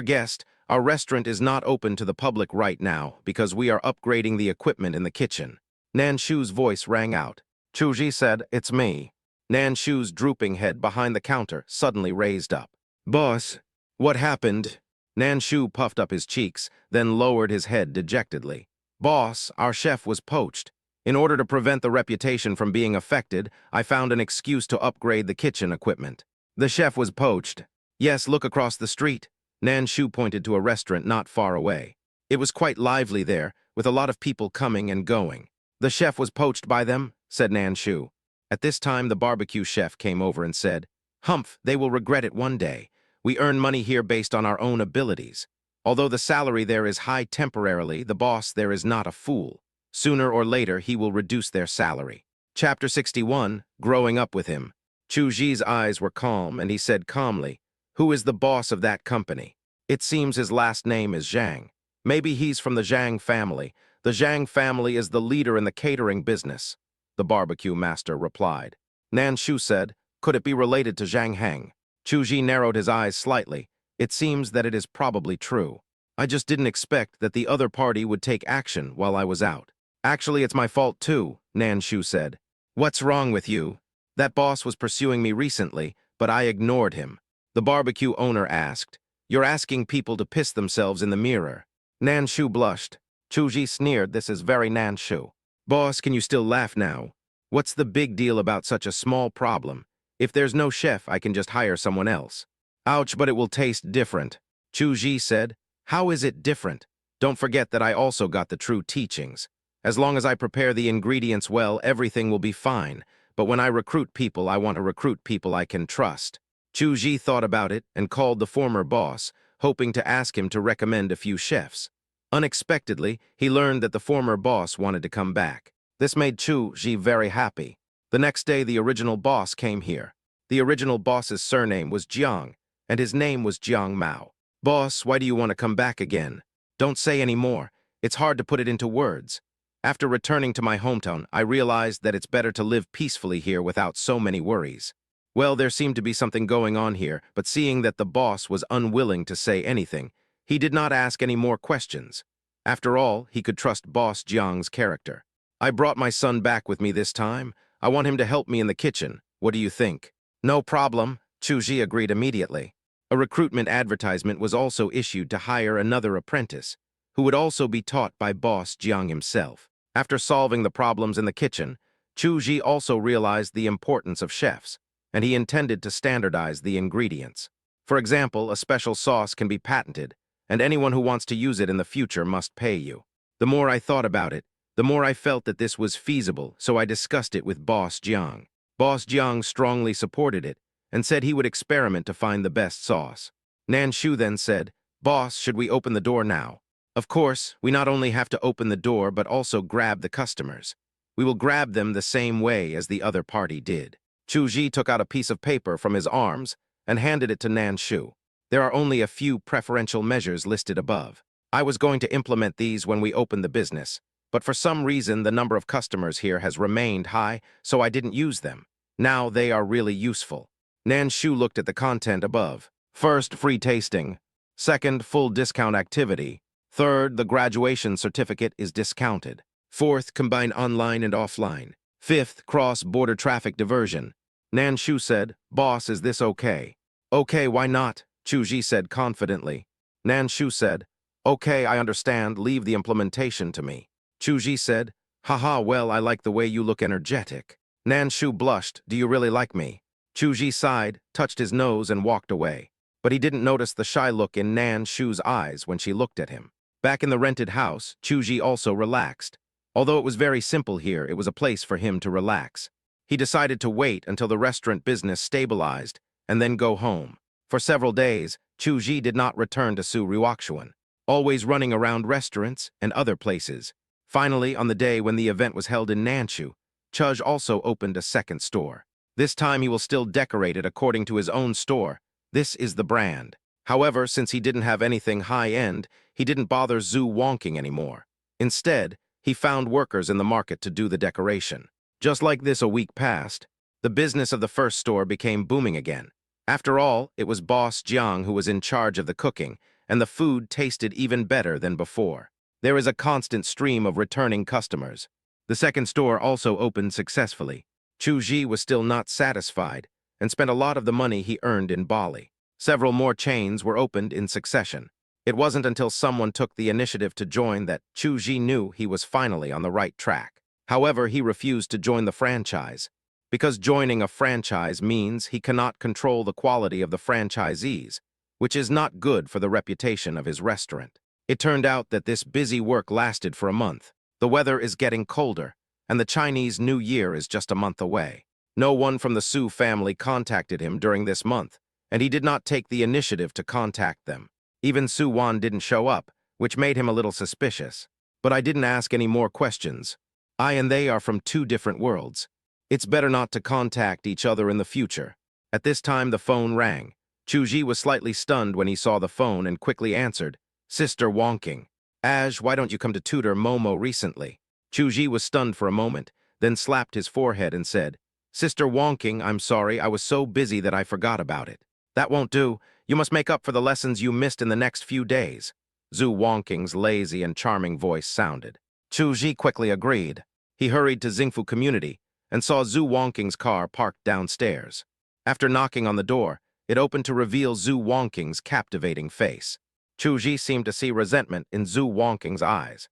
guest, our restaurant is not open to the public right now because we are upgrading the equipment in the kitchen." Nan Shu's voice rang out. Chu Ji said, "It's me." Nan Shu's drooping head behind the counter suddenly raised up. "Boss, what happened?" Nan Shu puffed up his cheeks, then lowered his head dejectedly. "Boss, our chef was poached. In order to prevent the reputation from being affected, I found an excuse to upgrade the kitchen equipment." "The chef was poached?" "Yes, look across the street." Nan Shu pointed to a restaurant not far away. It was quite lively there, with a lot of people coming and going. "The chef was poached by them?" said Nan Shu. At this time, the barbecue chef came over and said, "Humph, they will regret it one day. We earn money here based on our own abilities." Although the salary there is high temporarily, the boss there is not a fool. Sooner or later, he will reduce their salary. Chapter 61, Growing Up with Him. Chu Ji's eyes were calm, and he said calmly, "Who is the boss of that company?" It seems his last name is Zhang. Maybe he's from the Zhang family. The Zhang family is the leader in the catering business, the barbecue master replied. Nan Shu said, "Could it be related to Zhang Heng?" Chu Ji narrowed his eyes slightly. It seems that it is probably true. I just didn't expect that the other party would take action while I was out. Actually, it's my fault too, Nan Shu said. What's wrong with you? That boss was pursuing me recently, but I ignored him. The barbecue owner asked, "You're asking people to piss themselves in the mirror." Nan Shu blushed. Chu Ji sneered, "This is very Nan Shu." "Boss, can you still laugh now? What's the big deal about such a small problem? If there's no chef, I can just hire someone else." "Ouch, but it will taste different," Chu Ji said. "How is it different? Don't forget that I also got the true teachings. As long as I prepare the ingredients well, everything will be fine. But when I recruit people, I want to recruit people I can trust." Chu Ji thought about it and called the former boss, hoping to ask him to recommend a few chefs. Unexpectedly, he learned that the former boss wanted to come back. This made Chu Ji very happy. The next day, the original boss came here. The original boss's surname was Jiang, and his name was Jiang Mao. "Boss, why do you want to come back again? Don't say any more. It's hard to put it into words. After returning to my hometown, I realized that it's better to live peacefully here without so many worries." Well, there seemed to be something going on here, but seeing that the boss was unwilling to say anything, he did not ask any more questions. After all, he could trust Boss Jiang's character. "I brought my son back with me this time. I want him to help me in the kitchen. What do you think?" "No problem," Chu Ji agreed immediately. A recruitment advertisement was also issued to hire another apprentice, who would also be taught by Boss Jiang himself. After solving the problems in the kitchen, Chu Ji also realized the importance of chefs, and he intended to standardize the ingredients. For example, a special sauce can be patented, and anyone who wants to use it in the future must pay you. The more I thought about it, the more I felt that this was feasible, so I discussed it with Boss Jiang. Boss Jiang strongly supported it, and said he would experiment to find the best sauce. Nan Shu then said, "Boss, should we open the door now?" "Of course, we not only have to open the door but also grab the customers. We will grab them the same way as the other party did." Chu Ji took out a piece of paper from his arms and handed it to Nan Shu. "There are only a few preferential measures listed above. I was going to implement these when we opened the business, but for some reason the number of customers here has remained high, so I didn't use them. Now they are really useful." Nan Shu looked at the content above. First, free tasting. Second, full discount activity. Third, the graduation certificate is discounted. Fourth, combine online and offline. Fifth, cross-border traffic diversion. Nan Shu said, "Boss, is this okay?" "Okay, why not?" Chu Ji said confidently. Nan Shu said, "Okay, I understand. Leave the implementation to me." Chu Ji said, "Haha, well, I like the way you look energetic." Nan Shu blushed. "Do you really like me?" Chu Ji sighed, touched his nose, and walked away. But he didn't notice the shy look in Nan Shu's eyes when she looked at him. Back in the rented house, Chu Ji also relaxed. Although it was very simple here, it was a place for him to relax. He decided to wait until the restaurant business stabilized and then go home. For several days, Chu Ji did not return to Su Ruoxuan, always running around restaurants and other places. Finally, on the day when the event was held in Nanshu, Chuj also opened a second store. This time he will still decorate it according to his own store. This is the brand. However, since he didn't have anything high-end, he didn't bother Zhu wonking anymore. Instead, he found workers in the market to do the decoration. Just like this, a week passed. The business of the first store became booming again. After all, it was Boss Jiang who was in charge of the cooking, and the food tasted even better than before. There is a constant stream of returning customers. The second store also opened successfully. Chu Ji was still not satisfied and spent a lot of the money he earned in Bali. Several more chains were opened in succession. It wasn't until someone took the initiative to join that Chu Ji knew he was finally on the right track. However, he refused to join the franchise, because joining a franchise means he cannot control the quality of the franchisees, which is not good for the reputation of his restaurant. It turned out that this busy work lasted for a month. The weather is getting colder, and the Chinese New Year is just a month away. No one from the Su family contacted him during this month, and he did not take the initiative to contact them. Even Su Wan didn't show up, which made him a little suspicious. But I didn't ask any more questions. I and they are from two different worlds. It's better not to contact each other in the future. At this time, the phone rang. Chuji was slightly stunned when he saw the phone and quickly answered, "Sister Wonking. Aj, why don't you come to tutor Momo recently?" Chuji was stunned for a moment, then slapped his forehead and said, "Sister Wonking, I'm sorry, I was so busy that I forgot about it." "That won't do. You must make up for the lessons you missed in the next few days." Zhu Wonking's lazy and charming voice sounded. Chuji quickly agreed. He hurried to Xingfu Community and saw Zhu Wonking's car parked downstairs. After knocking on the door, it opened to reveal Zhu Wonking's captivating face. Chuji seemed to see resentment in Zhu Wonking's eyes.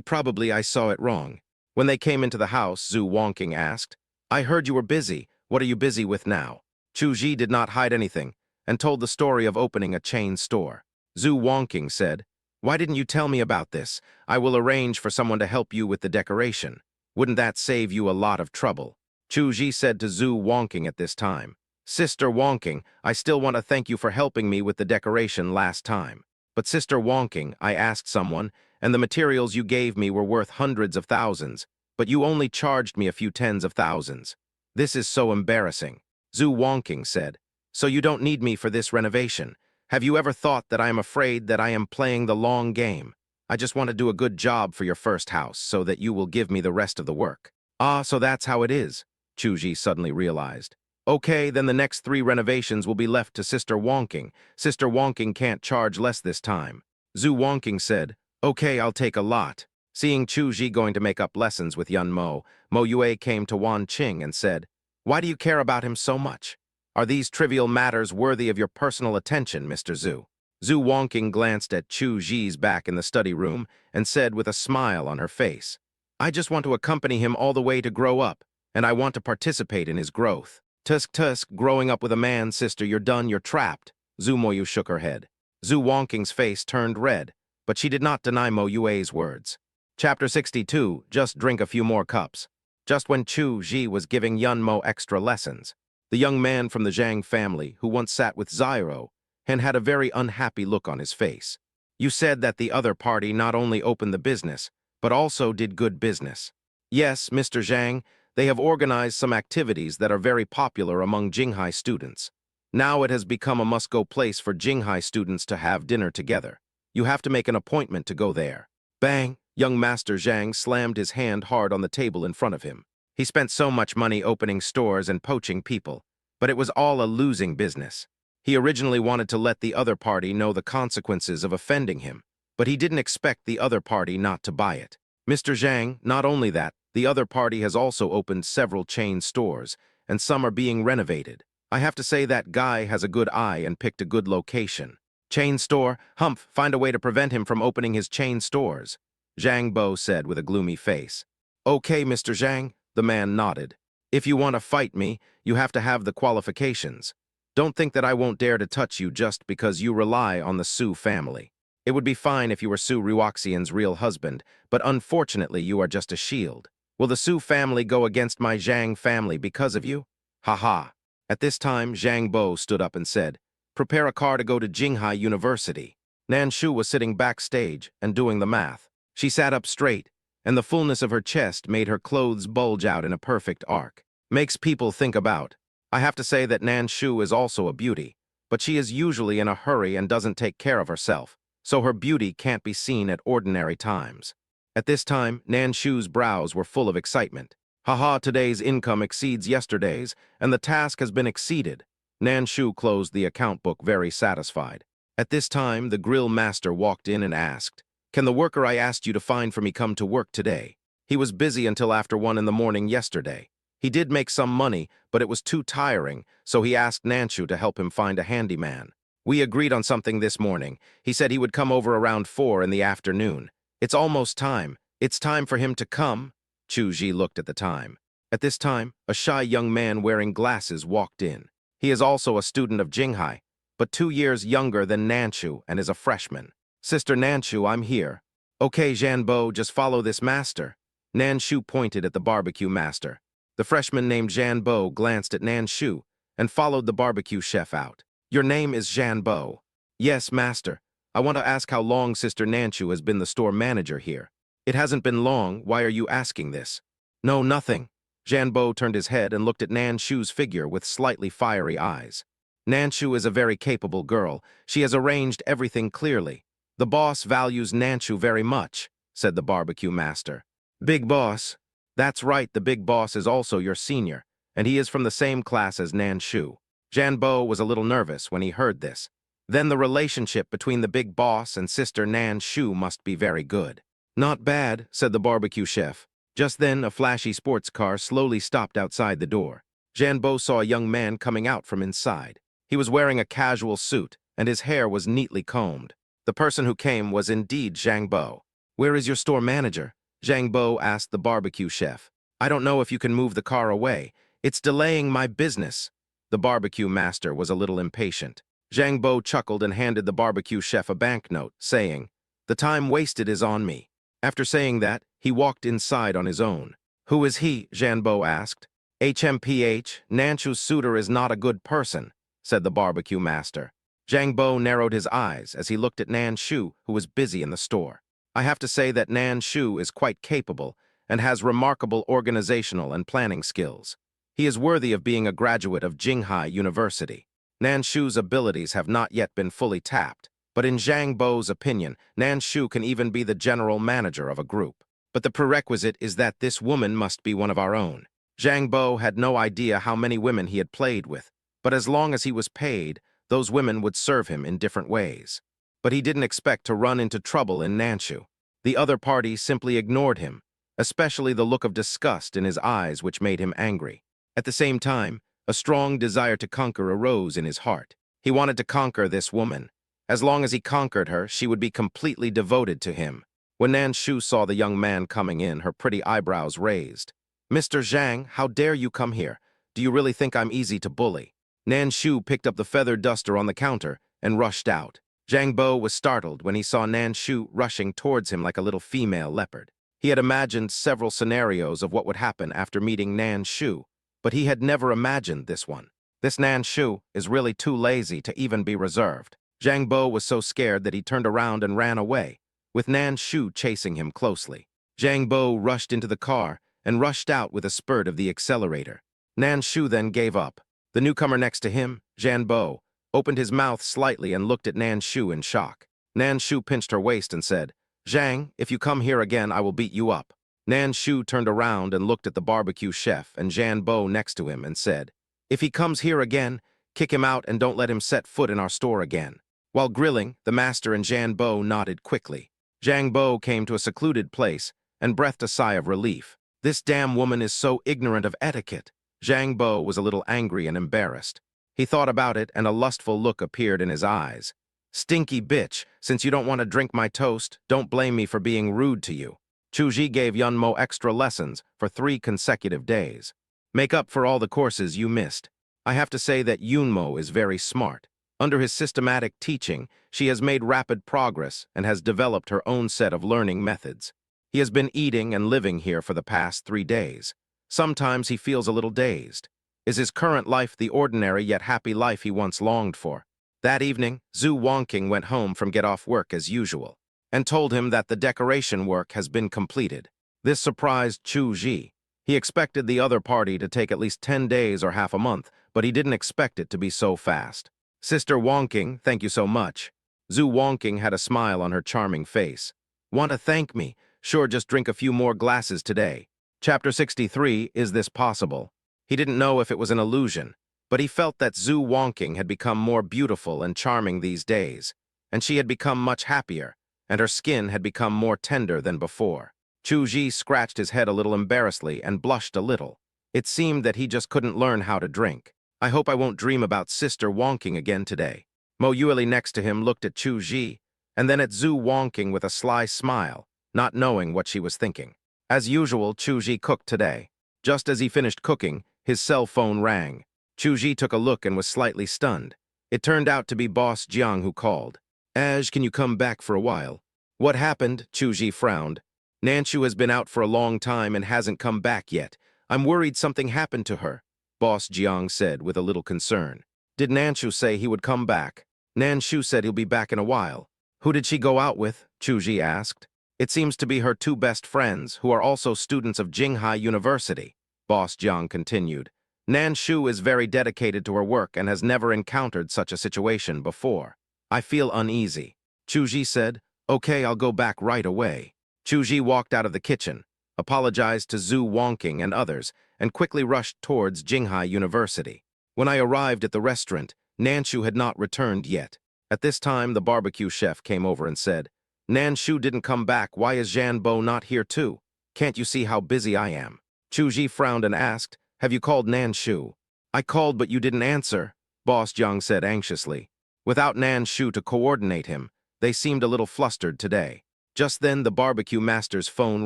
Probably I saw it wrong." When they came into the house, Zhu Wonking asked, "I heard you were busy. What are you busy with now?" Chuji did not hide anything and told the story of opening a chain store. Zhu Wonking said, "Why didn't you tell me about this? I will arrange for someone to help you with the decoration. Wouldn't that save you a lot of trouble?" Chuji said to Zhu Wonking at this time, "Sister Wonking, I still want to thank you for helping me with the decoration last time. But Sister Wonking, I asked someone, and the materials you gave me were worth hundreds of thousands, but you only charged me a few tens of thousands. This is so embarrassing." Zhu Wonking said, "So you don't need me for this renovation. Have you ever thought that I am afraid that I am playing the long game? I just want to do a good job for your first house so that you will give me the rest of the work." "Ah, so that's how it is," Chuji suddenly realized. "Okay, then the next 3 renovations will be left to Sister Wonking. Sister Wonking can't charge less this time." Zhu Wonking said, "Okay, I'll take a lot." Seeing Chuji going to make up lessons with Yun Mo, Mo Yue came to Wan Qing and said, "Why do you care about him so much? Are these trivial matters worthy of your personal attention, Mr. Zhu?" Zhu Wonking glanced at Chu Ji's back in the study room and said with a smile on her face, "I just want to accompany him all the way to grow up, and I want to participate in his growth." Tusk, growing up with a man, sister, you're done, you're trapped." Zhu Moyu shook her head. Zhu Wonking's face turned red, but she did not deny Mo Yue's words. Chapter 62, just drink a few more cups. Just when Chu Ji was giving Yun Mo extra lessons, the young man from the Zhang family, who once sat with Zyro, and had a very unhappy look on his face. "You said that the other party not only opened the business, but also did good business." "Yes, Mr. Zhang, they have organized some activities that are very popular among Jinghai students. Now it has become a must-go place for Jinghai students to have dinner together. You have to make an appointment to go there." Bang! Young Master Zhang slammed his hand hard on the table in front of him. He spent so much money opening stores and poaching people, but it was all a losing business. He originally wanted to let the other party know the consequences of offending him, but he didn't expect the other party not to buy it. "Mr. Zhang, not only that, the other party has also opened several chain stores, and some are being renovated. I have to say that guy has a good eye and picked a good location." "Chain store? Humph, find a way to prevent him from opening his chain stores," Zhang Bo said with a gloomy face. "Okay, Mr. Zhang," the man nodded. "If you want to fight me, you have to have the qualifications. Don't think that I won't dare to touch you just because you rely on the Su family. It would be fine if you were Su Ruoxian's real husband, but unfortunately you are just a shield. Will the Su family go against my Zhang family because of you? Ha ha." At this time, Zhang Bo stood up and said, "Prepare a car to go to Jinghai University." Nan Shu was sitting backstage and doing the math. She sat up straight, and the fullness of her chest made her clothes bulge out in a perfect arc. Makes people think about. I have to say that Nan Shu is also a beauty, but she is usually in a hurry and doesn't take care of herself, so her beauty can't be seen at ordinary times. At this time, Nan Shu's brows were full of excitement. Haha, today's income exceeds yesterday's, and the task has been exceeded. Nan Shu closed the account book very satisfied. At this time, the grill master walked in and asked, "Can the worker I asked you to find for me come to work today? He was busy until after 1 in the morning yesterday. He did make some money, but it was too tiring, so he asked Nanshu to help him find a handyman. We agreed on something this morning. He said he would come over around 4 in the afternoon. It's almost time. It's time for him to come." Chu Ji looked at the time. At this time, a shy young man wearing glasses walked in. He is also a student of Jinghai, but 2 years younger than Nanshu and is a freshman. "Sister Nanshu, I'm here." "Okay, Janbo, just follow this master." Nanshu pointed at the barbecue master. The freshman named Janbo glanced at Nanshu and followed the barbecue chef out. "Your name is Janbo." "Yes, master. I want to ask how long Sister Nanchu has been the store manager here. It hasn't been long. Why are you asking this? No, nothing. Janbo turned his head and looked at Nanshu's figure with slightly fiery eyes. Nanshu is a very capable girl. She has arranged everything clearly. The boss values Nanshu very much, said the barbecue master. Big boss? That's right, the big boss is also your senior, and he is from the same class as Nanshu. Janbo was a little nervous when he heard this. Then the relationship between the big boss and Sister Nanshu must be very good. Not bad, said the barbecue chef. Just then, a flashy sports car slowly stopped outside the door. Janbo saw a young man coming out from inside. He was wearing a casual suit, and his hair was neatly combed. The person who came was indeed Zhang Bo. Where is your store manager? Zhang Bo asked the barbecue chef. I don't know if you can move the car away. It's delaying my business. The barbecue master was a little impatient. Zhang Bo chuckled and handed the barbecue chef a banknote, saying, The time wasted is on me. After saying that, he walked inside on his own. Who is he? Janbo asked. HMPH, Nanshu's suitor is not a good person, said the barbecue master. Zhang Bo narrowed his eyes as he looked at Nanshu, who was busy in the store. I have to say that Nanshu is quite capable and has remarkable organizational and planning skills. He is worthy of being a graduate of Jinghai University. Nanshu's abilities have not yet been fully tapped, but in Zhang Bo's opinion, Nanshu can even be the general manager of a group. But the prerequisite is that this woman must be one of our own. Zhang Bo had no idea how many women he had played with, but as long as he was paid, those women would serve him in different ways. But he didn't expect to run into trouble in Nanshu. The other party simply ignored him, especially the look of disgust in his eyes which made him angry. At the same time, a strong desire to conquer arose in his heart. He wanted to conquer this woman. As long as he conquered her, she would be completely devoted to him. When Nanshu saw the young man coming in, her pretty eyebrows raised. Mr. Zhang, how dare you come here? Do you really think I'm easy to bully? Nanshu picked up the feather duster on the counter and rushed out. Zhang Bo was startled when he saw Nanshu rushing towards him like a little female leopard. He had imagined several scenarios of what would happen after meeting Nanshu, but he had never imagined this one. This Nanshu is really too lazy to even be reserved. Zhang Bo was so scared that he turned around and ran away, with Nanshu chasing him closely. Zhang Bo rushed into the car and rushed out with a spurt of the accelerator. Nanshu then gave up. The newcomer next to him, Zhang Bo, opened his mouth slightly and looked at Nanshu in shock. Nanshu pinched her waist and said, Zhang, if you come here again, I will beat you up. Nanshu turned around and looked at the barbecue chef and Zhang Bo next to him and said, If he comes here again, kick him out and don't let him set foot in our store again. While grilling, the master and Zhang Bo nodded quickly. Zhang Bo came to a secluded place and breathed a sigh of relief. This damn woman is so ignorant of etiquette. Zhang Bo was a little angry and embarrassed. He thought about it and a lustful look appeared in his eyes. Stinky bitch, since you don't want to drink my toast, don't blame me for being rude to you. Chuji gave Yunmo extra lessons for 3 consecutive days. Make up for all the courses you missed. I have to say that Yunmo is very smart. Under his systematic teaching, she has made rapid progress and has developed her own set of learning methods. He has been eating and living here for the past 3 days. Sometimes he feels a little dazed. Is his current life the ordinary yet happy life he once longed for? That evening, Zhu Wangqing went home from get-off work as usual and told him that the decoration work has been completed. This surprised Chu Ji. He expected the other party to take at least 10 days or half a month, but he didn't expect it to be so fast. Sister Wangqing, thank you so much. Zhu Wangqing had a smile on her charming face. Want to thank me? Sure, just drink a few more glasses today. Chapter 63, Is This Possible? He didn't know if it was an illusion, but he felt that Zhu Wangqing had become more beautiful and charming these days, and she had become much happier, and her skin had become more tender than before. Chu Ji scratched his head a little embarrassedly and blushed a little. It seemed that he just couldn't learn how to drink. I hope I won't dream about Sister Wangqing again today. Mo Yueli next to him looked at Chu Ji, and then at Zhu Wangqing with a sly smile, not knowing what she was thinking. As usual, Chu Ji cooked today. Just as he finished cooking, his cell phone rang. Chu Ji took a look and was slightly stunned. It turned out to be Boss Jiang who called. Can you come back for a while? What happened? Chu Ji frowned. Nanshu has been out for a long time and hasn't come back yet. I'm worried something happened to her, Boss Jiang said with a little concern. Did Nanshu say he would come back? Nanshu said he'll be back in a while. Who did she go out with? Chuji asked. It seems to be her two best friends, who are also students of Jinghai University, Boss Jiang continued. Nan Shu is very dedicated to her work and has never encountered such a situation before. I feel uneasy. Chuji said, Okay, I'll go back right away. Chuji walked out of the kitchen, apologized to Zhu Wongking and others, and quickly rushed towards Jinghai University. When I arrived at the restaurant, Nanshu had not returned yet. At this time, the barbecue chef came over and said, Nanshu didn't come back. Why is Janbo not here too? Can't you see how busy I am? Chuji frowned and asked, Have you called Nanshu? I called, but you didn't answer, Boss Jiang said anxiously. Without Nanshu to coordinate him, they seemed a little flustered today. Just then, the barbecue master's phone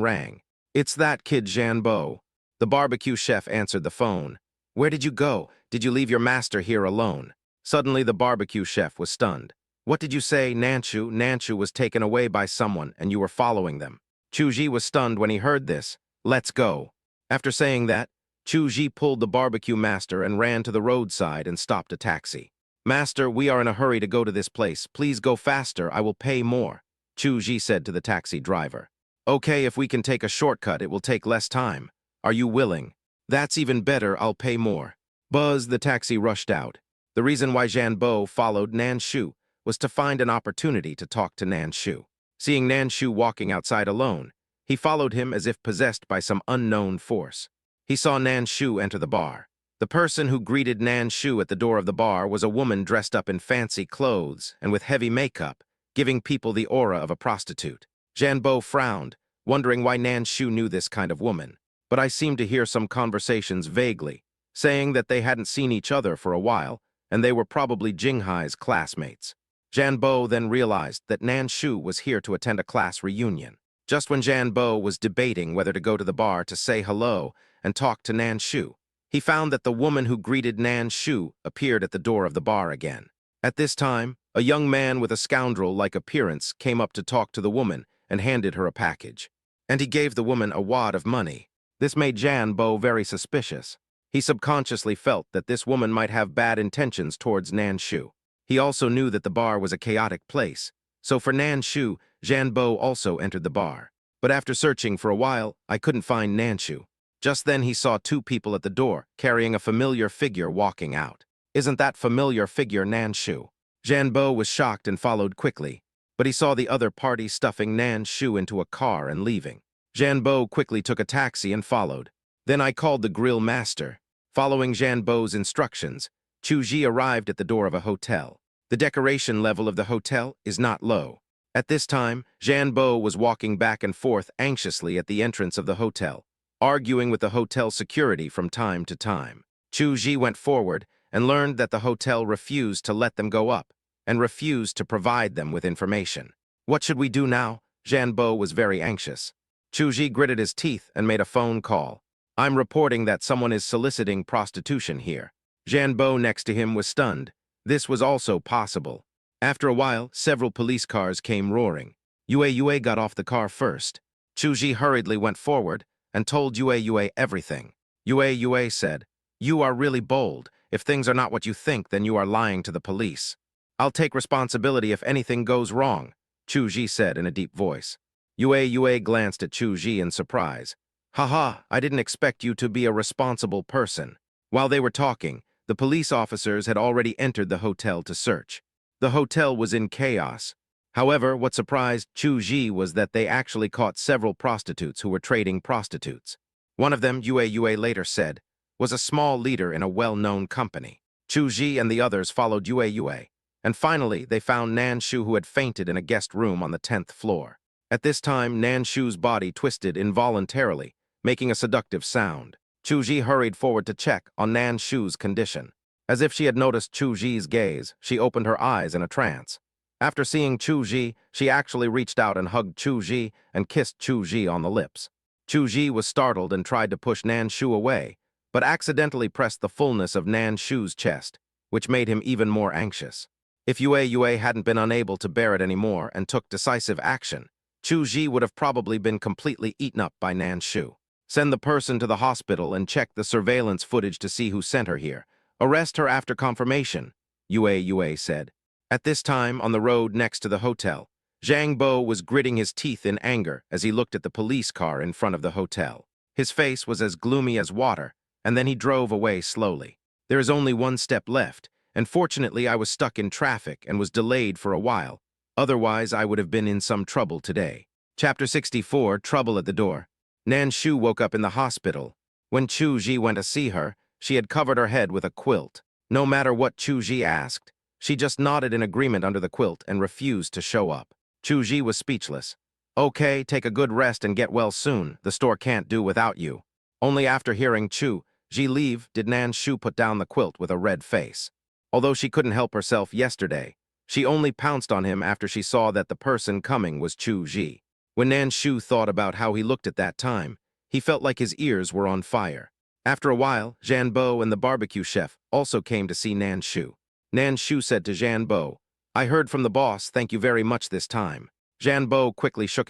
rang. It's that kid Janbo. The barbecue chef answered the phone. Where did you go? Did you leave your master here alone? Suddenly, the barbecue chef was stunned. What did you say, Nanshu? Nanshu was taken away by someone, and you were following them. Chuji was stunned when he heard this. Let's go. After saying that, Chuji pulled the barbecue master and ran to the roadside and stopped a taxi. Master, we are in a hurry to go to this place. Please go faster. I will pay more, Chuji said to the taxi driver. Okay, if we can take a shortcut, it will take less time. Are you willing? That's even better. I'll pay more. Buzz, the taxi rushed out. The reason why Janbo followed Nanshu was to find an opportunity to talk to Nanshu. Seeing Nanshu walking outside alone, he followed him as if possessed by some unknown force. He saw Nanshu enter the bar. The person who greeted Nanshu at the door of the bar was a woman dressed up in fancy clothes and with heavy makeup, giving people the aura of a prostitute. Janbo frowned, wondering why Nanshu knew this kind of woman. But I seemed to hear some conversations vaguely, saying that they hadn't seen each other for a while, and they were probably Jinghai's classmates. Janbo then realized that Nanshu was here to attend a class reunion. Just when Janbo was debating whether to go to the bar to say hello and talk to Nanshu, he found that the woman who greeted Nanshu appeared at the door of the bar again. At this time, a young man with a scoundrel-like appearance came up to talk to the woman and handed her a package. And he gave the woman a wad of money. This made Janbo very suspicious. He subconsciously felt that this woman might have bad intentions towards Nanshu. He also knew that the bar was a chaotic place, so for Nanshu, Janbo also entered the bar. But after searching for a while, I couldn't find Nanshu. Just then he saw two people at the door, carrying a familiar figure walking out. Isn't that familiar figure Nanshu? Janbo was shocked and followed quickly, but he saw the other party stuffing Nanshu into a car and leaving. Janbo quickly took a taxi and followed. Then I called the grill master. Following Janbo's instructions, Chuji arrived at the door of a hotel. The decoration level of the hotel is not low. At this time, Janbo was walking back and forth anxiously at the entrance of the hotel, arguing with the hotel security from time to time. Chuji went forward and learned that the hotel refused to let them go up and refused to provide them with information. What should we do now? Janbo was very anxious. Chuji gritted his teeth and made a phone call. I'm reporting that someone is soliciting prostitution here. Janbo next to him was stunned. This was also possible. After a while, several police cars came roaring. Yue got off the car first. Chuji hurriedly went forward and told Yue everything. Yue said, You are really bold. If things are not what you think, then you are lying to the police. I'll take responsibility if anything goes wrong, Chuji said in a deep voice. Yue glanced at Chuji in surprise. Haha, I didn't expect you to be a responsible person. While they were talking, the police officers had already entered the hotel to search. The hotel was in chaos. However, what surprised Chuji was that they actually caught several prostitutes who were trading prostitutes. One of them, Yue later said, was a small leader in a well-known company. Chuji and the others followed Yue, and finally they found Nanshu, who had fainted in a guest room on the 10th floor. At this time, Nanshu's body twisted involuntarily, making a seductive sound. Chuji hurried forward to check on Nanshu's condition. As if she had noticed Chuji's gaze, she opened her eyes in a trance. After seeing Chuji, she actually reached out and hugged Chuji and kissed Chuji on the lips. Chuji was startled and tried to push Nanshu away, but accidentally pressed the fullness of Nanshu's chest, which made him even more anxious. If Yue hadn't been unable to bear it anymore and took decisive action, Chuji would have probably been completely eaten up by Nanshu. Send the person to the hospital and check the surveillance footage to see who sent her here. Arrest her after confirmation, Yue said. At this time, on the road next to the hotel, Zhang Bo was gritting his teeth in anger as he looked at the police car in front of the hotel. His face was as gloomy as water, and then he drove away slowly. There is only one step left, and fortunately I was stuck in traffic and was delayed for a while. Otherwise, I would have been in some trouble today. Chapter 64, Trouble at the Door. Nan Shu woke up in the hospital. When Chu Ji went to see her, she had covered her head with a quilt. No matter what Chu Ji asked, she just nodded in agreement under the quilt and refused to show up. Chu Ji was speechless. Okay, take a good rest and get well soon. The store can't do without you. Only after hearing Chu Ji leave did Nan Shu put down the quilt with a red face. Although she couldn't help herself yesterday, she only pounced on him after she saw that the person coming was Chu Ji. When Nan Shu thought about how he looked at that time, he felt like his ears were on fire. After a while, Zhan Bo and the barbecue chef also came to see Nan Shu. Nan Shu said to Zhan Bo, "I heard from the boss, thank you very much this time." Zhan Bo quickly shook his